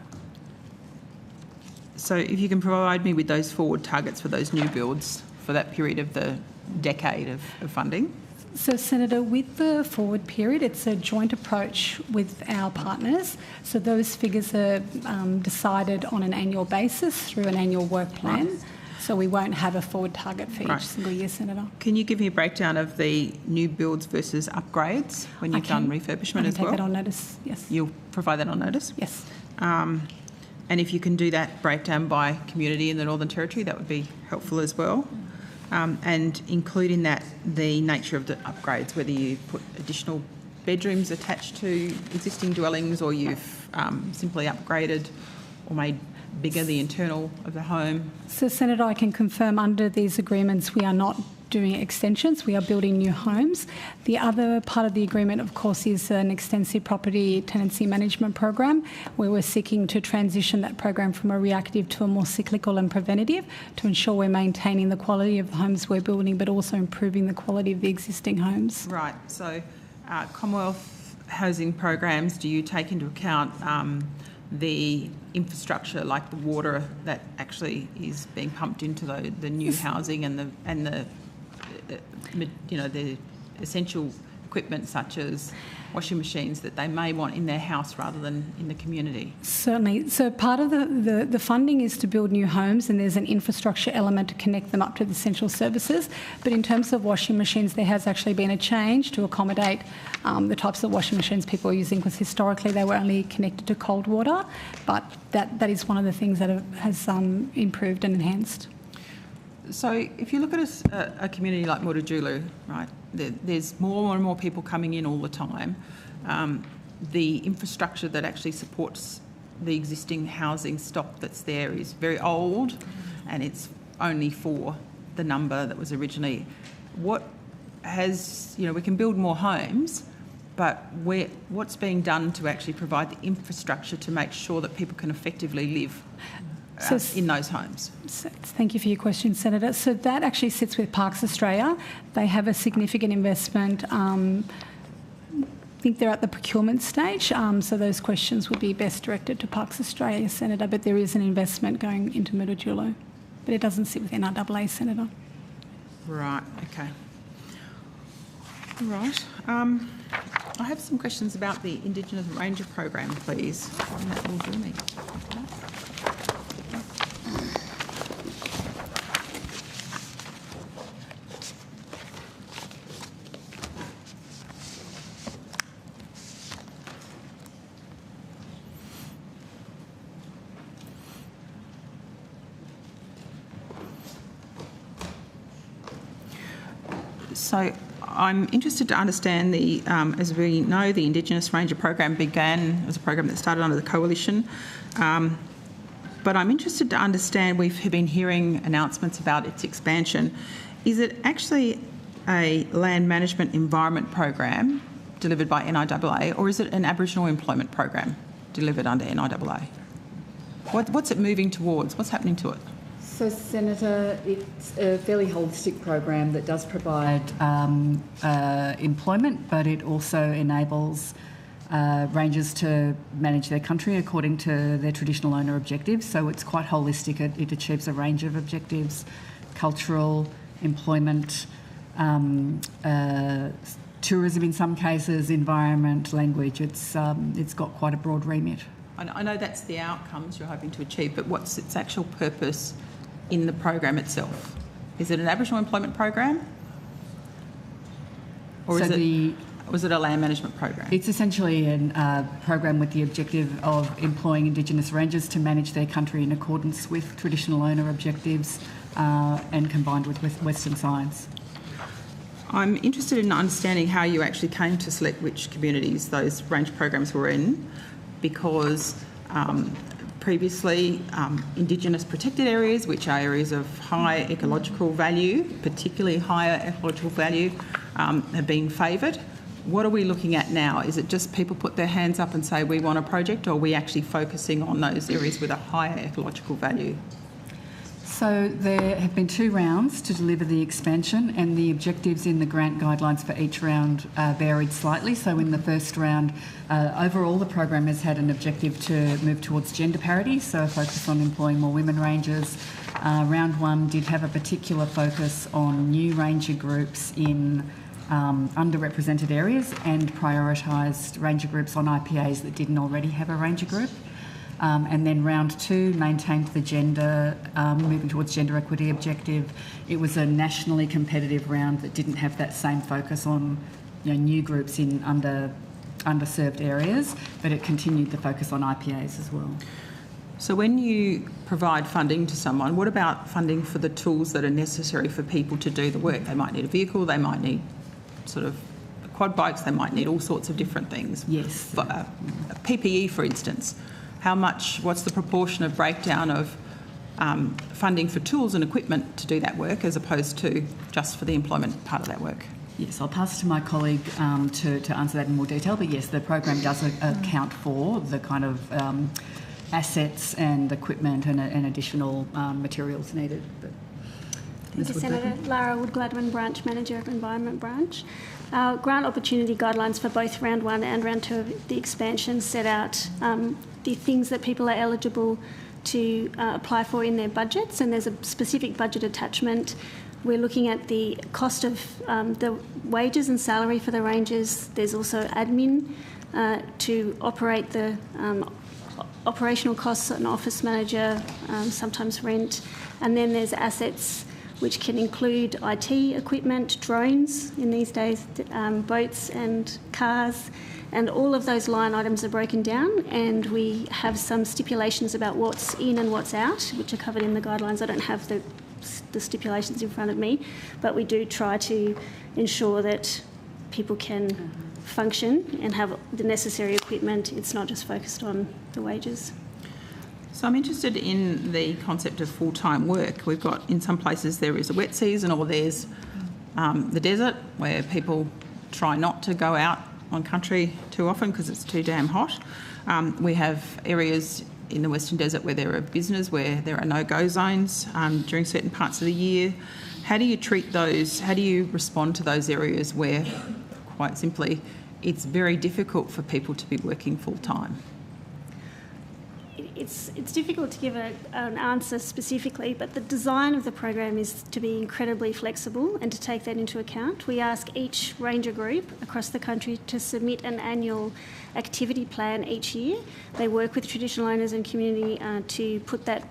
So if you can provide me with those forward targets for those new builds for that period of the decade of funding. So, Senator, with the forward period, it's a joint approach with our partners. So those figures are decided on an annual basis through an annual work plan. Right. So we won't have a forward target for each single year, Senator. Can you give me a breakdown of the new builds versus upgrades when you've done refurbishment as well? I can take that on notice, yes. You'll provide that on notice? Yes. And if you can do that breakdown by community in the Northern Territory, that would be helpful as well. And include in that the nature of the upgrades, whether you put additional bedrooms attached to existing dwellings or you've simply upgraded or made bigger the internal of the home. So, Senator, I can confirm under these agreements we are not doing extensions. We are building new homes. The other part of the agreement, of course, is an extensive property tenancy management program where we're seeking to transition that program from a reactive to a more cyclical and preventative to ensure we're maintaining the quality of the homes we're building but also improving the quality of the existing homes. Right. So Commonwealth housing programs, do you take into account the infrastructure like the water that actually is being pumped into the new housing and the essential equipment such as washing machines that they may want in their house rather than in the community? Certainly. So part of the funding is to build new homes, and there's an infrastructure element to connect them up to the essential services. But in terms of washing machines, there has actually been a change to accommodate the types of washing machines people are using, because historically they were only connected to cold water. But that is one of the things that has improved and enhanced. So if you look at a community like Mutijulu, right, there's more and more people coming in all the time. The infrastructure that actually supports the existing housing stock that's there is very old, and it's only for the number that was originally. We can build more homes, but what's being done to actually provide the infrastructure to make sure that people can effectively live in those homes? Thank you for your question, Senator. So that actually sits with Parks Australia. They have a significant investment. I think they're at the procurement stage, so those questions would be best directed to Parks Australia, Senator, but there is an investment going into Mutijulu, but it doesn't sit with NRAA, Senator. Right, okay. All right. I have some questions about the Indigenous Ranger program, please. And that will do me. So I'm interested to understand as we know, the Indigenous Ranger program began as a program that started under the Coalition. But I'm interested to understand, we've been hearing announcements about its expansion. Is it actually a land management environment program delivered by NIAA, or is it an Aboriginal employment program delivered under NIAA? What's it moving towards? What's happening to it? So, Senator, it's a fairly holistic program that does provide employment, but it also enables rangers to manage their country according to their traditional owner objectives. So it's quite holistic. It achieves a range of objectives: cultural, employment, tourism in some cases, environment, language. It's got quite a broad remit. I know that's the outcomes you're hoping to achieve, but what's its actual purpose in the program itself? Is it an Aboriginal employment program? Or was it a land management program? It's essentially a program with the objective of employing Indigenous rangers to manage their country in accordance with traditional owner objectives and combined with Western science. I'm interested in understanding how you actually came to select which communities those range programs were in, because previously Indigenous protected areas, which are areas of high ecological value, particularly higher ecological value, have been favoured. What are we looking at now? Is it just people put their hands up and say we want a project, or are we actually focusing on those areas with a higher ecological value? So there have been 2 rounds to deliver the expansion, and the objectives in the grant guidelines for each round varied slightly. So in the first round, overall the program has had an objective to move towards gender parity, so a focus on employing more women rangers. Round 1 did have a particular focus on new ranger groups in underrepresented areas and prioritised ranger groups on IPAs that didn't already have a ranger group. And then round 2 maintained the gender, moving towards gender equity objective. It was a nationally competitive round that didn't have that same focus on new groups in underserved areas, but it continued the focus on IPAs as well. So when you provide funding to someone, what about funding for the tools that are necessary for people to do the work? They might need a vehicle, they might need sort of quad bikes, they might need all sorts of different things. Yes. PPE, for instance. What's the proportion of breakdown of funding for tools and equipment to do that work as opposed to just for the employment part of that work? Yes, I'll pass to my colleague to answer that in more detail. But yes, the program does account for the kind of assets and equipment and additional materials needed. But thank you, Senator. Lara Wood-Gladwin, Branch Manager of Environment Branch. Our grant opportunity guidelines for both Round 1 and Round 2 of the expansion set out the things that people are eligible to apply for in their budgets, and there's a specific budget attachment. We're looking at the cost of the wages and salary for the rangers. There's also admin to operate the operational costs, an office manager, sometimes rent. And then there's assets which can include IT equipment, drones in these days, boats and cars. And all of those line items are broken down, and we have some stipulations about what's in and what's out, which are covered in the guidelines. I don't have the stipulations in front of me, but we do try to ensure that people can function and have the necessary equipment. It's not just focused on the wages. So I'm interested in the concept of full-time work. We've got, in some places there is a wet season, or there's the desert where people try not to go out on country too often because it's too damn hot. We have areas in the Western Desert where there are business, where there are no-go zones during certain parts of the year. How do you treat those? How do you respond to those areas where, quite simply, it's very difficult for people to be working full-time? It's difficult to give an answer specifically, but the design of the program is to be incredibly flexible and to take that into account. We ask each ranger group across the country to submit an annual activity plan each year. They work with traditional owners and community to put that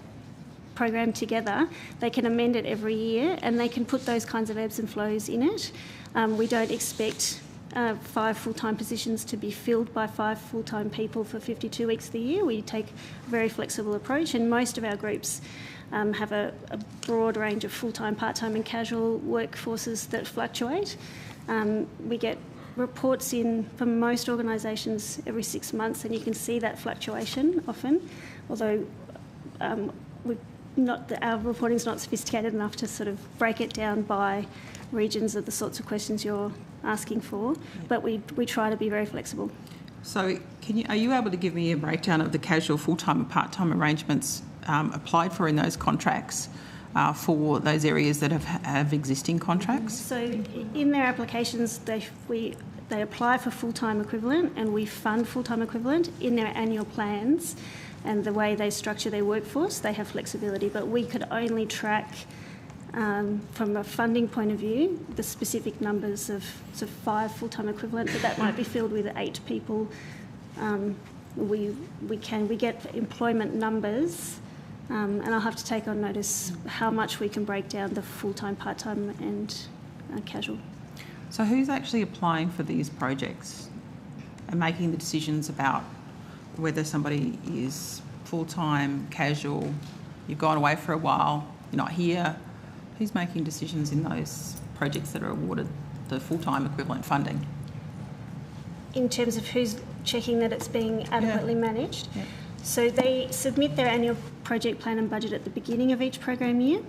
program together. They can amend it every year, and they can put those kinds of ebbs and flows in it. We don't expect 5 full-time positions to be filled by 5 full-time people for 52 weeks of the year. We take a very flexible approach, and most of our groups have a broad range of full-time, part-time and casual workforces that fluctuate. We get reports in from most organisations every 6 months, and you can see that fluctuation often, although our reporting is not sophisticated enough to sort of break it down by regions of the sorts of questions you're asking for, but we try to be very flexible. So are you able to give me a breakdown of the casual, full-time and part-time arrangements applied for in those contracts for those areas that have existing contracts? So in their applications, they apply for full-time equivalent, and we fund full-time equivalent in their annual plans, and the way they structure their workforce, they have flexibility, but we could only track from a funding point of view, the specific numbers of 5 full-time equivalent, but that might be filled with 8 people. We get employment numbers, and I'll have to take on notice how much we can break down the full-time, part-time and casual. So who's actually applying for these projects and making the decisions about whether somebody is full-time, casual, you've gone away for a while, you're not here? Who's making decisions in those projects that are awarded the full-time equivalent funding? In terms of who's checking that it's being adequately managed? Yeah. So they submit their annual project plan and budget at the beginning of each program year,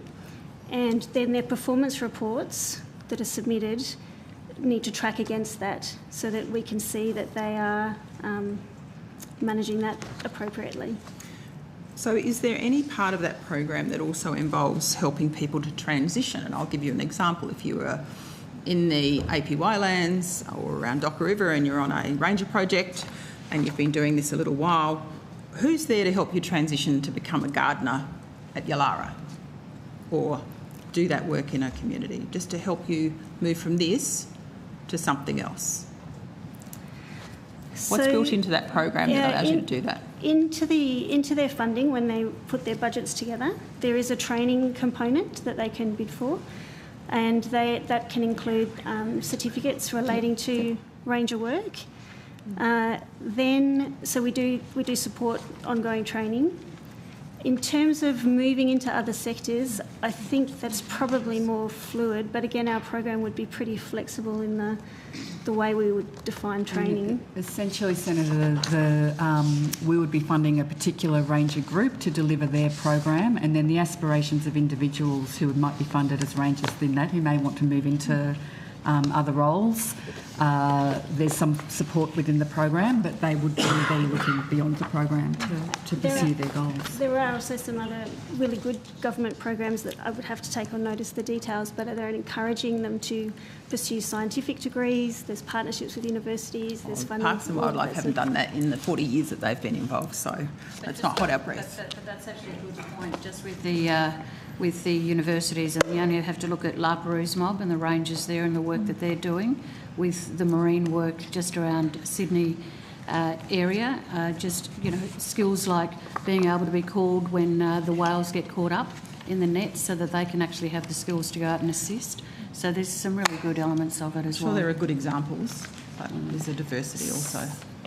and then their performance reports that are submitted need to track against that so that we can see that they are managing that appropriately. So is there any part of that program that also involves helping people to transition? And I'll give you an example. If you were in the APY lands or around Docker River and you're on a ranger project and you've been doing this a little while, who's there to help you transition to become a gardener at Yalara or do that work in a community, just to help you move from this to something else? What's built into that program that allows you to do that? Into their funding, when they put their budgets together, there is a training component that they can bid for, and that can include certificates relating to ranger work. So we do support ongoing training. In terms of moving into other sectors, I think that's probably more fluid, but again, our program would be pretty flexible in the way we would define training. Essentially, Senator, we would be funding a particular ranger group to deliver their program, and then the aspirations of individuals who might be funded as rangers within that, who may want to move into other roles. There's some support within the program, but they would be looking beyond the program to pursue their goals. There are also some other really good government programs that I would have to take on notice the details, but they're encouraging them to pursue scientific degrees. There's partnerships with universities. There's funding. Parks and Wildlife haven't done that in the 40 years that they've been involved, so that's not hot our breath. But that's actually a good point, just with the universities, and you only have to look at La Perouse Mob and the rangers there and the work that they're doing with the marine work just around Sydney area. Just, skills like being able to be called when the whales get caught up in the net so that they can actually have the skills to go out and assist. So there's some really good elements of it as well. Sure, there are good examples, but there's a diversity also.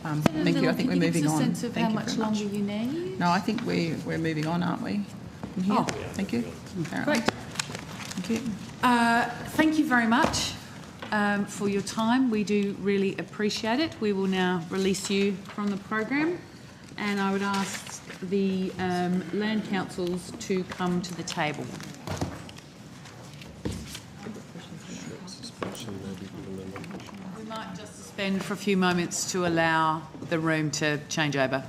Thank you. I think we're moving on. Give us a sense of how much longer you need? No, I think we're moving on, aren't we? Oh, thank you. Great. Thank you. Thank you very much for your time. We do really appreciate it. We will now release you from the program, and I would ask the land councils to come to the table. We might just suspend for a few moments to allow the room to change over.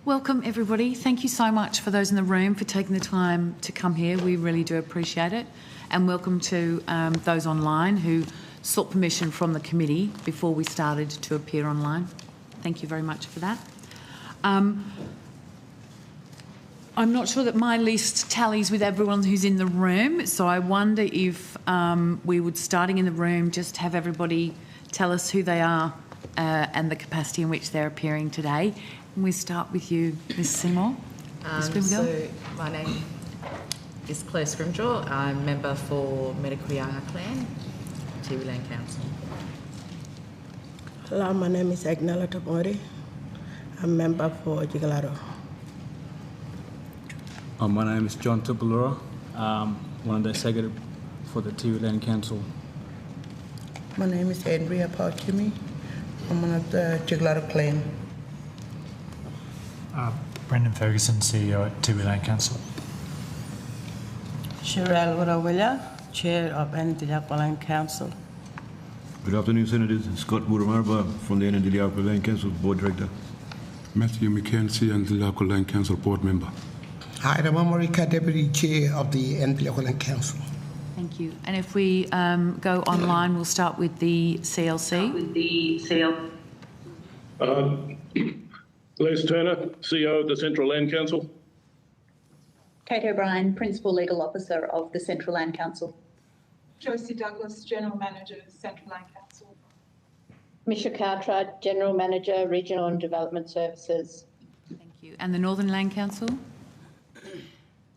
Welcome, everybody. Thank you so much for those in the room for taking the time to come here. We really do appreciate it. And welcome to those online who sought permission from the committee before we started to appear online. Thank you very much for that. I'm not sure that my list tallies with everyone who's in the room, so I wonder if we would, starting in the room, just have everybody tell us who they are and the capacity in which they're appearing today. And we start with you, Ms Seymour. So my name is Claire Scrimgeour. I'm member for Medakuyanga Clan, Tiwi Land Council. Hello, my name is Agnella Tamori. I'm member for Jigalaro. My name is John Tupulura. One of the executive for the Tiwi Land Council. My name is Andrea Paukimi. I'm one of the Jigalaro clan. Brendan Ferguson, CEO at Tiwi Land Council. Sherelle Warawilla, Chair of Anandilakwa Land Council. Good afternoon, Senators. Scott Muramarba from the Anandilakwa Land Council, Board Director. Matthew McKenzie, Anandilakwa Land Council, Board Member. Hi, I'm Marika, Deputy Chair of the Anandilakwa Land Council. Thank you. And if we go online, we'll start with the CLC. Les Turner, CEO of the Central Land Council. Kate O'Brien, Principal Legal Officer of the Central Land Council. Josie Douglas, General Manager, Central Land Council. Misha Cartwright, General Manager, Regional and Development Services. Thank you. And the Northern Land Council?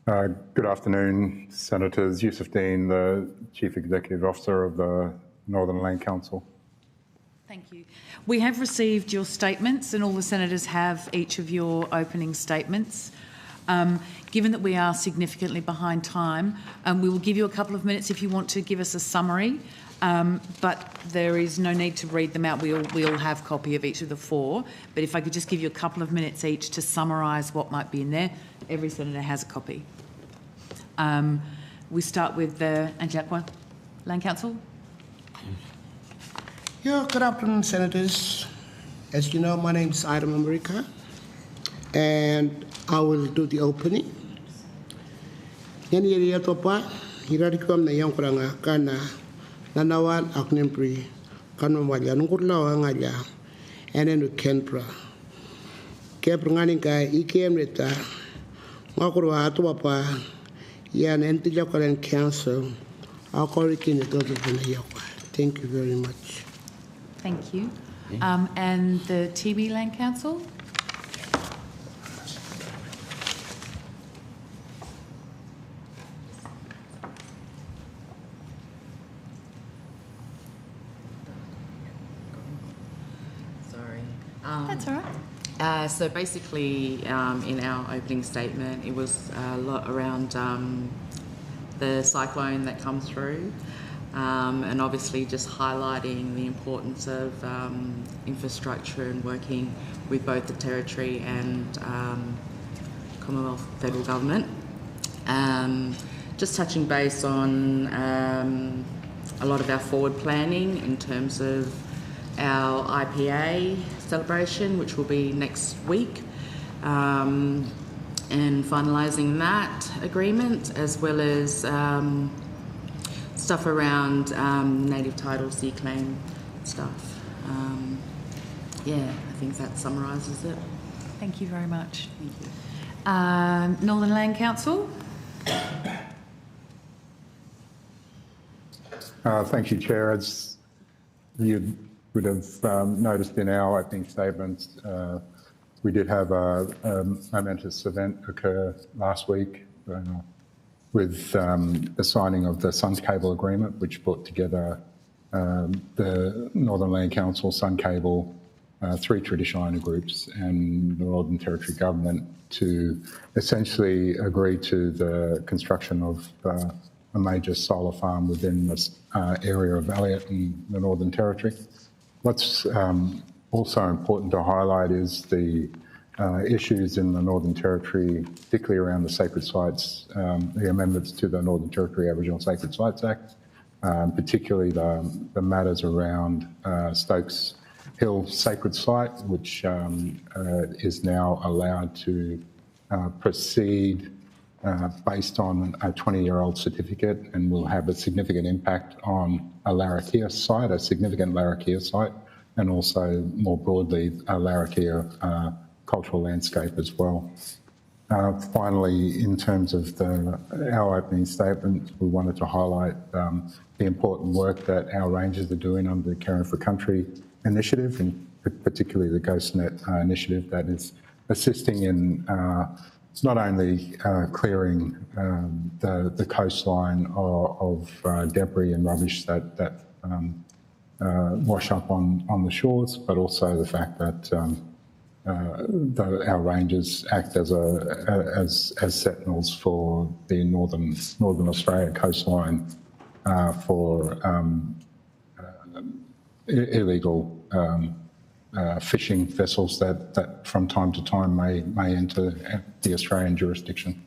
Good afternoon, Senators. Yusuf Dean, the Chief Executive Officer of the Northern Land Council. Thank you. We have received your statements and all the senators have each of your opening statements. Given that we are significantly behind time, we will give you a couple of minutes if you want to give us a summary, but there is no need to read them out. We all have a copy of each of the four, but if I could just give you a couple of minutes each to summarise what might be in there. Every senator has a copy. We start with the Anandilakwa Land Council. Yeah, good afternoon, Senators. As you know, my name is Ida Marika, and I will do the opening. Yani yeri topa hirarikom na yang kuranga kana nanawan aknempri kanwa wala nungurla wangala enen kenpra keprangani ka ikem reta ngakurwa atu papa yan Anandilakwa Land Council akorikin to the yakwa. Thank you very much. Thank you. And the Tiwi Land Council? Sorry. That's all right. So basically, in our opening statement, it was a lot around the cyclone that comes through. And obviously just highlighting the importance of infrastructure and working with both the Territory and Commonwealth Federal Government. Just touching base on a lot of our forward planning in terms of our IPA celebration, which will be next week, and finalising that agreement, as well as stuff around native title, sea claim stuff. Yeah, I think that summarises it. Thank you very much. Thank you. Northern Land Council. Thank you, Chair. As you would have noticed in our opening statements, we did have a momentous event occur last week with the signing of the Sun Cable Agreement, which brought together the Northern Land Council, Sun Cable, 3 traditional owner groups and the Northern Territory Government to essentially agree to the construction of a major solar farm within this area of Elliott in the Northern Territory. What's also important to highlight is the issues in the Northern Territory, particularly around the sacred sites, the amendments to the Northern Territory Aboriginal Sacred Sites Act, particularly the matters around Stokes Hill Sacred Site, which is now allowed to proceed based on a 20-year-old certificate, and will have a significant impact on a Larrakia site, a significant Larrakia site, and also more broadly a Larrakia cultural landscape as well. Finally, in terms of our opening statement, we wanted to highlight the important work that our rangers are doing under the Caring for Country initiative, and particularly the GhostNet initiative that is assisting in not only clearing the coastline of debris and rubbish that wash up on the shores, but also the fact that our rangers act as sentinels for the northern Australia coastline for illegal fishing vessels that from time to time may enter the Australian jurisdiction.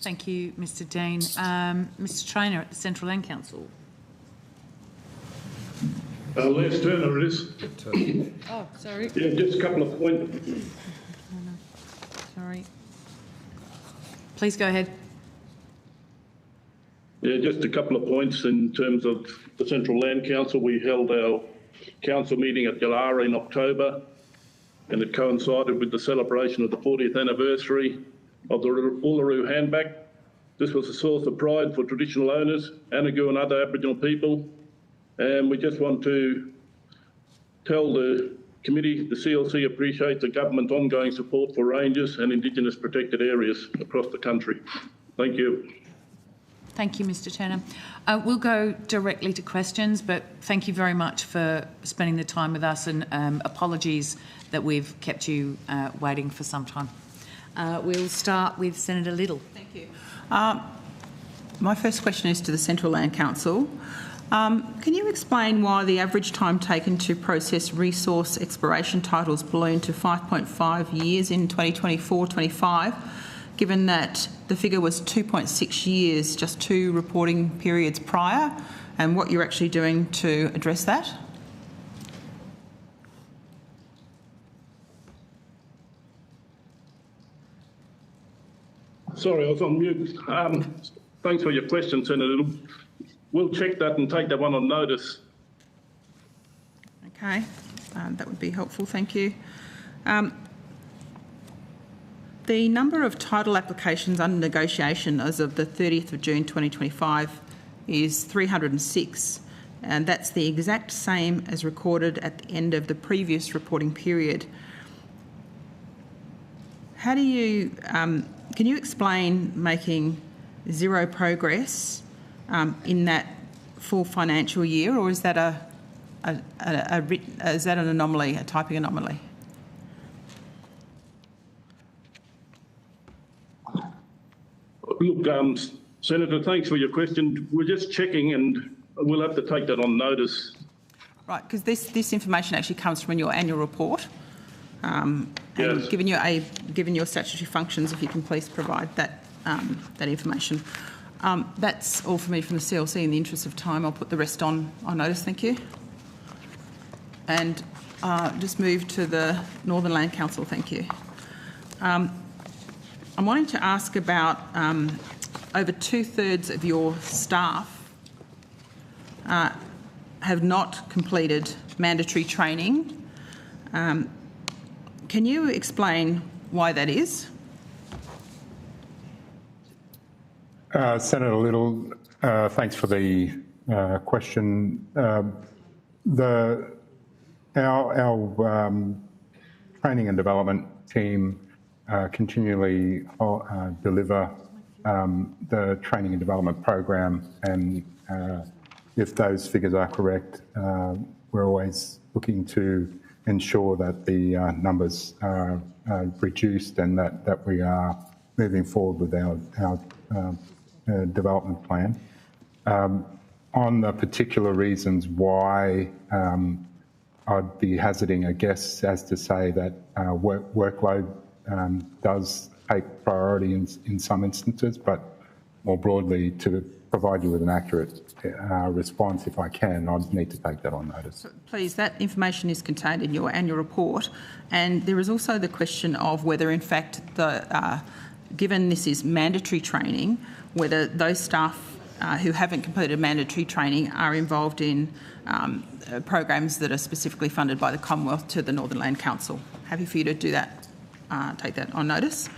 Thank you, Mr Dean. Mr Traynor at the Central Land Council. Les Turner it is. Oh, sorry. Yeah, just a couple of points. Sorry. Please go ahead. Yeah, just a couple of points in terms of the Central Land Council. We held our council meeting at Yalara in October, and it coincided with the celebration of the 40th anniversary of the Uluru Handback. This was a source of pride for traditional owners, Anagu and other Aboriginal people, and we just want to tell the committee the CLC appreciates the government's ongoing support for rangers and Indigenous protected areas across the country. Thank you. Thank you, Mr Turner. We'll go directly to questions, but thank you very much for spending the time with us, and apologies that we've kept you waiting for some time. We'll start with Senator Little. Thank you. My first question is to the Central Land Council. Can you explain why the average time taken to process resource exploration titles ballooned to 5.5 years in 2024-25, given that the figure was 2.6 years, just 2 reporting periods prior, and what you're actually doing to address that? Sorry, I was on mute. Thanks for your question, Senator. We'll check that and take that one on notice. Okay, that would be helpful, thank you. The number of title applications under negotiation as of the 30th of June 2025 is 306, and that's the exact same as recorded at the end of the previous reporting period. How do you, can you explain making zero progress in that full financial year, or is that is that an anomaly, a typing anomaly? Look, Senator, thanks for your question. We're just checking, and we'll have to take that on notice. Right, because this information actually comes from your annual report. And yes. given your statutory functions, if you can please provide that that information. That's all for me from the CLC. In the interest of time, I'll put the rest on notice. Thank you. And just move to the Northern Land Council. Thank you. I'm wanting to ask about over 2/3 of your staff have not completed mandatory training. Can you explain why that is? Senator Little, thanks for the question. Our training and development team continually deliver the training and development program, and if those figures are correct, we're always looking to ensure that the numbers are reduced and that we are moving forward with our development plan. On the particular reasons why, I'd be hazarding a guess as to say that workload does take priority in some instances, but more broadly to provide you with an accurate response. If I can, I'd need to take that on notice. Please, that information is contained in your annual report. And there is also the question of whether, in fact, given this is mandatory training, whether those staff who haven't completed mandatory training are involved in programs that are specifically funded by the Commonwealth to the Northern Land Council. Happy for you to do that, take that on notice.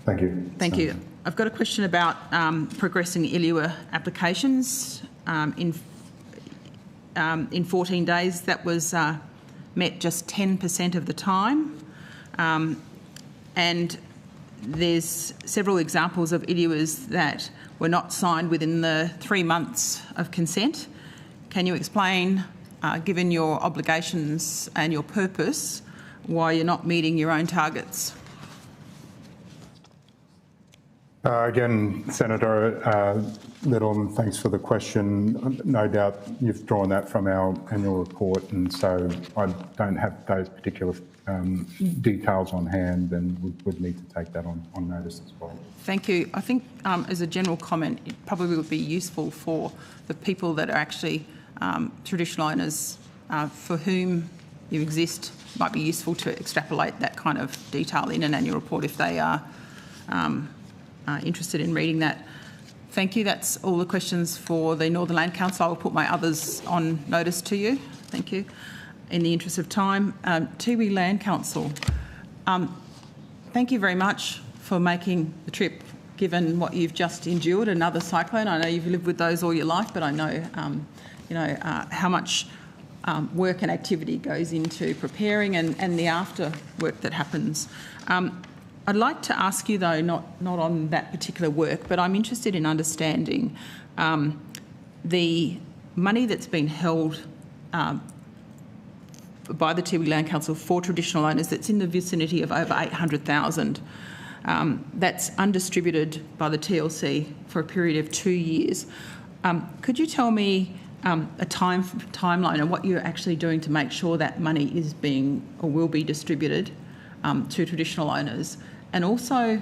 Thank you. Thank you. I've got a question about progressing the ILUA applications in 14 days. That was met just 10% of the time. And there's several examples of ILUAs that were not signed within the 3 months of consent. Can you explain, given your obligations and your purpose, why you're not meeting your own targets? Again, Senator Little, thanks for the question. No doubt you've drawn that from our annual report, and so I don't have those particular details on hand, and would need to take that on notice as well. Thank you. I think as a general comment, it probably would be useful for the people that are actually traditional owners for whom you exist. It might be useful to extrapolate that kind of detail in an annual report if they are interested in reading that. Thank you. That's all the questions for the Northern Land Council. I will put my others on notice to you. Thank you. In the interest of time, Tiwi Land Council, thank you very much for making the trip, given what you've just endured, another cyclone. I know you've lived with those all your life, but I know, how much work and activity goes into preparing and the after work that happens. I'd like to ask you, though, not on that particular work, but I'm interested in understanding the money that's been held by the Tiwi Land Council for traditional owners that's in the vicinity of over $800,000. That's undistributed by the TLC for a period of 2 years. Could you tell me a timeline and what you're actually doing to make sure that money is being or will be distributed to traditional owners? And also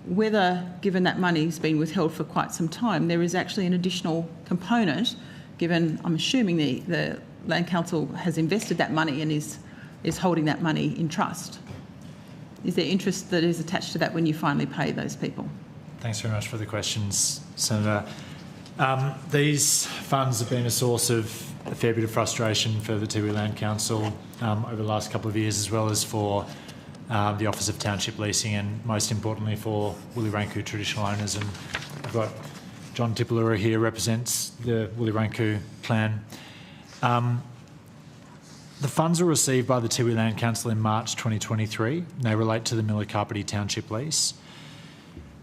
whether, given that money's been withheld for quite some time, there is actually an additional component, given I'm assuming the Land Council has invested that money and is holding that money in trust. Is there interest that is attached to that when you finally pay those people? Thanks very much for the questions, Senator. These funds have been a source of a fair bit of frustration for the Tiwi Land Council over the last couple of years, as well as for the Office of Township Leasing, and most importantly for Wulliranku traditional owners. And I've got John Tipalura here, represents the Wulliranku clan. The funds were received by the Tiwi Land Council in March 2023. They relate to the Milakarpiti Township lease.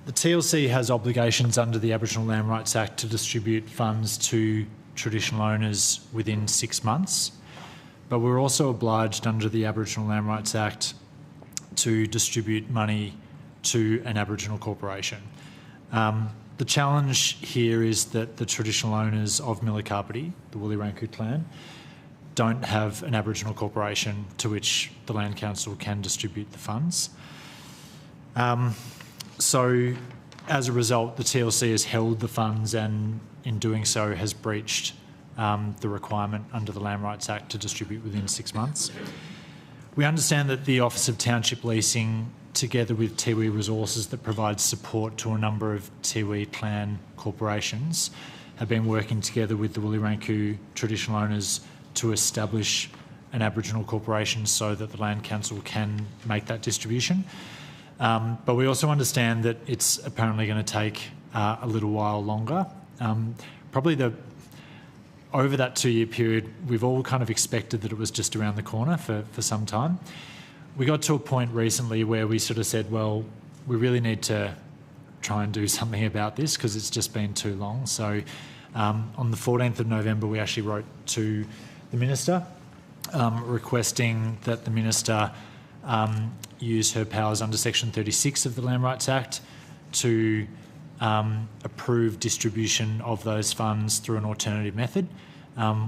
The TLC has obligations under the Aboriginal Land Rights Act to distribute funds to traditional owners within 6 months, but we're also obliged under the Aboriginal Land Rights Act to distribute money to an Aboriginal corporation. The challenge here is that the traditional owners of Milakarpiti, the Wulliranku clan, don't have an Aboriginal corporation to which the Land Council can distribute the funds. So as a result, the TLC has held the funds and in doing so has breached the requirement under the Land Rights Act to distribute within 6 months. We understand that the Office of Township Leasing, together with Tiwi Resources that provides support to a number of Tiwi clan corporations, have been working together with the Wulliranku traditional owners to establish an Aboriginal corporation so that the Land Council can make that distribution. But we also understand that it's apparently going to take a little while longer. Over that 2-year period, we've all kind of expected that it was just around the corner for some time. We got to a point recently where we sort of said, well, we really need to try and do something about this because it's just been too long. So on the 14th of November, we actually wrote to the Minister requesting that the Minister use her powers under Section 36 of the Land Rights Act to approve distribution of those funds through an alternative method.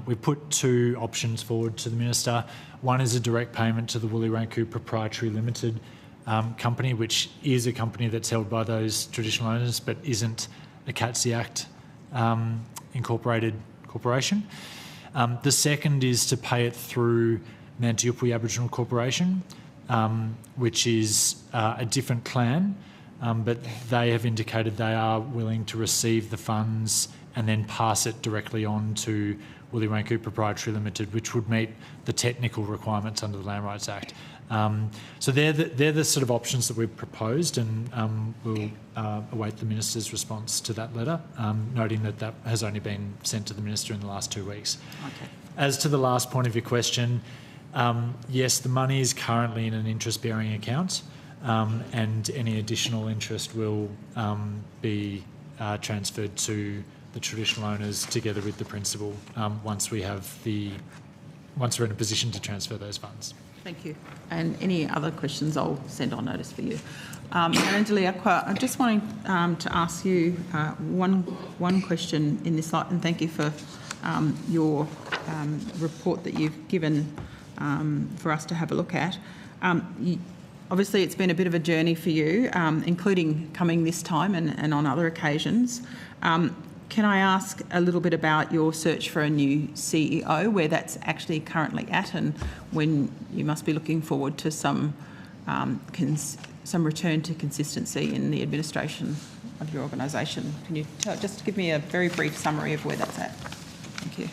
We put 2 options forward to the Minister. One is a direct payment to the Wulliranku Proprietary Limited company, which is a company that's held by those traditional owners but isn't a CATSI Act Incorporated Corporation. The second is to pay it through Mantiupi Aboriginal Corporation, which is a different clan, but they have indicated they are willing to receive the funds and then pass it directly on to Woollywanku Proprietary Limited, which would meet the technical requirements under the Land Rights Act. So they're the sort of options that we've proposed, and we'll await the Minister's response to that letter, noting that that has only been sent to the Minister in the last 2 weeks. Okay. As to the last point of your question, yes, the money is currently in an interest-bearing account, and any additional interest will be transferred to the traditional owners together with the principal once we're in a position to transfer those funds. Thank you. And any other questions, I'll send on notice for you. Anandaliakwa, I just wanted to ask you one question in this light, and thank you for your report that you've given for us to have a look at. Obviously, it's been a bit of a journey for you, including coming this time and on other occasions. Can I ask a little bit about your search for a new CEO, where that's actually currently at, and when you must be looking forward to some return to consistency in the administration of your organisation? Can you just give me a very brief summary of where that's at? Thank you.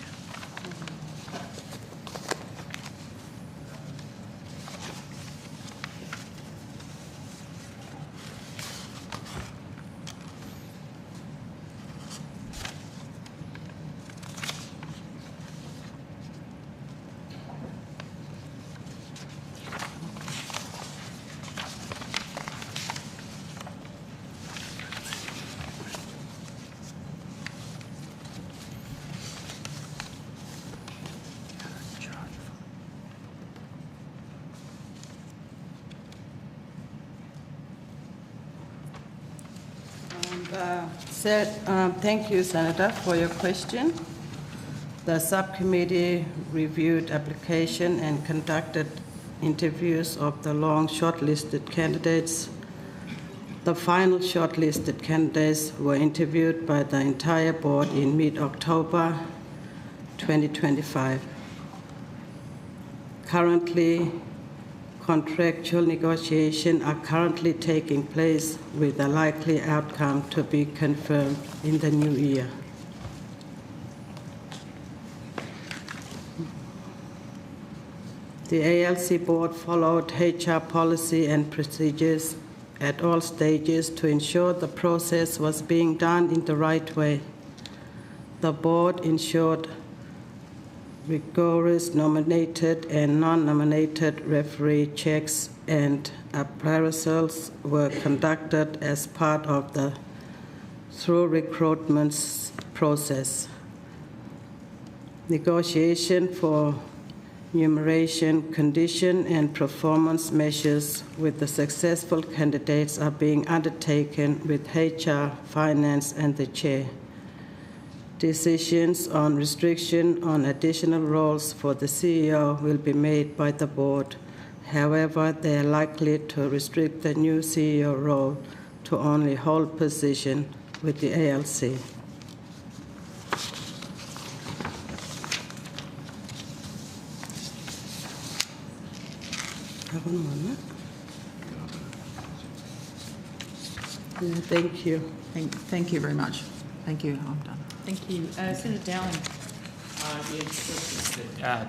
Thank you, Senator, for your question. The subcommittee reviewed application and conducted interviews of the long shortlisted candidates. The final shortlisted candidates were interviewed by the entire board in mid-October 2025. Currently, contractual negotiations are currently taking place with a likely outcome to be confirmed in the new year. The ALC board followed HR policy and procedures at all stages to ensure the process was being done in the right way. The board ensured rigorous nominated and non-nominated referee checks and appraisals were conducted as part of the through recruitment process. Negotiation for remuneration, condition and performance measures with the successful candidates are being undertaken with HR, finance and the chair. Decisions on restriction on additional roles for the CEO will be made by the board. However, they are likely to restrict the new CEO role to only hold position with the ALC. Thank you. Thank you very much. Thank you. I'm done. Thank you. Senator Dowling.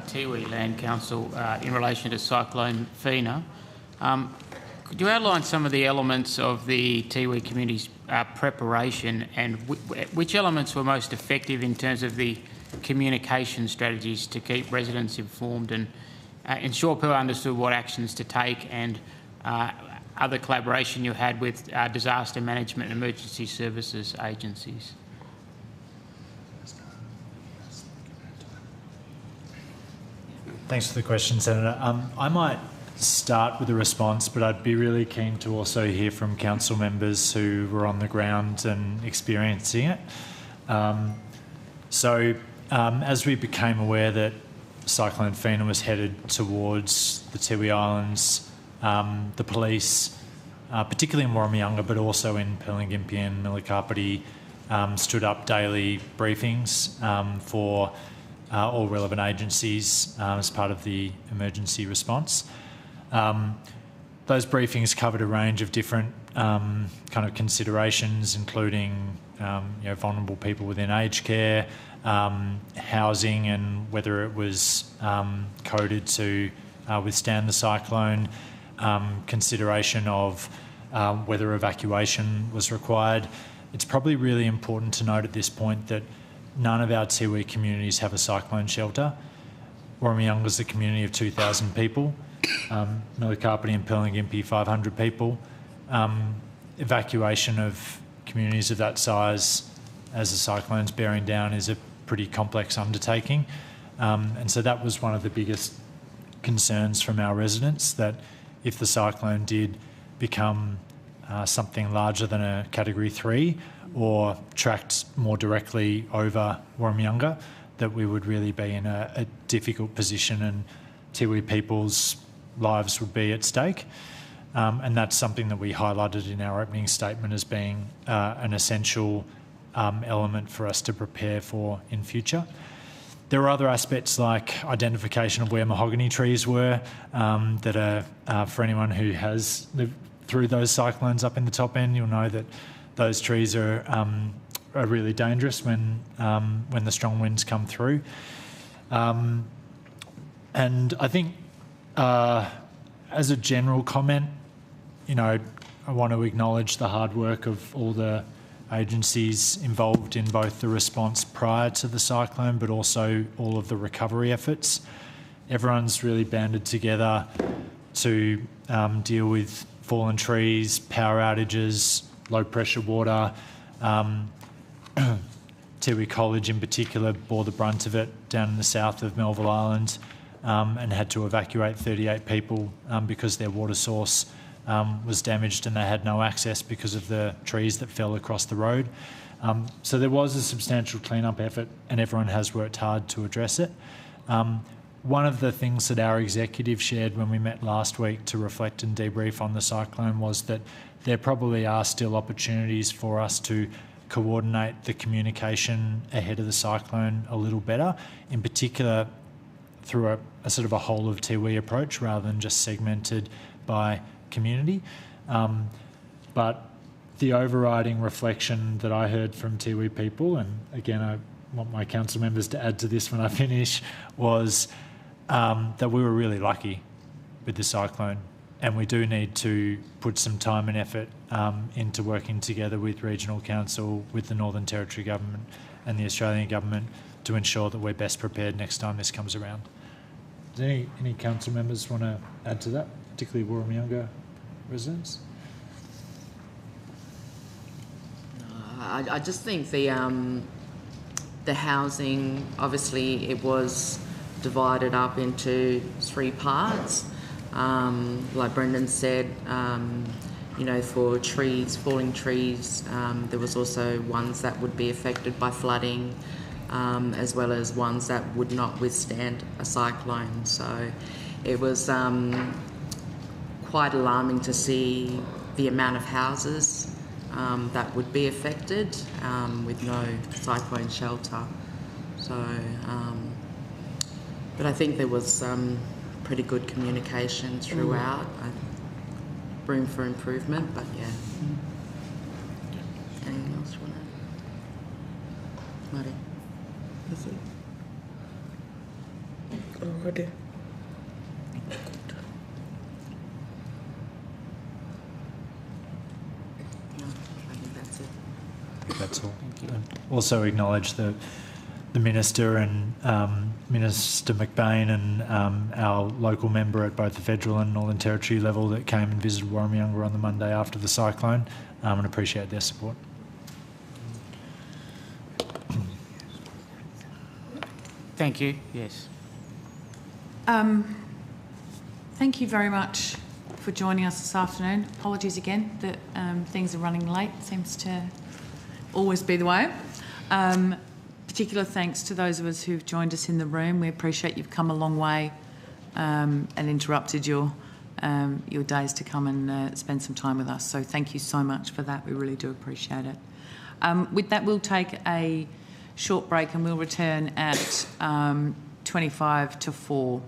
Tiwi Land Council, in relation to Cyclone Fina, could you outline some of the elements of the Tiwi community's preparation, and which elements were most effective in terms of the communication strategies to keep residents informed and ensure people understood what actions to take, and other collaboration you had with disaster management and emergency services agencies? Thanks for the question, Senator. I might start with a response, but I'd be really keen to also hear from council members who were on the ground and experiencing it. As we became aware that Cyclone Fina was headed towards the Tiwi Islands, the police, particularly in Warramyunga, but also in Pelingimpi and Milikapiti, stood up daily briefings for all relevant agencies as part of the emergency response. Those briefings covered a range of different kind of considerations, including vulnerable people within aged care, housing and whether it was coded to withstand the cyclone, consideration of whether evacuation was required. It's probably really important to note at this point that none of our Tiwi communities have a cyclone shelter. Warramunga is a community of 2,000 people. Millikarpini and Pilingimpi, 500 people. Evacuation of communities of that size as the cyclone's bearing down is a pretty complex undertaking. And so that was one of the biggest concerns from our residents, that if the cyclone did become something larger than a Category 3 or tracked more directly over Warramunga, that we would really be in a difficult position and Tiwi people's lives would be at stake. And that's something that we highlighted in our opening statement as being an essential element for us to prepare for in future. There are other aspects like identification of where mahogany trees were that are, for anyone who has lived through those cyclones up in the top end, you'll know that those trees are really dangerous when the strong winds come through. And I think as a general comment, I want to acknowledge the hard work of all the agencies involved in both the response prior to the cyclone but also all of the recovery efforts. Everyone's really banded together to deal with fallen trees, power outages, low pressure water. Tiwi College in particular bore the brunt of it down in the south of Melville Island and had to evacuate 38 people because their water source was damaged and they had no access because of the trees that fell across the road. So there was a substantial clean-up effort and everyone has worked hard to address it. One of the things that our executive shared when we met last week to reflect and debrief on the cyclone was that there probably are still opportunities for us to coordinate the communication ahead of the cyclone a little better, in particular through a sort of a whole of Tiwi approach rather than just segmented by community. But the overriding reflection that I heard from Tiwi people, and again I want my council members to add to this when I finish, was that we were really lucky with the cyclone, and we do need to put some time and effort into working together with Regional Council, with the Northern Territory Government and the Australian Government to ensure that we're best prepared next time this comes around. Does any council members want to add to that, particularly Warramunga residents? I just think the housing, obviously it was divided up into 3 parts. Like Brendan said, for trees, falling trees, there was also ones that would be affected by flooding, as well as ones that would not withstand a cyclone. So it was quite alarming to see the amount of houses that would be affected with no cyclone shelter. So, but I think there was pretty good communication throughout. Room for improvement, but yeah. Anything else you want to add? Marty? That's it. Oh, okay. No, I think that's it. That's all. Thank you. Also acknowledge the Minister and Minister McBain and our local member at both the federal and Northern Territory level that came and visited Warramunga on the Monday after the cyclone, and appreciate their support. Thank you. Yes. Thank you very much for joining us this afternoon. Apologies again that things are running late. Seems to always be the way. Particular thanks to those of us who've joined us in the room. We appreciate you've come a long way and interrupted your days to come and spend some time with us. So thank you so much for that. We really do appreciate it. With that, we'll take a short break and we'll return at 25 to 4.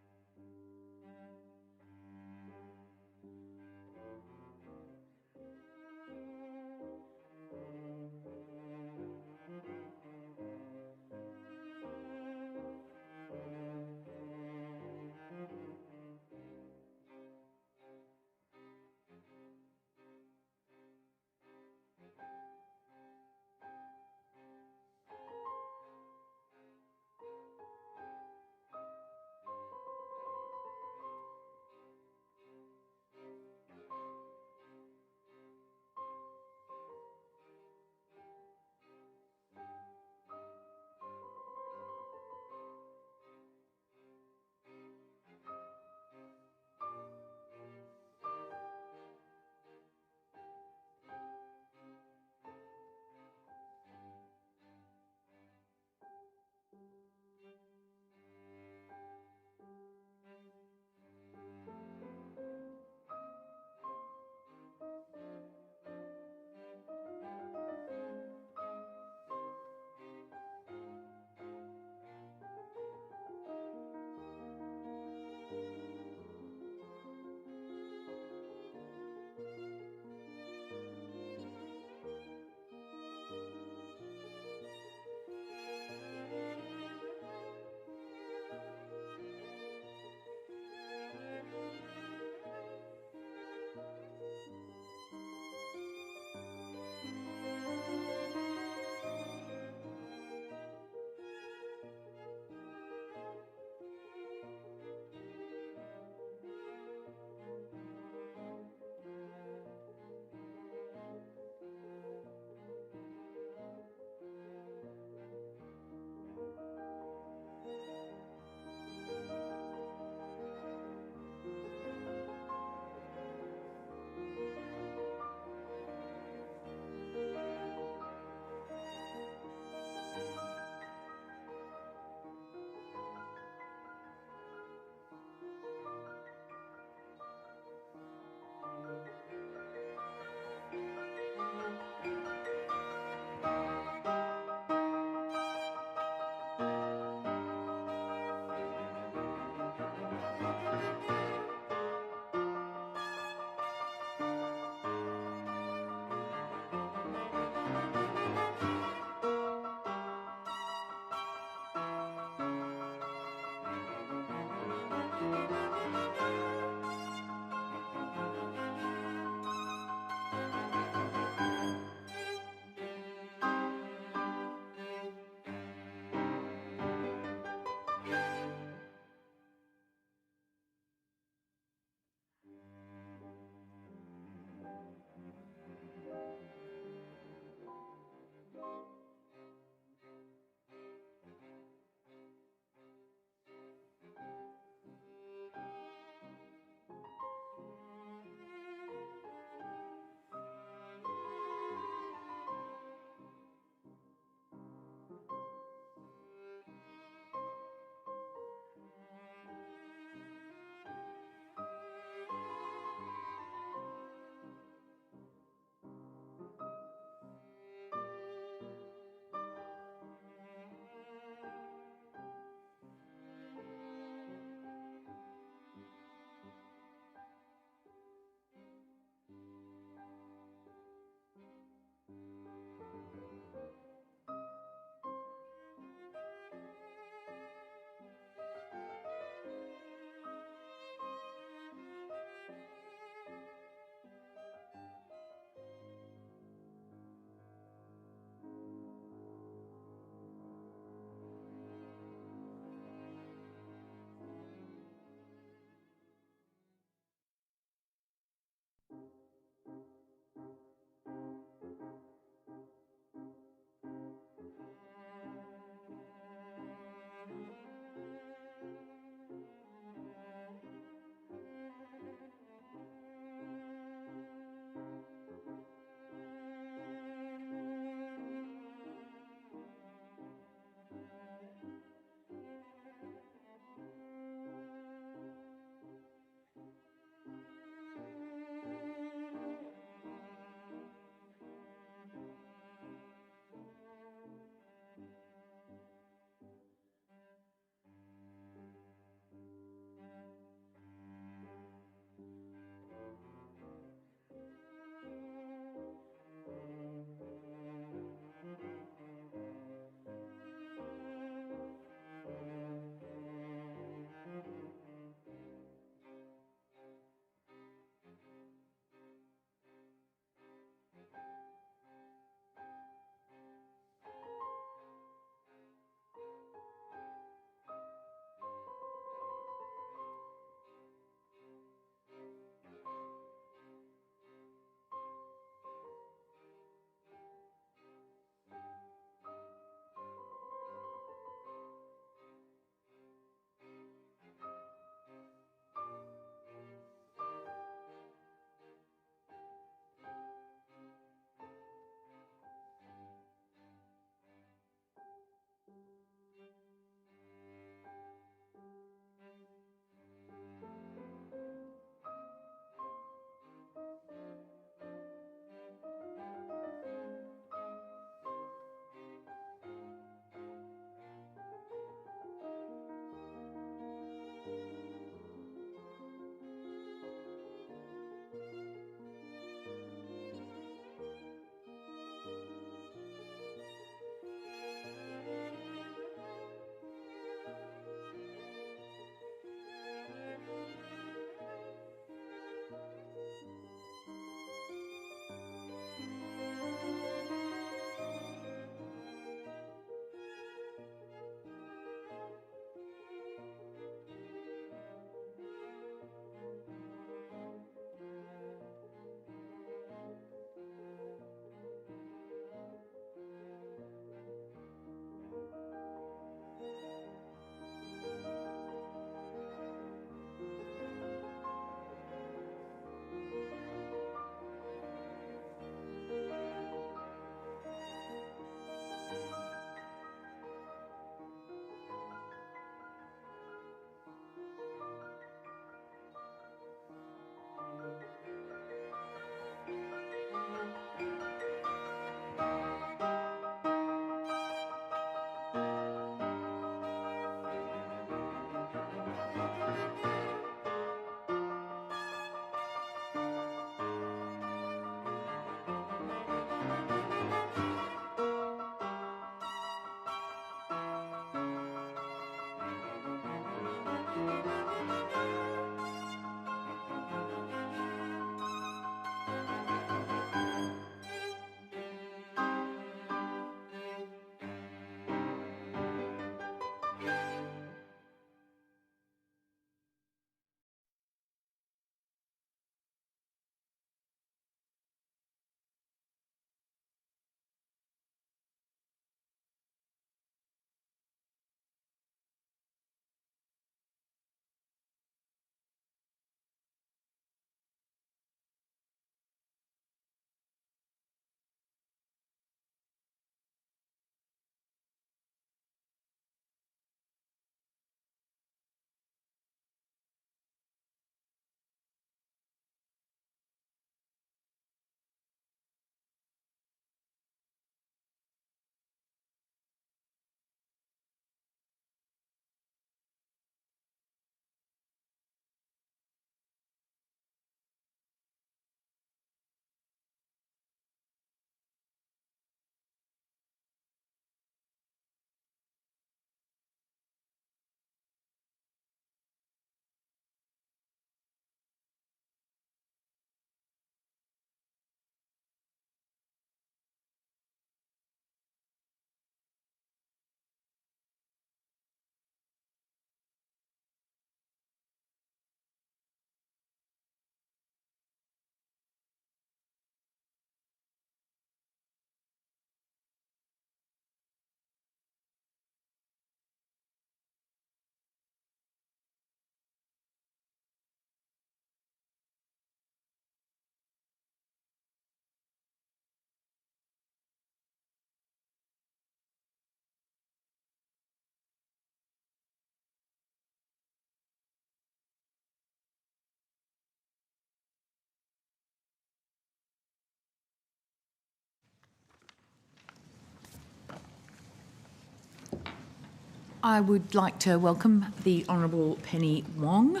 I would like to welcome the Honourable Penny Wong,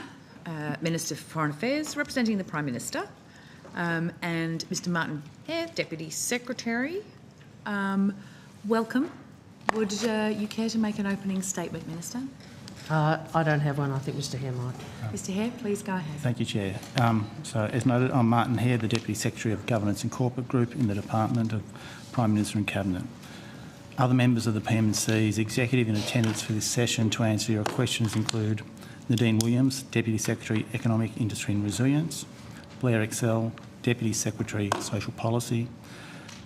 Minister for Foreign Affairs, representing the Prime Minister, and Mr Martin Hare, Deputy Secretary. Welcome. Would you care to make an opening statement, Minister? I don't have one. I think Mr Hare might. Mr Hare, please go ahead. Thank you, Chair. So, as noted, I'm Martin Hare, the Deputy Secretary of Governance and Corporate Group in the Department of Prime Minister and Cabinet. Other members of the PMC's executive in attendance for this session to answer your questions include Nadine Williams, Deputy Secretary, Economic, Industry and Resilience, Blair Excel, Deputy Secretary, Social Policy,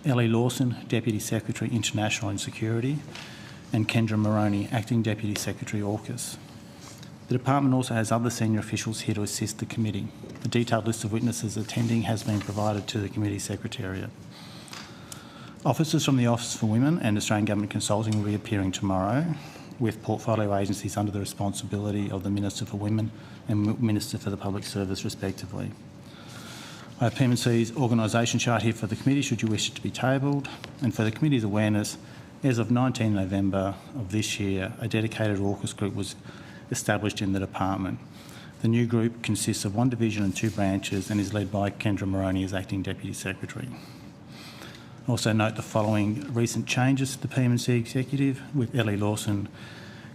Ellie Lawson, Deputy Secretary, International and Security, and Kendra Moroney, Acting Deputy Secretary, AUKUS. The Department also has other senior officials here to assist the committee. A detailed list of witnesses attending has been provided to the Committee Secretariat. Officers from the Office for Women and Australian Government Consulting will be appearing tomorrow, with portfolio agencies under the responsibility of the Minister for Women and Minister for the Public Service, respectively. I have PMC's organisation chart here for the committee should you wish it to be tabled, and for the committee's awareness, as of 19 November of this year, a dedicated AUKUS group was established in the department. The new group consists of one division and two branches and is led by Kendra Moroney as Acting Deputy Secretary. Also note the following recent changes to the PMC Executive, with Ellie Lawson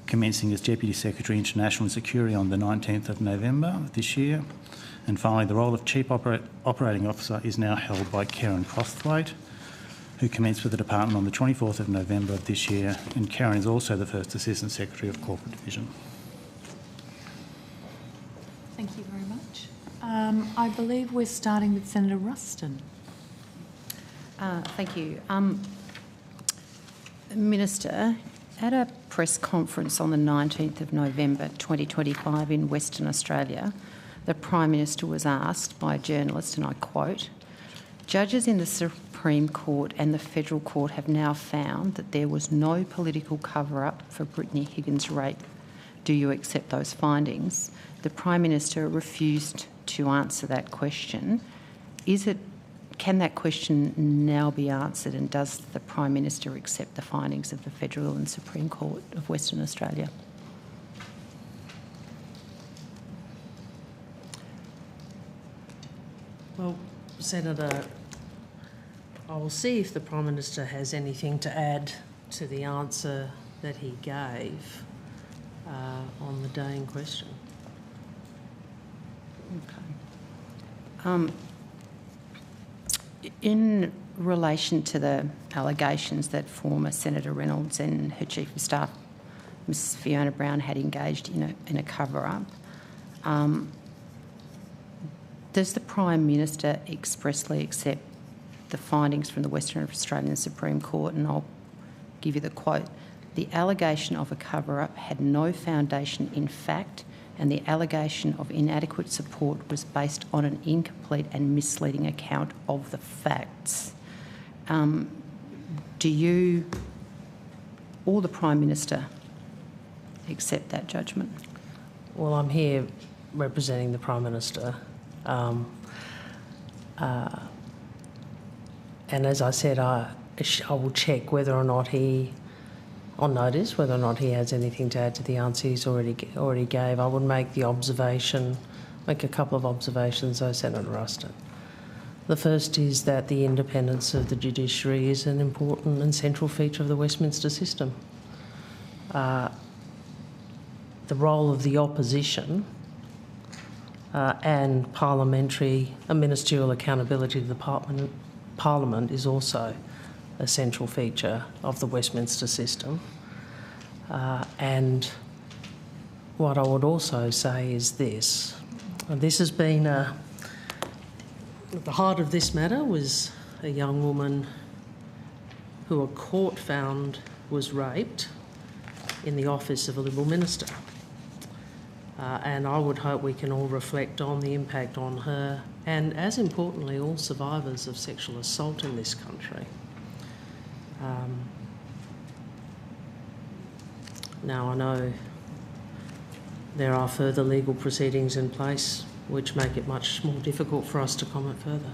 commencing as Deputy Secretary International and Security on the 19th of November of this year. And finally, the role of Chief Operating Officer is now held by Karen Crosthwaite, who commenced with the department on the 24th of November of this year, and Karen is also the First Assistant Secretary of Corporate Division. Thank you very much. I believe we're starting with Senator Ruston. Thank you. Minister, at a press conference on the 19th of November 2025 in Western Australia, the Prime Minister was asked by a journalist, and I quote, "Judges in the Supreme Court and the Federal Court have now found that there was no political cover-up for Brittany Higgins' rape. Do you accept those findings?" The Prime Minister refused to answer that question. Can that question now be answered, and does the Prime Minister accept the findings of the Federal and Supreme Court of Western Australia? Well, Senator, I will see if the Prime Minister has anything to add to the answer that he gave on the day in question. Okay. In relation to the allegations that former Senator Reynolds and her Chief of Staff, Ms Fiona Brown, had engaged in a cover-up, does the Prime Minister expressly accept the findings from the Western Australian Supreme Court? And I'll give you the quote. "The allegation of a cover-up had no foundation in fact, and the allegation of inadequate support was based on an incomplete and misleading account of the facts." Do you or the Prime Minister accept that judgment? Well, I'm here representing the Prime Minister. And as I said, I will check whether or not he, on notice, whether or not he has anything to add to the answer he's already gave. I would make a couple of observations, though, Senator Ruston. The first is that the independence of the judiciary is an important and central feature of the Westminster system. The role of the opposition and ministerial accountability to the Parliament is also a central feature of the Westminster system. And what I would also say is this. This has been at the heart of this matter was a young woman who a court found was raped in the office of a Liberal minister. And I would hope we can all reflect on the impact on her and, as importantly, all survivors of sexual assault in this country. Now, I know there are further legal proceedings in place which make it much more difficult for us to comment further.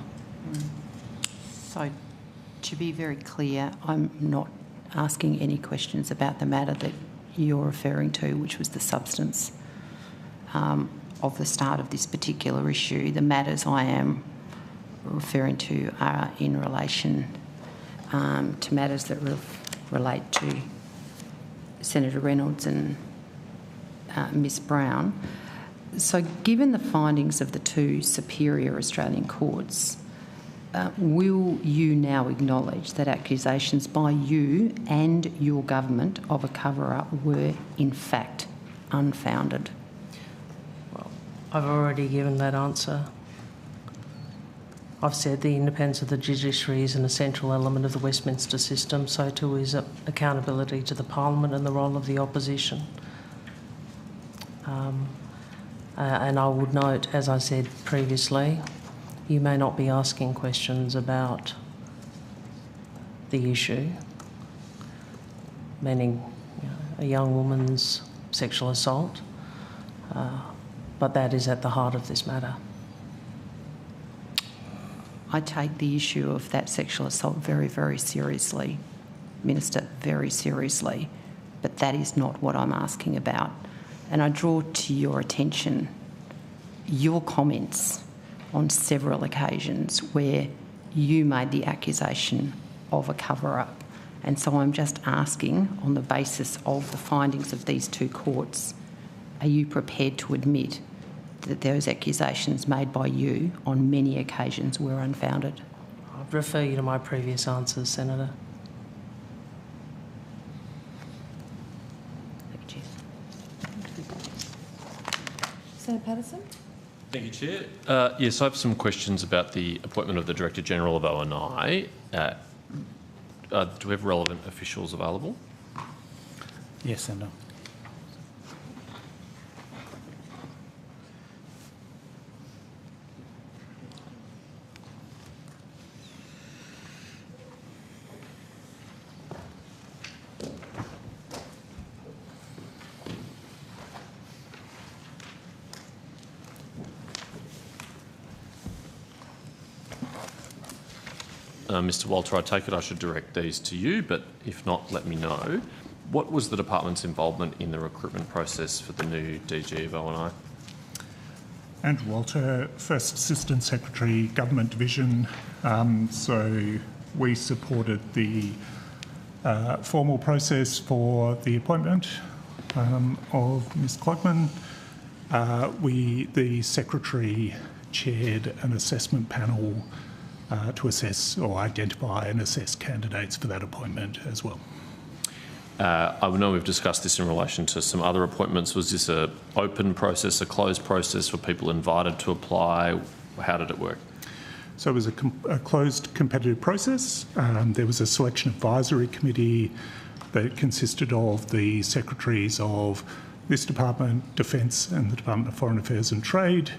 So, to be very clear, I'm not asking any questions about the matter that you're referring to, which was the substance of the start of this particular issue. The matters I am referring to are in relation to matters that relate to Senator Reynolds and Ms Brown. So given the findings of the two superior Australian courts, will you now acknowledge that accusations by you and your government of a cover-up were in fact unfounded? Well, I've already given that answer. I've said the independence of the judiciary is an essential element of the Westminster system, so too is accountability to the Parliament and the role of the opposition. And I would note, as I said previously, you may not be asking questions about the issue, meaning a young woman's sexual assault, but that is at the heart of this matter. I take the issue of that sexual assault very, very seriously, Minister, very seriously, but that is not what I'm asking about. And I draw to your attention your comments on several occasions where you made the accusation of a cover-up. And so I'm just asking, on the basis of the findings of these two courts, are you prepared to admit that those accusations made by you on many occasions were unfounded? I'd refer you to my previous answers, Senator. Thank you, Senator Patterson? Thank you, Chair. Yes, I have some questions about the appointment of the Director-General of ONI. Do we have relevant officials available? Yes, Senator. Mr Walter, I take it I should direct these to you, but if not, let me know. What was the department's involvement in the recruitment process for the new DG of ONI? Andrew Walter, First Assistant Secretary, Government Division. So we supported the formal process for the appointment of Ms Klugman. The Secretary chaired an assessment panel to assess or identify and assess candidates for that appointment as well. I know we've discussed this in relation to some other appointments. Was this an open process, a closed process for people invited to apply? How did it work? So it was a closed competitive process. There was a selection advisory committee that consisted of the secretaries of this department, Defence and the Department of Foreign Affairs and Trade.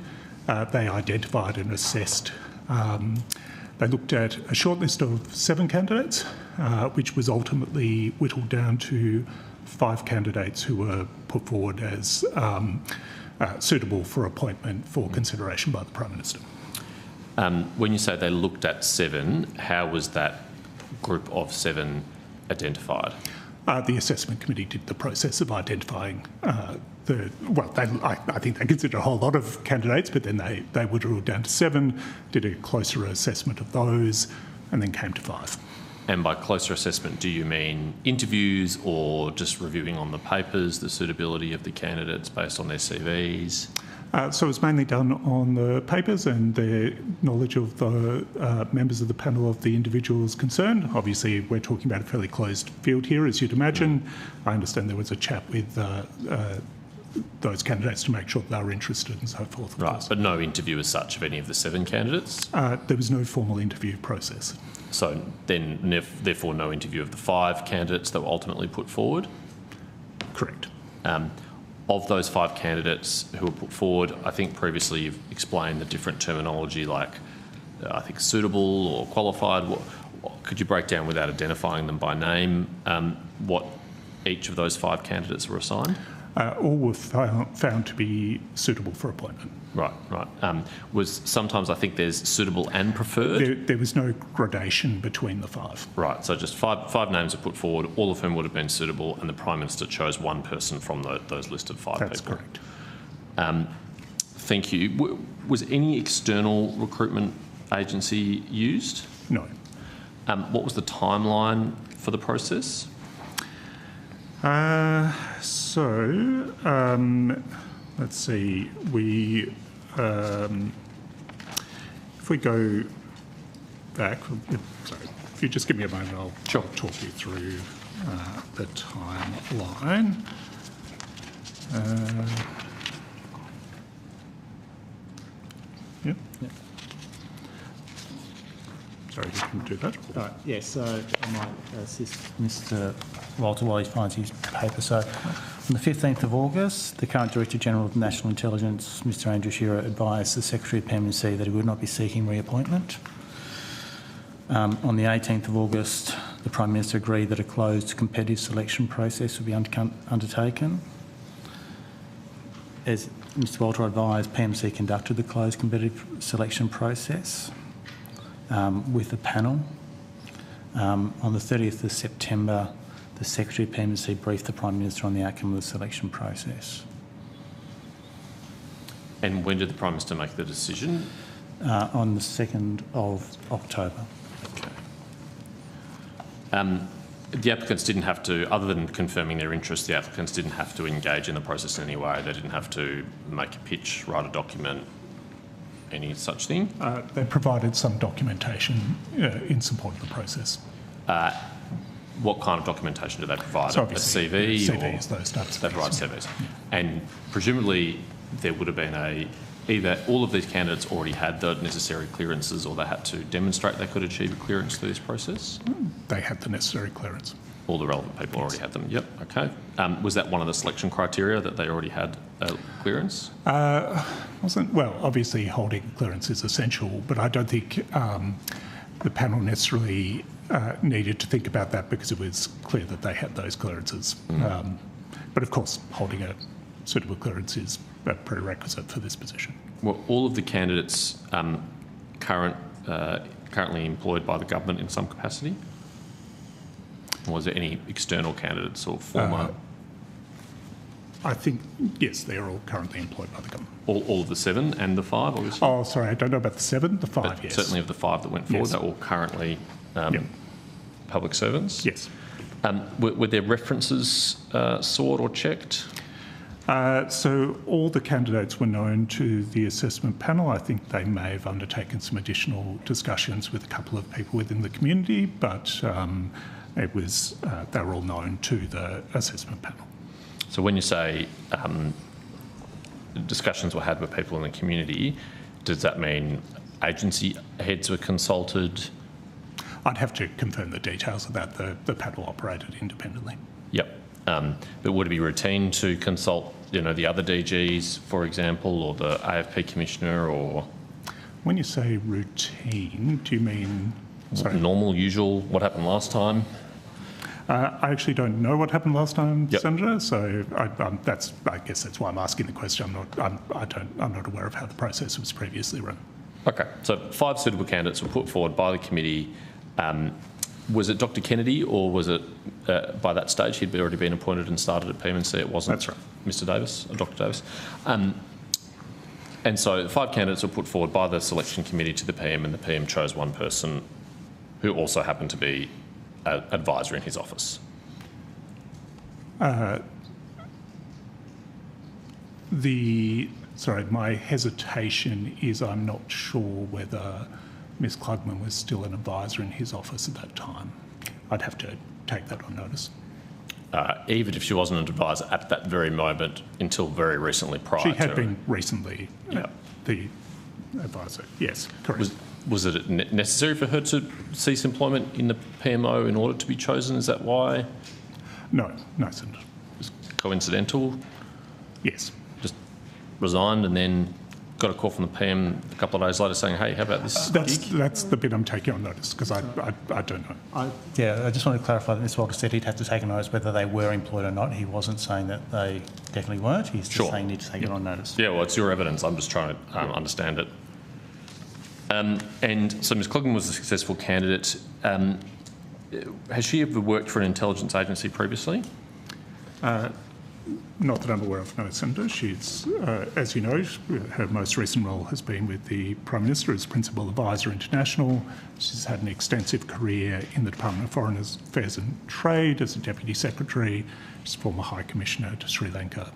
They identified and assessed. They looked at a short list of 7 candidates, which was ultimately whittled down to 5 candidates who were put forward as suitable for appointment for consideration by the Prime Minister. When you say they looked at 7, how was that group of 7 identified? The assessment committee did the process of identifying I think they considered a whole lot of candidates, but then they whittled down to 7, did a closer assessment of those, and then came to 5. And by closer assessment, do you mean interviews or just reviewing on the papers the suitability of the candidates based on their CVs? So it was mainly done on the papers and the knowledge of the members of the panel of the individuals concerned. Obviously, we're talking about a fairly closed field here, as you'd imagine. I understand there was a chat with those candidates to make sure that they were interested and so forth. Right, but no interview as such of any of the 7 candidates? There was no formal interview process. So then, therefore, no interview of the 5 candidates that were ultimately put forward? Correct. Of those 5 candidates who were put forward, I think previously you've explained the different terminology like, I think, suitable or qualified. Could you break down, without identifying them by name, what each of those 5 candidates were assigned? all were found to be suitable for appointment. Right. Was sometimes I think there's suitable and preferred? There was no gradation between the 5. Right, so just five names are put forward, all of whom would have been suitable, and the Prime Minister chose one person from those listed 5 That's people. correct. Thank you. Was any external recruitment agency used? No. What was the timeline for the process? Let's see. If we go back, sorry, if you just give me a moment, I'll talk you through the timeline. Yep. Sorry, you can do that. Yes, so I might assist Mr Walter while he finds his paper. So on the 15th of August, the current Director General of National Intelligence, Mr Andrew Shearer, advised the Secretary of PMC that he would not be seeking reappointment. On the 18th of August, the Prime Minister agreed that a closed competitive selection process would be undertaken. As Mr Walter advised, PMC conducted the closed competitive selection process with a panel. On the 30th of September, the Secretary of PMC briefed the Prime Minister on the outcome of the selection process. And when did the Prime Minister make the decision? On the 2nd of October. Okay. The applicants didn't have to, other than confirming their interest, the applicants didn't have to engage in the process in any way. They didn't have to make a pitch, write a document, any such thing? They provided some documentation in support of the process. What kind of documentation do they provide? So a CV? CVs, those types of things. They provide CVs. Yeah. And presumably there would have been either all of these candidates already had the necessary clearances or they had to demonstrate they could achieve a clearance through this process? They had the necessary clearance. All the relevant people already had them? Yep, okay. Was that one of the selection criteria, that they already had a clearance? Well, obviously holding clearance is essential, but I don't think the panel necessarily needed to think about that because it was clear that they had those clearances. But of course, holding a suitable clearance is a prerequisite for this position. Were all of the candidates currently employed by the government in some capacity? Or was there any external candidates or former? I think, yes, they're all currently employed by the government. All of the 7 and the 5, obviously? Oh, sorry, I don't know about the 7, the 5, but yes. Certainly of the 5 that went forward, yes. They're all currently public servants? Yes. Were there references sought or checked? So all the candidates were known to the assessment panel. I think they may have undertaken some additional discussions with a couple of people within the community, but they were all known to the assessment panel. So when you say discussions were had with people in the community, does that mean agency heads were consulted? I'd have to confirm the details of that. The panel operated independently. Yep. But would it be routine to consult, the other DGs, for example, or the AFP Commissioner, or? When you say routine, do you mean... Sorry. Normal, usual, what happened last time? I actually don't know what happened last time, Senator. So I guess that's why I'm asking the question. I'm not aware of how the process was previously run. Okay, so 5 suitable candidates were put forward by the committee. Was it Dr. Kennedy, or was it by that stage he'd already been appointed and started at PMC? It wasn't. That's right. Mr. Davis, or Dr. Davis. And so 5 candidates were put forward by the selection committee to the PM, and the PM chose one person who also happened to be an advisor in his office. My hesitation is I'm not sure whether Ms Klugman was still an advisor in his office at that time. I'd have to take that on notice. Even if she wasn't an advisor at that very moment until very recently prior to... She had been recently the advisor, yes, correct. Was it necessary for her to cease employment in the PMO in order to be chosen? Is that why? No, Senator. Coincidental? Yes. Just resigned and then got a call from the PM a couple of days later saying, hey, how about this gig? That's the bit I'm taking on notice, because I don't know. I just want to clarify that Mr Walker said he'd have to take on notice whether they were employed or not. He wasn't saying that they definitely weren't. He's just saying you need to take it on notice. Yeah, well, it's your evidence. I'm just trying to understand it. And so Ms Cloggan was a successful candidate. Has she ever worked for an intelligence agency previously? Not that I'm aware of, no, Senator. She's, as you know, her most recent role has been with the Prime Minister as Principal Advisor International. She's had an extensive career in the Department of Foreign Affairs and Trade as a Deputy Secretary. She's former High Commissioner to Sri Lanka.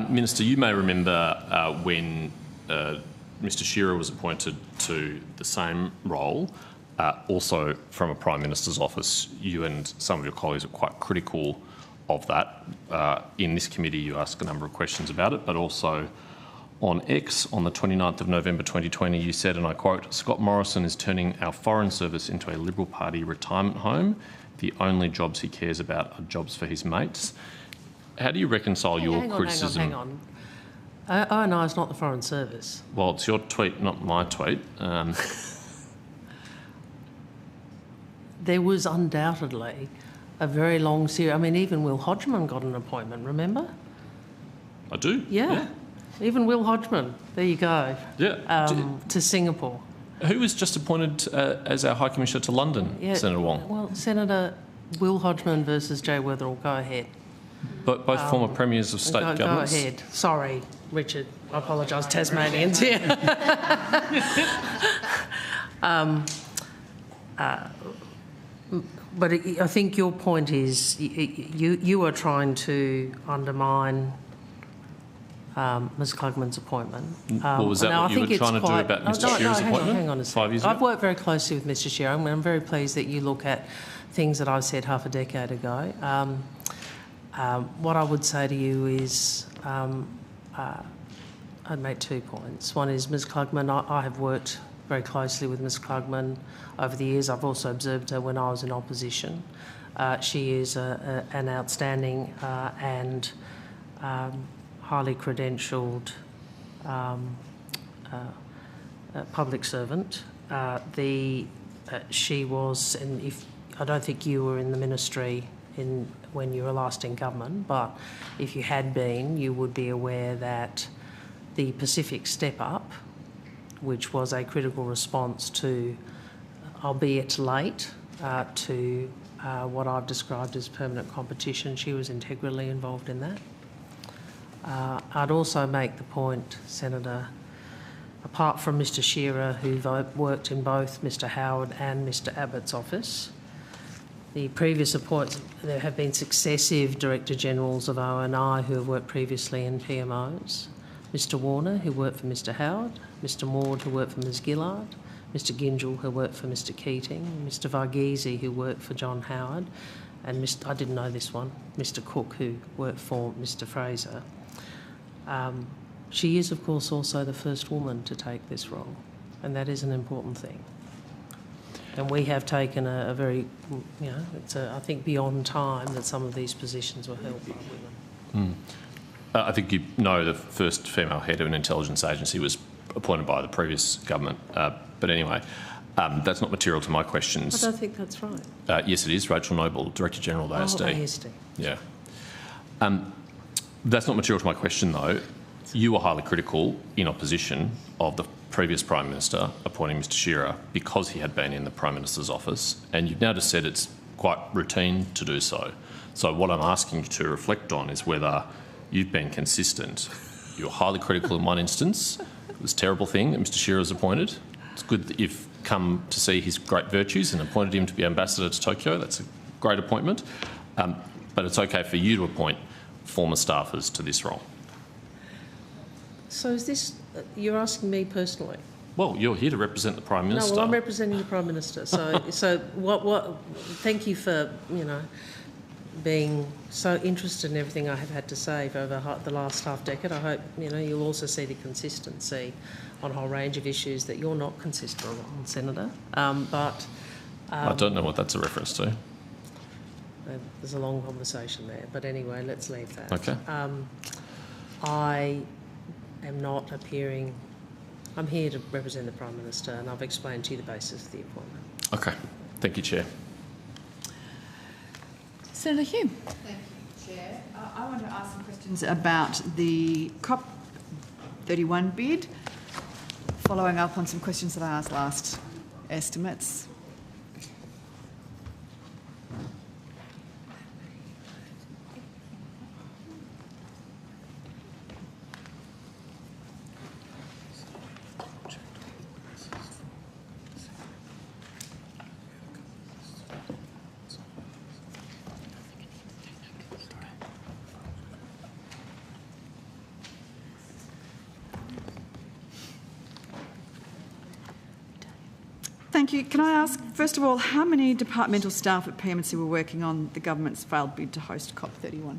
Minister, you may remember when Mr Shearer was appointed to the same role, also from a Prime Minister's office. You and some of your colleagues are quite critical of that. In this committee, you asked a number of questions about it, but also on X on the 29th of November 2020, you said, and I quote, "Scott Morrison is turning our Foreign Service into a Liberal Party retirement home. The only jobs he cares about are jobs for his mates." How do you reconcile your criticism? Hang on. ONI is not the Foreign Service. Well, it's your tweet, not my tweet. There was undoubtedly a very long series. I mean, even Will Hodgman got an appointment, remember? I do. Yeah. Even Will Hodgman. There you go. Yeah. To Singapore. Who was just appointed as our High Commissioner to London, Senator Wong? Well, Senator Will Hodgman versus Jay Weatherill, go ahead. But both former premiers of state governments. Go ahead. Sorry, Richard. I apologise, Tasmanians here. But I think your point is you are trying to undermine Ms Klugman's appointment. Well, was that what you were trying to do about Mr Shearer's appointment? Hang on a second. 5 years ago? I've worked very closely with Mr Shearer, and I'm very pleased that you look at things that I said half a decade ago. What I would say to you is I'd make 2 points. One is Ms Klugman. I have worked very closely with Ms Klugman over the years. I've also observed her when I was in opposition. She is an outstanding and highly credentialed public servant. She was, and I don't think you were in the ministry when you were last in government, but if you had been, you would be aware that the Pacific Step Up, which was a critical response to, albeit late, to what I've described as permanent competition, she was integrally involved in that. I'd also make the point, Senator, apart from Mr Shearer, who worked in both Mr Howard and Mr Abbott's office, the previous appointments, there have been successive Director-Generals of ONI who have worked previously in PMOs. Mr Warner, who worked for Mr Howard, Mr Maud, who worked for Ms Gillard, Mr Gingell, who worked for Mr Keating, Mr Varghese, who worked for John Howard, and I didn't know this one, Mr Cook, who worked for Mr Fraser. She is, of course, also the first woman to take this role, and that is an important thing. And we have taken a very, it's I think beyond time that some of these positions were held by women. I think you know the first female head of an intelligence agency was appointed by the previous government. But anyway, that's not material to my questions. I don't think that's right. Yes, it is. Rachel Noble, Director-General of ASD. Oh, ASD. Yeah. That's not material to my question, though. You were highly critical in opposition of the previous Prime Minister appointing Mr Shearer because he had been in the Prime Minister's office, and you've now just said it's quite routine to do so. So what I'm asking you to reflect on is whether you've been consistent. You were highly critical in one instance. It was a terrible thing that Mr Shearer was appointed. It's good that you've come to see his great virtues and appointed him to be Ambassador to Tokyo. That's a great appointment. But it's okay for you to appoint former staffers to this role. So is this, you're asking me personally? Well, you're here to represent the Prime Minister. No, well, I'm representing the Prime Minister. So what? Thank you for being so interested in everything I have had to say for over the last half decade. I hope you'll also see the consistency on a whole range of issues that you're not consistent on, Senator. I don't know what that's a reference to. There's a long conversation there, but anyway, let's leave that. Okay. I am not appearing. I'm here to represent the Prime Minister, and I've explained to you the basis of the appointment. Okay. Thank you, Chair. Senator Hume. Thank you, Chair. I want to ask some questions about the COP31 bid, following up on some questions that I asked last estimates. Thank you. Can I ask, first of all, how many departmental staff at PMC were working on the government's failed bid to host COP31?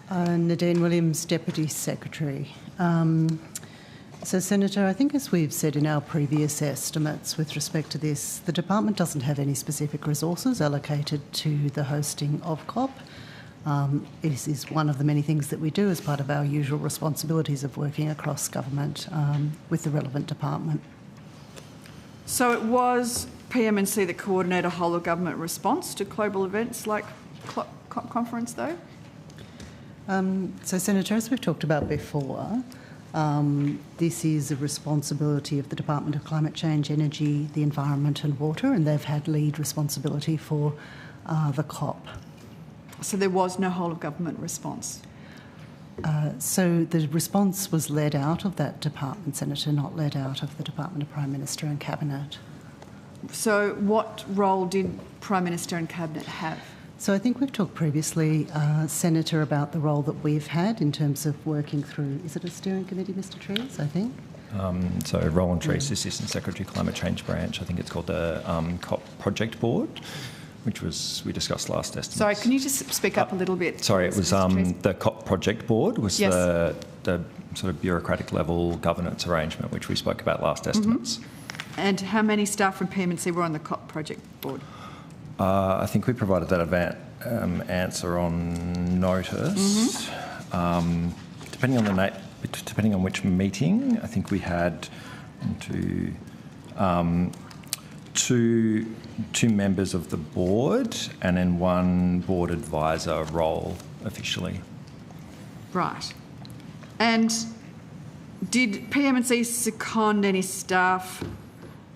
Nadine Williams, Deputy Secretary. So, Senator, I think as we've said in our previous estimates with respect to this, the department doesn't have any specific resources allocated to the hosting of COP. It is one of the many things that we do as part of our usual responsibilities of working across government with the relevant department. So it was PMC that coordinated a whole of government response to global events like COP conference, though? So, Senator, as we've talked about before, this is a responsibility of the Department of Climate Change, Energy, the Environment and Water, and they've had lead responsibility for the COP. So there was no whole of government response? So the response was led out of that department, Senator, not led out of the Department of Prime Minister and Cabinet. So what role did Prime Minister and Cabinet have? So I think we've talked previously, Senator, about the role that we've had in terms of working through, is it a steering committee, Mr Trees, I think? So Roland Trees, Assistant Secretary, Climate Change Branch, I think it's called the COP Project Board, which we discussed last estimate. Sorry, can you just speak up a little bit? Sorry, it was the COP Project Board was the sort of bureaucratic level governance arrangement, which we spoke about last estimates. And how many staff from PMC were on the COP Project Board? I think we provided that answer on notice. Depending on which meeting, I think we had two members of the board and then one board advisor role officially. Right. And did PMC second any staff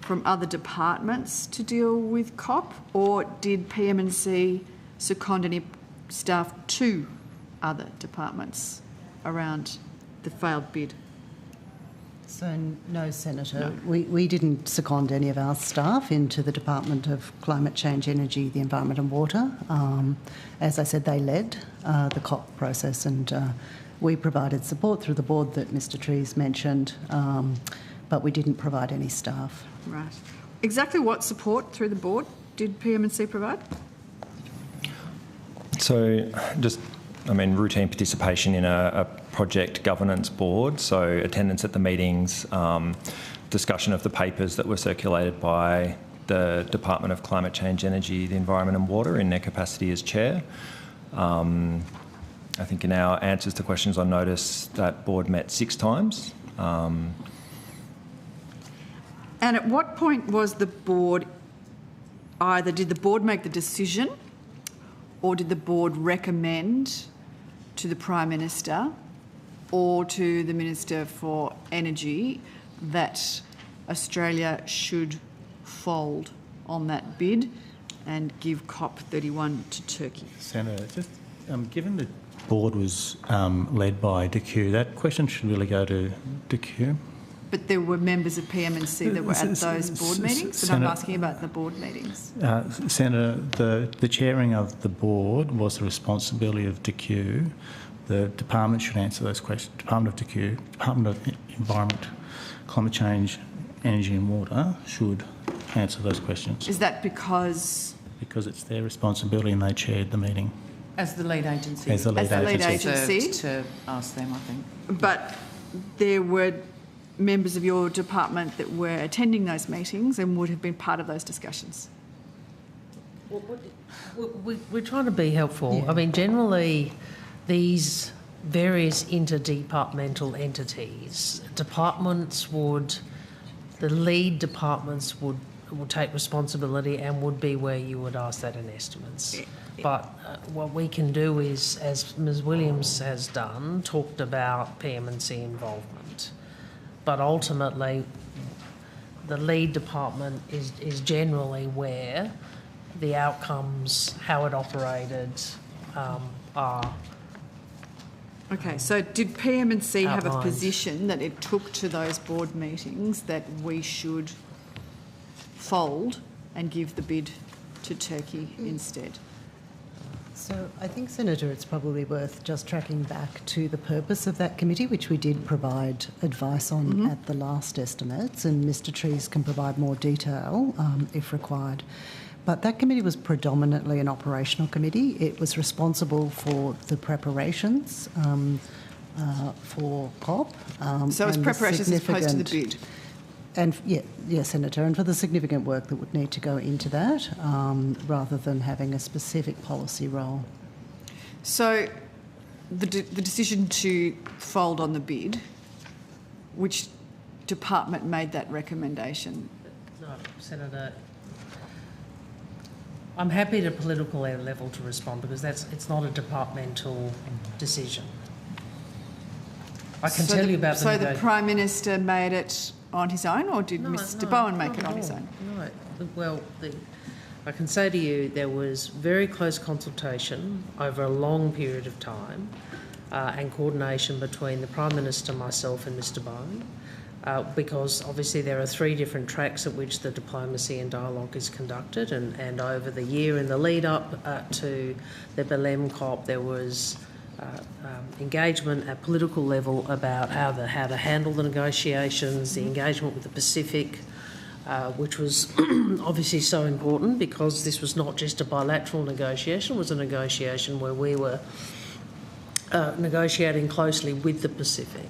from other departments to deal with COP, or did PMC second any staff to other departments around the failed bid? So, no, Senator. No. We didn't second any of our staff into the Department of Climate Change, Energy, the Environment and Water. As I said, they led the COP process, and we provided support through the board that Mr Trees mentioned, but we didn't provide any staff. Right. Exactly what support through the board did PMC provide? So, routine participation in a project governance board, so attendance at the meetings, discussion of the papers that were circulated by the Department of Climate Change, Energy, the Environment and Water in their capacity as chair. I think in our answers to questions on notice, that board met 6 times. And at what point was the board, did the board make the decision, or did the board recommend to the Prime Minister or to the Minister for Energy that Australia should fold on that bid and give COP31 to Turkey? Senator, just given the board was led by DQ, that question should really go to DQ. But there were members of PMC that were at those board meetings, and I'm asking about the board meetings. Senator, the chairing of the board was the responsibility of DQ. The department should answer those questions. Department of DQ, Department of Environment, Climate Change, Energy and Water should answer those questions. Is that because? Because it's their responsibility and they chaired the meeting. As the lead agency. As the lead agency. To ask them, I think. But there were members of your department that were attending those meetings and would have been part of those discussions. We're trying to be helpful. Yeah. I mean, generally, these various interdepartmental entities, the lead departments would take responsibility and would be where you would ask that in estimates. But what we can do is, as Ms Williams has done, talked about PM&C involvement. But ultimately, the lead department is generally where the outcomes, how it operated, are. Okay, so did PM&C have a Outlined. position that it took to those board meetings that we should fold and give the bid to Turkey instead? So I think, Senator, it's probably worth just tracking back to the purpose of that committee, which we did provide advice on at the last estimates, and Mr Trees can provide more detail if required. But that committee was predominantly an operational committee. It was responsible for the preparations for COP. So it's preparations as opposed to the bid? And yeah, Senator, and for the significant work that would need to go into that, rather than having a specific policy role. So the decision to fold on the bid, which department made that recommendation? No, Senator, I'm happy at a political level to respond because it's not a departmental decision. I can tell you about So the Prime Minister made it on his own, or did Mr Bowen make it on his own? No. Well, I can say to you there was very close consultation over a long period of time and coordination between the Prime Minister, myself and Mr Bowen, because obviously there are 3 different tracks at which the diplomacy and dialogue is conducted, and over the year in the lead up to the Belém COP there was engagement at political level about how to handle the negotiations, the engagement with the Pacific, which was obviously so important because this was not just a bilateral negotiation, it was a negotiation where we were negotiating closely with the Pacific.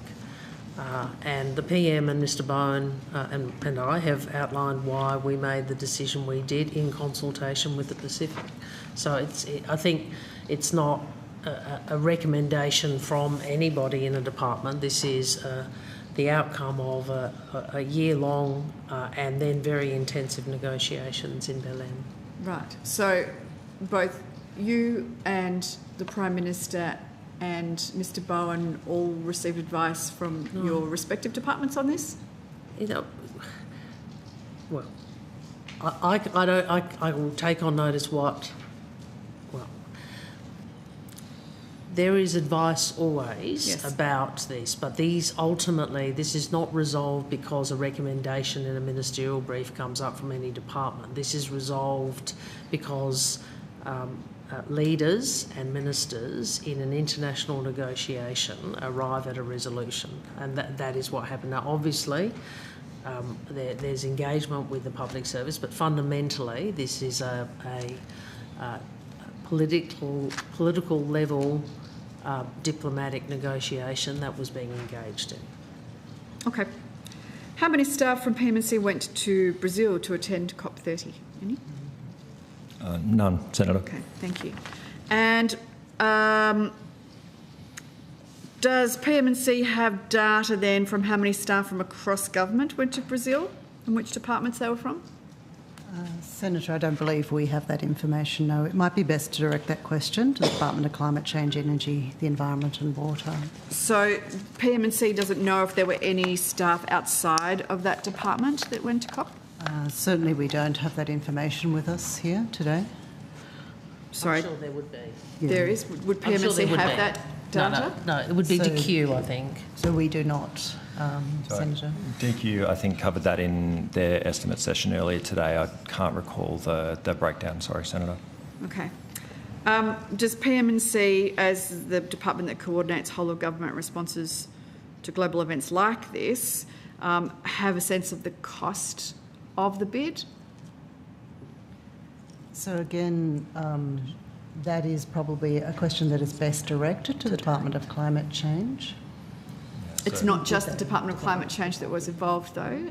And the PM and Mr Bowen and I have outlined why we made the decision we did in consultation with the Pacific. So I think it's not a recommendation from anybody in a department. This is the outcome of a year-long and then very intensive negotiations in Belém. Right. So both you and the Prime Minister and Mr Bowen all received advice from your respective departments on this? Well, I will take on notice there is advice always about this, but this is not resolved because a recommendation in a ministerial brief comes up from any department. This is resolved because leaders and ministers in an international negotiation arrive at a resolution, and that is what happened. Now, obviously, there's engagement with the public service, but fundamentally, this is a political level diplomatic negotiation that was being engaged in. Okay. How many staff from PM&C went to Brazil to attend COP30? Any? None, Senator. Okay, thank you. And does PM&C have data then from how many staff from across government went to Brazil and which departments they were from? Senator, I don't believe we have that information, no. It might be best to direct that question to the Department of Climate Change, Energy, the Environment and Water. So PM&C doesn't know if there were any staff outside of that department that went to COP? Certainly we don't have that information with us here today. Sorry. I'm sure there would be. Yeah. There is? Would PM&C have that data? No, it would be DQ, I think. So we do not, Senator. DQ, I think, covered that in their estimate session earlier today. I can't recall the breakdown. Sorry, Senator. Okay. Does PM&C, as the department that coordinates whole of government responses to global events like this, have a sense of the cost of the bid? So again, that is probably a question that is best directed to the Department of Climate Change. It's not just the Department of Climate Change that was involved though,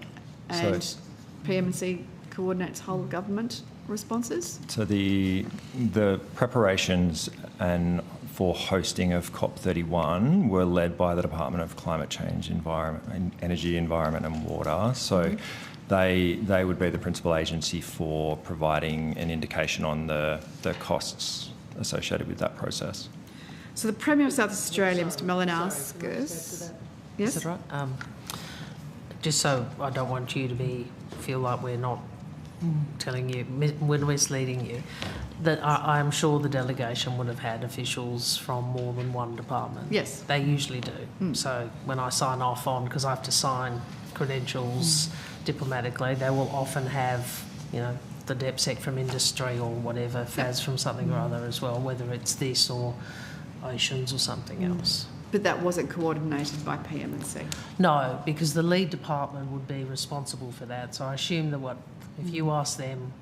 and PM&C coordinates whole government responses? So the preparations and for hosting of COP31 were led by the Department of Climate Change, Energy, Environment and Water. So they would be the principal agency for providing an indication on the costs associated with that process. So the Premier of South Australia, Mr Malinauskas. Yes? Is that right? Just so I don't want you to feel like we're not telling you, we're misleading you, that I'm sure the delegation would have had officials from more than one department. Yes. They usually do. So when I sign off on, because I have to sign credentials diplomatically, they will often have, you know, the DepSec from industry or whatever, FAS from something or other as well, whether it's this or Oceans or something else. But that wasn't coordinated by PM&C? No, because the lead department would be responsible for that. So I assume that if you ask them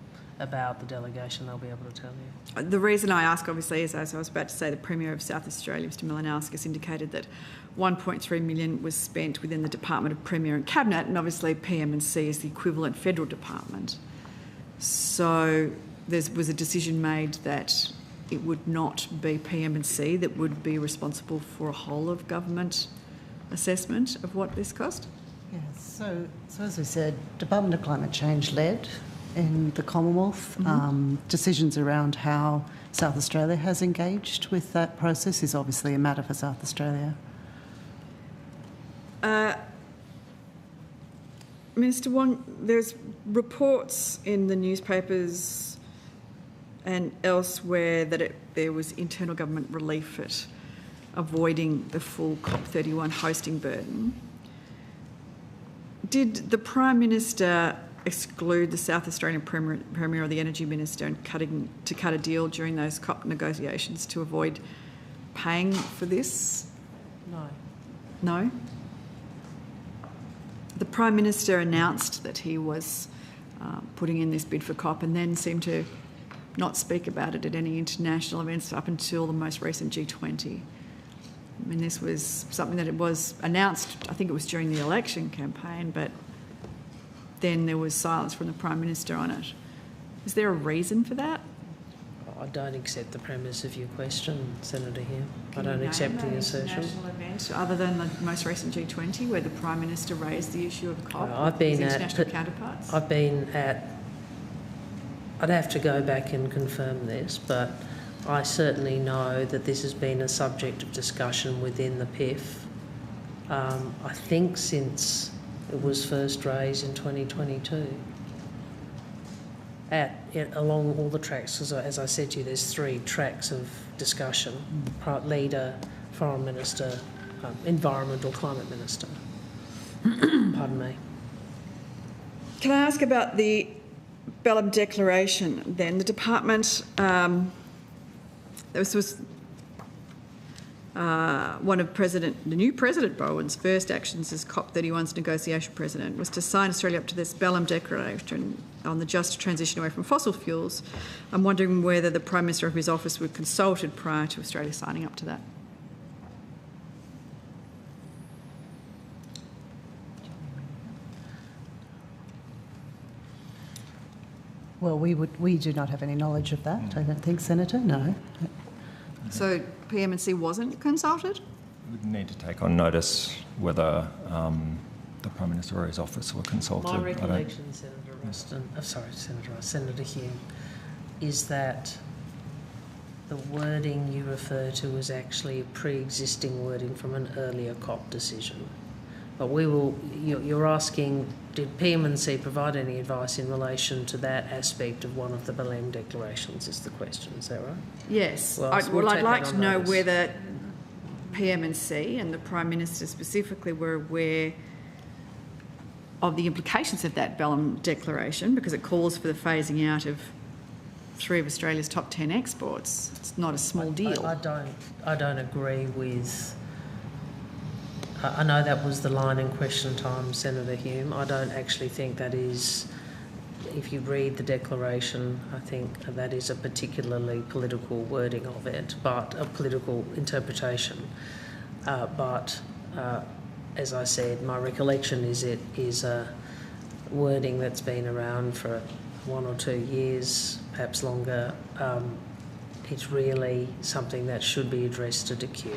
about the delegation, they'll be able to tell you. The reason I ask, obviously, is, as I was about to say, the Premier of South Australia, Mr Malinauskas, indicated that 1.3 million was spent within the Department of Premier and Cabinet, and obviously PM&C is the equivalent federal department. So there was a decision made that it would not be PM&C that would be responsible for a whole of government assessment of what this cost? Yes, so as we said, Department of Climate Change led in the Commonwealth. Decisions around how South Australia has engaged with that process is obviously a matter for South Australia. Minister Wong, there's reports in the newspapers and elsewhere that there was internal government relief at avoiding the full COP31 hosting burden. Did the Prime Minister exclude the South Australian Premier or the Energy Minister and cut a deal during those COP negotiations to avoid paying for this? No. No? The Prime Minister announced that he was putting in this bid for COP and then seemed to not speak about it at any international events up until the most recent G20. I mean, this was something that it was announced, I think it was during the election campaign, but then there was silence from the Prime Minister on it. Is there a reason for that? I don't accept the premise of your question, Senator Hume. I don't accept the assertion. International event other than the most recent G20 where the Prime Minister raised the issue of COP I've with been his international counterparts? I'd have to go back and confirm this, but I certainly know that this has been a subject of discussion within the PIF, I think since it was first raised in 2022. Along all the tracks, because as I said to you, there's 3 tracks of discussion: leader, foreign minister, environment or climate minister. Pardon me. Can I ask about the Belém Declaration then? The department, this was one of the new President Bowen's first actions as COP31's negotiation president was to sign Australia up to this Belém Declaration on the just transition away from fossil fuels. I'm wondering whether the Prime Minister of his office were consulted prior to Australia signing up to that. Well, we do not have any knowledge of that, I don't think, Senator, no. So PM&C wasn't consulted? We would need to take on notice whether the Prime Minister or his office were consulted. My recollection, Senator Hume, is that the wording you refer to is actually pre-existing wording from an earlier COP decision. But you're asking, did PM&C provide any advice in relation to that aspect of one of the Belém declarations, is the question, is that right? Yes. Well, I'd like to know whether PM&C and the Prime Minister specifically were aware of the implications of that Belém declaration, because it calls for the phasing out of 3 of Australia's top 10 exports. It's not a small deal. I don't agree with... I know that was the line in question time, Senator Hume. I don't actually think that is, if you read the declaration, I think that is a particularly political wording of it, but a political interpretation. But as I said, my recollection is it is a wording that's been around for 1 or 2 years, perhaps longer, it's really something that should be addressed to DQ.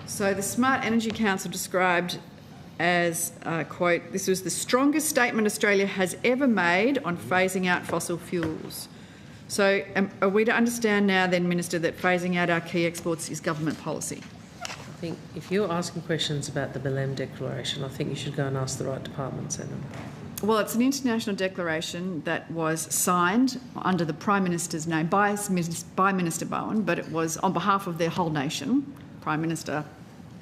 So the Smart Energy Council described as, quote, this was the strongest statement Australia has ever made on phasing out fossil fuels. So are we to understand now then, Minister, that phasing out our key exports is government policy? I think if you're asking questions about the Belém Declaration, I think you should go and ask the right department, Senator. Well, it's an international declaration that was signed under the Prime Minister's name by Minister Bowen, but it was on behalf of their whole nation. Prime Minister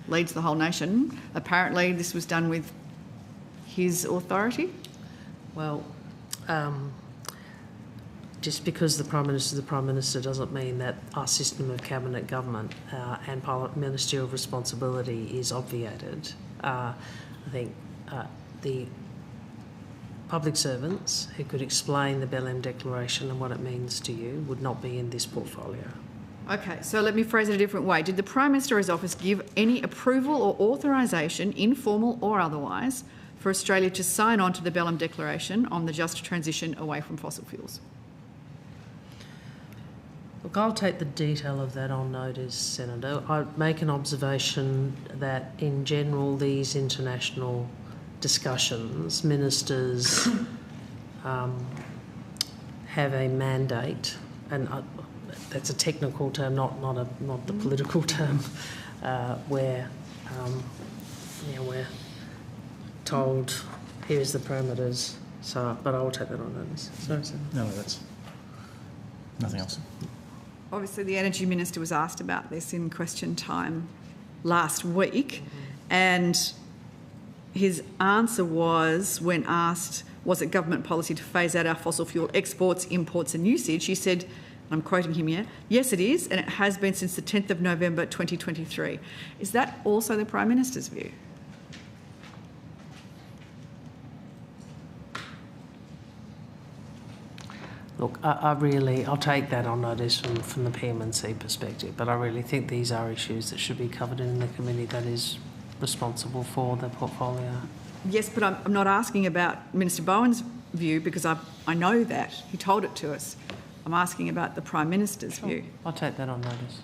leads the whole nation. Apparently this was done with his authority. Well, just because the Prime Minister is the Prime Minister doesn't mean that our system of cabinet government and ministerial responsibility is obviated. I think the public servants who could explain the Belém Declaration and what it means to you would not be in this portfolio. Okay, so let me phrase it a different way. Did the Prime Minister or his office give any approval or authorisation, informal or otherwise, for Australia to sign on to the Belém Declaration on the just transition away from fossil fuels? Look, I'll take the detail of that on notice, Senator. I'd make an observation that, in general, these international discussions, ministers have a mandate, and that's a technical term, not the political term, where we're told here's the parameters. So, but I will take that on notice. Sorry, Senator. No, that's nothing else. Obviously, the Energy Minister was asked about this in question time last week, and his answer was, when asked, was it government policy to phase out our fossil fuel exports, imports and usage, he said, I'm quoting him here, yes, it is, and it has been since the 10th of November 2023. Is that also the Prime Minister's view? Look, I'll take that on notice from the PM&C perspective, but I really think these are issues that should be covered in the committee that is responsible for the portfolio. Yes, but I'm not asking about Minister Bowen's view because I know that. He told it to us. I'm asking about the Prime Minister's view. I'll take that on notice.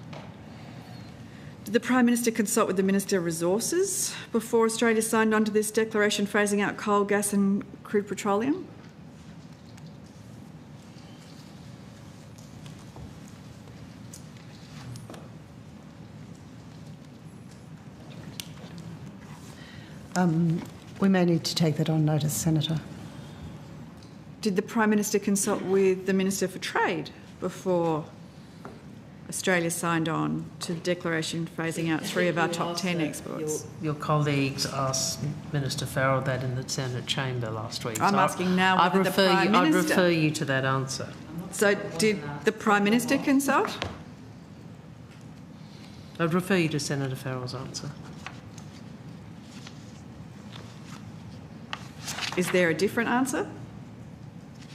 Did the Prime Minister consult with the Minister of Resources before Australia signed on to this declaration phasing out coal, gas and crude petroleum? We may need to take that on notice, Senator. Did the Prime Minister consult with the Minister for Trade before Australia signed on to the declaration phasing out 3 of our top 10 exports? Your colleagues asked Minister Farrell that in the Senate chamber last week. I'm asking now whether the Prime Minister... I'd refer you to that answer. So did the Prime Minister consult? I'd refer you to Senator Farrell's answer. Is there a different answer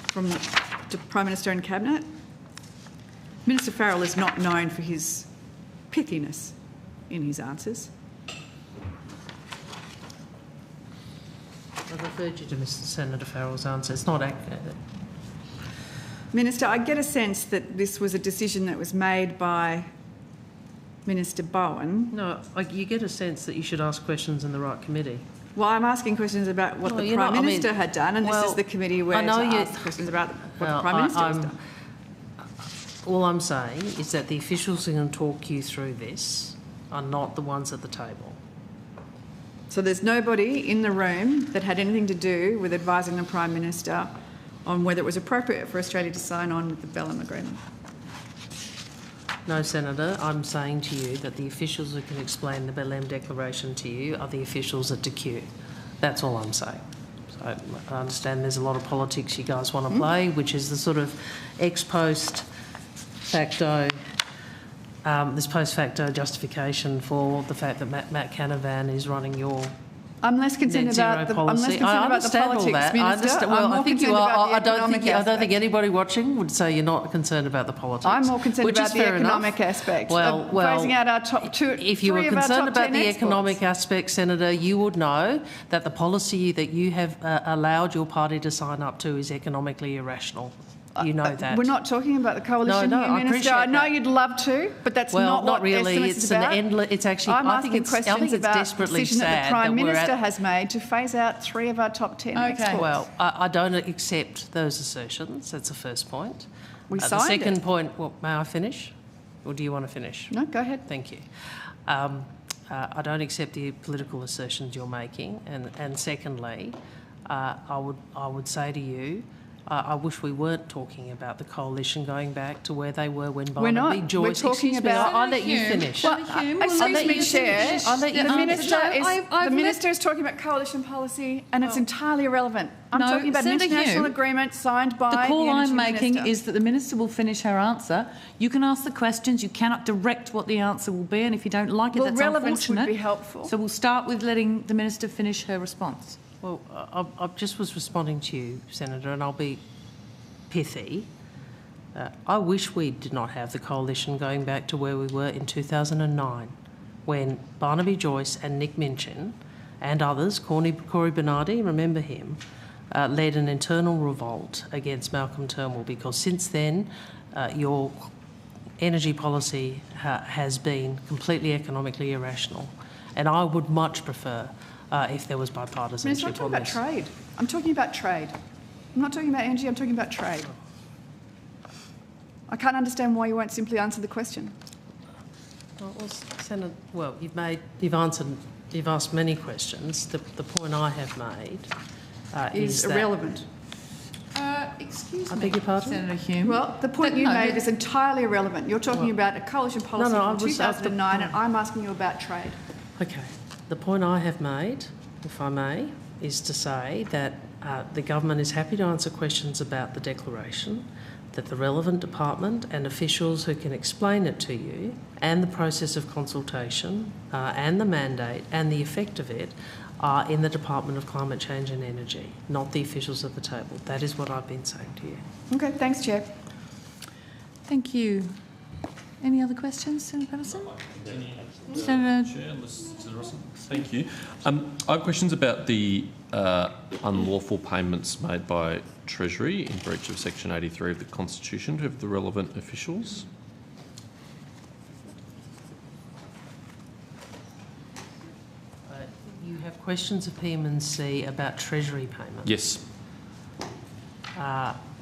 from the Prime Minister and Cabinet? Minister Farrell is not known for his pithiness in his answers. I've referred you to Mr. Senator Farrell's answer. It's not accurate. Minister, I get a sense that this was a decision that was made by Minister Bowen. No, you get a sense that you should ask questions in the right committee. Well, I'm asking questions about what the Prime Minister had done, and this is the committee where to ask questions about what the Prime Minister has done. All I'm saying is that the officials who can talk you through this are not the ones at the table. So there's nobody in the room that had anything to do with advising the Prime Minister on whether it was appropriate for Australia to sign on with the Belém Agreement? No, Senator, I'm saying to you that the officials who can explain the Belém Declaration to you are the officials at DQ. That's all I'm saying. So I understand there's a lot of politics you guys want to play, which is the sort of ex post facto, this post facto justification for the fact that Matt Canavan is running your I'm less concerned about the politics, Minister. I think you are. I don't think anybody watching would say you're not concerned about the politics. I'm more concerned about the economic aspect. Well, phasing out our top two. If you were concerned about the economic aspect, Senator, you would know that the policy that you have allowed your party to sign up to is economically irrational. You know that. We're not talking about the coalition No, here, I Minister. appreciate I know that. you'd love to, but that's Well, not what really. estimates It's is about. an endless. It's actually. I'm I think asking it's. questions I think it's about the desperately decision that sad the Prime we're Minister at- has made to phase out 3 of our top 10 exports. Well, I don't accept those assertions. That's the first point. We the signed second it. point. Well, may I finish, or do you want to finish? No, go ahead. Thank you. I don't accept the political assertions you're making, and secondly, I would say to you, I wish we weren't talking about the coalition going back to where they were when Barnaby not. Joyce. We're talking Excuse me, about- I'll let you Senator finish. Well, Hume, excuse me, Chair. I'll let you The finish. Minister Minister is talking about coalition policy, and it's entirely irrelevant. I'm No, talking about an Senator international Hume, agreement signed by The call Energy I'm making Minister. is that the Minister will finish her answer. You can ask the questions, you cannot direct what the answer will be, and if you don't like it, Well, that's relevance would unfortunate. be helpful. So we'll start with letting the Minister finish her response. Well, I just was responding to you, Senator, and I'll be pithy. I wish we did not have the coalition going back to where we were in 2009, when Barnaby Joyce and Nick Minchin and others, Corey Bernardi, remember him, led an internal revolt against Malcolm Turnbull, because since then your energy policy has been completely economically irrational. And I would much prefer if there was bipartisanship Minister, I'm on talking about this. trade. I'm talking about trade. I'm not talking about energy, I'm talking about trade. I can't understand why you won't simply answer the question. Well, Senator, well, you've asked many questions. The point I have made Is that- irrelevant. Excuse I me, beg your pardon? Senator Hume. Well, the point you made is entirely irrelevant. You're talking about a coalition policy I from was- 2009, and I'm asking you about trade. Okay. The point I have made, if I may, is to say that the government is happy to answer questions about the declaration, that the relevant department and officials who can explain it to you, and the process of consultation, and the mandate and the effect of it, are in the Department of Climate Change and Energy, not the officials at the table. That is what I've been saying to you. Okay, thanks, Chair. Thank you. Any other questions, Senator Patterson? Senator... Chair, Senator Russell. Thank you. I have questions about the unlawful payments made by Treasury in breach of Section 83 of the Constitution to the relevant officials. You have questions of PM&C about Treasury payments. Yes.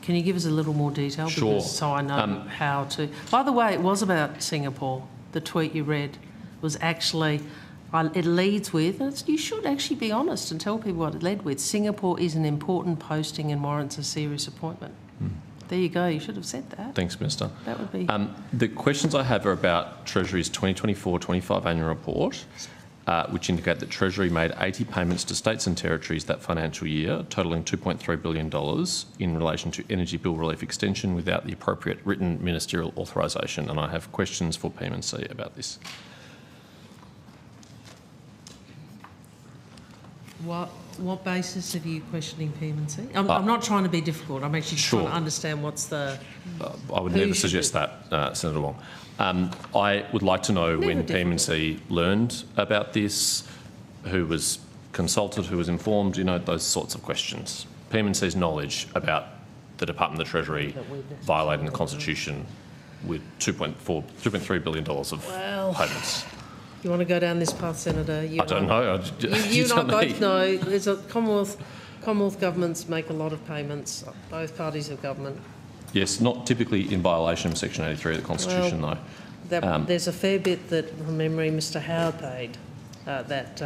Can you give us a little more detail? Sure. Because, so I know how to... By the way, it was about Singapore. The tweet you read was actually... it leads with... You should actually be honest and tell people what it led with. Singapore is an important posting and warrants a serious appointment. There you go. You should have said that. Thanks, Minister. That would be... The questions I have are about Treasury's 2024-25 annual report, which indicate that Treasury made 80 payments to states and territories that financial year, totalling $2.3 billion in relation to energy bill relief extension without the appropriate written ministerial authorisation. And I have questions for PM&C about this. What basis are you questioning PM&C? I'm not trying to be difficult. I'm actually trying to understand what's the... I would never suggest that, Senator Wong. I would like to know when PM&C learned about this, who was consulted, who was informed, those sorts of questions. PM&C's knowledge about the Department of the Treasury violating the Constitution with $2.3 billion of payments. You want to go down this path, Senator? I don't know. You and I both know there's a Commonwealth governments make a lot of payments, both parties of government. Yes, not typically in violation of Section 83 of the Constitution, though. There's a fair bit that, from memory, Mr Howard paid that...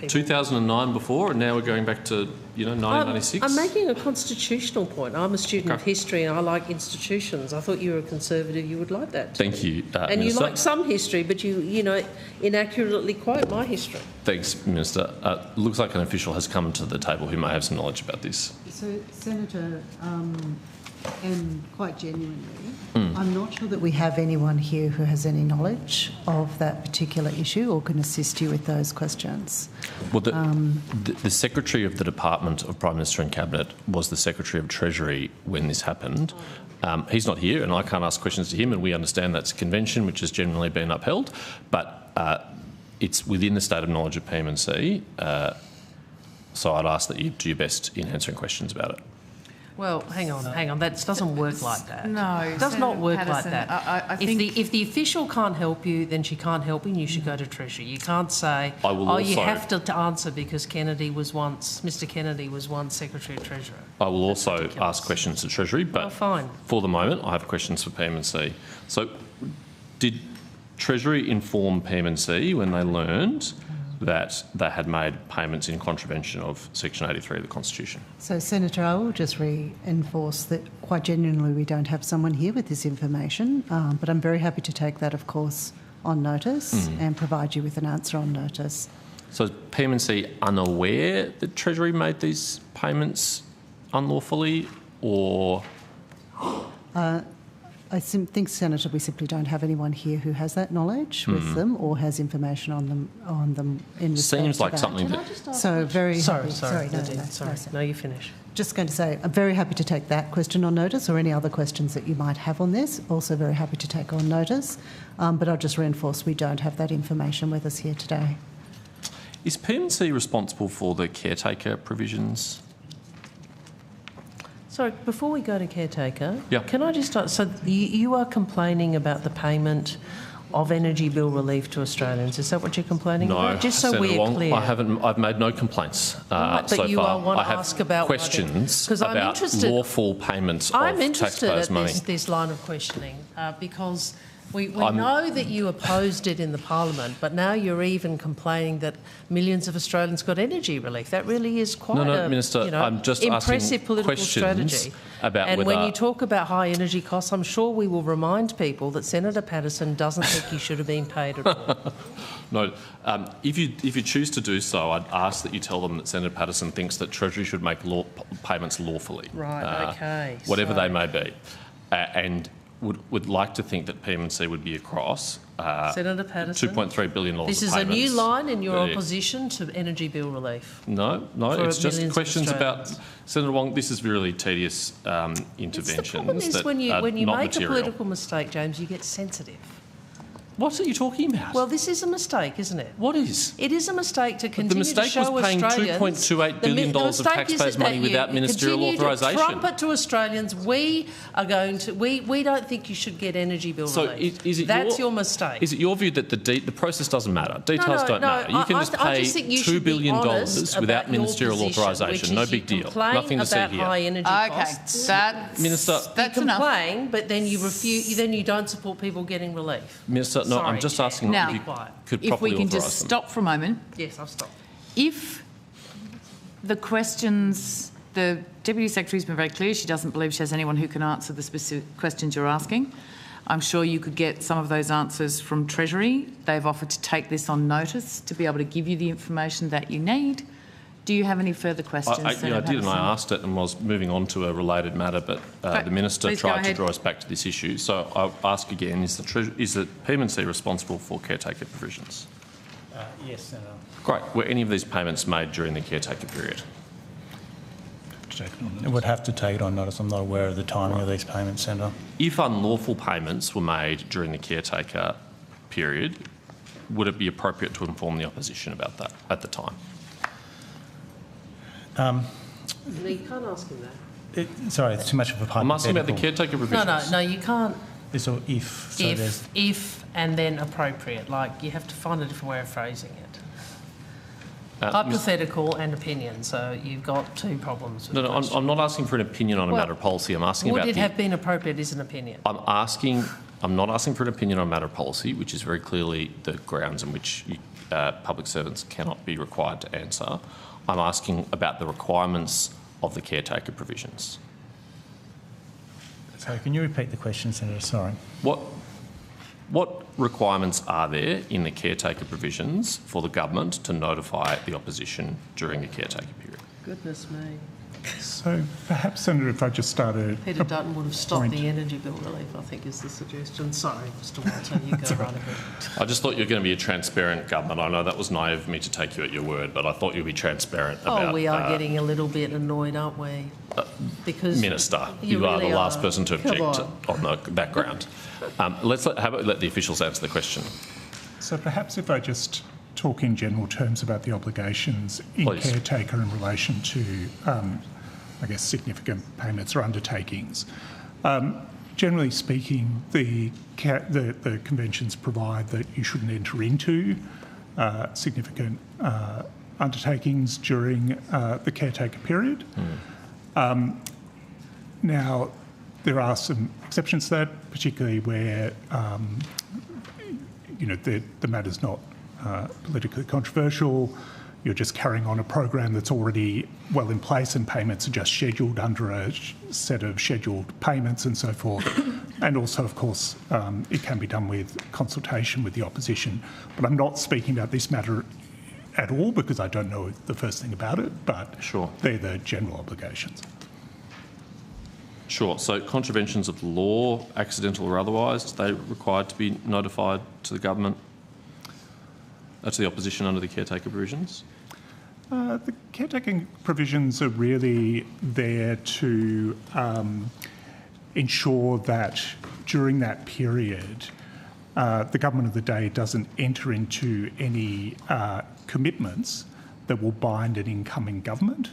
2009 before, and now we're going back to 1996. I'm making a constitutional point. I'm a student of history and I like institutions. I thought you were a Conservative. You would like that. Thank you, and Minister. you like some history, but you inaccurately quote my history. Thanks, Minister. Looks like an official has come to the table who may have some knowledge about this. So, Senator, and quite genuinely, I'm not sure that we have anyone here who has any knowledge of that particular issue or can assist you with those questions. Well, the Secretary of the Department of Prime Minister and Cabinet was the Secretary of Treasury when this happened. He's not here and I can't ask questions to him, and we understand that's a convention which has generally been upheld, but it's within the state of knowledge of PM&C, so I'd ask that you do your best in answering questions about it. Well, hang on. That doesn't work like that. No, It does not work Patterson, like that. I think If the official can't help you, then she can't help you and you should go to Treasury. You can't say, I will you also- have to answer because Mr Kennedy was once Secretary of Treasurer. I will also ask questions to Treasury, but fine. for the moment, I have questions for PM&C. So, did Treasury inform PM&C when they learned that they had made payments in contravention of Section 83 of the Constitution? So, Senator, I will just reinforce that quite genuinely we don't have someone here with this information, but I'm very happy to take that, of course, on notice and provide you with an answer on notice. So is PM&C unaware that Treasury made these payments unlawfully, or...? I think, Senator, we simply don't have anyone here who has that knowledge with them or has information on them in respect Seems to like that. something that... So very happy. Sorry, no, Nadine, no, sorry. no, sir. No, you finish. Just going to say, I'm very happy to take that question on notice or any other questions that you might have on this. Also very happy to take on notice. But I'll just reinforce we don't have that information with us here today. Is PM&C responsible for the caretaker provisions? Sorry, before we go to caretaker, Yeah. can I just start? So you are complaining about the payment of energy bill relief to Australians. Is that what you're complaining about? Just so Senator we're Wong, clear. I've made no complaints Right, so but you far. want I to have ask about questions 'cause I'm about interested- lawful payments I'm of interested taxpayers' at money. this line of questioning because we know that you opposed it in the Parliament, but now you're even complaining that millions of Australians got energy relief. That really is quite a Minister, I'm just impressive asking political questions strategy. about and whether... when you talk about high energy costs, I'm sure we will remind people that Senator Patterson doesn't think he should have been paid at all. No, if you choose to do so, I'd ask that you tell them that Senator Patterson thinks that Treasury should make payments lawfully. Right, okay. Whatever they may be. And would like to think that PM&C would be across Senator Patterson, $2.3 billion this is of payments. a new line in your Yeah. opposition to energy bill relief. No, for it's just millions of questions about... Australians. Senator Wong, this is really tedious interventions The problem is that when you are make not a material. political mistake, James, you get sensitive. What are you talking about? Well, this is a mistake, isn't it? What is? It is a mistake to continue The mistake to show was paying Australians... $2.28 billion of taxpayers' money without ministerial authorisation. Continue to trumpet to Australians, we are going to... We don't think you should get energy bill relief. That's your mistake. Is it your view that the process doesn't matter? Details don't matter. You can just pay $2 billion without ministerial authorisation. No big deal. Nothing to see here. High energy costs. Minister, you complain, but then you refuse. Then you don't support people getting relief. Minister, no, I'm just asking Now, if you could if properly we can authorise just them. stop for a moment. Yes, I've stopped. If the questions, the Deputy Secretary's been very clear, she doesn't believe she has anyone who can answer the specific questions you're asking. I'm sure you could get some of those answers from Treasury. They've offered to take this on notice to be able to give you the information that you need. Do you have any further questions? I did, and I asked it and was moving on to a related matter, but the Minister please go tried to ahead. draw us back to this issue. So I'll ask again, is the PM&C responsible for caretaker provisions? Yes, Senator. Great. Were any of these payments made during the caretaker period? I would have to take it on notice. I'm not aware of the timing of these payments, Senator. If unlawful payments were made during the caretaker period, would it be appropriate to inform the opposition about that at the time? No, you can't ask him that. Sorry, it's too much of a hypothetical. I'm asking about the caretaker provisions. No, you can't. This or if. So If and then appropriate. Like, you have to find a different way of phrasing it. Hypothetical and opinion. So you've got two problems. With I'm not asking for an opinion on a matter of policy. I'm asking would about it have been appropriate is an opinion. I'm not asking for an opinion on a matter of policy, which is very clearly the grounds in which public servants cannot be required to answer. I'm asking about the requirements of the caretaker provisions. Sorry, can you repeat the question, Senator? Sorry. What requirements are there in the caretaker provisions for the government to notify the opposition during a caretaker period? Goodness me. So perhaps, Senator, if I just started... Peter Dutton would have stopped the energy bill relief, I think, is the suggestion. Sorry, Mr Walter, you go right ahead. I just thought you were going to be a transparent government. I know that was naive of me to take you at your word, but I thought you'd be transparent about... Oh, we are getting a little bit annoyed, aren't we? Because Minister, you are really the last person to Come object on the background. Let's let the officials answer the question. So perhaps if I just talk in general terms about the obligations in Please. caretaker in relation to I guess, significant payments or undertakings. Generally speaking, the conventions provide that you shouldn't enter into significant undertakings during the caretaker period. Now, there are some exceptions to that, particularly where the matter's not politically controversial. You're just carrying on a program that's already well in place and payments are just scheduled under a set of scheduled payments and so forth. And also, of course, it can be done with consultation with the opposition. But I'm not speaking about this matter at all because I don't know the first thing about it, but they're the general obligations. Sure. So contraventions of the law, accidental or otherwise, are they required to be notified to the government, to the opposition under the caretaker provisions? The caretaking provisions are really there to ensure that during that period, the government of the day doesn't enter into any commitments that will bind an incoming government.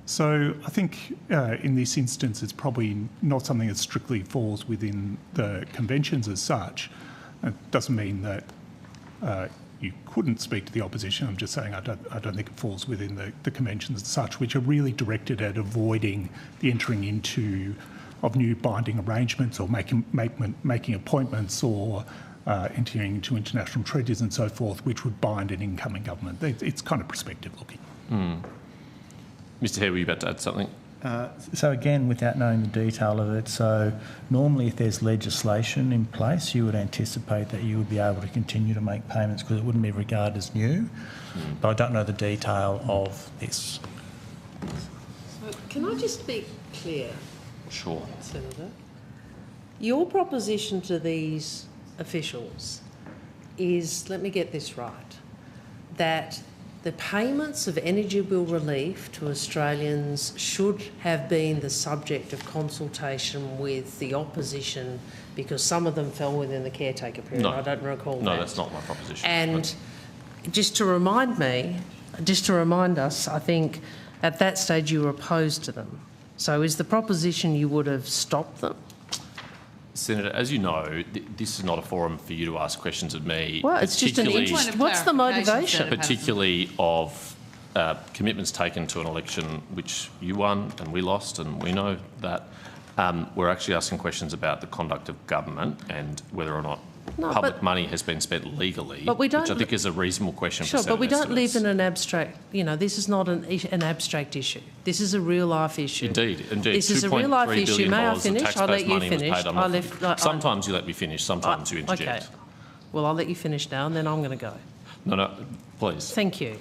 So I think in this instance, it's probably not something that strictly falls within the conventions as such. It doesn't mean that you couldn't speak to the opposition. I'm just saying I don't think it falls within the conventions as such, which are really directed at avoiding the entering into of new binding arrangements or making appointments or entering into international treaties and so forth, which would bind an incoming government. It's kind of prospective looking. Mr Hare, were you about to add something? So again, without knowing the detail of it, so normally if there's legislation in place, you would anticipate that you would be able to continue to make payments because it wouldn't be regarded as new. But I don't know the detail of this. So can I just be clear? Sure. Senator, your proposition to these officials is, let me get this right, that the payments of energy bill relief to Australians should have been the subject of consultation with the opposition because some of them fell within the caretaker period. No. I don't recall that. No, that's not my proposition. And just to remind us, I think at that stage you were opposed to them. So is the proposition you would have stopped them? Senator, as you know, this is not a forum for you to ask questions of me. Well, it's just an interest. What's the motivation? Particularly of commitments taken to an election which you won and we lost, and we know that. We're actually asking questions about the conduct of government and whether or not public money has been spent legally, which I think is a reasonable question for Senate but we don't estimates. live in an abstract, this is not an abstract issue. This is a real life issue. Indeed. This is a real life issue. May I finish? I'll let you finish. Sometimes you let me finish, sometimes you interject. Okay. Well, I'll let you finish now and then I'm going to go. No, please. Thank you.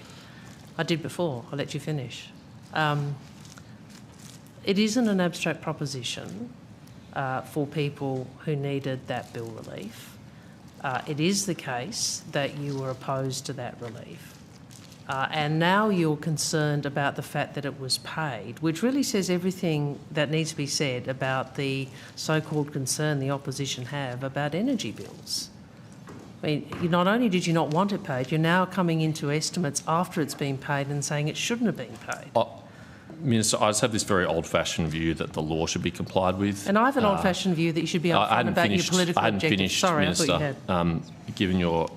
I did before. I'll let you finish. It isn't an abstract proposition for people who needed that bill relief. It is the case that you were opposed to that relief. And now you're concerned about the fact that it was paid, which really says everything that needs to be said about the so-called concern the opposition have about energy bills. I mean, not only did you not want it paid, you're now coming into estimates after it's been paid and saying it shouldn't have been paid. Minister, I just have this very old-fashioned view that the law should be complied with. And I have an old-fashioned view that you should be upfront about your political objectives. Sorry, Minister, I thought you had. Given your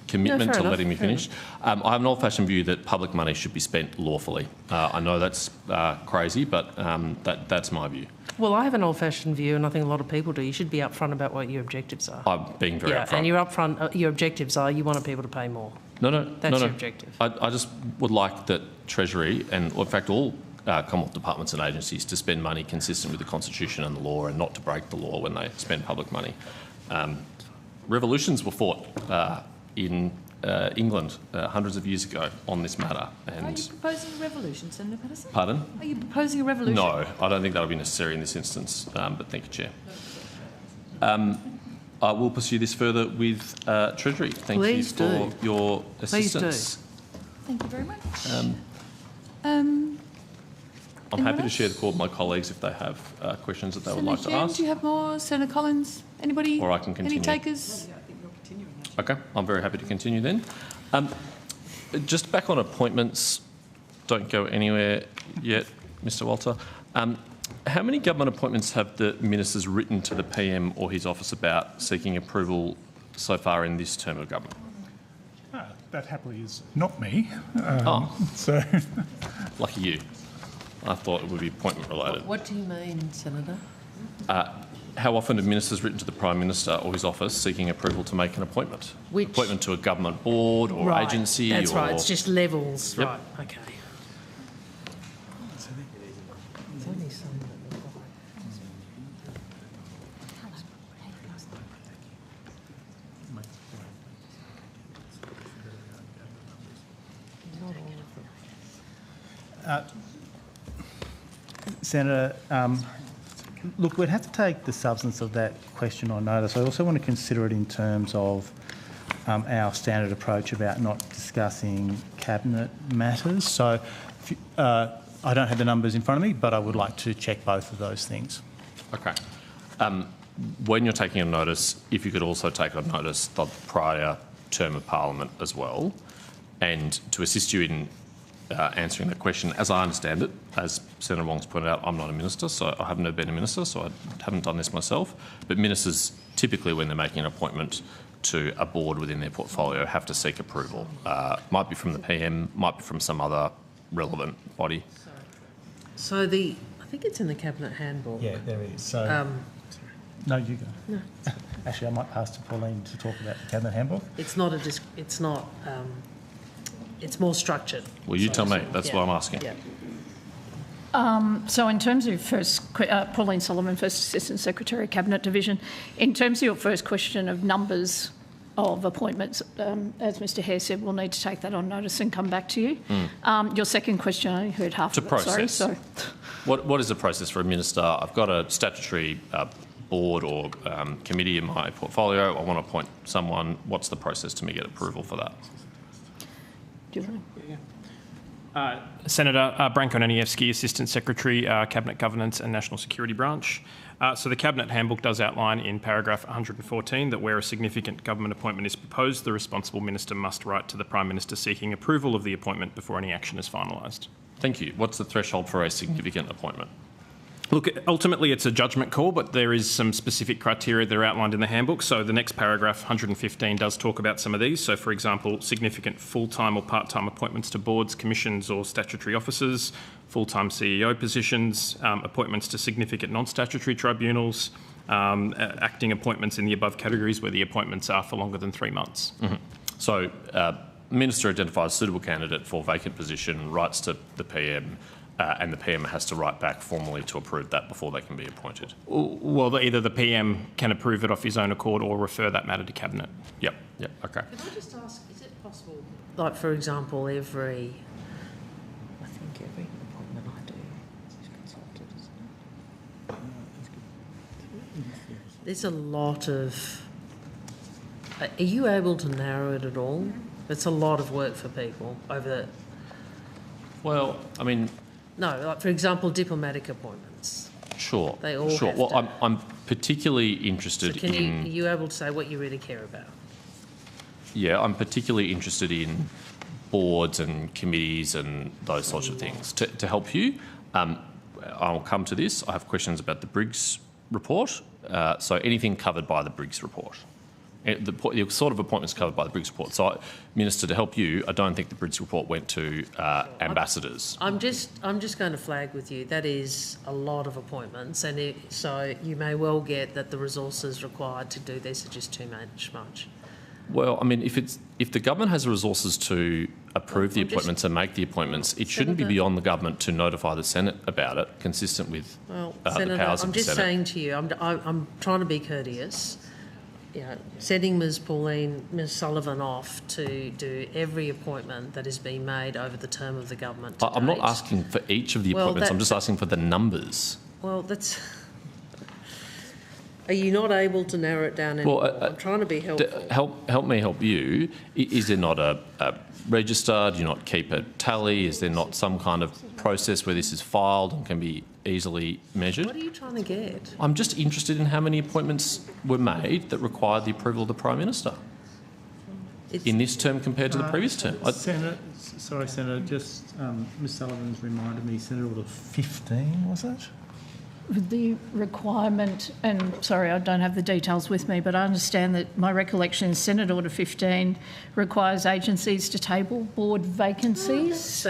commitment to letting me finish, I have an old-fashioned view that public money should be spent lawfully. I know that's crazy, but that's my view. Well, I have an old-fashioned view, and I think a lot of people do. You should be upfront about what your objectives are. I'm being very upfront. And you're upfront. Your objectives are you want people to pay more. That's your objective. I just would like that Treasury and, in fact, all Commonwealth departments and agencies to spend money consistent with the Constitution and the law and not to break the law when they spend public money. Revolutions were fought in England hundreds of years ago on this matter. And are you proposing a revolution, Senator Patterson? Pardon? Are you proposing a revolution? No, I don't think that would be necessary in this instance, but thank you, Chair. I will pursue this further with Treasury. Thank you for your assistance. Please do. Thank you very much. I'm happy to share the call with my colleagues if they have questions that they would like to ask. Do you have more? Senator Collins? Anybody? Or I can continue. Any takers? Okay, I'm very happy to continue then. Just back on appointments, don't go anywhere yet, Mr. Walter. How many government appointments have the ministers written to the PM or his office about seeking approval so far in this term of government? That happily is not me. So, lucky you. I thought it would be appointment related. What do you mean, Senator? How often have ministers written to the Prime Minister or his office seeking approval to make an appointment? Appointment to a government board or agency? That's right, it's just levels. Yep. Right, okay. It's only some Senator, look, we'd have to take the substance of that question on notice. I also want to consider it in terms of our standard approach about not discussing cabinet matters. So I don't have the numbers in front of me, but I would like to check both of those things. Okay. When you're taking a notice, if you could also take on notice the prior term of Parliament as well, and to assist you in answering that question, as I understand it, as Senator Wong's pointed out, I'm not a minister, so I have never been a minister, so I haven't done this myself. But ministers, typically when they're making an appointment to a board within their portfolio, have to seek approval. Might be from the PM, might be from some other relevant body. So I think it's in the Cabinet Handbook. Yeah, there is. So, no, you go. No. Actually, I might pass to Pauline to talk about the Cabinet Handbook. It's more structured. Well, you tell me. That's what I'm asking. Yeah. So in terms of your first, Pauline Solomon, First Assistant Secretary, Cabinet Division, in terms of your first question of numbers of appointments, as Mr Hare said, we'll need to take that on notice and come back to you. Your second question, I heard half of it, sorry. So. What is the process for a minister? I've got a statutory board or committee in my portfolio. I want to appoint someone. What's the process to me get approval for that? Do you want to? Senator Branko Nanievski, Assistant Secretary, Cabinet Governance and National Security Branch. So the Cabinet Handbook does outline in paragraph 114 that where a significant government appointment is proposed, the responsible minister must write to the Prime Minister seeking approval of the appointment before any action is finalised. Thank you. What's the threshold for a significant appointment? Look, ultimately it's a judgment call, but there is some specific criteria that are outlined in the handbook. So the next paragraph, 115, does talk about some of these. So, for example, significant full-time or part-time appointments to boards, commissions or statutory officers, full-time CEO positions, appointments to significant non-statutory tribunals, acting appointments in the above categories where the appointments are for longer than 3 months. So, Minister identifies suitable candidate for vacant position, writes to the PM, and the PM has to write back formally to approve that before they can be appointed. Well, either the PM can approve it off his own accord or refer that matter to Cabinet. Yep, okay. Can I just ask, is it possible, like for example, every appointment I do is consulted, isn't it? There's a lot of... Are you able to narrow it at all? It's a lot of work for people over the... Well, I mean... No, like for example, diplomatic appointments. Sure. They all sure. have Well, to. I'm particularly interested So are in... you able to say what you really care about? Yeah, I'm particularly interested in boards and committees and those sorts of things. To help you, I'll come to this. I have questions about the Briggs report. So anything covered by the Briggs report. The sort of appointments covered by the Briggs report. So, Minister, to help you, I don't think the Briggs report went to ambassadors. I'm just going to flag with you that is a lot of appointments, and so you may well get that the resources required to do this are just too much. Well, I mean, if the government has the resources to approve the appointments and make the appointments, it shouldn't be beyond the government to notify the Senate about it, consistent with Senator, the powers of the Senate. I'm just saying to you, I'm trying to be courteous. You know, setting Ms Sullivan off to do every appointment that has been made over the term of the government to I'm date. not asking for each of the appointments, I'm just asking for the numbers. Well, that's... Are you not able to narrow it down anymore? Well, I'm trying to be helpful. Help me help you. Is there not a register? Do you not keep a tally? Is there not some kind of process where this is filed and can be easily measured? What are you trying to get? I'm just interested in how many appointments were made that required the approval of the Prime Minister. in this term compared to the previous term. Senator, just Ms Sullivan's reminded me, Senator Order 15, was it? The requirement, and sorry, I don't have the details with me, but I understand that my recollection is Senate Order 15 requires agencies to table board vacancies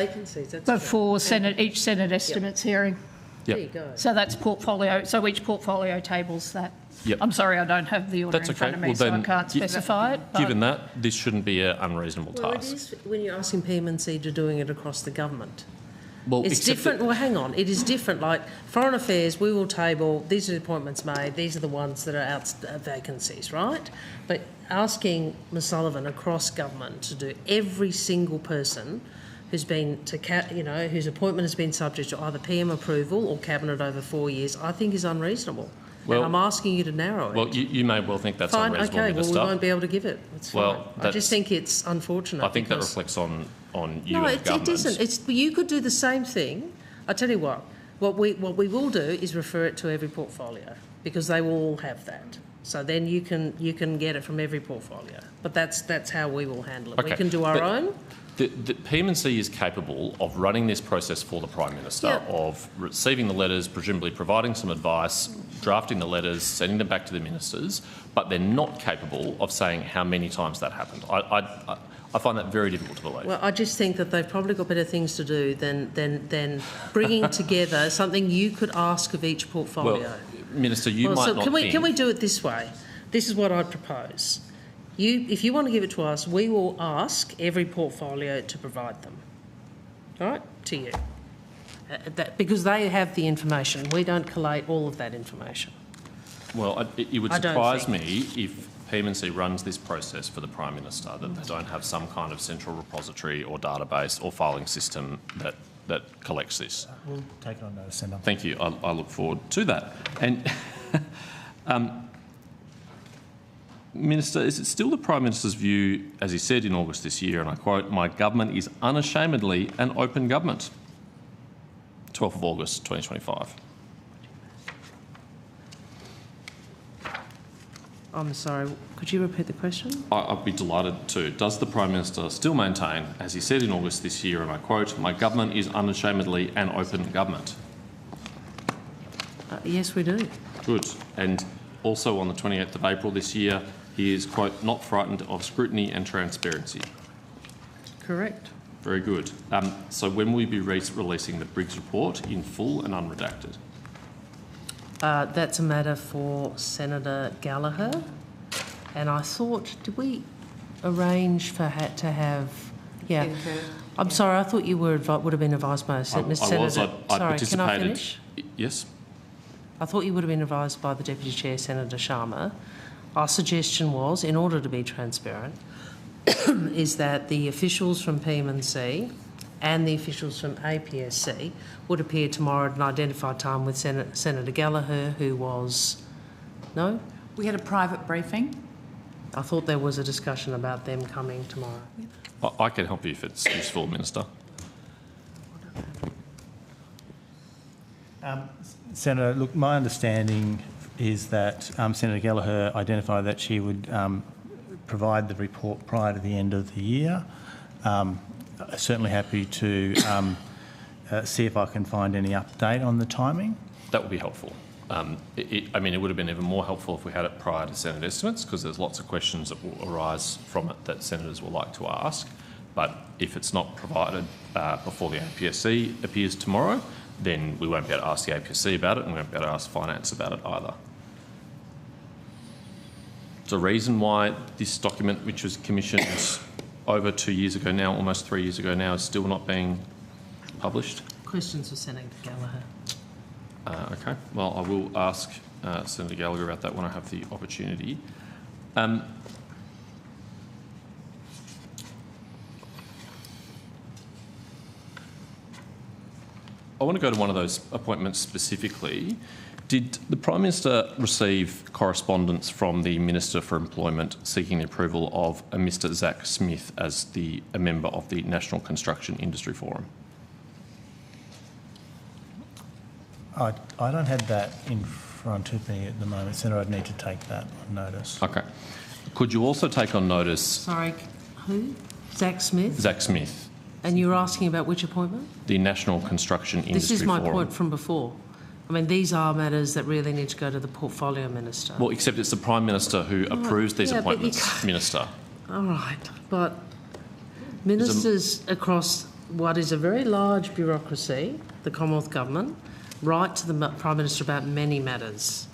before each Senate estimates hearing. There you go. So that's portfolio. So each portfolio tables that. Yep. I'm sorry, I don't have the order That's in front okay. of me, so I can't specify it. but- Given that, this shouldn't be an unreasonable Well, it task. is when you're asking PM&C to doing it across the government. Well, It's different. Well, hang on. It is different. Like Foreign Affairs, we will table, these are the appointments made, these are the ones that are out vacancies, right? But asking Ms Sullivan across government to do every single person who's been whose appointment has been subject to either PM approval or cabinet over 4 years, I think is unreasonable. Well, and I'm asking you to narrow it. Well, you may well think that's Fine, unreasonable, okay, Minister. well, we won't be able to give it. It's fine. I just think it's unfortunate. I think that reflects on you no, and government. it isn't. You could do the same thing. I tell you what we will do is refer it to every portfolio because they will all have that. So then you can get it from every portfolio. But that's how we will handle it. Okay, We can do our own. The PM&C is capable of running this process for the Prime Minister, Yep. of receiving the letters, presumably providing some advice, drafting the letters, sending them back to the ministers, but they're not capable of saying how many times that happened. I find that very difficult to believe. Well, I just think that they've probably got better things to do than bringing together something you could ask of each portfolio. Well, Minister, you might not think... Can we do it this way? This is what I'd propose. If you want to give it to us, we will ask every portfolio to provide them, all right, to you. Because they have the information. We don't collate all of that information. Well, it would surprise me if PM&C runs this process for the Prime Minister, that they don't have some kind of central repository or database or filing system that collects this. We'll take it on notice, Senator. Thank you. I look forward to that. And Minister, is it still the Prime Minister's view, as he said in August this year, and I quote, "My government is unashamedly an open government"? 12th of August 2025. I'm sorry, could you repeat the question? I'd be delighted to. Does the Prime Minister still maintain, as he said in August this year, and I quote, "My government is unashamedly an open government"? Yes, we do. Good. And also on the 28th of April this year, he is, quote, "not frightened of scrutiny and transparency." Correct. Very good. So when will you be releasing the Briggs report in full and unredacted? That's a matter for Senator Gallagher. And I thought, did we arrange to have... Yeah. I'm sorry, I thought you would have been advised by Senator... I Sorry, can I finish? Yes. I thought you would have been advised by the Deputy Chair, Senator Sharma. Our suggestion was, in order to be transparent, is that the officials from PM&C and the officials from APSC would appear tomorrow at an identified time with Senator Gallagher, who was... No? We had a private briefing. I thought there was a discussion about them coming tomorrow. I can help you if it's useful, Minister. Senator, look, my understanding is that Senator Gallagher identified that she would provide the report prior to the end of the year. Certainly happy to see if I can find any update on the timing. That would be helpful. I mean, it would have been even more helpful if we had it prior to Senate estimates, because there's lots of questions that will arise from it that senators will like to ask. But if it's not provided before the APSC appears tomorrow, then we won't be able to ask the APSC about it, and we won't be able to ask Finance about it either. There's a reason why this document, which was commissioned over 2 years ago now, almost 3 years ago now, is still not being published. Questions for Senator Gallagher. Okay, well, I will ask Senator Gallagher about that when I have the opportunity. I want to go to one of those appointments specifically. Did the Prime Minister receive correspondence from the Minister for Employment seeking the approval of a Mr Zach Smith as a member of the National Construction Industry Forum? I don't have that in front of me at the moment, Senator. I'd need to take that on notice. Okay. Could you also take on notice... Sorry, Who? Zach Smith? Zach Smith. And you're asking about which appointment? The National Construction Industry This is my Forum. point from before. I mean, these are matters that really need to go to the Portfolio Minister. Well, except it's the Prime Minister who approves these yeah, but you appointments, can't- Minister. All right, but ministers across what is a very large bureaucracy, the Commonwealth Government, write to the Prime Minister about many matters.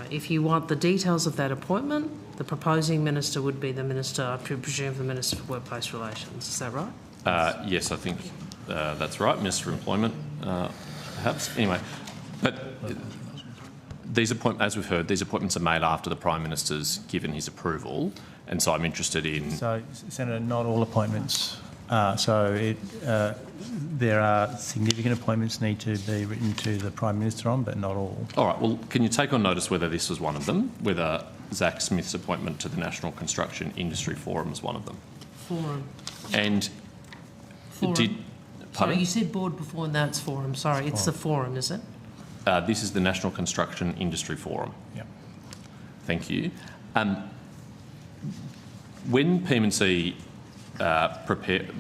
If you want the details of that appointment, the proposing minister would be the Minister, I presume, the Minister for Workplace Relations. Is that right? Yes, I think that's right. Minister for Employment, perhaps. Anyway, but these appointments, as we've heard, these appointments are made after the Prime Minister's given his approval, and so I'm interested in... So, Senator, not all appointments. There are significant appointments need to be written to the Prime Minister on, but not all. All right, well, can you take on notice whether this was one of them, whether Zach Smith's appointment to the National Construction Industry Forum was one of them? Forum. And Forum. did... Sorry, you said board before and that's forum. Sorry, it's the forum, is it? This is the National Construction Industry Forum. Yep. Thank you. When PMC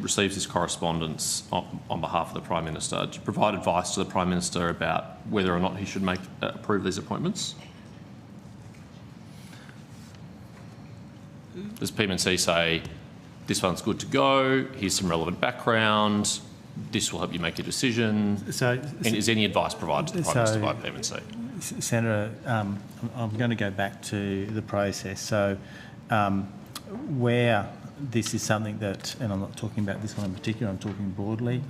receives this correspondence on behalf of the Prime Minister, do you provide advice to the Prime Minister about whether or not he should approve these appointments? Does PMC say, this one's good to go, here's some relevant background, this will help you make a decision? And is any advice provided to the Prime Minister by PMC? Senator, I'm going to go back to the process. So where this is something that, and I'm not talking about this one in particular, I'm talking broadly,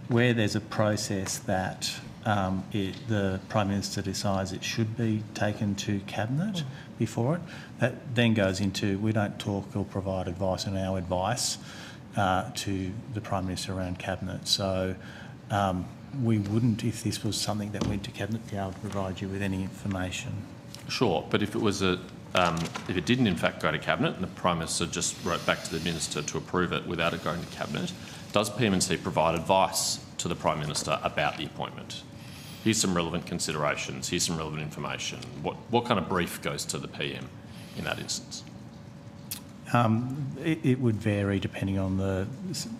where there's a process that the Prime Minister decides it should be taken to Cabinet before it, that then goes into, we don't talk or provide advice on our advice to the Prime Minister around Cabinet. So we wouldn't, if this was something that went to Cabinet, be able to provide you with any information. Sure, but if it was if it didn't in fact go to Cabinet and the Prime Minister just wrote back to the Minister to approve it without it going to Cabinet, does PMC provide advice to the Prime Minister about the appointment? Here's some relevant considerations, here's some relevant information. What kind of brief goes to the PM in that instance? It would vary depending on the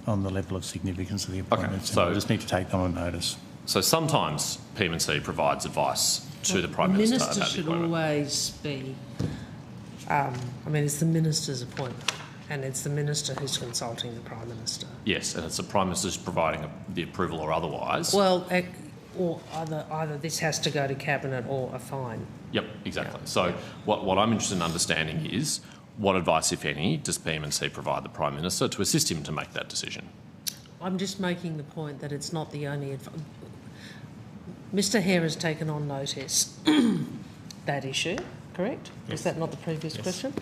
level of significance of the appointment. Okay, so we just need to take them on notice. So sometimes PMC provides advice to the Prime Minister about the should appointment. always be, it's the Minister's appointment and it's the Minister who's consulting the Prime Minister. Yes, and it's the Prime Minister's providing the approval or otherwise. Well, or either this has to go to Cabinet or a fine. Yep, exactly. So what I'm interested in understanding is what advice, if any, does PMC provide the Prime Minister to assist him to make that decision? I'm just making the point that it's not the only advice. Mr Hare has taken on notice that issue, correct? Yes. Was that not the previous question?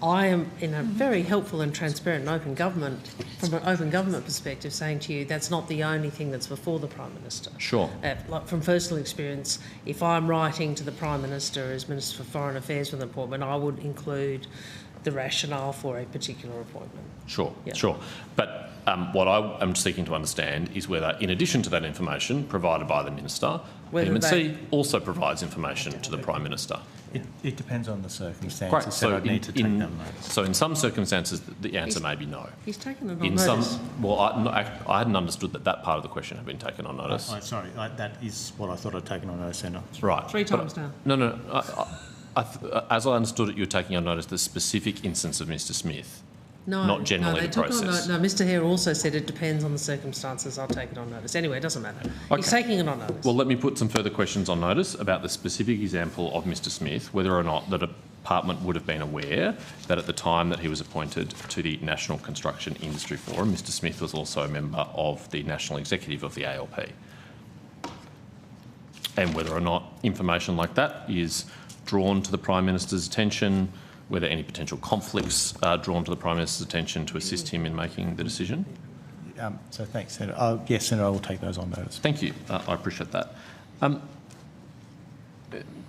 I am, in a very helpful and transparent and open government, from an open government perspective, saying to you that's not the only thing that's before the Prime Minister. Sure. Like from personal experience, if I'm writing to the Prime Minister as Minister for Foreign Affairs with an appointment, I would include the rationale for a particular appointment. Sure, Yeah. sure. But what I am seeking to understand is whether, in addition to that information provided by the Minister, PMC also provides information to the Prime Minister. It depends on the circumstances. Great. So I'd need to take them notice. So in some circumstances, the answer may be no. He's taken it on In notice. I hadn't understood that part of the question had been taken on notice. Sorry, that is what I thought I'd taken on notice, Senator. Right. 3 times now. No. As I understood it, you were taking on notice the specific instance of Mr Smith, not generally the process. No, Mr Hare also said it depends on the circumstances. I'll take it on notice. Anyway, it doesn't matter. He's taking it on notice. Well, let me put some further questions on notice about the specific example of Mr Smith, whether or not the department would have been aware that at the time that he was appointed to the National Construction Industry Forum, Mr Smith was also a member of the National Executive of the ALP. And whether or not information like that is drawn to the Prime Minister's attention, whether any potential conflicts are drawn to the Prime Minister's attention to assist him in making the decision? So thanks, Senator. Yes, Senator, I will take those on notice. Thank you. I appreciate that.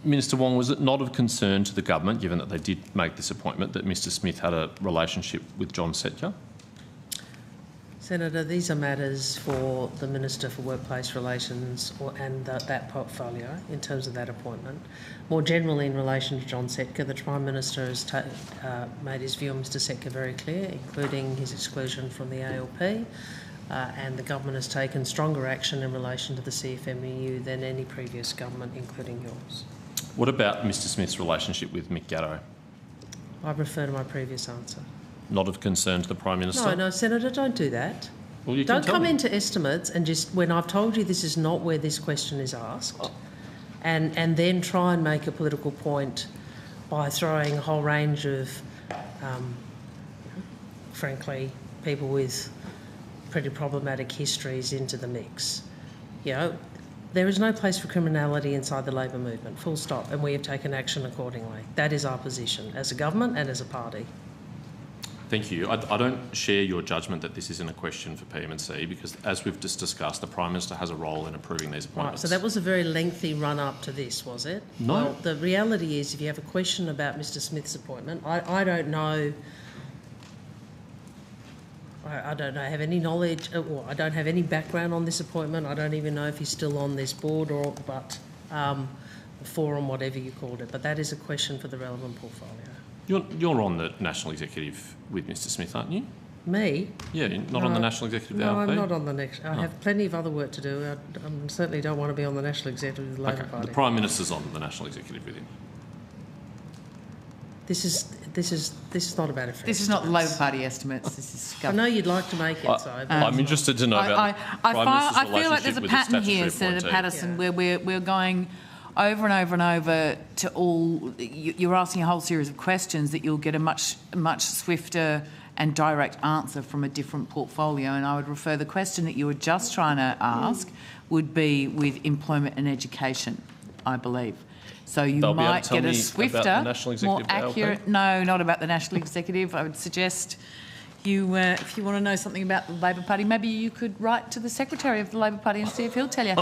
Minister Wong, was it not of concern to the government, given that they did make this appointment, that Mr Smith had a relationship with John Setyer? Senator, these are matters for the Minister for Workplace Relations and that portfolio in terms of that appointment. More generally, in relation to John Setka, the Prime Minister has made his view on Mr Setka very clear, including his exclusion from the ALP, and the government has taken stronger action in relation to the CFMEU than any previous government, including yours. What about Mr Smith's relationship with Mick Gatto? I refer to my previous answer. Not of concern to the Prime Minister? No, Senator, don't do that. Well, you don't can come into estimates and just, when I've told you this is not where this question is asked, and then try and make a political point by throwing a whole range of, frankly, people with pretty problematic histories into the mix. You know, there is no place for criminality inside the Labor movement, full stop, and we have taken action accordingly. That is our position as a government and as a party. Thank you. I don't share your judgment that this isn't a question for PM&C because, as we've just discussed, the Prime Minister has a role in approving these appointments. Right, so that was a very lengthy run-up to this, was it? No. Well, the reality is, if you have a question about Mr Smith's appointment, I don't know... I don't know, have any knowledge, or I don't have any background on this appointment. I don't even know if he's still on this board or, forum, whatever you called it. But that is a question for the relevant portfolio. You're on the National Executive with Mr Smith, aren't you? Me? Yeah, you're not on the National Executive with No, ALP? I'm not on the next. I have plenty of other work to do. I certainly don't want to be on the National Executive with the Labor Party. The Prime Minister's on the National Executive with him. This is not about This is not the Labor Party estimates. This is I know you'd like to make it so. I'm interested to know about the Prime Minister's I feel like there's a pattern here, Senator Patterson, where we're going over and over and over to all. You're asking a whole series of questions that you'll get a much swifter and direct answer from a different portfolio. And I would refer the question that you were just trying to ask would be with employment and education, I believe. So you might get a swifter, more accurate... No, not about the National Executive. I would suggest you, if you want to know something about the Labor Party, maybe you could write to the Secretary of the Labor Party and see if he'll tell you.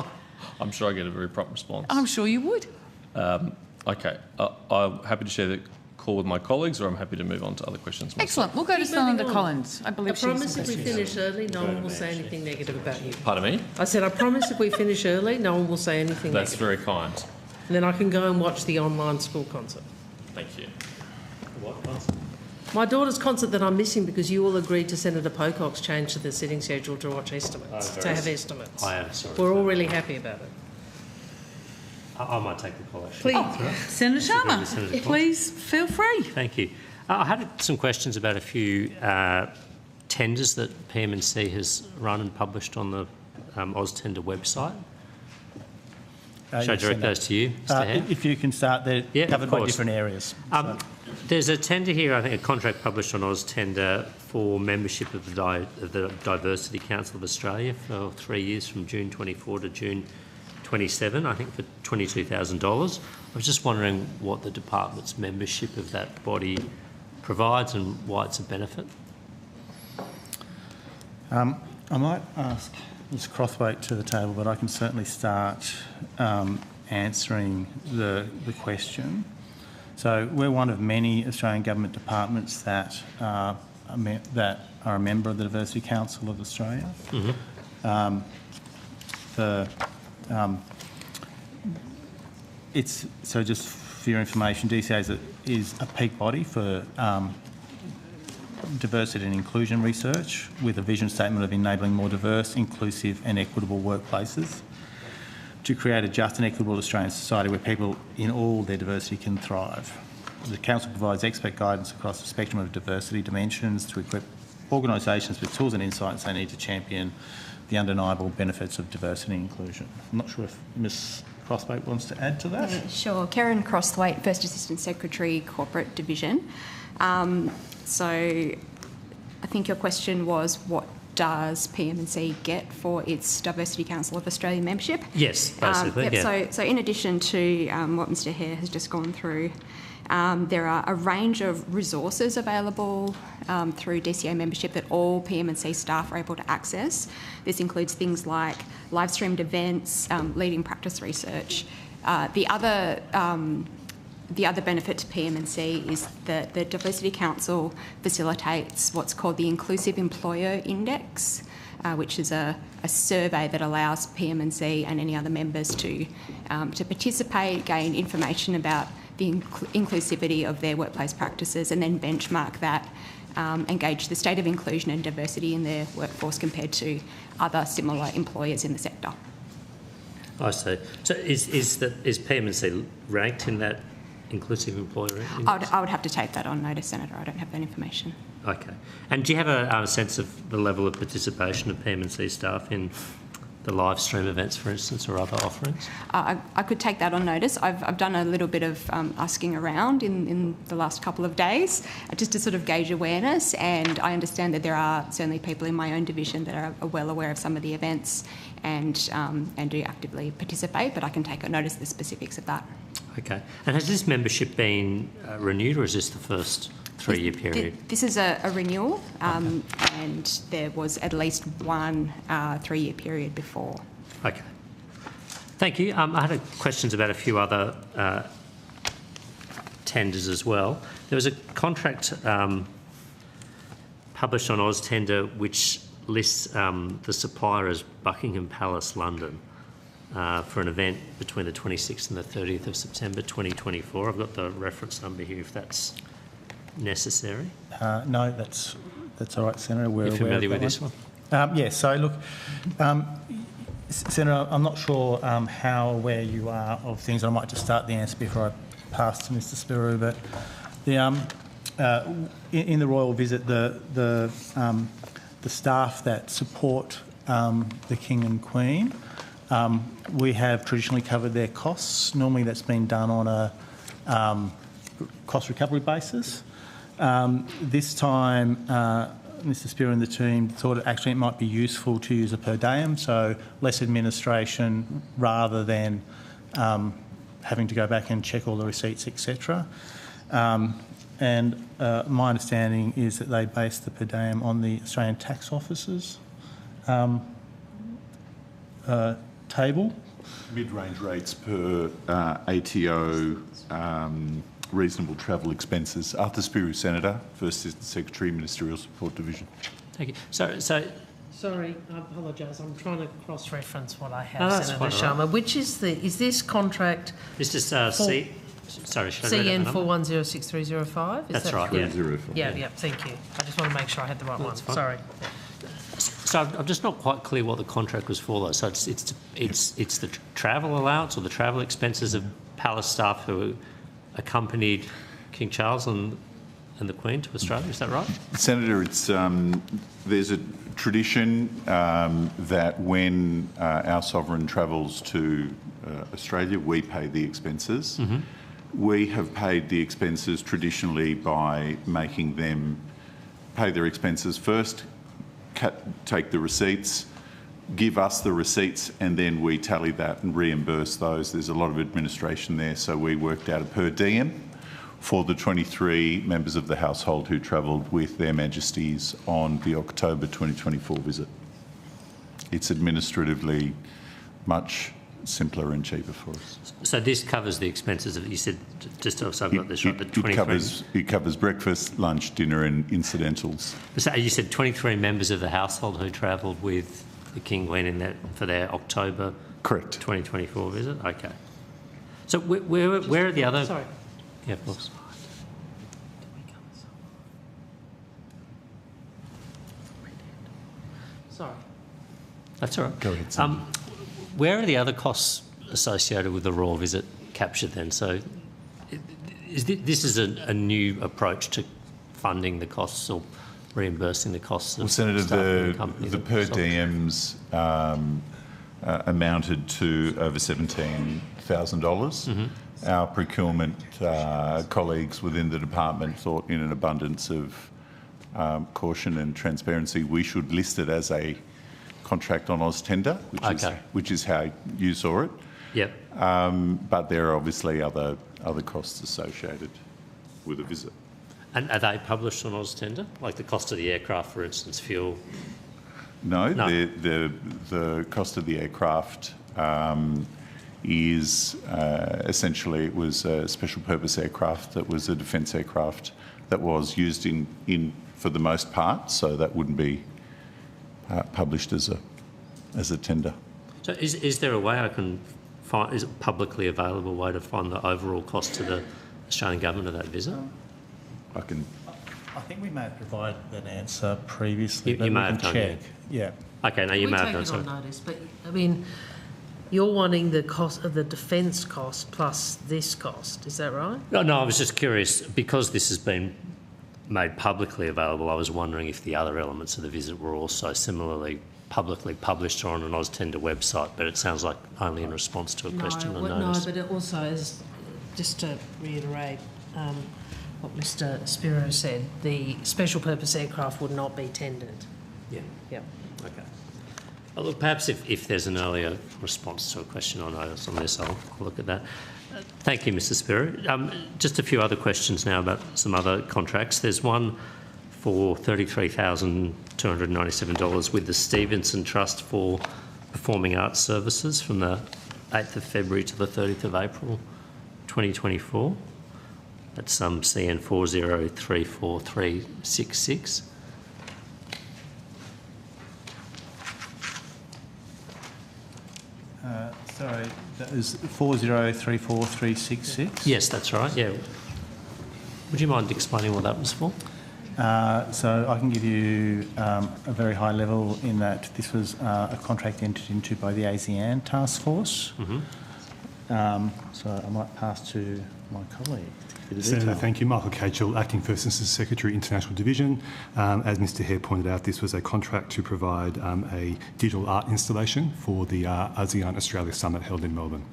I'm sure I get a very prompt response. I'm sure you would. Okay. I'm happy to share the call with my colleagues, or I'm happy to move on to other questions myself. Excellent. We'll go to Senator Collins. I believe I promise if we finish early, no one will say anything negative about you. Pardon me? I said, I promise if we finish early, no one will say anything That's negative. very kind. And then I can go and watch the online school concert. Thank you. What concert? My daughter's concert that I'm missing because you all agreed to Senator Pocock's change to the sitting schedule to watch estimates, to have estimates. I am sorry. We're all really happy about it. I might take the call, actually. Please, Senator Sharma, please feel free. Thank you. I had some questions about a few tenders that PM&C has run and published on the AusTender website. Should I direct those to you, Mr Hare? If you can start, they're covered by different areas. There's a tender here, I think a contract published on AusTender for membership of the Diversity Council of Australia for 3 years from June 24 to June 27, I think for $22,000. I was just wondering what the department's membership of that body provides and why it's a benefit. I might ask Ms Crothwaite to the table, but I can certainly start answering the question. So we're one of many Australian government departments that are a member of the Diversity Council of Australia. Mm-hmm. It's so just for your information, DCA is a peak body for diversity and inclusion research with a vision statement of enabling more diverse, inclusive and equitable workplaces to create a just and equitable Australian society where people in all their diversity can thrive. The Council provides expert guidance across the spectrum of diversity dimensions to equip organisations with tools and insights they need to champion the undeniable benefits of diversity and inclusion. I'm not sure if Ms Crothwaite wants to add to that. Sure. Karen Crothwaite, First Assistant Secretary, Corporate Division. So I think your question was what does PM&C get for its Diversity Council of Australia membership? Yes, basically. So in addition to what Mr Hare has just gone through, there are a range of resources available through DCA membership that all PM&C staff are able to access. This includes things like live-streamed events, leading practice research. The other benefit to PM&C is that the Diversity Council facilitates what's called the Inclusive Employer Index. which is a survey that allows PM&C and any other members to participate, gain information about the inclusivity of their workplace practices, and then benchmark that and gauge the state of inclusion and diversity in their workforce compared to other similar employers in the sector. I see. So is PM&C ranked in that inclusive employer index? I would have to take that on notice, Senator. I don't have that information. Okay. And do you have a sense of the level of participation of PM&C staff in the live stream events, for instance, or other offerings? I could take that on notice. I've done a little bit of asking around in the last couple of days just to sort of gauge awareness, and I understand that there are certainly people in my own division that are well aware of some of the events and do actively participate, but I can take on notice the specifics of that. Okay. And has this membership been renewed, or is this the first 3-year period? This is a renewal, and there was at least one 3-year period before. Okay. Thank you. I had questions about a few other tenders as well. There was a contract published on AusTender which lists the supplier as Buckingham Palace, London, for an event between the 26th and the 30th of September 2024. I've got the reference number here if that's necessary. No, that's all right, Senator. We're You're familiar with this one? Yes. So look, Senator, I'm not sure how aware you are of things. I might just start the answer before I pass to Mr. Spiro. But in the royal visit, the staff that support the King and Queen, we have traditionally covered their costs. Normally, that's been done on a cost recovery basis. This time, Mr. Spiro and the team thought it might be useful to use a per diem, so less administration rather than having to go back and check all the receipts, etc. And my understanding is that they based the per diem on the Australian Tax Office's table. Mid-range rates per ATO, reasonable travel expenses. Arthur Spiro, Senator, First Assistant Secretary, Ministerial Support Division. Thank you. So sorry, I apologise. I'm trying to cross-reference what I have, No, that's Senator quite all right. Sharma. Which is this contract? This is sorry, should I read CN out the number? 4106-305? That's right, yeah. Yeah, thank you. I just want to make sure I had the right one. That's fine. Sorry. So I'm just not quite clear what the contract was for, though. So it's the travel allowance or the travel expenses of palace staff who accompanied King Charles and the Queen to Australia. Is that right? Senator, it's there's a tradition that when our sovereign travels to Australia, we pay the expenses. Mm-hmm. We have paid the expenses traditionally by making them pay their expenses first, take the receipts, give us the receipts, and then we tally that and reimburse those. There's a lot of administration there, so we worked out a per diem for the 23 members of the household who travelled with their Majesties on the October 2024 visit. It's administratively much simpler and cheaper for us. So this covers the expenses of, you said, just so I've got this right, the 23... It covers breakfast, lunch, dinner and incidentals. So you said 23 members of the household who travelled with the King Queen for their October 2024 visit? Okay. So where are the other... Sorry. Yeah, of course. Sorry. That's all right. Go ahead, Senator. Where are the other costs associated with the royal visit captured then? So this is a new approach to funding the costs or reimbursing the costs of Senator, staff the per diems amounted to over $17,000. Mm-hmm. Our procurement colleagues within the department thought, in an abundance of caution and transparency, we should list it as a contract on AusTender, which is how you saw it. Yep. But there are obviously other costs associated with a visit. And are they published on AusTender? Like the cost of the aircraft, for instance, fuel? No. The cost of the aircraft is essentially, it was a special purpose aircraft that was a defence aircraft that was used in for the most part, so that wouldn't be published as a tender. So is there a way I can find, is it publicly available way to find the overall cost to the Australian government of that visit? I think we may have provided that answer previously. You may have done, check. Yeah. Okay, no, you may have done so. so. Notice, but I mean, you're wanting the cost of the defence cost plus this cost, is that right? No, I was just curious, because this has been made publicly available, I was wondering if the other elements of the visit were also similarly publicly published or on an AusTender website, but it sounds like only in response to a question on notice. No, but it also is, just to reiterate what Mr Spiro said, the special purpose aircraft would not be tendered. Yeah. Yep. Okay. Well, look, perhaps if there's an earlier response to a question or notice on this, I'll look at that. Thank you, Mr Spiro. Just a few other questions now about some other contracts. There's one for $33,297 with the Stevenson Trust for Performing Arts Services from the 8th of February to the 30th of April 2024. That's CN 40343366. Sorry, that is 4034366? Yes, that's right, yeah. Would you mind explaining what that was for? So I can give you a very high level in that this was a contract entered into by the ASEAN Task Force. So I might pass to my colleague. Senator, thank you. Michael Cachell, Acting First Assistant Secretary, International Division. As Mr Hare pointed out, this was a contract to provide a digital art installation for the ASEAN Australia Summit held in Melbourne.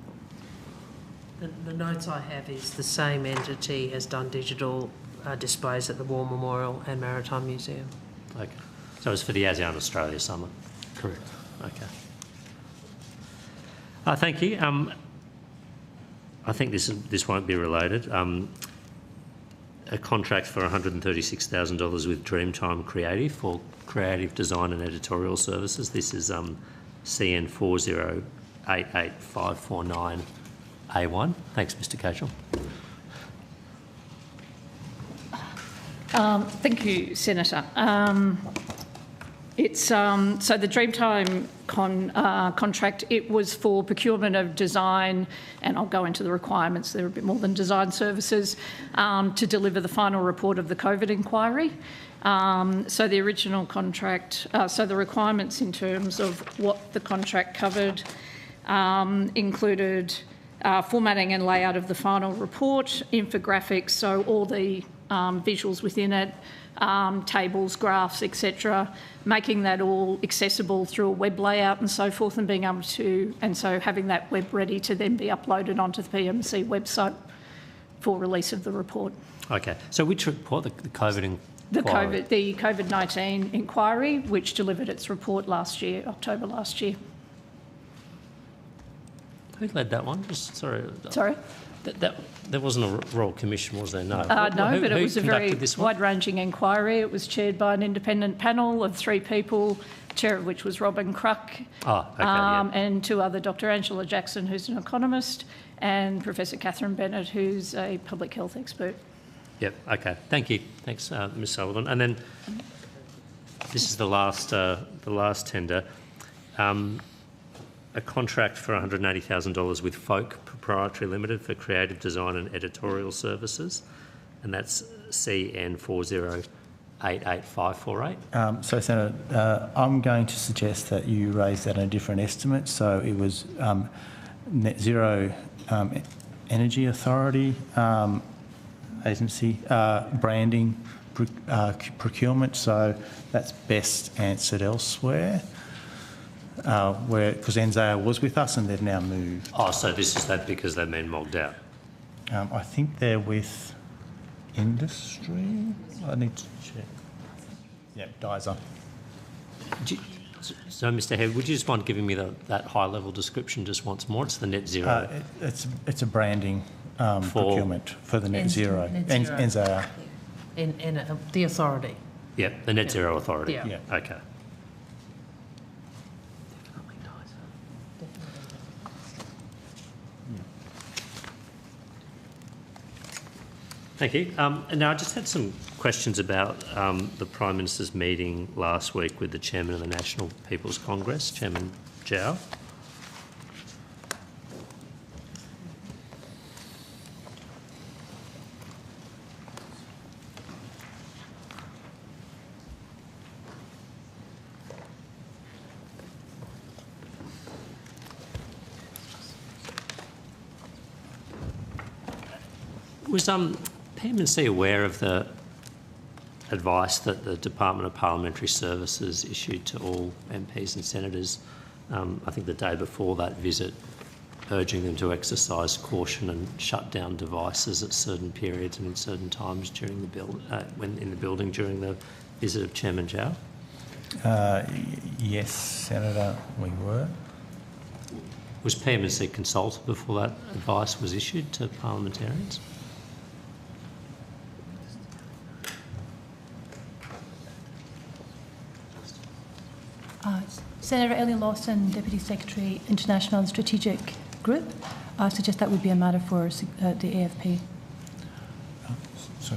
The notes I have is the same entity has done digital displays at the War Memorial and Maritime Museum. Okay. So it's for the ASEAN Australia Summit? Correct. Okay. Thank you. I think this won't be related. A contract for $136,000 with Dreamtime Creative for creative design and editorial services. This is CN 4088549A1. Thanks, Mr Cashel. Thank you, Senator. It's so the Dreamtime contract, it was for procurement of design, and I'll go into the requirements, they're a bit more than design services, to deliver the final report of the COVID inquiry. So the original contract, so the requirements in terms of what the contract covered included formatting and layout of the final report, infographics, so all the visuals within it, tables, graphs, etc., making that all accessible through a web layout and so forth, and being able to, and so having that web ready to then be uploaded onto the PMC website for release of the report. Okay. So which report? The COVID inquiry? The COVID-19 inquiry, which delivered its report last year, October last year. Who led that one? Sorry. Sorry? There wasn't a Royal Commission, was there? No. No, but it was a very this wide-ranging inquiry. It was chaired by an independent panel of 3 people, chair of which was Robin Cruck, and 2 other, Dr Angela Jackson, who's an economist, and Professor Catherine Bennett, who's a public health expert. Yep, okay. Thank you. Thanks, Ms Sullivan. And then this is the last tender. A contract for $180,000 with Folk Proprietary Limited for creative design and editorial services, and that's CN 4088548. So, Senator, I'm going to suggest that you raise that in a different estimate. So it was Net Zero Energy Authority agency, branding, procurement. So that's best answered elsewhere. Because NZAR was with us and they've now moved. Oh, so this is that because they've been mogged out? I think they're with industry. I need to check. Yep, Dyser. So, Mr Hare, would you just mind giving me that high-level description just once more? It's the net zero. It's a branding procurement for the net zero. NZAR. The authority. Yep, the net zero authority. Yeah. Okay. Thank you. Now, I just had some questions about the Prime Minister's meeting last week with the Chairman of the National People's Congress, Chairman Zhao. Was PMC aware of the advice that the Department of Parliamentary Services issued to all MPs and senators, I think the day before that visit, urging them to exercise caution and shut down devices at certain periods and in certain times during the when in the building during the visit of Chairman Zhao? Yes, Senator, we were. Was PMC consulted before that advice was issued to parliamentarians? Senator Ellie Lawson, Deputy Secretary, International and Strategic Group. I suggest that would be a matter for the AFP. So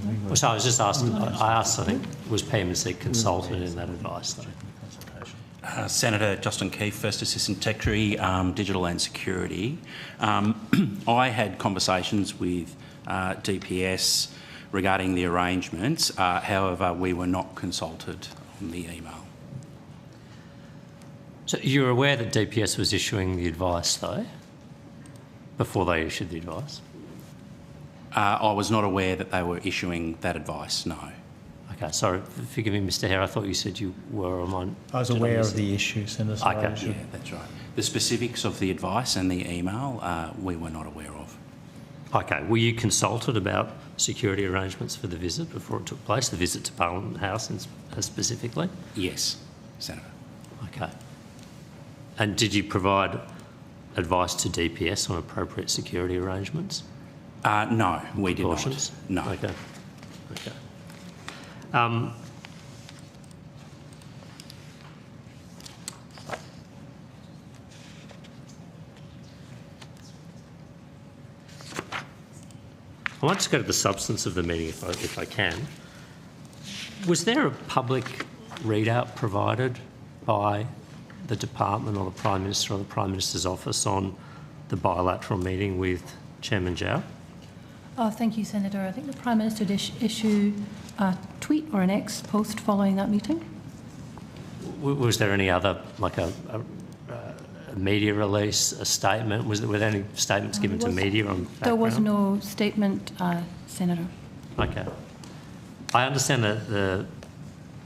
I was just asking, I asked, I think, was PMC consulted in that advice, though? Senator Justin Keefe, First Assistant Secretary, Digital and Security. I had conversations with DPS regarding the arrangements. However, we were not consulted on the email. So you're aware that DPS was issuing the advice, though, before they issued the advice? I was not aware that they were issuing that advice, no. Okay, sorry, forgive me, Mr Hare, I thought you said you were on. I was aware of the issue, Senator. Okay, yeah, that's right. The specifics of the advice and the email, we were not aware of. Okay, were you consulted about security arrangements for the visit before it took place, the visit to Parliament House specifically? Yes, Senator. Okay. And did you provide advice to DPS on appropriate security arrangements? No, we did not. No. Okay. Okay. I might just go to the substance of the meeting if I can. Was there a public readout provided by the department or the Prime Minister or the Prime Minister's office on the bilateral meeting with Chairman Zhao? Thank you, Senator. I think the Prime Minister did issue a tweet or an X post following that meeting. Was there any other, like a media release, a statement? Were there any statements given to media on background? There was no statement, Senator. Okay. I understand that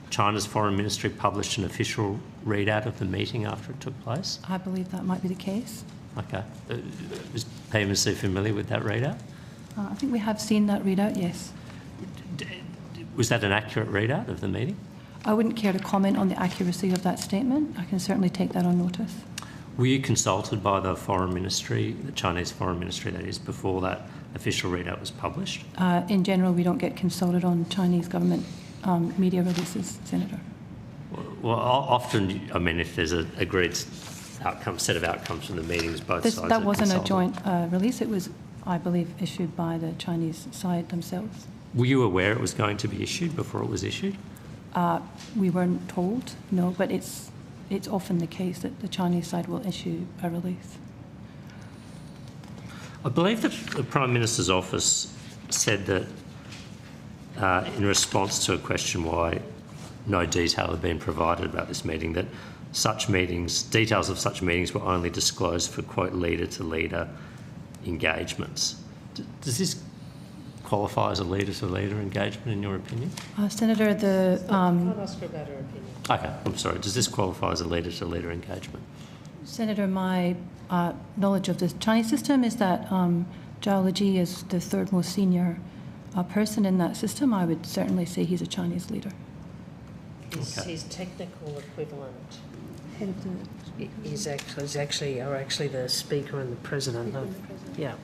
China's Foreign Ministry published an official readout of the meeting after it took place? I believe that might be the case. Okay. Was PMC familiar with that readout? I think we have seen that readout, yes. Was that an accurate readout of the meeting? I wouldn't care to comment on the accuracy of that statement. I can certainly take that on notice. Were you consulted by the Foreign Ministry, the Chinese Foreign Ministry that is, before that official readout was published? In general, we don't get consulted on Chinese government media releases, Senator. Well, often, I mean, if there's an agreed set of outcomes from the meetings, both sides That wasn't a consulted. joint release. It was, I believe, issued by the Chinese side themselves. Were you aware it was going to be issued before it was issued? We weren't told, no, but it's often the case that the Chinese side will issue a release. I believe that the Prime Minister's office said that in response to a question why no detail had been provided about this meeting, that such meetings, details of such meetings were only disclosed for, quote, leader-to-leader engagements. Does this qualify as a leader-to-leader engagement in your opinion? Senator, the... Can I ask her about her opinion? Okay, I'm sorry. Does this qualify as a leader-to-leader engagement? Senator, my knowledge of the Chinese system is that Zhao Leji is the third most senior person in that system. I would certainly say he's a Chinese leader. His technical equivalent is actually the Speaker and the President of... Yeah.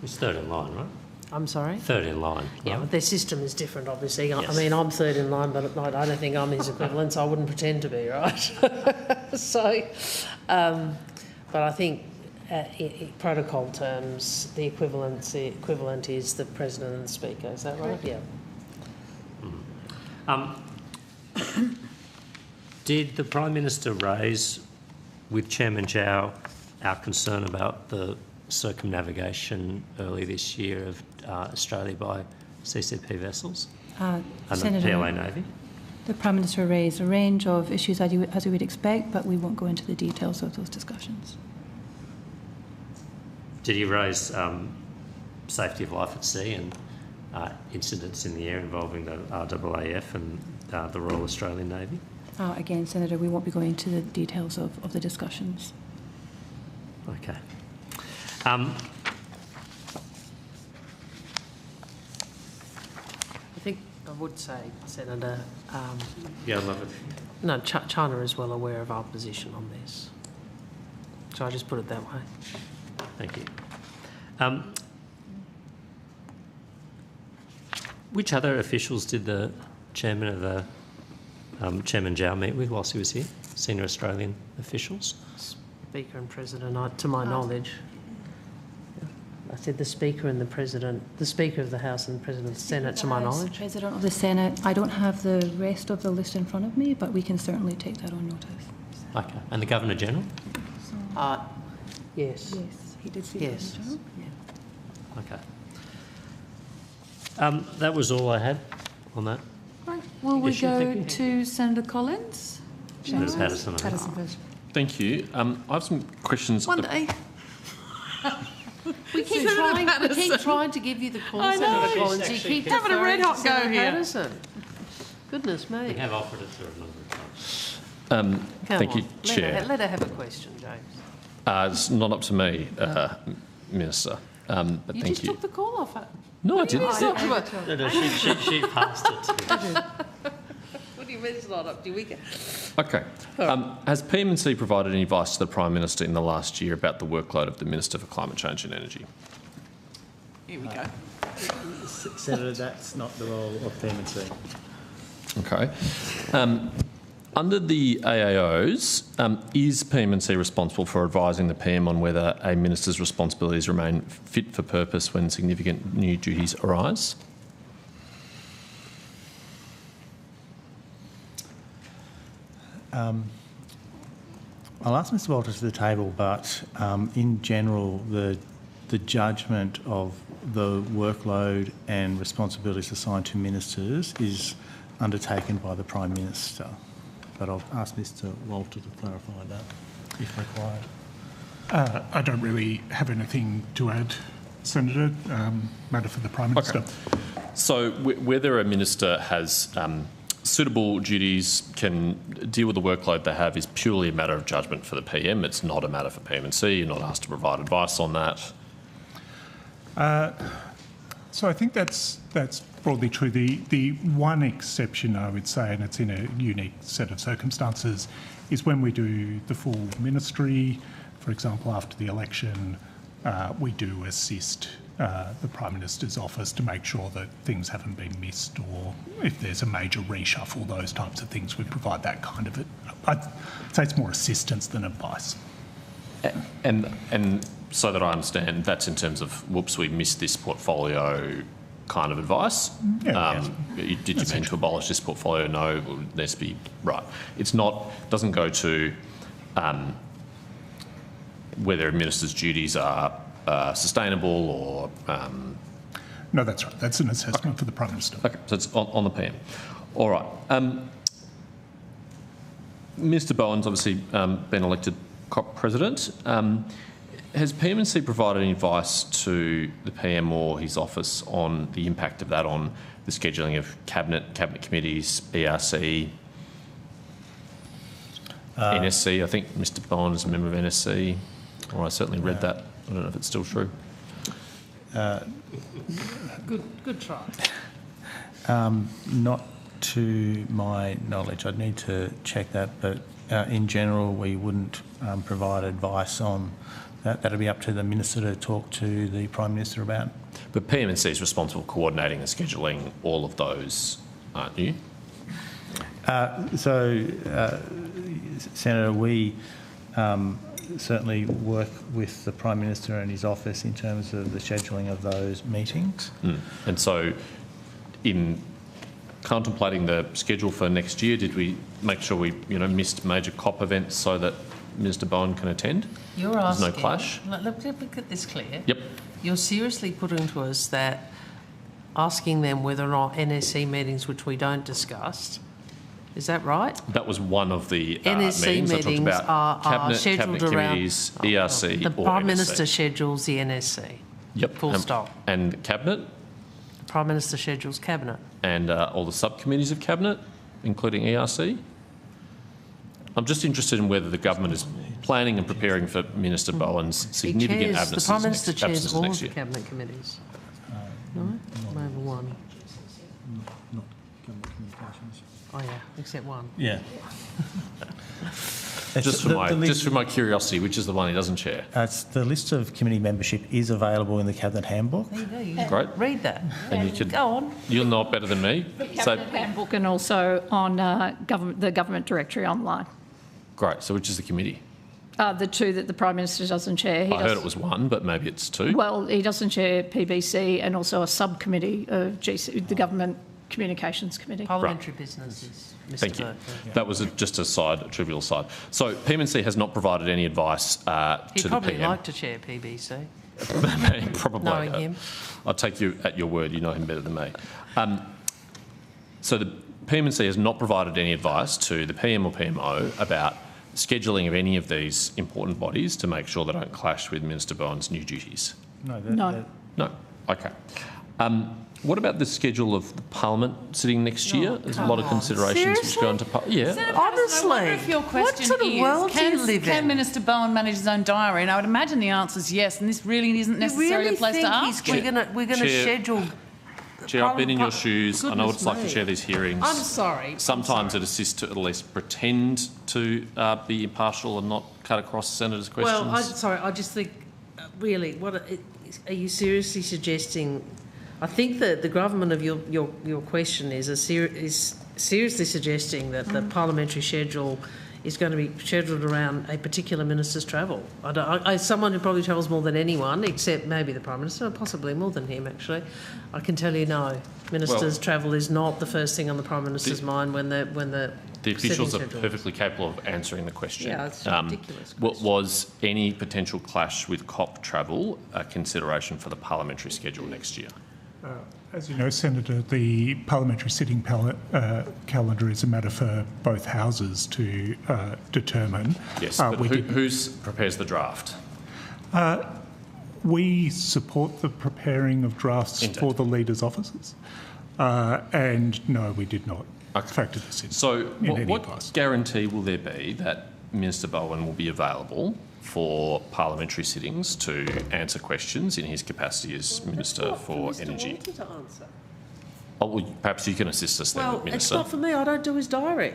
He's third in line, right? I'm sorry? Third in line. Yeah, right? but their system is different, obviously. Yes. I mean, I'm third in line, but I don't think I'm his equivalent, so I wouldn't pretend to be, right? But I think protocol terms, the equivalent is the President and the Speaker. Is that right? Yeah. Did the Prime Minister raise with Chairman Zhao our concern about the circumnavigation early this year of Australia by CCP vessels and Senator, the PLA Navy? The Prime Minister raised a range of issues as you would expect, but we won't go into the details of those discussions. Did he raise safety of life at sea and incidents in the air involving the RAAF and the Royal Australian Navy? Again, Senator, we won't be going into the details of the discussions. Okay. I think I would say, Senator... yeah, I'd love it. No, China is well aware of our position on this. So I just put it that way. Thank you. Which other officials did the chairman of the Chairman Zhao meet with whilst he was here? Senior Australian officials? Speaker and President, to my knowledge. I said the Speaker and the President, the Speaker of the House and the President of the Senate, to my knowledge. President of the Senate. I don't have the rest of the list in front of me, but we can certainly take that on notice. Okay. And the Governor General? Yes. Yes, he did see yes. the Governor General. Okay. That was all I had on that. Right. Will we go to Senator Collins? Senator Patterson. Patterson first. Thank you. I have some questions. One day. We keep trying to give you the call, I know. Senator Collins. You keep having a red hot go Senator here. Patterson. Goodness me. We have offered it to her a number of times. Thank you, Chair. Let her have a question, James. It's not up to me, Minister. But You thank just you. took the call off it. No, I didn't. No, she passed it to me. What do you mean it's not up to you? Okay. Has PM&C provided any advice to the Prime Minister in the last year about the workload of the Minister for Climate Change and Energy? Here we go. Senator, that's not the role of PM&C. Okay. Under the AAOs, is PM&C responsible for advising the PM on whether a minister's responsibilities remain fit for purpose when significant new duties arise? I'll ask Mr Walters to the table, but in general, the judgment of the workload and responsibilities assigned to ministers is undertaken by the Prime Minister. But I'll ask Mr Walter to clarify that, if required. I don't really have anything to add, Senator. Matter for the Prime Minister. Okay. So whether a minister has suitable duties, can deal with the workload they have, is purely a matter of judgment for the PM. It's not a matter for PM&C. You're not asked to provide advice on that. So I think that's broadly true. The one exception, I would say, and it's in a unique set of circumstances, is when we do the full ministry. For example, after the election, we do assist the Prime Minister's office to make sure that things haven't been missed, or if there's a major reshuffle, those types of things, we provide that kind of it. I'd say it's more assistance than advice. And so that I understand, that's in terms of, whoops, we missed this portfolio kind of advice. Yeah, did you mean to abolish this portfolio? No, it needs to be right. It's not, doesn't go to whether a minister's duties are sustainable or... No, that's right. That's an assessment for the Prime Minister. Okay, so it's on the PM. All right. Mr Bowen's obviously been elected COP President. Has PM&C provided any advice to the PM or his office on the impact of that on the scheduling of cabinet committees, ERC, NSC? I think Mr Bowen is a member of NSC, or I certainly read that. I don't know if it's still true. Good try. Not to my knowledge. I'd need to check that, but in general, we wouldn't provide advice on that. That'll be up to the Minister to talk to the Prime Minister about. But PM&C is responsible for coordinating and scheduling all of those, aren't you? Senator, we certainly work with the Prime Minister and his office in terms of the scheduling of those meetings. And so in contemplating the schedule for next year, did we make sure we missed major COP events so that Minister Bowen can attend? You're asking... There's no clash? Let me get this clear. Yep. You're seriously putting to us that asking them whether or not NSC meetings, which we don't discuss, is that right? That was one of the NSC meetings. I talked about are scheduled cabinet around committees, ERC the or Prime NSC. Minister schedules the NSC. Yep. Full stop. And Cabinet? The Prime Minister schedules Cabinet. And all the subcommittees of Cabinet, including ERC? I'm just interested in whether the government is planning and preparing for Minister Bowen's significant absences. The Prime Minister chairs all of next the year. Cabinet committees. No? Maybe one. Not government communications. Oh, yeah, except one. Yeah. Just for my curiosity, which is the one he doesn't chair? It's the list of committee membership is available in the Cabinet Handbook. There you go. Great. Read that. And you could, go on. You'll know it better than me. The Cabinet Handbook and also on the Government Directory online. Great. So which is the committee? The two that the Prime Minister doesn't chair. I heard it was one, but maybe it's two. Well, he doesn't chair PBC and also a subcommittee of GC, the Government Communications Committee. Parliamentary businesses. Thank you. That was just a trivial side. So PMC has not provided any advice to the PM. He'd probably like to chair PBC. Probably. Knowing him. I'll take you at your word. You know him better than me. So the PMC has not provided any advice to the PM or PMO about scheduling of any of these important bodies to make sure they don't clash with Minister Bowen's new duties. No. No. Okay. What about the schedule of the Parliament sitting next year? There's a lot of considerations which go into... Yeah. Honestly, I wonder if your question what sort of world do you live can in? Minister Bowen manage his own diary? And I would imagine the answer is yes, and this really isn't necessarily a place to ask We're going to schedule... Chair, I've been in your shoes. I know what it's like to me. chair these hearings. I'm sorry. Sometimes it assists to at least pretend to be impartial and not cut across senators' questions. Well, I just think, really, are you seriously suggesting... I think that the gravamen of your question is seriously suggesting that the parliamentary schedule is going to be scheduled around a particular minister's travel. Someone who probably travels more than anyone, except maybe the Prime Minister, or possibly more than him, actually. I can tell you no. Ministers' travel is not the first thing on the Prime Minister's mind when the officials are perfectly capable of answering the question. Yeah, it's a ridiculous question. Was any potential clash with COP travel a consideration for the parliamentary schedule next year? As you know, Senator, the parliamentary sitting calendar is a matter for both houses to determine. Yes, but who prepares the draft? We support the preparing of drafts for the leaders' offices. And no, we did not factor this in. So what guarantee will there be that Minister Bowen will be available for parliamentary sittings to answer questions in his capacity as Minister for Energy? Oh, well, perhaps you can assist us then, Minister. It's not for me. I don't do his diary.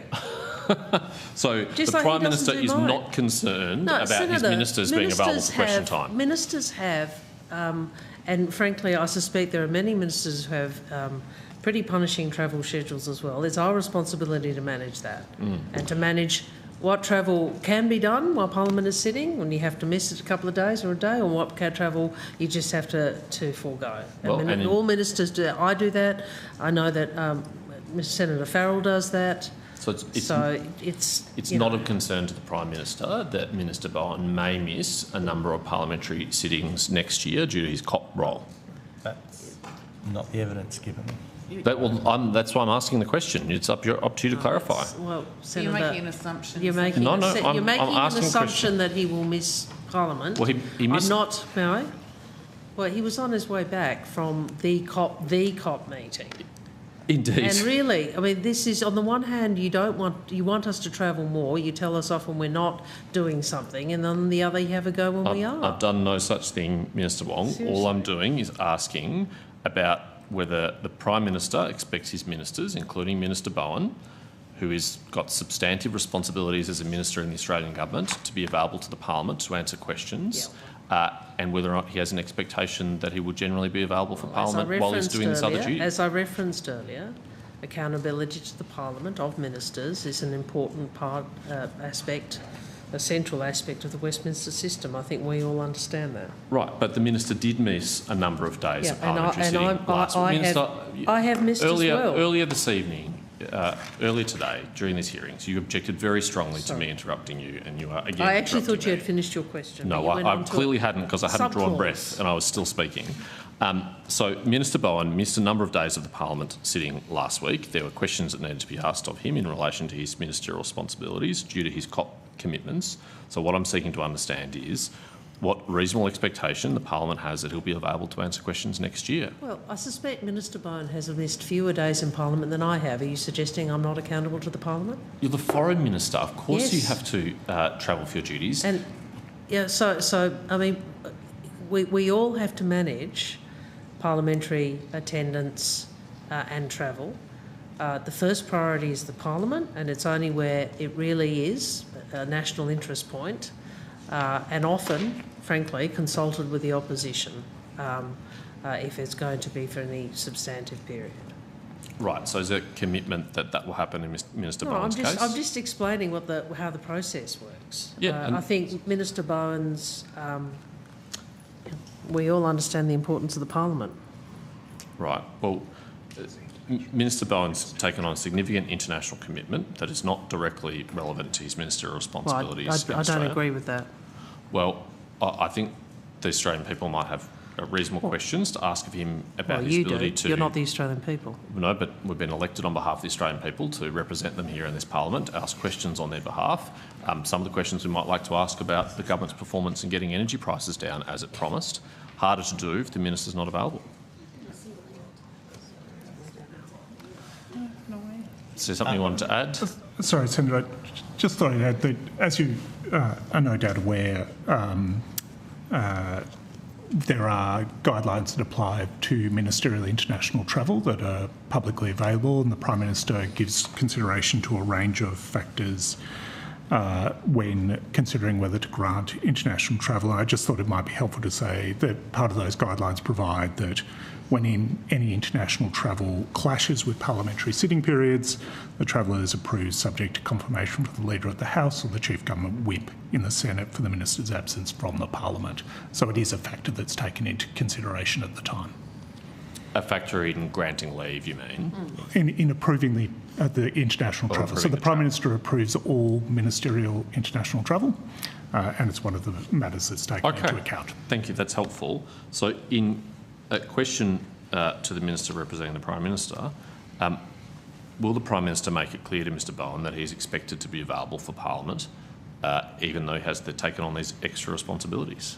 So the Prime Minister is not concerned about his ministers being available for question time? Ministers have, and frankly, I suspect there are many ministers who have pretty punishing travel schedules as well. It's our responsibility to manage that and to manage what travel can be done while Parliament is sitting, when you have to miss it a couple of days or a day, or what travel you just have to forego. All ministers do that. I do that. I know that Senator Farrell does that. So it's not of concern to the Prime Minister that Minister Bowen may miss a number of parliamentary sittings next year due to his COP role? That's not the evidence given. That's why I'm asking the question. It's up to you to clarify. Well, Senator, you're making an assumption. You're making I'm an asking assumption that he will miss Parliament. Well, he missed. I'm not. No. Well, he was on his way back from the COP meeting. Indeed. And really, I mean, this is, on the one hand, you want us to travel more. You tell us often we're not doing something, and on the other, you have a go when we are. I've done no such thing, Minister Wong. Seriously? All I'm doing is asking about whether the Prime Minister expects his ministers, including Minister Bowen, who has got substantive responsibilities as a minister in the Australian government, to be available to the Parliament to answer questions, and whether or not he has an expectation that he will generally be available for Parliament while he's doing this other duty. As I referenced earlier, accountability to the Parliament of ministers is an important aspect a central aspect of the Westminster system. I think we all understand that. Right, but the Minister did miss a number of days of parliamentary sitting last week. Minister, I have missed earlier, as well. Earlier this evening, earlier today, during these hearings, you objected very strongly to me interrupting you, and you are again I actually thought interrupting you me. had finished your question. No, I clearly hadn't, because I hadn't drawn breath and I was still speaking. So Minister Bowen missed a number of days of the Parliament sitting last week. There were questions that needed to be asked of him in relation to his ministerial responsibilities due to his COP commitments. So what I'm seeking to understand is what reasonable expectation the Parliament has that he'll be available to answer questions next year. Well, I suspect Minister Bowen has missed fewer days in Parliament than I have. Are you suggesting I'm not accountable to the Parliament? You're the Foreign Minister. Of course Yes. you have to travel for your duties. And yeah, so I mean, we all have to manage parliamentary attendance and travel. The first priority is the Parliament, and it's only where it really is a national interest point, and often, frankly, consulted with the opposition if it's going to be for any substantive period. Right, so is there a commitment that that will happen in Minister Bowen's case? I'm just explaining how the process works. Yeah, I think Minister Bowen's... we all understand the importance of the Parliament. Right, well, Minister Bowen's taken on a significant international commitment that is not directly relevant to his ministerial responsibilities. Well, I don't agree with that. Well, I think the Australian people might have reasonable questions to ask of him about his ability to... You're not the Australian people. No, but we've been elected on behalf of the Australian people to represent them here in this Parliament, to ask questions on their behalf. Some of the questions we might like to ask about the government's performance in getting energy prices down as it promised. Harder to do if the minister's not available. Is there something you wanted to add? Sorry, Senator, I just thought I'd add that, as you are no doubt aware, there are guidelines that apply to ministerial international travel that are publicly available, and the Prime Minister gives consideration to a range of factors when considering whether to grant international travel. And I just thought it might be helpful to say that part of those guidelines provide that when any international travel clashes with parliamentary sitting periods, the traveller is approved subject to confirmation from the Leader of the House or the Chief Government Whip in the Senate for the Minister's absence from the Parliament. So it is a factor that's taken into consideration at the time. A factor in granting leave, you mean? In approving the international travel. So the Prime Minister approves all ministerial international travel, and it's one of the matters that's taken into account. Thank you, that's helpful. So in a question to the Minister representing the Prime Minister, will the Prime Minister make it clear to Mr Bowen that he's expected to be available for Parliament, even though he has taken on these extra responsibilities?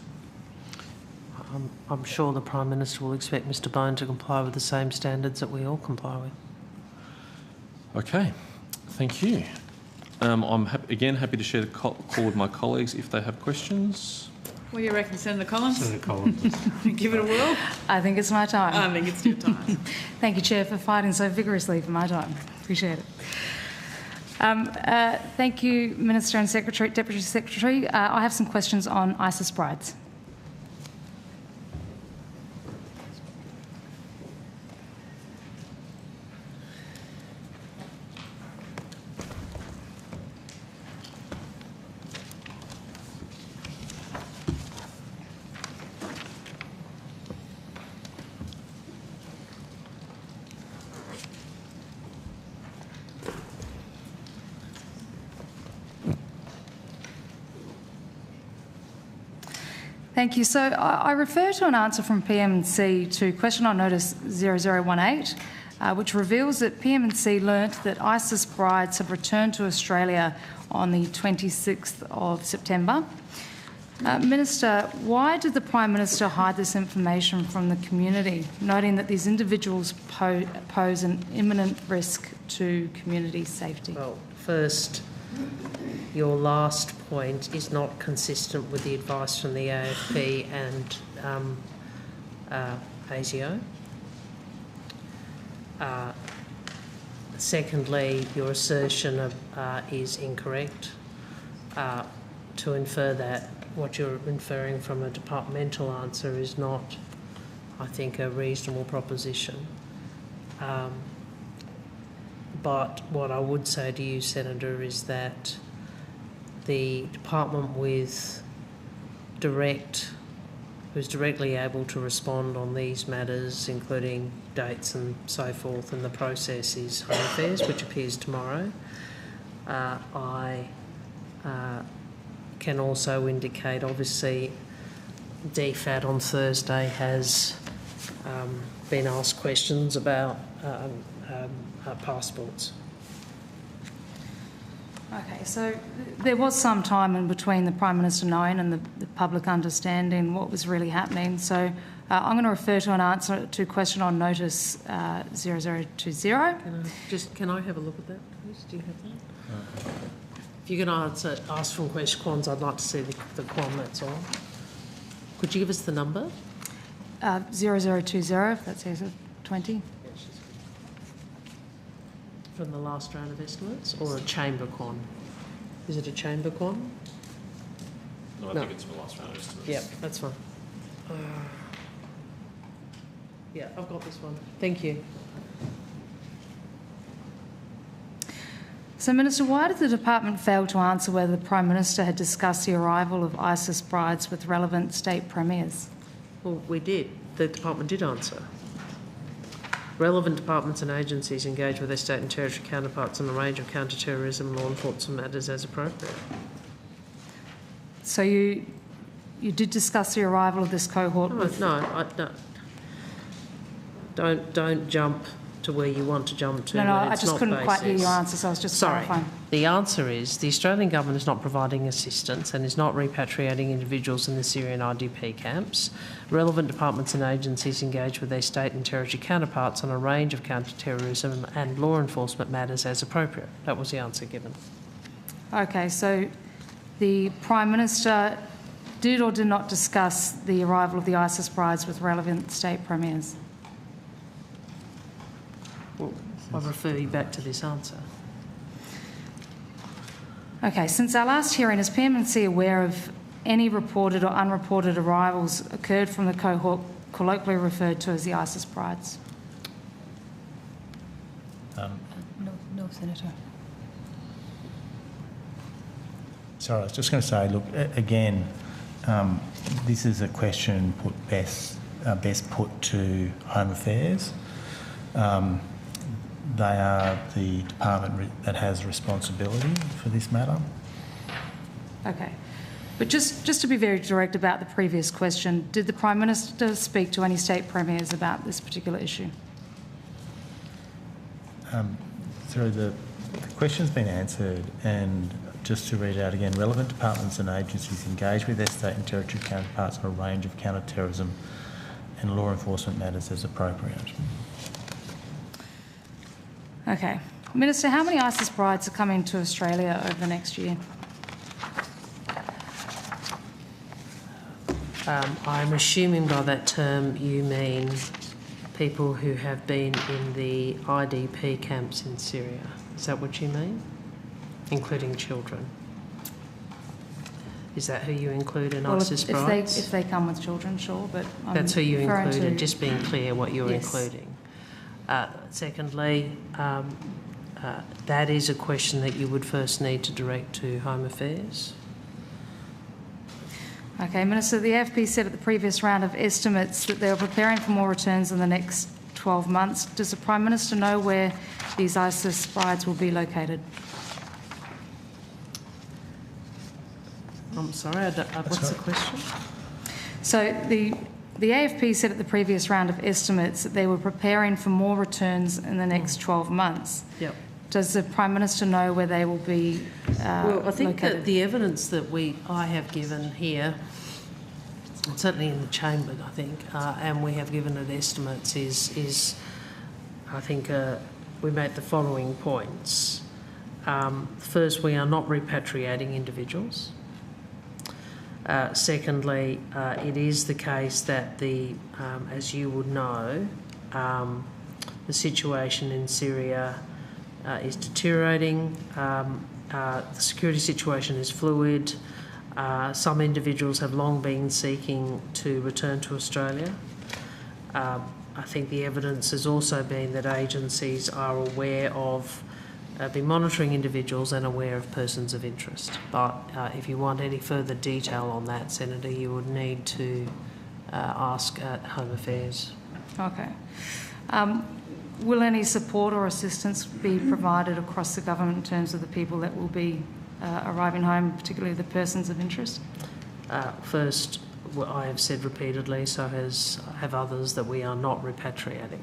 I'm sure the Prime Minister will expect Mr Bowen to comply with the same standards that we all comply with. Okay, thank you. I'm happy to share the call with my colleagues if they have questions. What do you reckon, Senator Collins? Senator Collins. Give it a whirl. I think it's my time. I think it's your time. Thank you, Chair, for fighting so vigorously for my time. Appreciate it. Thank you, Minister and Secretary, Deputy Secretary. I have some questions on ISIS brides. Thank you. So I refer to an answer from PM&C to question on notice 0018, which reveals that PM&C learnt that ISIS brides have returned to Australia on the 26th of September. Minister, why did the Prime Minister hide this information from the community, noting that these individuals pose an imminent risk to community safety? Well, first, your last point is not consistent with the advice from the AFP and ASIO. Secondly, your assertion is incorrect. To infer that what you're inferring from a departmental answer is not, I think, a reasonable proposition. But what I would say to you, Senator, is that the department who's directly able to respond on these matters, including dates and so forth, and the process is Home Affairs, which appears tomorrow. I can also indicate, obviously, DFAT on Thursday has been asked questions about passports. Okay, so there was some time in between the Prime Minister knowing and the public understanding what was really happening. So I'm going to refer to an answer to question on notice 0020. Can I have a look at that, please? Do you have that? If you're going to ask from quants, I'd like to see the quam, that's all. Could you give us the number? 0020, if that's easier, 20. From the last round of estimates, or a chamber quam? Is it a chamber quam? No, I think it's the last round of estimates. Yep, that's fine. Yeah, I've got this one. Thank you. So, Minister, why did the department fail to answer whether the Prime Minister had discussed the arrival of ISIS brides with relevant state premiers? Well, we did. The department did answer. Relevant departments and agencies engage with their state and territory counterparts on a range of counter-terrorism law enforcement matters as appropriate. So you did discuss the arrival of this cohort? No. Don't jump to where you want to jump to. No, I just couldn't quite hear your answer, so I was just clarifying. The answer is the Australian government is not providing assistance and is not repatriating individuals in the Syrian IDP camps. Relevant departments and agencies engage with their state and territory counterparts on a range of counter-terrorism and law enforcement matters as appropriate. That was the answer given. Okay, so the Prime Minister did or did not discuss the arrival of the ISIS brides with relevant state premiers? Well, I refer you back to this answer. Okay, since our last hearing, is PMC aware of any reported or unreported arrivals occurred from the cohort colloquially referred to as the ISIS brides? No, Senator. Sorry, I was just going to say, look, again, this is a question best put to Home Affairs. They are the department that has responsibility for this matter. Okay. But just to be very direct about the previous question, did the Prime Minister speak to any state premiers about this particular issue? So the question's been answered, and just to read out again, relevant departments and agencies engage with their state and territory counterparts on a range of counter-terrorism and law enforcement matters as appropriate. Okay. Minister, how many ISIS brides are coming to Australia over the next year? I'm assuming by that term you mean people who have been in the IDP camps in Syria. Is that what you mean? Including children? Is that who you include in ISIS brides? If they come with children, sure, but that's who you included, just being clear what you're yes. including. Secondly, that is a question that you would first need to direct to Home Affairs. Okay, Minister, the AFP said at the previous round of estimates that they were preparing for more returns in the next 12 months. Does the Prime Minister know where these ISIS brides will be located? I'm sorry, what's the question? So the AFP said at the previous round of estimates that they were preparing for more returns in the next 12 months. Yep. Does the Prime Minister know where they will be well, I think located? that the evidence that I have given here, certainly in the chamber, I think, and we have given it estimates, is I think we made the following points. First, we are not repatriating individuals. Secondly, it is the case that as you would know, the situation in Syria is deteriorating. The security situation is fluid. Some individuals have long been seeking to return to Australia. I think the evidence has also been that agencies are aware of be monitoring individuals and aware of persons of interest. But if you want any further detail on that, Senator, you would need to ask at Home Affairs. Okay. Will any support or assistance be provided across the government in terms of the people that will be arriving home, particularly the persons of interest? First, I have said repeatedly, so have others, that we are not repatriating.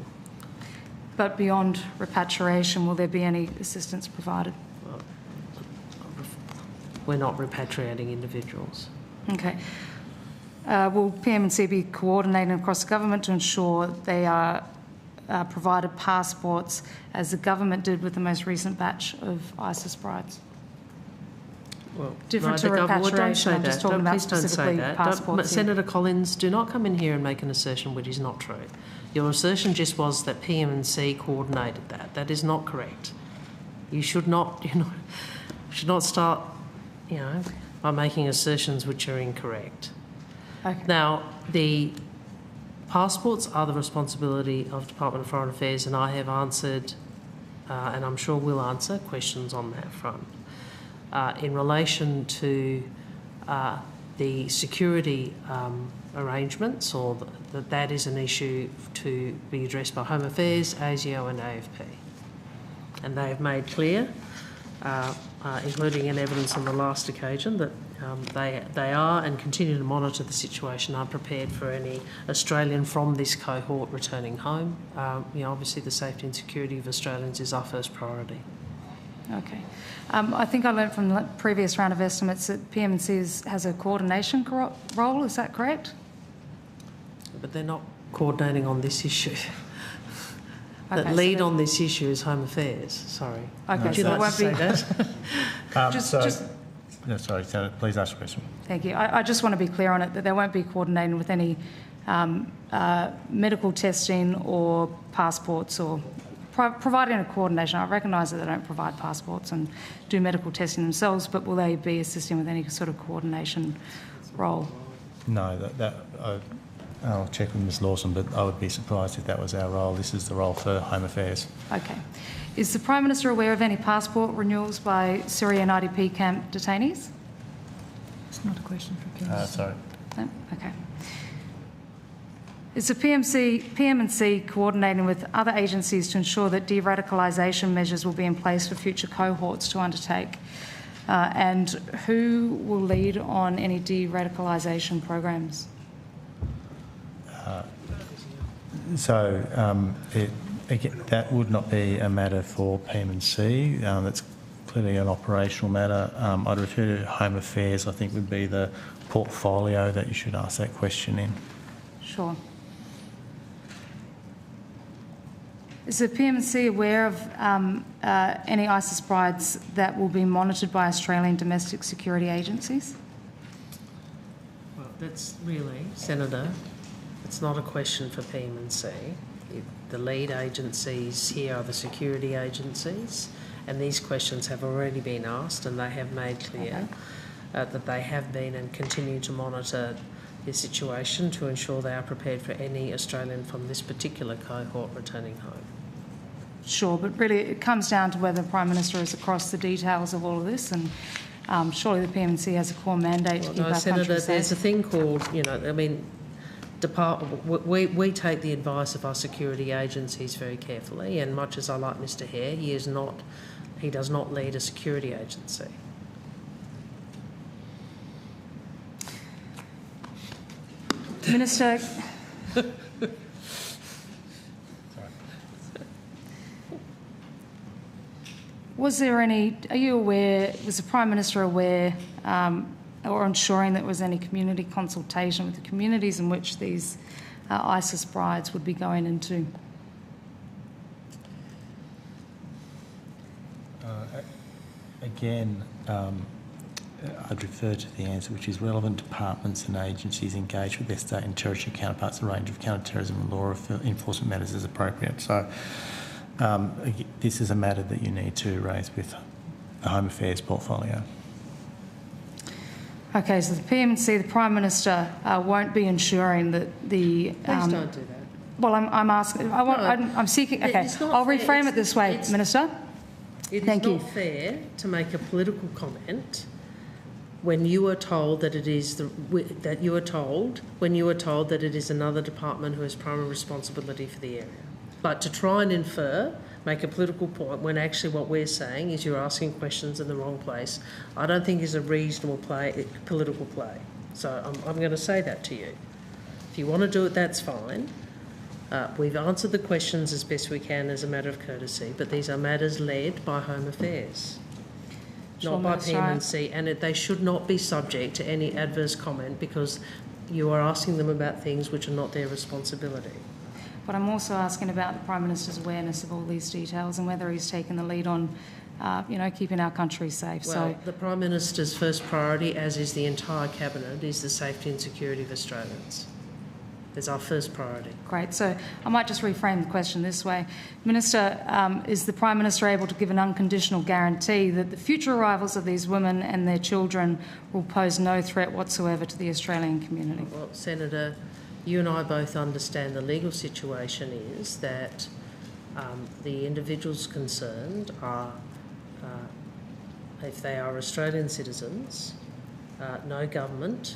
But beyond repatriation, will there be any assistance provided? We're not repatriating individuals. Okay. Will PMC be coordinating across the government to ensure they are provided passports, as the government did with the most recent batch of ISIS brides? Well, different to repatriation. I'm just talking about specifically passports. Senator Collins, do not come in here and make an assertion which is not true. Your assertion just was that PM&C coordinated that. That is not correct. You should not, should not start, by making assertions which are incorrect. Okay. Now, the passports are the responsibility of the Department of Foreign Affairs, and I have answered, and I'm sure will answer, questions on that front. In relation to the security arrangements, or that is an issue to be addressed by Home Affairs, ASIO and AFP. And they have made clear, including in evidence on the last occasion, that they are and continue to monitor the situation, are prepared for any Australian from this cohort returning home. Obviously the safety and security of Australians is our first priority. Okay. I think I learned from the previous round of estimates that PM&C has a coordination role, is that correct? But they're not coordinating on this issue. Okay, the lead on this issue is Home Affairs, sorry. Okay, Would you like to say that? Sorry, Senator, please ask a question. Thank you. I just want to be clear on it, that they won't be coordinating with any medical testing or passports, or providing a coordination. I recognise that they don't provide passports and do medical testing themselves, but will they be assisting with any sort of coordination role? No, I'll check with Ms Lawson, but I would be surprised if that was our role. This is the role for Home Affairs. Okay. Is the Prime Minister aware of any passport renewals by Syrian IDP camp detainees? It's not a question for PMC. Sorry. No? Okay. Is the PM&C coordinating with other agencies to ensure that de-radicalisation measures will be in place for future cohorts to undertake? And who will lead on any de-radicalisation programs? That would not be a matter for PM&C. That's clearly an operational matter. I'd refer to Home Affairs. I think would be the portfolio that you should ask that question in. Sure. Is the PM&C aware of any ISIS brides that will be monitored by Australian domestic security agencies? Well, that's really, Senator, it's not a question for PM&C. The lead agencies here are the security agencies, and these questions have already been asked, and they have made clear that they have been and continue to monitor the situation to ensure they are prepared for any Australian from this particular cohort returning home. Sure, but really it comes down to whether the Prime Minister is across the details of all of this, and surely the PM&C has a core mandate to keep our country Senator, safe. there's a thing called, we take the advice of our security agencies very carefully, and much as I like Mr Hare, he does not lead a security agency. Minister, was the Prime Minister aware or ensuring that there was any community consultation with the communities in which these ISIS brides would be going into? Again, I'd refer to the answer, which is relevant departments and agencies engage with their state and territory counterparts a range of counter-terrorism and law enforcement matters as appropriate. So this is a matter that you need to raise with the Home Affairs portfolio. Okay, so the PM&C, the Prime Minister, won't be ensuring that the... Please don't do that. Well, I'm asking... I'm seeking... Okay, I'll reframe it this way, Minister. It is not fair to make a political comment when you are told that it is that it is another department who has primary responsibility for the area. But to try and infer, make a political point when actually what we're saying is you're asking questions in the wrong place, I don't think is a reasonable political play. So I'm going to say that to you. If you want to do it, that's fine. We've answered the questions as best we can as a matter of courtesy, but these are matters led by Home Affairs, not by PM&C, and they should not be subject to any adverse comment because you are asking them about things which are not their responsibility. But I'm also asking about the Prime Minister's awareness of all these details and whether he's taken the lead on, keeping our country safe. Well, the Prime Minister's first priority, as is the entire Cabinet, is the safety and security of Australians. It's our first priority. Great. So I might just reframe the question this way. Minister, is the Prime Minister able to give an unconditional guarantee that the future arrivals of these women and their children will pose no threat whatsoever to the Australian community? Well, Senator, you and I both understand the legal situation is that the individuals concerned are, if they are Australian citizens, no government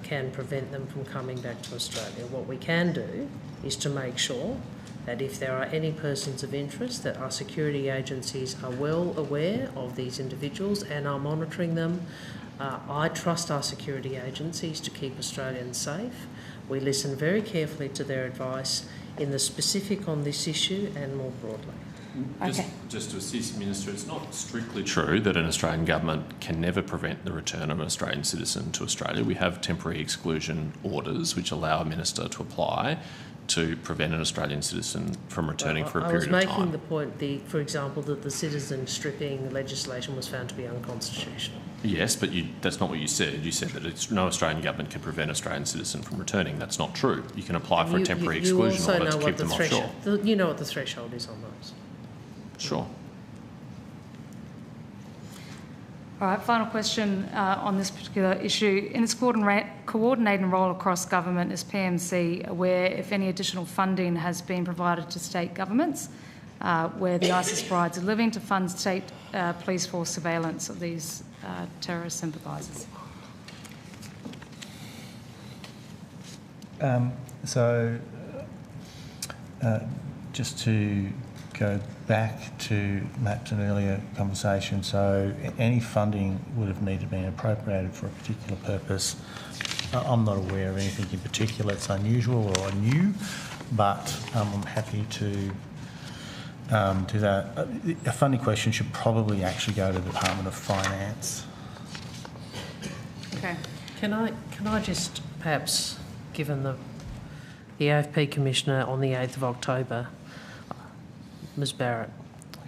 can prevent them from coming back to Australia. What we can do is to make sure that if there are any persons of interest, that our security agencies are well aware of these individuals and are monitoring them. I trust our security agencies to keep Australians safe. We listen very carefully to their advice in the specific on this issue and more broadly. Just to assist the Minister, it's not strictly true that an Australian government can never prevent the return of an Australian citizen to Australia. We have temporary exclusion orders which allow a minister to apply to prevent an Australian citizen from returning for a period of time. I was making the point, for example, that the citizen stripping legislation was found to be unconstitutional. Yes, but that's not what you said. You said that no Australian government can prevent an Australian citizen from returning. That's not true. You can apply for a temporary exclusion order to keep them offshore. You know what the threshold is on those. Sure. All right, final question on this particular issue. In its coordinating role across government, is PMC aware if any additional funding has been provided to state governments where the ISIS brides are living to fund state police force surveillance of these terrorist sympathisers? Just to go back to Matt's an earlier conversation, so any funding would have needed to be appropriated for a particular purpose. I'm not aware of anything in particular that's unusual or new, but I'm happy to do that. A funding question should probably actually go to the Department of Finance. Okay. Can I just perhaps, given the AFP Commissioner on the 8th of October,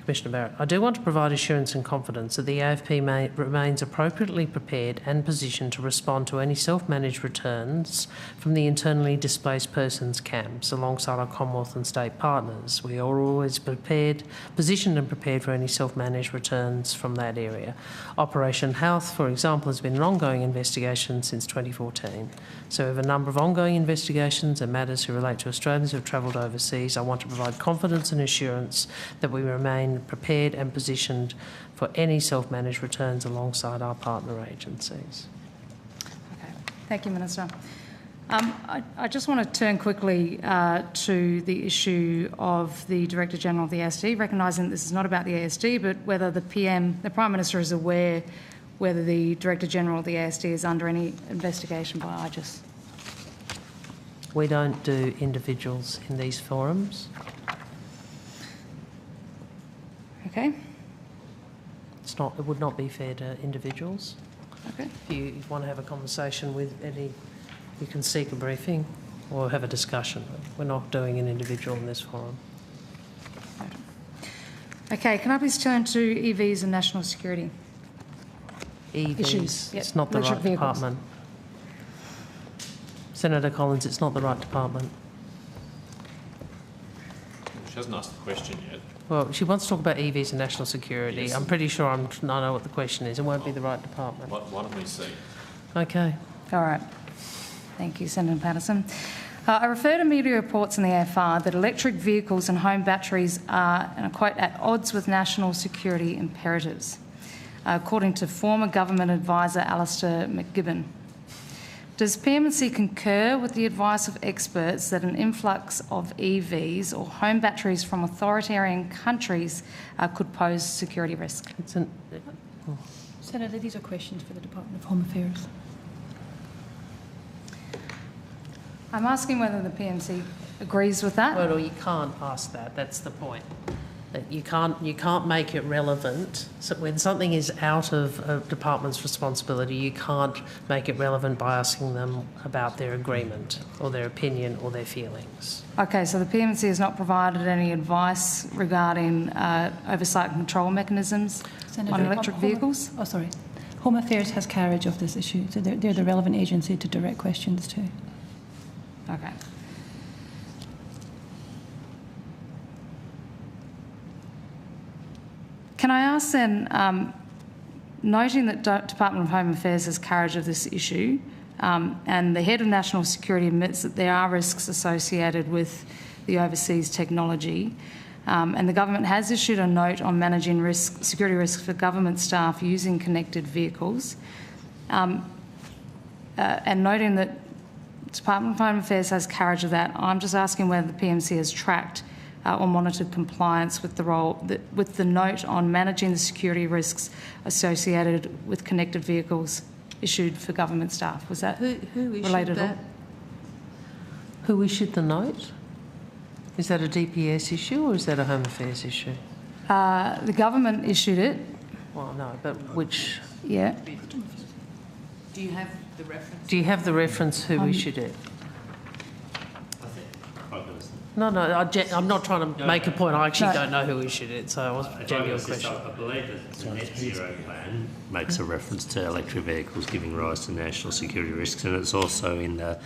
Commissioner Barrett, I do want to provide assurance and confidence that the AFP remains appropriately prepared and positioned to respond to any self-managed returns from the internally displaced persons camps alongside our Commonwealth and state partners. We are always positioned and prepared for any self-managed returns from that area. Operation Health, for example, has been an ongoing investigation since 2014. So we have a number of ongoing investigations and matters who relate to Australians who have travelled overseas. I want to provide confidence and assurance that we remain prepared and positioned for any self-managed returns alongside our partner agencies. Okay. Thank you, Minister. I just want to turn quickly to the issue of the Director General of the ASD, recognising that this is not about the ASD, but whether the Prime Minister is aware whether the Director General of the ASD is under any investigation by IGIS. We don't do individuals in these forums. Okay. It would not be fair to individuals. Okay. If you want to have a conversation with any, you can seek a briefing or have a discussion. We're not doing an individual in this forum. Okay, can I please turn to EVs and national security? EVs, issues. It's not the right department. Senator Collins, it's not the right department. She hasn't asked the question yet. Well, she wants to talk about EVs and national security. Yes. I'm pretty sure I know what the question is. It won't be the right department. Why don't we see? Okay. All right. Thank you, Senator Patterson. I refer to media reports in the AFR that electric vehicles and home batteries are, and I quote, at odds with national security imperatives, according to former government advisor Alistair McGibbon. Does PM&C concur with the advice of experts that an influx of EVs or home batteries from authoritarian countries could pose security risk? Senator, these are questions for the Department of Home Affairs. I'm asking whether the PMC agrees with that. Well, you can't ask that. That's the point. That you can't make it relevant. So when something is out of a department's responsibility, you can't make it relevant by asking them about their agreement or their opinion or their feelings. Okay, so the PMC has not provided any advice regarding oversight and control mechanisms Senator, on electric vehicles? Home Affairs has carriage of this issue, so they're the relevant agency to direct questions to. Okay. Can I ask then, noting that Department of Home Affairs has carriage of this issue, and the head of national security admits that there are risks associated with the overseas technology, and the government has issued a note on managing security risks for government staff using connected vehicles, and noting that Department of Home Affairs has carriage of that, I'm just asking whether the PMC has tracked or monitored compliance with the note on managing the security risks associated with connected vehicles issued for government staff. Was that who issued related that? Who issued the note? Is that a DPS issue or is that a Home Affairs issue? The government issued it. Well, no, but which? Yeah. Do you have the reference? Do you have the reference who issued it? No, I'm not trying to make a point. I actually don't know who issued it, so it was a genuine question. I believe that the net zero plan makes a reference to electric vehicles giving rise to national security risks, and it's also in the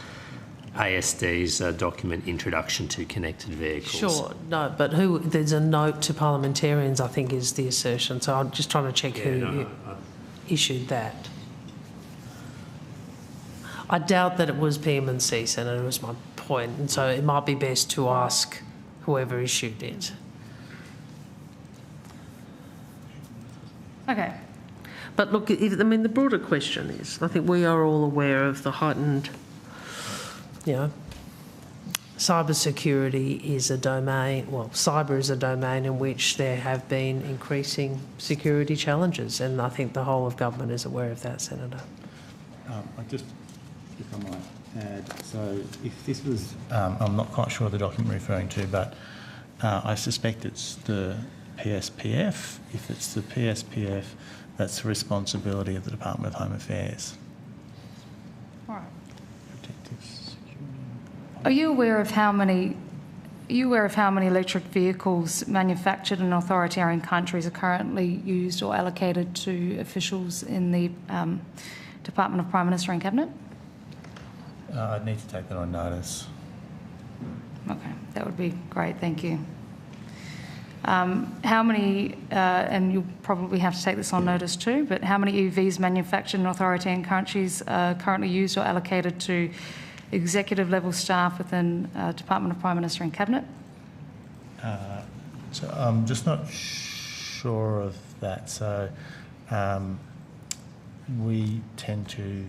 ASD's document Introduction to Connected Vehicles. Sure, no, but there's a note to parliamentarians, I think, is the assertion. So I'm just trying to check who issued that. I doubt that it was PM&C, Senator, was my point, and so it might be best to ask whoever issued it. Okay. But look, the broader question is, I think we are all aware of the heightened, cybersecurity is a domain, cyber is a domain in which there have been increasing security challenges, and I think the whole of government is aware of that, Senator. If I might add, so if this was, I'm not quite sure the document referring to, but I suspect it's the PSPF. If it's the PSPF, that's the responsibility of the Department of Home Affairs. All right. Are you aware of how many electric vehicles manufactured in authoritarian countries are currently used or allocated to officials in the Department of Prime Minister and Cabinet? I'd need to take that on notice. Okay, that would be great, thank you. How many, and you'll probably have to take this on notice too, but how many EVs manufactured in authoritarian countries are currently used or allocated to executive level staff within Department of Prime Minister and Cabinet? So I'm just not sure of that. So we tend to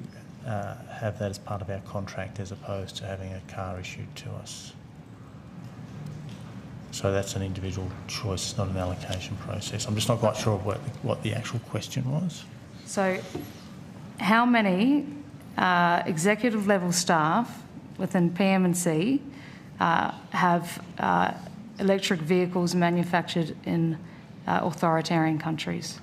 have that as part of our contract as opposed to having a car issued to us. So that's an individual choice, not an allocation process. I'm just not quite sure of what the actual question was. So how many executive level staff within PM&C have electric vehicles manufactured in authoritarian countries?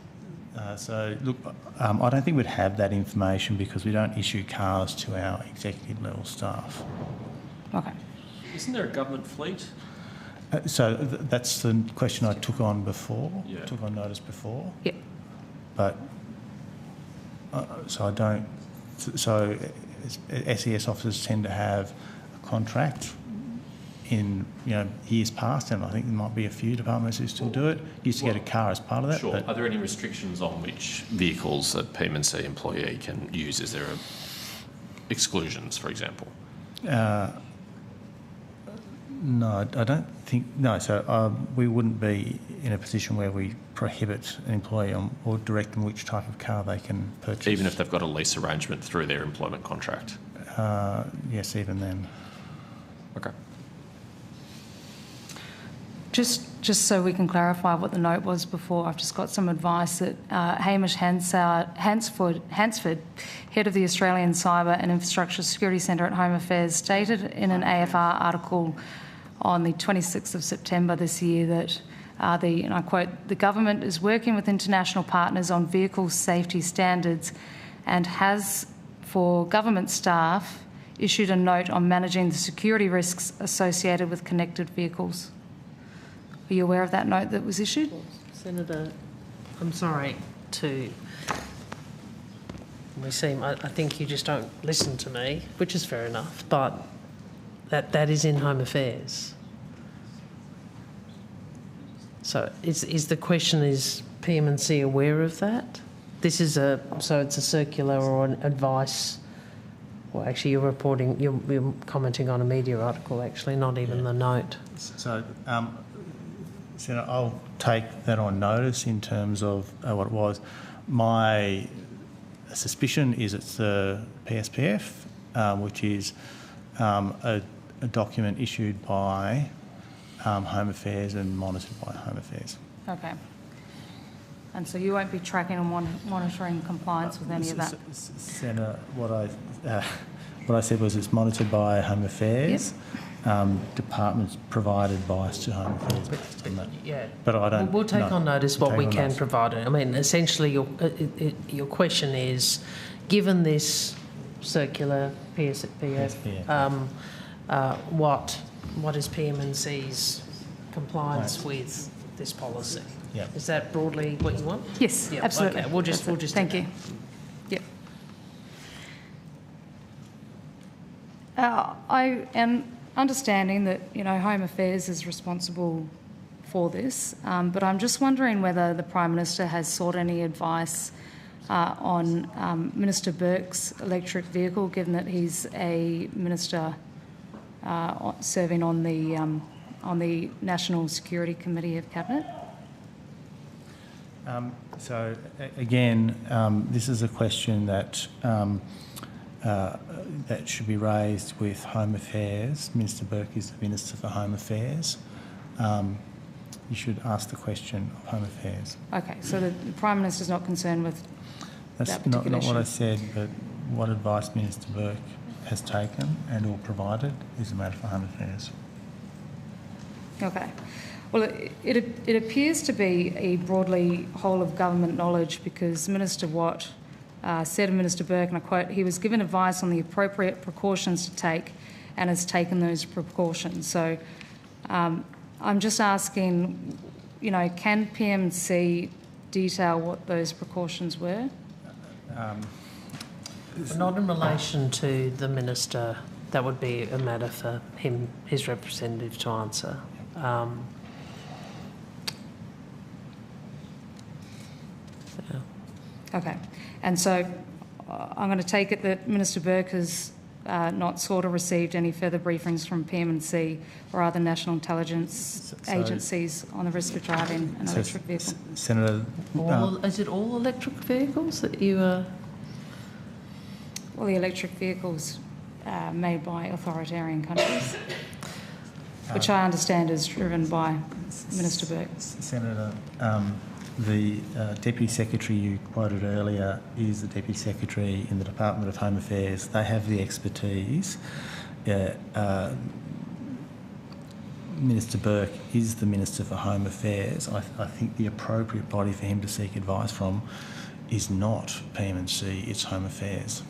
So, look, I don't think we'd have that information because we don't issue cars to our executive level staff. Okay. Isn't there a government fleet? So that's the question I took on before, Yeah. took on notice before. Yeah. But, so I don't, so SES officers tend to have a contract in years past, and I think there might be a few departments who still do it. Used to get a car as part of that. Sure. But Are there any restrictions on which vehicles a PM&C employee can use? Is there exclusions, for example? No, I don't think... No, so we wouldn't be in a position where we prohibit an employee or direct them which type of car they can purchase. Even if they've got a lease arrangement through their employment contract? Yes, even then. Okay. Just so we can clarify what the note was before, I've just got some advice that Hamish Hansford, head of the Australian Cyber and Infrastructure Security Centre at Home Affairs, stated in an AFR article on the 26th of September this year that, and I quote, "The government is working with international partners on vehicle safety standards and has, for government staff, issued a note on managing the security risks associated with connected vehicles." Are you aware of that note that was issued? Senator, I'm sorry to... I think you just don't listen to me, which is fair enough, but that is in Home Affairs. So is the question, is PM&C aware of that? This is so it's a circular or an advice. Well, actually, you're commenting on a media article, actually, not even the note. So, Senator, I'll take that on notice in terms of what it was. My suspicion is it's the PSPF, which is a document issued by Home Affairs and monitored by Home Affairs. Okay. And so you won't be tracking and monitoring compliance with any of that? Senator, what I said was it's monitored by Home Affairs. Yep. Departments provide advice to Home Affairs based on that. Yeah. But I don't... We'll take on notice what we can provide. I mean, essentially your question is, given this circular PSPF, what is PM&C's compliance with this policy? Yep. Is that broadly what you want? Yes, yep. absolutely. Okay, we'll just thank you. Yep. I am understanding that Home Affairs is responsible for this, but I'm just wondering whether the Prime Minister has sought any advice on Minister Burke's electric vehicle, given that he's a minister serving on the National Security Committee of Cabinet. So again, this is a question that that should be raised with Home Affairs. Minister Burke is the Minister for Home Affairs. You should ask the question of Home Affairs. Okay, so the Prime Minister's not concerned with That's that particular not issue? what I said, but what advice Minister Burke has taken and or provided is a matter for Home Affairs. Okay. Well, it appears to be a broadly whole of government knowledge, because Minister Watt said of Minister Burke, and I quote, "He was given advice on the appropriate precautions to take and has taken those precautions." So I'm just asking, can PM&C detail what those precautions were? Not in relation to the Minister. That would be a matter for him, his representative, to answer. Okay. And so I'm going to take it that Minister Burke has not sought or received any further briefings from PM&C or other national intelligence agencies on the risk of driving an electric vehicle. Senator... is it all electric vehicles that you are... Well, the electric vehicles made by authoritarian countries, which I understand is driven by Minister Burke. Senator, the Deputy Secretary you quoted earlier is the Deputy Secretary in the Department of Home Affairs. They have the expertise. Minister Burke is the Minister for Home Affairs. I think the appropriate body for him to seek advice from is not PM&C, it's Home Affairs.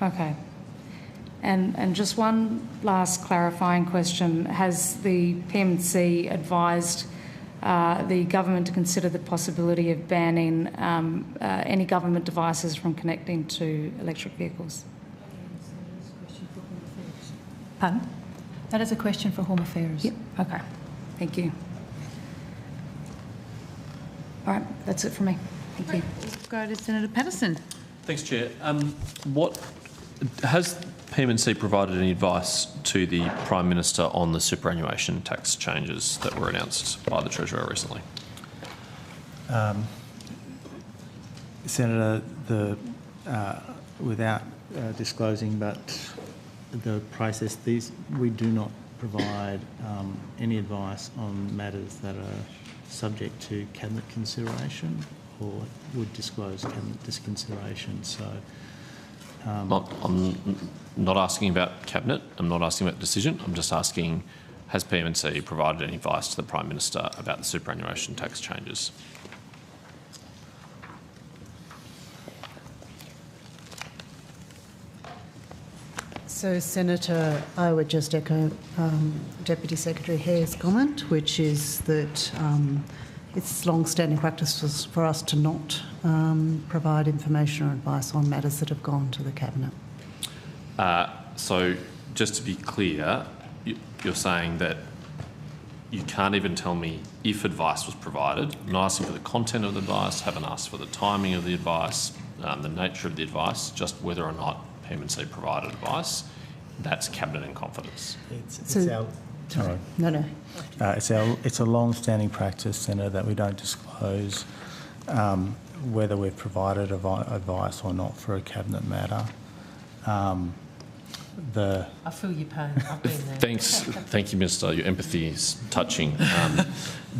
Okay. And just one last clarifying question. Has the PM&C advised the government to consider the possibility of banning any government devices from connecting to electric vehicles? Pardon? That is a question for Home Affairs. Yep. Okay. Thank you. All right. That's it for me. Thank you. Go to Senator Patterson. Thanks, Chair. What has PMC provided any advice to the Prime Minister on the superannuation tax changes that were announced by the Treasurer recently? Senator, without disclosing, but the process, we do not provide any advice on matters that are subject to Cabinet consideration or would disclose Cabinet consideration. So, I'm not asking about Cabinet. I'm not asking about the decision. I'm just asking, has PMC provided any advice to the Prime Minister about the superannuation tax changes? So, Senator, I would just echo Deputy Secretary Hare's comment, which is that it's long-standing practice for us to not provide information or advice on matters that have gone to the Cabinet. So, just to be clear, you're saying that you can't even tell me if advice was provided. I'm not asking for the content of the advice, haven't asked for the timing of the advice, the nature of the advice, just whether or not PMC provided advice. That's Cabinet in confidence. It's a long-standing practice, Senator, that we don't disclose whether we've provided advice or not for a Cabinet matter. I feel your pain. I've been there. Thank you, Minister. Your empathy is touching.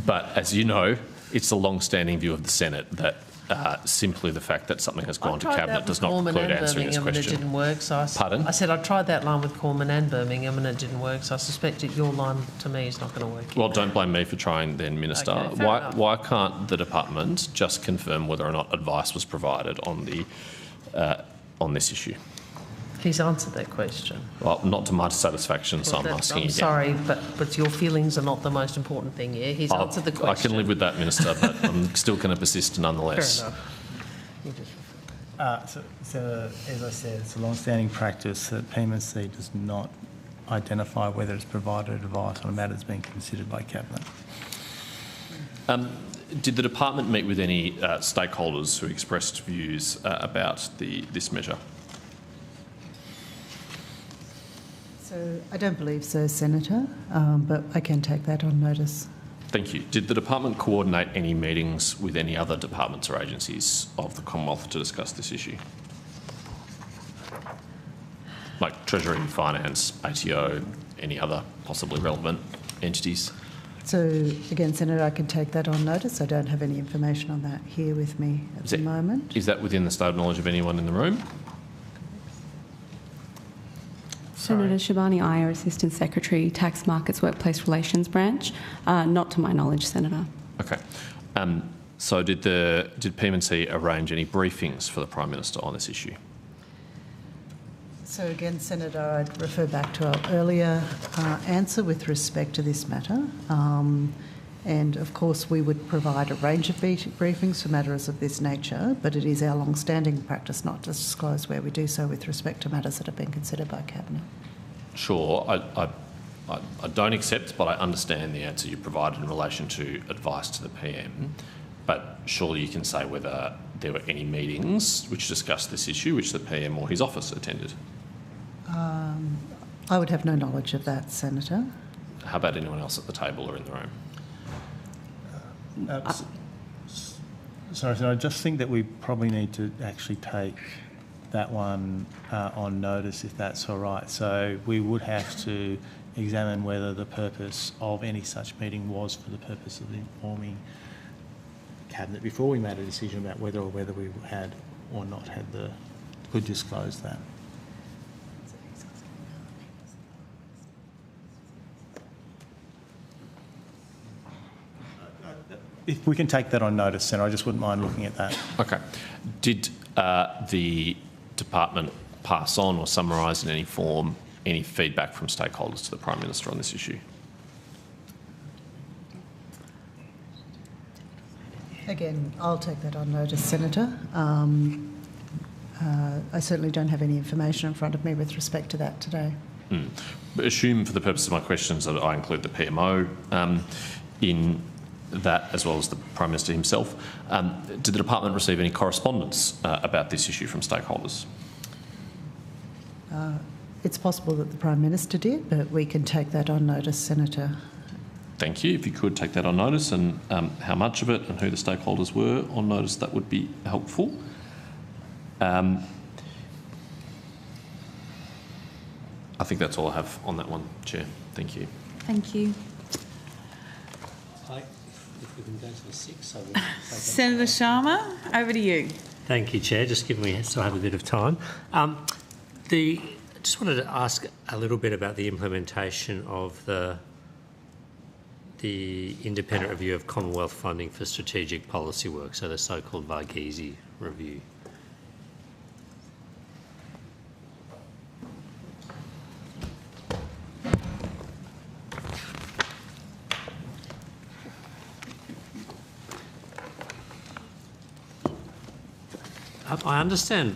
But as you know, it's a long-standing view of the Senate that simply the fact that something has gone to Cabinet does not preclude answering this question. And it didn't work. So Pardon? I said I tried that line with Corman and Birmingham and it didn't work. So I suspect that your line to me is not going to work. Well, don't blame me for trying then, Minister. Okay, why can't the department just confirm whether or not advice was provided on this issue? He's answered that question. Well, not to my satisfaction, so I'm asking again. I'm sorry, but your feelings are not the most important thing here. He's answered the question. I can live with that, Minister, but I'm still going to persist nonetheless. Fair enough. So, as I said, it's a long-standing practice that PMC does not identify whether it's provided advice on a matter that's being considered by Cabinet. Did the department meet with any stakeholders who expressed views about this measure? So I don't believe so, Senator, but I can take that on notice. Thank you. Did the department coordinate any meetings with any other departments or agencies of the Commonwealth to discuss this issue? Like Treasury, Finance, ATO, any other possibly relevant entities? So again, Senator, I can take that on notice. I don't have any information on that here with me at the moment. Is that within the state of knowledge of anyone in the room? Senator Shabani Iyer, Assistant Secretary, Tax Markets Workplace Relations Branch. Not to my knowledge, Senator. Okay. So did PMC arrange any briefings for the Prime Minister on this issue? So again, Senator, I'd refer back to our earlier answer with respect to this matter. And of course, we would provide a range of briefings for matters of this nature, but it is our long-standing practice not to disclose where we do so with respect to matters that have been considered by Cabinet. Sure. I don't accept, but I understand the answer you provided in relation to advice to the PM. But surely you can say whether there were any meetings which discussed this issue which the PM or his office attended. I would have no knowledge of that, Senator. How about anyone else at the table or in the room? Sorry, I just think that we probably need to actually take that one on notice, if that's all right. So we would have to examine whether the purpose of any such meeting was for the purpose of informing Cabinet before we made a decision about whether we had or not could disclose that. If we can take that on notice, Senator, I just wouldn't mind looking at that. Okay. Did the department pass on or summarise in any form any feedback from stakeholders to the Prime Minister on this issue? Again, I'll take that on notice, Senator. I certainly don't have any information in front of me with respect to that today. But assume for the purpose of my questions that I include the PMO in that, as well as the Prime Minister himself. Did the department receive any correspondence about this issue from stakeholders? It's possible that the Prime Minister did, but we can take that on notice, Senator. Thank you. If you could take that on notice and how much of it and who the stakeholders were on notice, that would be helpful. I think that's all I have on that one, Chair. Thank you. Thank you. If we can go to the 6, I will. Senator Sharma, over to you. Thank you, Chair. Just give me so I have a bit of time. Just wanted to ask a little bit about the implementation of the independent review of Commonwealth funding for strategic policy work, so the so-called Varghese review. I understand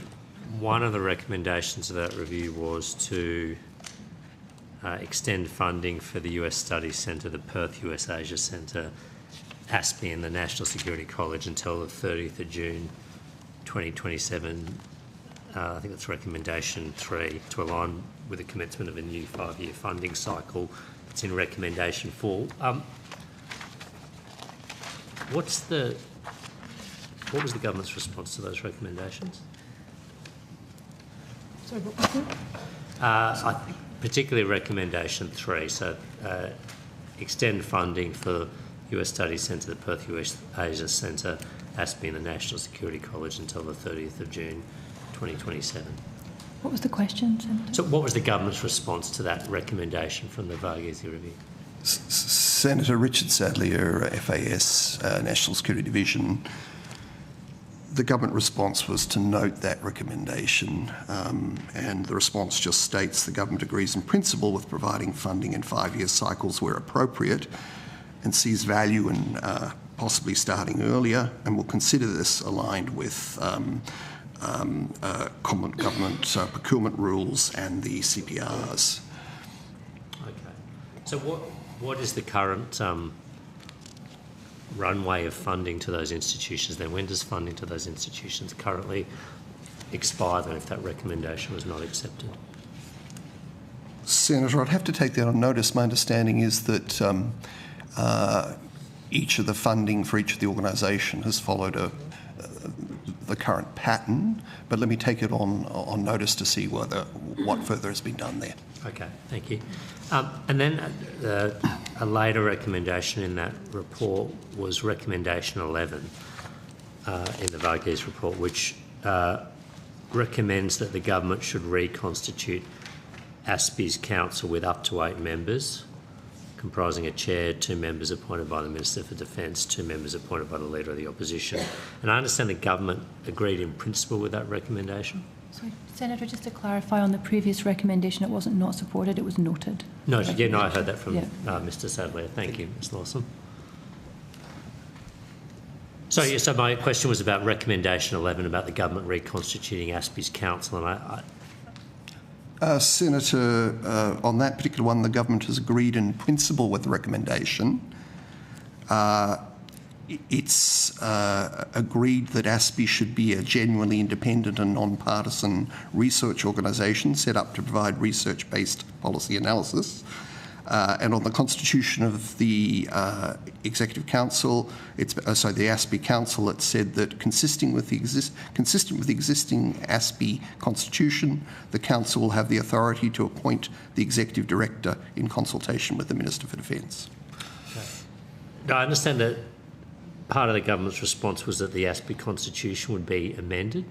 one of the recommendations of that review was to extend funding for the US Studies Centre, the Perth US Asia Centre, ASPI and the National Security College until the 30th of June 2027. I think that's recommendation 3, to align with the commencement of a new 5-year funding cycle. It's in recommendation 4. What was the government's response to those recommendations? Sorry, what was it? I think particularly recommendation 3, so extend funding for US Studies Centre, the Perth US Asia Centre, ASPI and the National Security College until the 30th of June 2027. What was the question, Senator? So what was the government's response to that recommendation from the Varghese review? Senator Richard Sadlier, FAS, National Security Division. The government response was to note that recommendation, and the response just states the government agrees in principle with providing funding in 5-year cycles where appropriate and sees value in possibly starting earlier, and will consider this aligned with common government procurement rules and the CPRs. Okay. So what is the current runway of funding to those institutions then? When does funding to those institutions currently expire then if that recommendation was not accepted? Senator, I'd have to take that on notice. My understanding is that each of the funding for each of the organisation has followed the current pattern, but let me take it on notice to see what further has been done there. Okay, thank you. And then a later recommendation in that report was recommendation 11 in the Varghese report, which recommends that the government should reconstitute ASPI's council with up to 8 members, comprising a chair, 2 members appointed by the Minister for Defence, 2 members appointed by the Leader of the Opposition. And I understand the government agreed in principle with that recommendation. Sorry, Senator, just to clarify on the previous recommendation, it wasn't not supported, it was noted. No, yeah, no, I heard that from Mr Sadler. Thank you, Ms Lawson. So, yeah, so my question was about recommendation 11 about the government reconstituting ASPI's council, and Senator, on that particular one, the government has agreed in principle with the recommendation. It's agreed that ASPI should be a genuinely independent and non-partisan research organisation set up to provide research-based policy analysis. And on the constitution of the Executive Council, the ASPI Council, it said that consistent with the existing ASPI constitution, the Council will have the authority to appoint the Executive Director in consultation with the Minister for Defence. Okay. Now, I understand that part of the government's response was that the ASPI constitution would be amended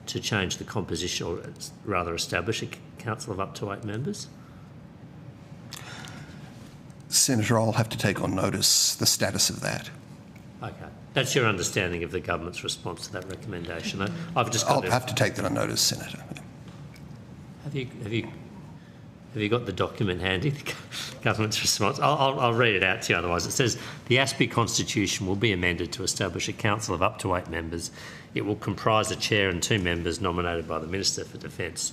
to change the composition, or rather establish a council of up to 8 members. Senator, I'll have to take on notice the status of that. Okay. That's your understanding of the government's response to that recommendation. I'll have to take that on notice, Senator. Have you got the document handy, the government's response? I'll read it out to you otherwise. It says, the ASPI constitution will be amended to establish a council of up to 8 members. It will comprise a chair and 2 members nominated by the Minister for Defence,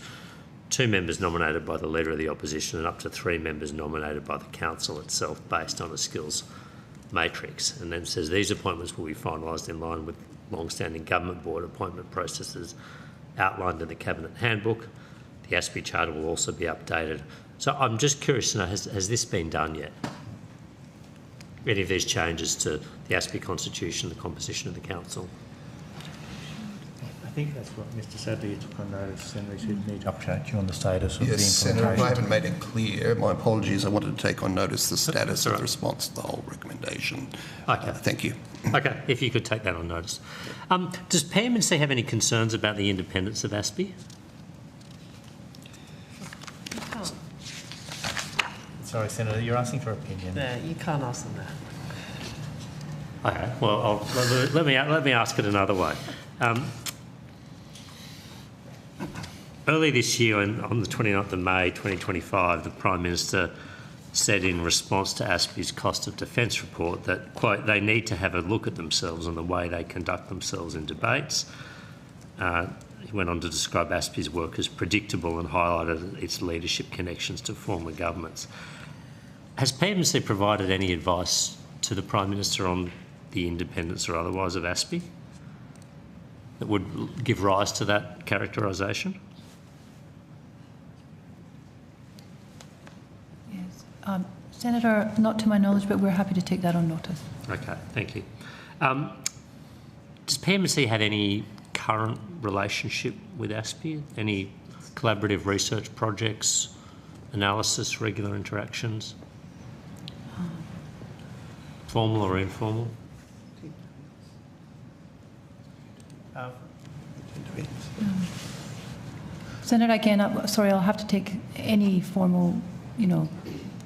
2 members nominated by the Leader of the Opposition, and up to 3 members nominated by the Council itself based on a skills matrix. And then it says these appointments will be finalised in line with long-standing government board appointment processes outlined in the Cabinet Handbook. the ASPI Charter will also be updated. So I'm just curious to know, has this been done yet? Any of these changes to the ASPI Constitution, the composition of the Council? I think that's what Mr Sadler took on notice, and we should need to update you on the status of Yes, the Senator, implementation. if I haven't made it clear, my apologies. I wanted to take on notice the status of the response to the whole recommendation. Okay. Thank you. Okay, if you could take that on notice. Does PMC have any concerns about the independence of ASPI? Sorry, Senator, you're asking for opinion. No, you can't ask them that. Okay, well, let me ask it another way. Early this year, on the 29th of May 2025, the Prime Minister said in response to ASPI's cost of defence report that, quote, they need to have a look at themselves and the way they conduct themselves in debates. He went on to describe ASPI's work as predictable and highlighted its leadership connections to former governments. Has PMC provided any advice to the Prime Minister on the independence or otherwise of ASPI that would give rise to that characterisation? Yes. Senator, not to my knowledge, but we're happy to take that on notice. Okay, thank you. Does PMC have any current relationship with ASPI? Any collaborative research projects, analysis, regular interactions? Formal or informal? Senator, again, sorry, I'll have to take any formal,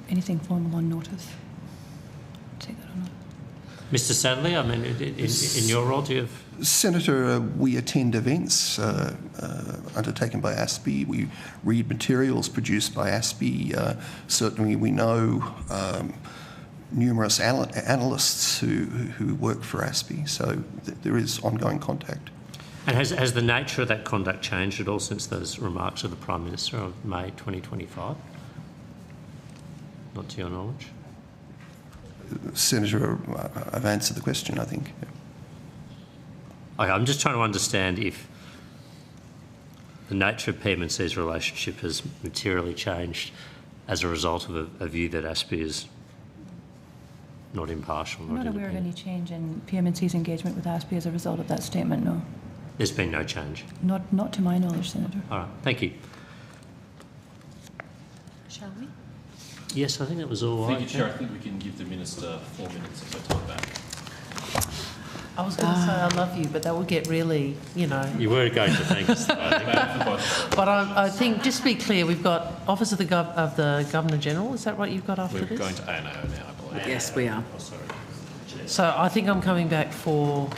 anything formal on notice. Take that on notice. Mr Sadley, I mean, in your role, do you have... Senator, we attend events undertaken by ASPI. We read materials produced by ASPI. Certainly we know numerous analysts who work for ASPI, so there is ongoing contact. And has the nature of that conduct changed at all since those remarks of the Prime Minister of May 2025? Not to your knowledge? Senator, I've answered the question, I think. Okay, I'm just trying to understand if the nature of PMC's relationship has materially changed as a result of a view that ASPI is not impartial. I'm not aware of any change in PMC's engagement with ASPI as a result of that statement, no. There's been no change? Not to my knowledge, Senator. All right, thank you. Shall we? Yes, I think that was all Thank right. you, Chair. I think we can give the Minister 4 minutes of her time back. I was going to say I love you, but that would get really, You were going to thank us. But I think, just to be clear, we've got Office of the Governor-General. Is that what you've got after We're this? going to ANO now, I believe. Yes, we are. Oh, sorry. So I think I'm coming back for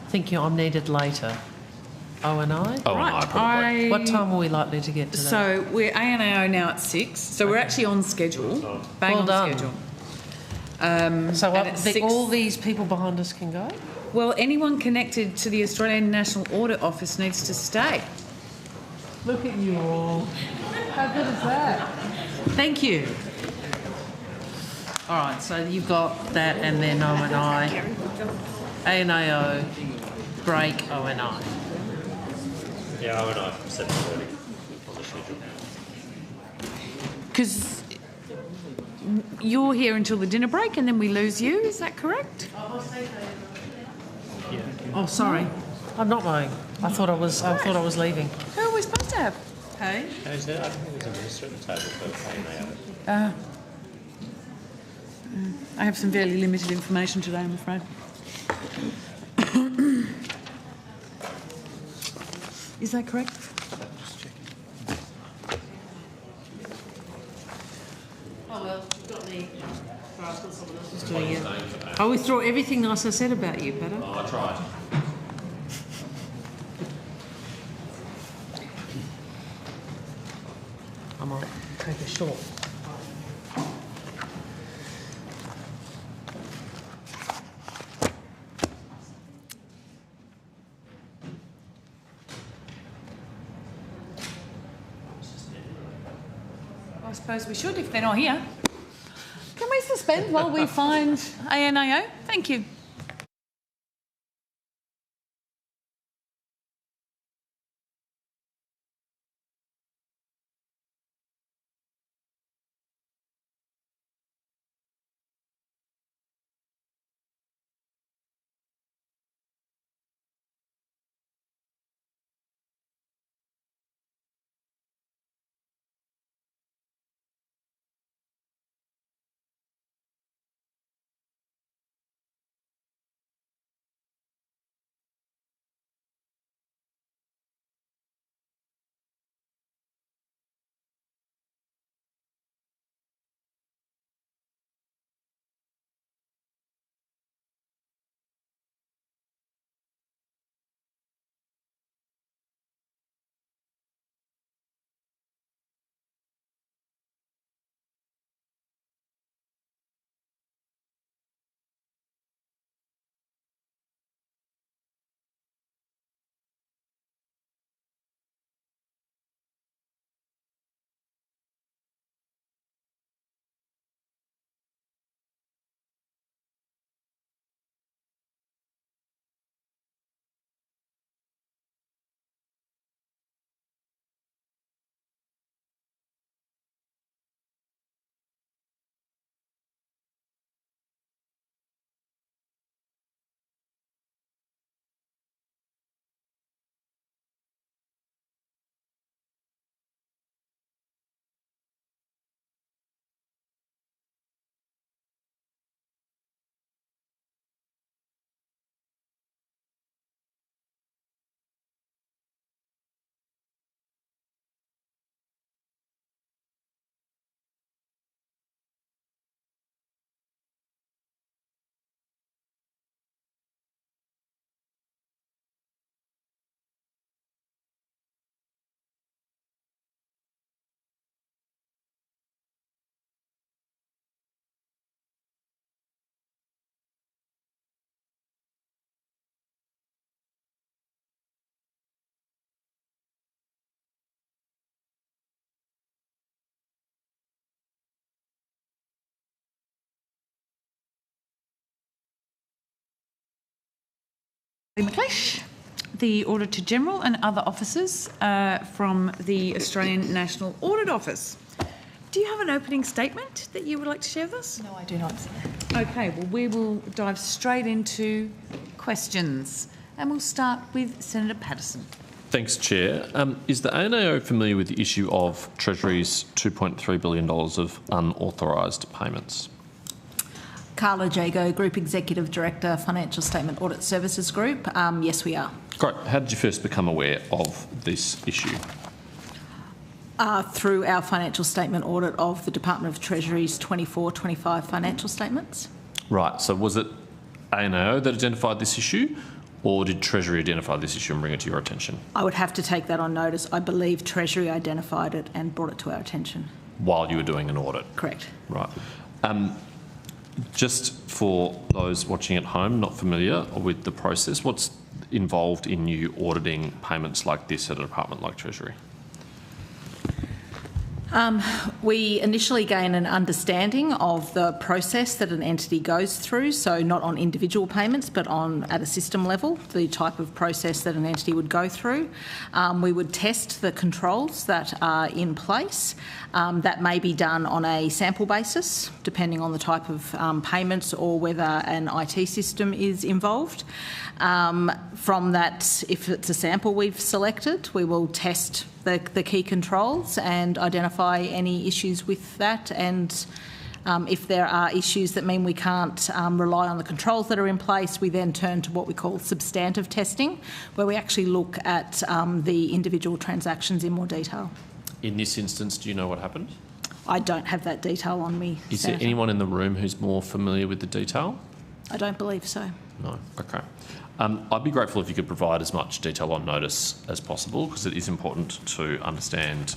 thinking I'm needed later. O&I? O&I, probably. What time are we likely to get to that? So we're ANAO now at 6, so we're actually on schedule. Bang Well on done. schedule. So and at 6 all these people behind us can go? Well, anyone connected to the Australian National Audit Office needs to stay. Look at you all. How good is that? Thank you. All right, so you've got that and then O&I. ANAO, break, O&I. Yeah, O&I from 7:30 on the schedule. Because you're here until the dinner break and then we lose you, is that correct? Yeah. Oh, sorry. I'm not going. I thought I was leaving. Who are we supposed to have? Hey? Is there, I think there's a minister at the table for ANAO. I have some fairly limited information today, I'm afraid. Is that correct? Oh, well, you've got me. Someone else is doing it. I withdraw everything else I said about you, Peter. Oh, I tried. I might take a short. I suppose we should if they're not here. Can we suspend while we find ANAO? Thank you. McLeish, the Auditor General and other officers from the Australian National Audit Office. Do you have an opening statement that you would like to share with us? No, I do not. Okay, well, we will dive straight into questions and we'll start with Senator Patterson. Thanks, Chair. Is the ANAO familiar with the issue of Treasury's $2.3 billion of unauthorised payments? Carla Jago, Group Executive Director, Financial Statement Audit Services Group. Yes, we are. Great. How did you first become aware of this issue? Through our financial statement audit of the Department of Treasury's 24-25 financial statements. Right. So was it ANAO that identified this issue, or did Treasury identify this issue and bring it to your attention? I would have to take that on notice. I believe Treasury identified it and brought it to our attention. While you were doing an audit? Correct. Right. Just for those watching at home not familiar with the process, what's involved in you auditing payments like this at a department like Treasury? We initially gain an understanding of the process that an entity goes through, so not on individual payments but at a system level, the type of process that an entity would go through. We would test the controls that are in place. That may be done on a sample basis, depending on the type of payments or whether an IT system is involved. From that, if it's a sample we've selected, we will test the key controls and identify any issues with that, and if there are issues that mean we can't rely on the controls that are in place, we then turn to what we call substantive testing, where we actually look at the individual transactions in more detail. In this instance, do you know what happened? I don't have that detail on me. Is there anyone in the room who's more familiar with the detail? I don't believe so. No. Okay. I'd be grateful if you could provide as much detail on notice as possible, because it is important to understand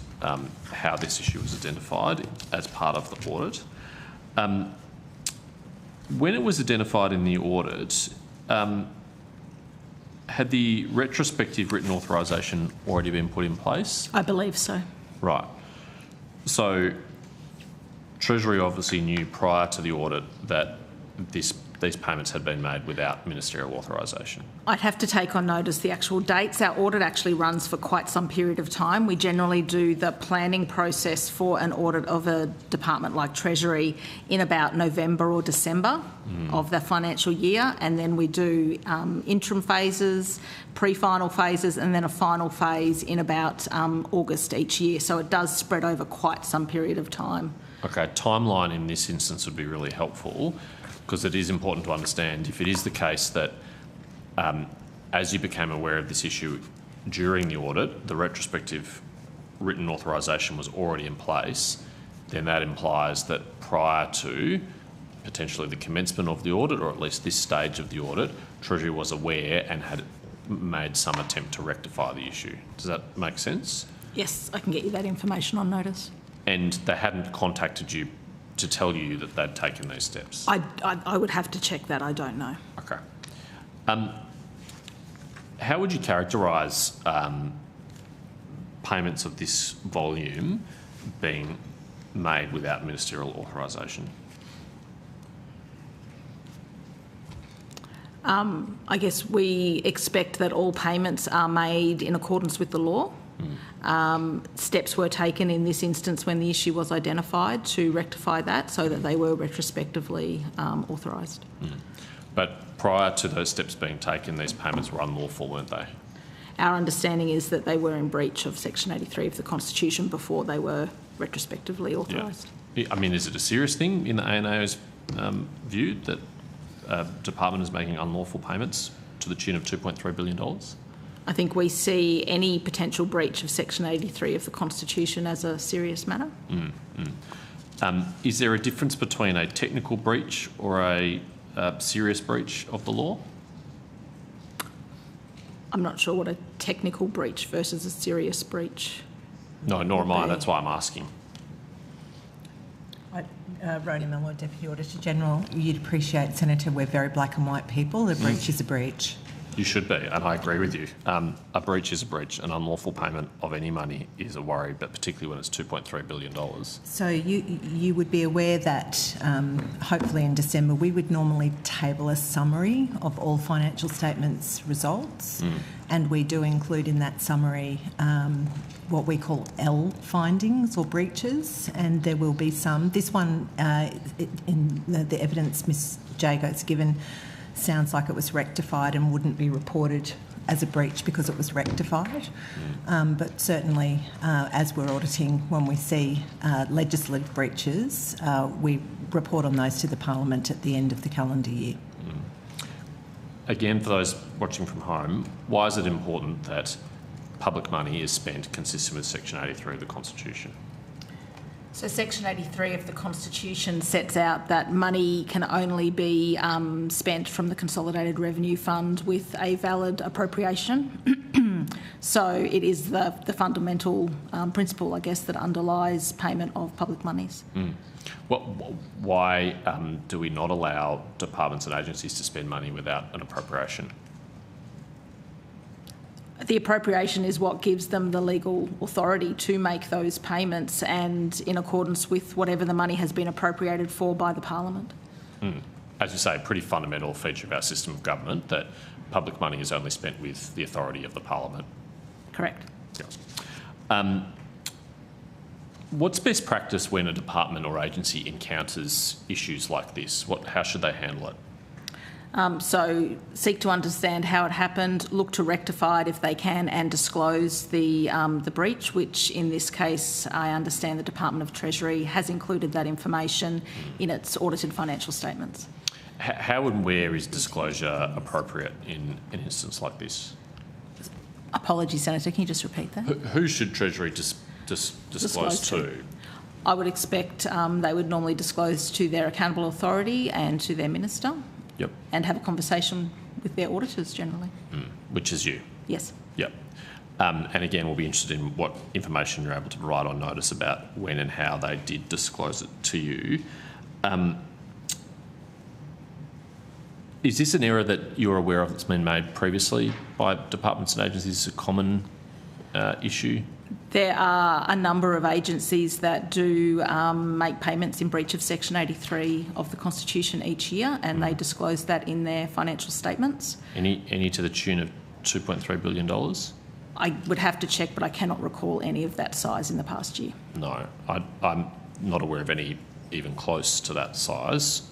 how this issue was identified as part of the audit. When it was identified in the audit, had the retrospective written authorisation already been put in place? I believe so. Right. So Treasury obviously knew prior to the audit that these payments had been made without ministerial authorisation. I'd have to take on notice the actual dates. Our audit actually runs for quite some period of time. We generally do the planning process for an audit of a department like Treasury in about November or December of the financial year, and then we do interim phases, pre-final phases, and then a final phase in about August each year. So it does spread over quite some period of time. Okay, timeline in this instance would be really helpful, because it is important to understand if it is the case that as you became aware of this issue during the audit, the retrospective written authorisation was already in place, then that implies that prior to potentially the commencement of the audit, or at least this stage of the audit, Treasury was aware and had made some attempt to rectify the issue. Does that make sense? Yes, I can get you that information on notice. And they hadn't contacted you to tell you that they'd taken these steps? I would have to check that. I don't know. Okay. How would you characterise payments of this volume being made without ministerial authorisation? I guess we expect that all payments are made in accordance with the law. Steps were taken in this instance when the issue was identified to rectify that so that they were retrospectively authorised. But prior to those steps being taken, these payments were unlawful, weren't they? Our understanding is that they were in breach of Section 83 of the Constitution before they were retrospectively authorised. Yeah. I mean, is it a serious thing in the ANAO's view that a department is making unlawful payments to the tune of $2.3 billion? I think we see any potential breach of Section 83 of the Constitution as a serious matter. Is there a difference between a technical breach or a serious breach of the law? I'm not sure what a technical breach versus a serious breach. No, nor am I. That's why I'm asking. Rhoda Mellor, Deputy Auditor General. You'd appreciate, Senator, we're very black and white people. A breach is a breach. You should be, and I agree with you. A breach is a breach. An unlawful payment of any money is a worry, but particularly when it's $2.3 billion. So you would be aware that hopefully in December we would normally table a summary of all financial statements results, and we do include in that summary what we call L findings or breaches, and there will be some. This one, in the evidence Ms Jago's given, sounds like it was rectified and wouldn't be reported as a breach because it was rectified. But certainly, as we're auditing, when we see legislative breaches, we report on those to the Parliament at the end of the calendar year. Again, for those watching from home, why is it important that public money is spent consistent with Section 83 of the Constitution? So Section 83 of the Constitution sets out that money can only be spent from the Consolidated Revenue Fund with a valid appropriation. So it is the fundamental principle, I guess, that underlies payment of public monies. Why do we not allow departments and agencies to spend money without an appropriation? The appropriation is what gives them the legal authority to make those payments, and in accordance with whatever the money has been appropriated for by the Parliament. As you say, a pretty fundamental feature of our system of government that public money is only spent with the authority of the Parliament. Correct. Yeah. What's best practice when a department or agency encounters issues like this? How should they handle it? So seek to understand how it happened, look to rectify it if they can, and disclose the breach, which in this case I understand the Department of Treasury has included that information in its audited financial statements. How and where is disclosure appropriate in an instance like this? Apologies, Senator, can you just repeat that? Who should Treasury disclose to? I would expect they would normally disclose to their accountable authority and to their minister. Yep. And have a conversation with their auditors generally. Which is you? Yes. Yep. And again, we'll be interested in what information you're able to provide on notice about when and how they did disclose it to you. Is this an error that you're aware of that's been made previously by departments and agencies? Is it a common issue? There are a number of agencies that do make payments in breach of Section 83 of the Constitution each year, and they disclose that in their financial statements. Any to the tune of $2.3 billion? I would have to check, but I cannot recall any of that size in the past year. No, I'm not aware of any even close to that size.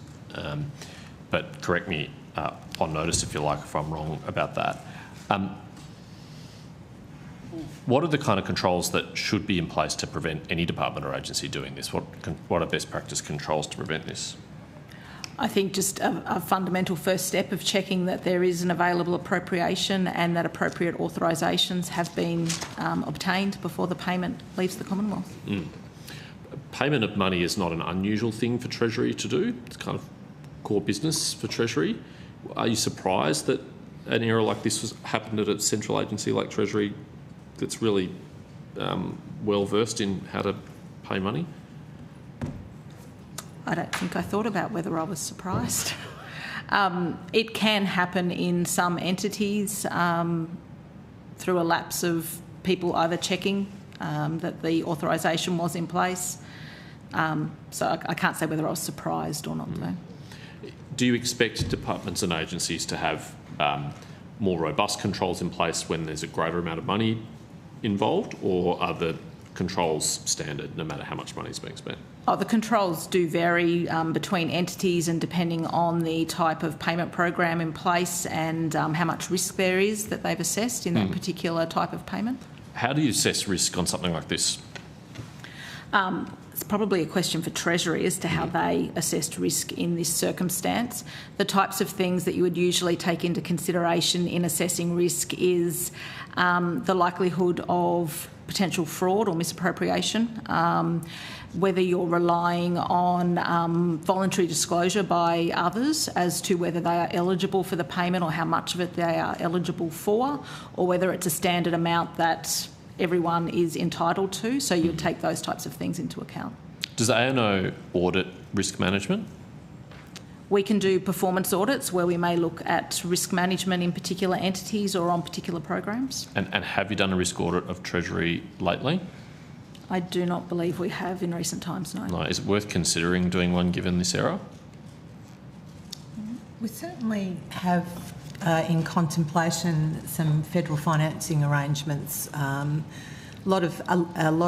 But correct me on notice if you like if I'm wrong about that. What are the kind of controls that should be in place to prevent any department or agency doing this? What are best practice controls to prevent this? I think just a fundamental first step of checking that there is an available appropriation and that appropriate authorisations have been obtained before the payment leaves the Commonwealth. Payment of money is not an unusual thing for Treasury to do. It's kind of core business for Treasury. Are you surprised that an error like this happened at a central agency like Treasury that's really well versed in how to pay money? I don't think I thought about whether I was surprised. It can happen in some entities through a lapse of people either checking that the authorisation was in place. So I can't say whether I was surprised or not, though. Do you expect departments and agencies to have more robust controls in place when there's a greater amount of money involved, or are the controls standard no matter how much money is being spent? The controls do vary between entities and depending on the type of payment program in place and how much risk there is that they've assessed in that particular type of payment. How do you assess risk on something like this? It's probably a question for Treasury as to how they assessed risk in this circumstance. The types of things that you would usually take into consideration in assessing risk is the likelihood of potential fraud or misappropriation, whether you're relying on voluntary disclosure by others as to whether they are eligible for the payment or how much of it they are eligible for, or whether it's a standard amount that everyone is entitled to. So you would take those types of things into account. Does ANO audit risk management? We can do performance audits where we may look at risk management in particular entities or on particular programs. And have you done a risk audit of Treasury lately? I do not believe we have in recent times, no. No. Is it worth considering doing one given this era? We certainly have in contemplation some federal financing arrangements. A lot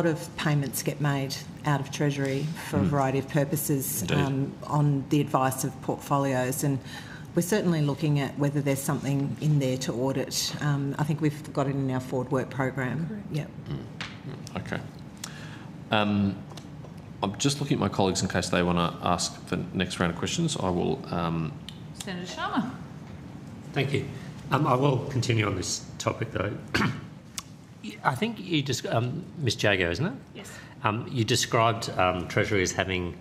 of payments get made out of Treasury for a variety of purposes on the advice of portfolios, and we're certainly looking at whether there's something in there to audit. I think we've got it in our forward work program. Yep. Okay. I'm just looking at my colleagues in case they want to ask the next round of questions. I will. Senator Sharma. Thank you. I will continue on this topic though. I think you just, Ms Jago, isn't it? Yes. You described Treasury as having,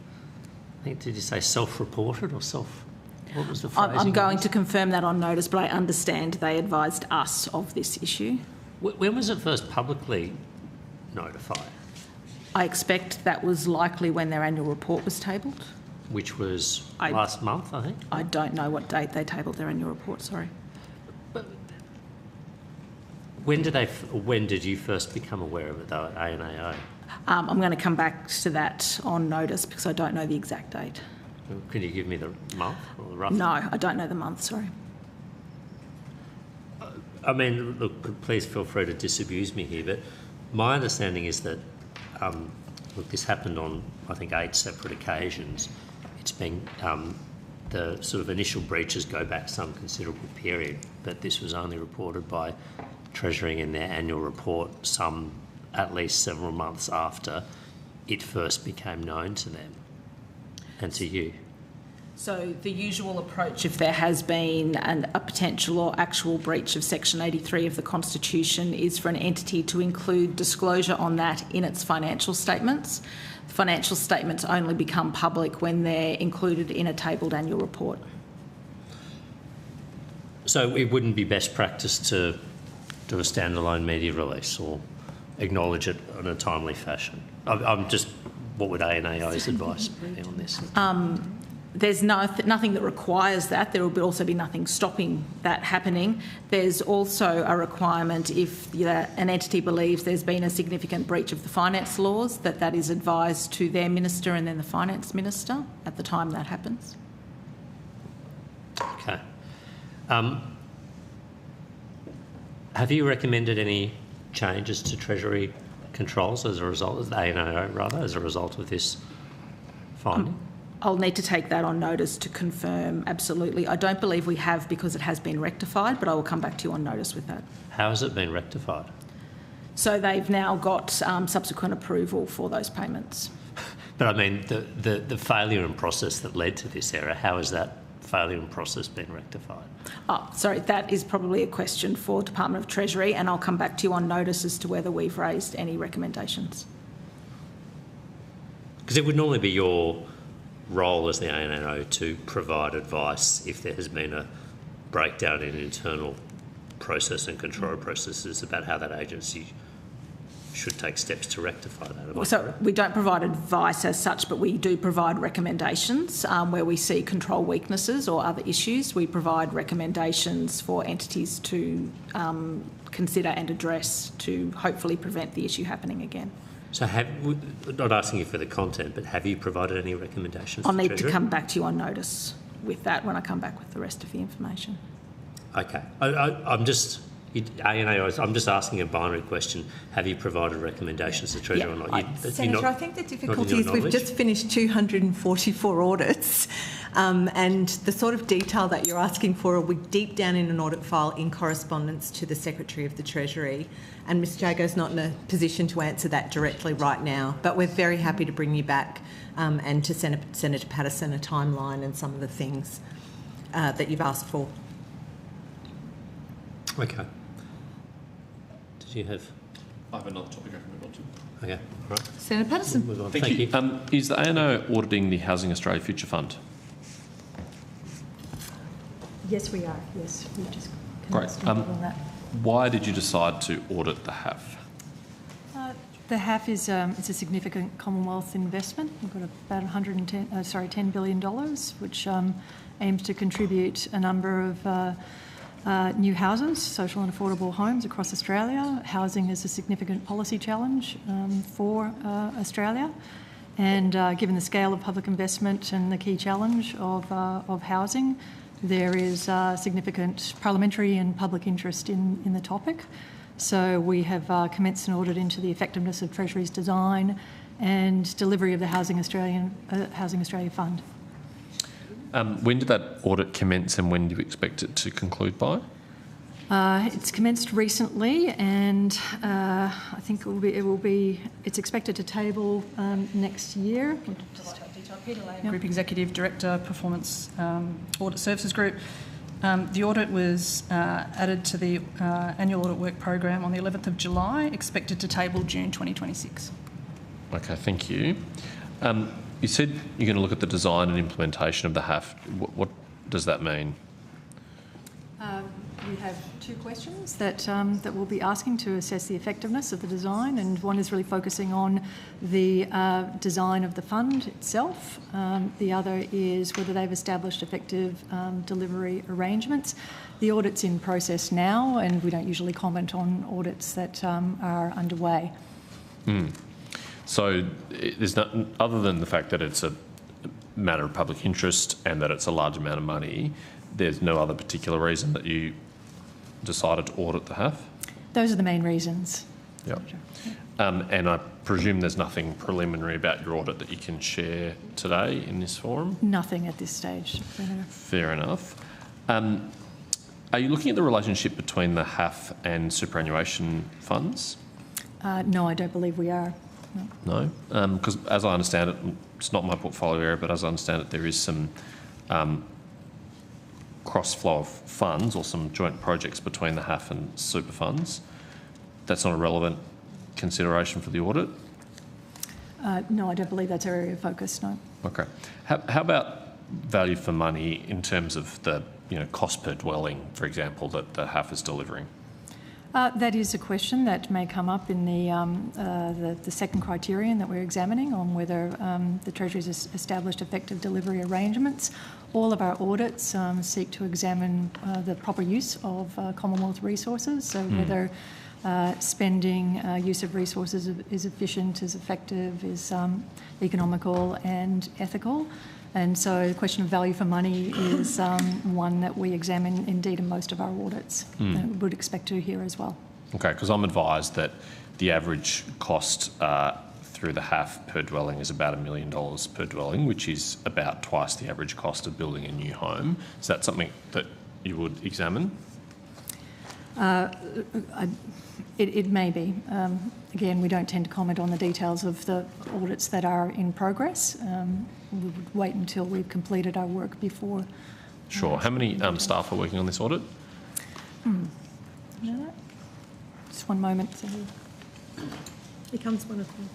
I think, did you say self-reported or self? What was the phrasing? I'm going to confirm that on notice, but I understand they advised us of this issue. When was it first publicly notified? I expect that was likely when their annual report was tabled. Which was last month, I think? I don't know what date they tabled their annual report, sorry. But when did you first become aware of it, though, at ANAO? I'm going to come back to that on notice because I don't know the exact date. Can you give me the month or the rough? No, I don't know the month, sorry. I mean, look, please feel free to disabuse me here, but my understanding is that, look, this happened on, I think, 8 separate occasions. It's been, the sort of initial breaches go back some considerable period, but this was only reported by Treasury in their annual report at least several months after it first became known to them and to you. So the usual approach, if there has been a potential or actual breach of Section 83 of the Constitution, is for an entity to include disclosure on that in its financial statements. The financial statements only become public when they're included in a tabled annual report. So it wouldn't be best practice to do a standalone media release or acknowledge it in a timely fashion? What would ANAO's advice be on this? There's nothing that requires that. There will also be nothing stopping that happening. There's also a requirement if an entity believes there's been a significant breach of the finance laws, that is advised to their minister and then the finance minister at the time that happens. Okay. Have you recommended any changes to Treasury controls as a result of ANAO, as a result of this finding? I'll need to take that on notice to confirm absolutely. I don't believe we have because it has been rectified, but I will come back to you on notice with that. How has it been rectified? So they've now got subsequent approval for those payments. But I mean, the failure and process that led to this error, how has that failure and process been rectified? Oh, sorry, that is probably a question for Department of Treasury, and I'll come back to you on notice as to whether we've raised any recommendations. Because it would normally be your role as the ANAO to provide advice if there has been a breakdown in internal process and control processes about how that agency should take steps to rectify that. So we don't provide advice as such, but we do provide recommendations where we see control weaknesses or other issues. We provide recommendations for entities to consider and address to hopefully prevent the issue happening again. So not asking you for the content, but have you provided any recommendations? I'll need to come back to you on notice with that when I come back with the rest of the information. Okay. I'm just asking a binary question. Have you provided recommendations to Treasury or not? Senator, I think the difficulty is we've just finished 244 audits and the sort of detail that you're asking for will be deep down in an audit file in correspondence to the Secretary of the Treasury. And Ms Jago's not in a position to answer that directly right now, but we're very happy to bring you back and to Senator Patterson a timeline and some of the things that you've asked for. Okay. Did you have? I have another topic I can move on to. Okay, all right. Senator Patterson. Move on. Thank you. Is the ANO auditing the Housing Australia Future Fund? Yes, we are. Yes, we just Great. on that. Why did you decide to audit the HAF? The HAF is it's a significant Commonwealth investment. We've got about $10 billion, which aims to contribute a number of new houses, social and affordable homes across Australia. Housing is a significant policy challenge for Australia, and given the scale of public investment and the key challenge of housing, there is significant parliamentary and public interest in the topic. So we have commenced an audit into the effectiveness of Treasury's design and delivery of the Housing Australia Fund. When did that audit commence, and when do you expect it to conclude by? It's commenced recently, and I think it's expected to table next year. Group Executive Director, Performance Audit Services Group. The audit was added to the annual audit work program on the 11th of July, expected to table June 2026. Okay, thank you. You said you're going to look at the design and implementation of the HAF. What does that mean? We have two questions that we'll be asking to assess the effectiveness of the design, and one is really focusing on the design of the fund itself. The other is whether they've established effective delivery arrangements. The audit's in process now, and we don't usually comment on audits that are underway. So there's not, other than the fact that it's a matter of public interest and that it's a large amount of money, there's no other particular reason that you decided to audit the HAF? Those are the main reasons. Yep. And I presume there's nothing preliminary about your audit that you can share today in this forum? Nothing at this stage. Fair enough. Are you looking at the relationship between the HAF and superannuation funds? No, I don't believe we are. No? Because as I understand it, it's not my portfolio area, but as I understand it, there is some cross-flow of funds or some joint projects between the HAF and super funds. That's not a relevant consideration for the audit? No, I don't believe that's our area of focus, no. Okay. How about value for money in terms of the cost per dwelling, for example, that the HAF is delivering? That is a question that may come up in the second criterion that we're examining on whether the Treasury has established effective delivery arrangements. All of our audits seek to examine the proper use of Commonwealth resources, so whether spending, use of resources is efficient, is effective, is economical and ethical. And so the question of value for money is one that we examine indeed in most of our audits and would expect to here as well. Okay, because I'm advised that the average cost through the HAF per dwelling is about $1 million per dwelling, which is about twice the average cost of building a new home. Is that something that you would examine? It may be. Again, we don't tend to comment on the details of the audits that are in progress. We would wait until we've completed our work before. Sure. How many staff are working on this audit? Just one moment. So he comes one of them.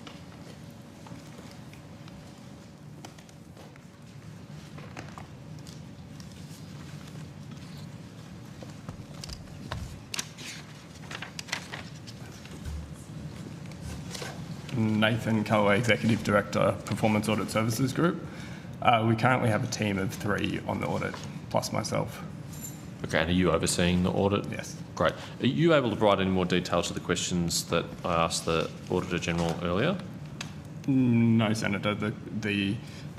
Nathan Calloway, Executive Director, Performance Audit Services Group. We currently have a team of 3 on the audit, plus myself. Okay, and are you overseeing the audit? Yes. Great. Are you able to provide any more detail to the questions that I asked the Auditor General earlier? No, Senator. The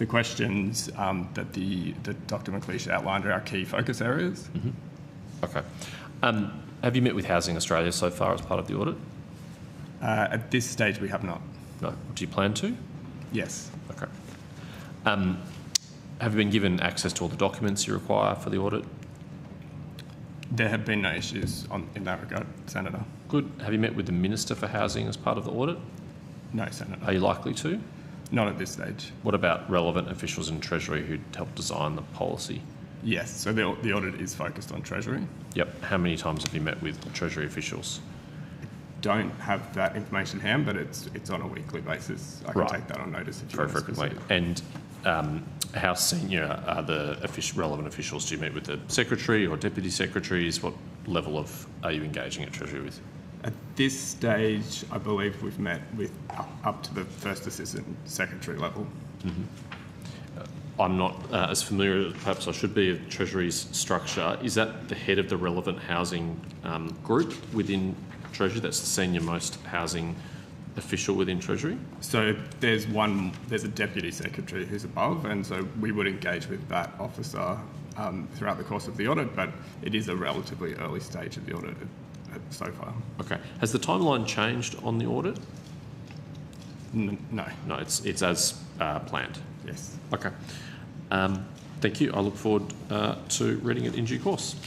questions that Dr McLeish outlined are our key focus areas. Okay. Have you met with Housing Australia so far as part of the audit? At this stage, we have not. No. Do you plan to? Yes. Okay. Have you been given access to all the documents you require for the audit? There have been no issues in that regard, Senator. Good. Have you met with the Minister for Housing as part of the audit? No, Senator. Are you likely to? Not at this stage. What about relevant officials in Treasury who helped design the policy? Yes, so the audit is focused on Treasury. Yep. How many times have you met with Treasury officials? Don't have that information in hand, but it's on a weekly basis. I can take that on notice if you very want frequently. And how senior are the relevant officials? Do you meet with the Secretary or Deputy Secretaries? What level are you engaging at Treasury with? At this stage, I believe we've met with up to the First Assistant Secretary level. I'm not as familiar as perhaps I should be of Treasury's structure. Is that the head of the relevant housing group within Treasury? That's the senior most housing official within Treasury? So there's a Deputy Secretary who's above, and so we would engage with that officer throughout the course of the audit, but it is a relatively early stage of the audit so far. Okay. Has the timeline changed on the audit? No. No, it's as planned. Yes. Okay. Thank you. I look forward to reading it in due course.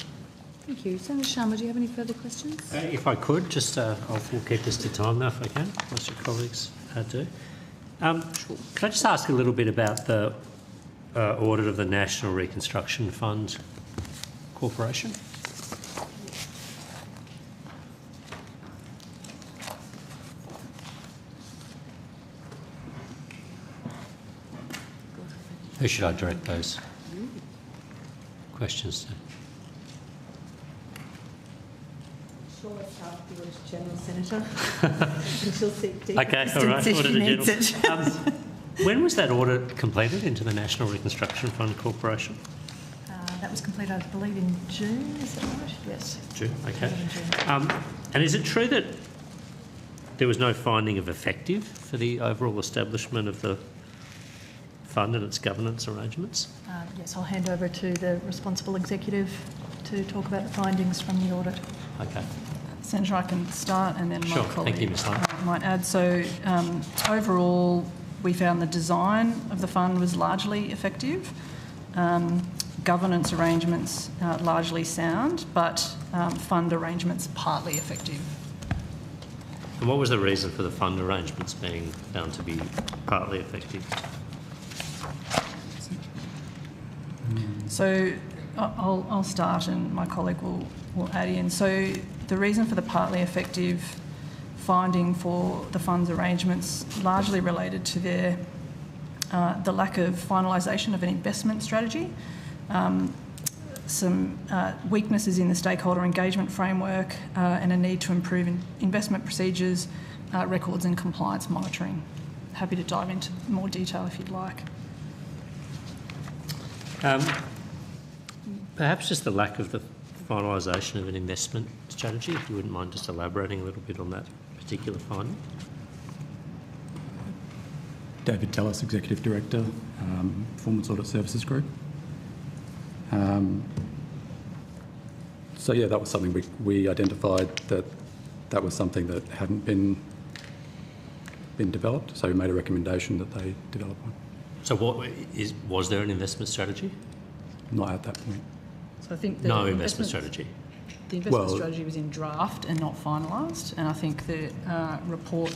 Thank you. Senator Sharma, do you have any further questions? If I could, just we'll keep this to time now if I can, unless your colleagues do. Could I just ask a little bit about the audit of the National Reconstruction Fund Corporation? Who should I direct those questions to? Sure, let's start with the Auditor General, Senator. And she'll seek deep Okay, all right. assistance if she needs it. When was that audit completed into the National Reconstruction Fund Corporation? That was completed, I believe, in June, is that right? Yes. June, okay. And is it true that there was no finding of effective for the overall establishment of the fund and its governance arrangements? Yes, I'll hand over to the responsible executive to talk about the findings from the audit. Okay. Senator, I can start and then Sure, my colleague thank you, Ms. Lane. Might add. So overall, we found the design of the fund was largely effective. Governance arrangements largely sound, but fund arrangements partly effective. And what was the reason for the fund arrangements being found to be partly effective? So I'll start and my colleague will add in. So the reason for the partly effective finding for the fund's arrangements largely related to the lack of finalisation of an investment strategy, some weaknesses in the stakeholder engagement framework, and a need to improve investment procedures, records and compliance monitoring. Happy to dive into more detail if you'd like. Perhaps just the lack of the finalisation of an investment strategy, if you wouldn't mind just elaborating a little bit on that particular finding. David Tellis, Executive Director, Performance Audit Services Group. So yeah, that was something we identified that was something that hadn't been developed, so we made a recommendation that they develop one. So was there an investment strategy? Not at that point. So I think the no investment strategy. The investment strategy was in draft and not finalised, and I think the report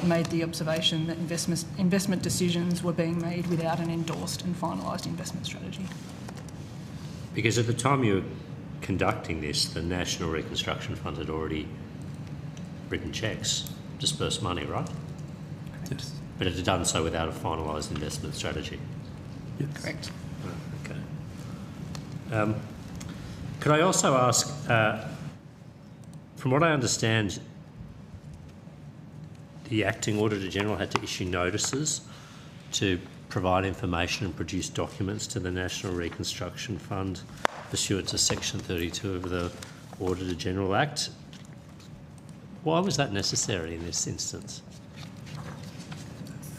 made the observation that investment decisions were being made without an endorsed and finalised investment strategy. Because at the time you were conducting this, the National Reconstruction Fund had already written cheques, dispersed money, right? Yes. But it had done so without a finalised investment strategy. Yes. Correct. Okay. Could I also ask, from what I understand, the Acting Auditor General had to issue notices to provide information and produce documents to the National Reconstruction Fund pursuant to Section 32 of the Auditor General Act. Why was that necessary in this instance?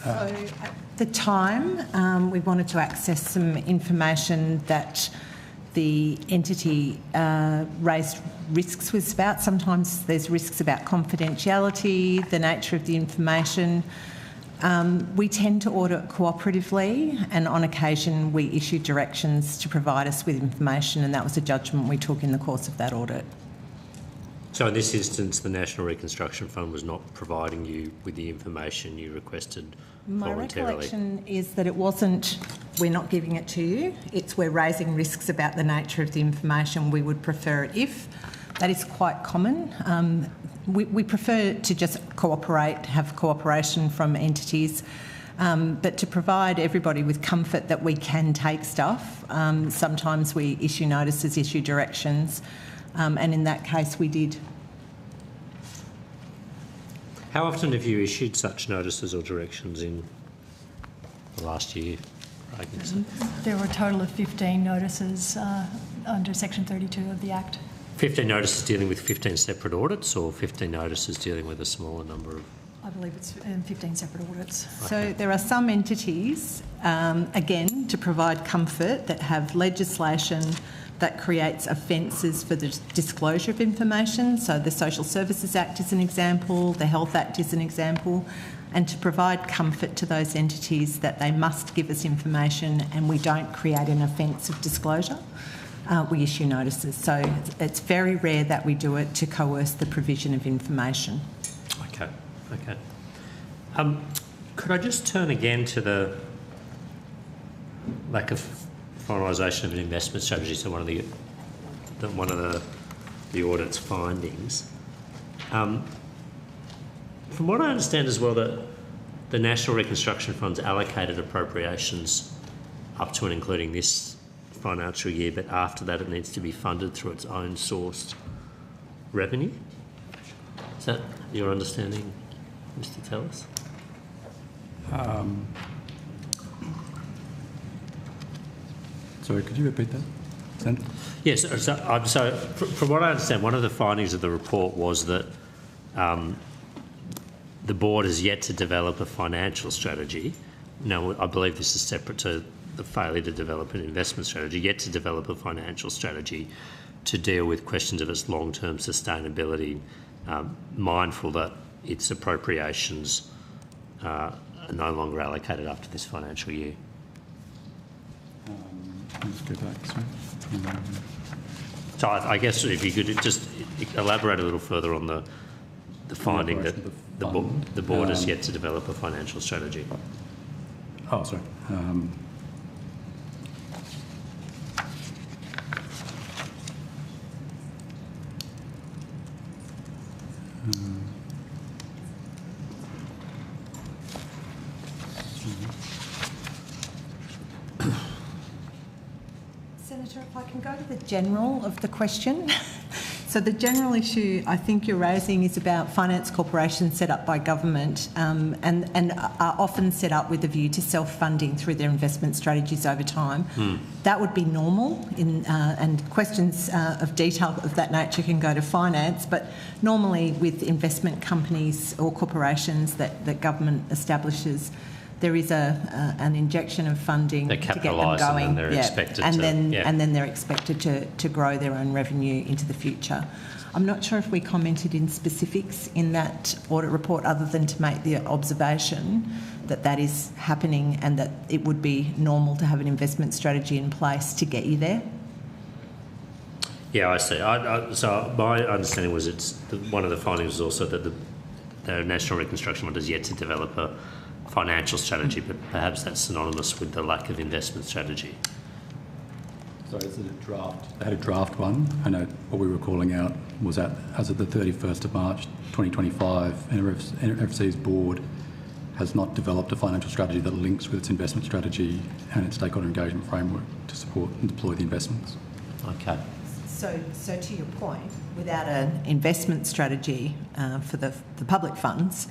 So at the time, we wanted to access some information that the entity raised risks with about. Sometimes there's risks about confidentiality, the nature of the information. We tend to audit cooperatively, and on occasion we issue directions to provide us with information, and that was a judgment we took in the course of that audit. So in this instance, the National Reconstruction Fund was not providing you with the information you requested My voluntarily? recollection is that it wasn't, we're not giving it to you, it's we're raising risks about the nature of the information. We would prefer it if. That is quite common. We prefer to just cooperate, have cooperation from entities, but to provide everybody with comfort that we can take stuff, sometimes we issue notices, issue directions, and in that case we did. How often have you issued such notices or directions in the last year? There were a total of 15 notices under Section 32 of the Act. 15 notices dealing with 15 separate audits, or 15 notices dealing with a smaller number of... I believe it's 15 separate audits. So there are some entities, again, to provide comfort, that have legislation that creates offences for the disclosure of information. So the Social Services Act is an example, the Health Act is an example, and to provide comfort to those entities that they must give us information and we don't create an offence of disclosure, we issue notices. So it's very rare that we do it to coerce the provision of information. Okay, okay. Could I just turn again to the lack of finalisation of an investment strategy? So one of the audit's findings. From what I understand as well, that the National Reconstruction Fund's allocated appropriations up to and including this financial year, but after that it needs to be funded through its own sourced revenue. Is that your understanding, Mr. Tellis? Sorry, could you repeat that? Senator? Yes. So from what I understand, one of the findings of the report was that the board has yet to develop a financial strategy. Now, I believe this is separate to the failure to develop an investment strategy, yet to develop a financial strategy to deal with questions of its long-term sustainability, mindful that its appropriations are no longer allocated after this financial year. Let's go back. Sorry. So I guess if you could just elaborate a little further on the finding that the board has yet to develop a financial strategy. Oh, sorry. Senator, if I can go to the general of the question. So the general issue I think you're raising is about finance corporations set up by government and are often set up with a view to self-funding through their investment strategies over time. That would be normal, and questions of detail of that nature can go to finance, but normally with investment companies or corporations that government establishes, there is an injection of funding to get them going, and they're expected and then they're expected to grow their own revenue into the future. I'm not sure if we commented in specifics in that audit report, other than to make the observation that that is happening and that it would be normal to have an investment strategy in place to get you there. Yeah, I see. So my understanding was one of the findings was also that the National Reconstruction Fund has yet to develop a financial strategy, but perhaps that's synonymous with the lack of investment strategy. So is it a draft? They had a draft one. I know what we were calling out was that as of the 31st of March 2025, NRFC's board has not developed a financial strategy that links with its investment strategy and its stakeholder engagement framework to support and deploy the investments. Okay. So to your point, without an investment strategy for the public funds,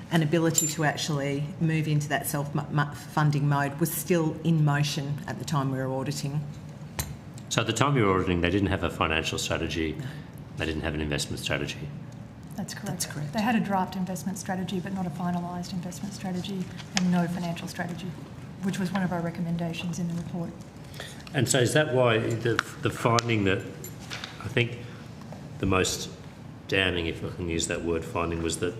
an ability to actually move into that self-funding mode was still in motion at the time we were auditing. So at the time you were auditing, they didn't have a financial strategy, they didn't have an investment strategy. That's correct. That's correct. They had a draft investment strategy, but not a finalised investment strategy, and no financial strategy, which was one of our recommendations in the report. And so is that why the finding that, I think the most damning, if I can use that word, finding was that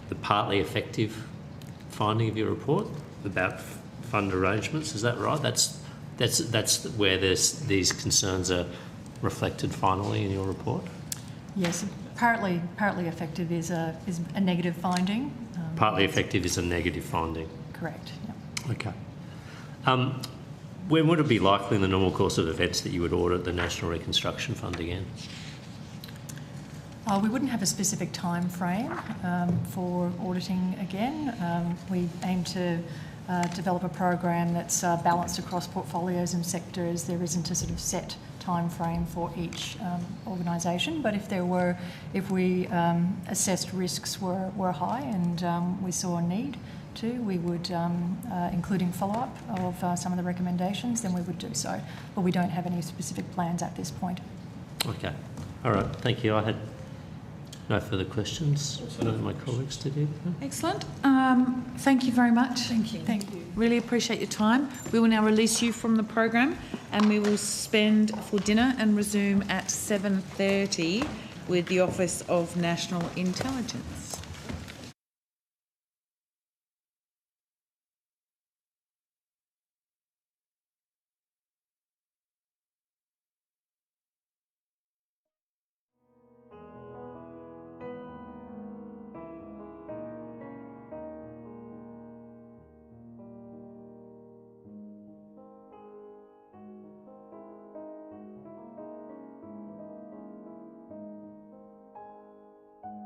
the partly effective finding of your report about fund arrangements, is that right? That's where these concerns are reflected finally in your report? Yes, partly effective is a negative finding. Partly effective is a negative finding. Correct. Yeah. Okay. When would it be likely in the normal course of events that you would audit the National Reconstruction Fund again? We wouldn't have a specific time frame for auditing again. We aim to develop a program that's balanced across portfolios and sectors. There isn't a sort of set time frame for each organisation. But if we assessed risks were high and we saw a need to, we would, including follow-up of some of the recommendations, then we would do so. But we don't have any specific plans at this point. Okay. All right. Thank you. I had no further questions. I don't know if my colleagues did either. Excellent. Thank you very much. Thank you. Thank you. Really appreciate your time. We will now release you from the program, and we will spend for dinner and resume at 7:30 with the Office of National Intelligence.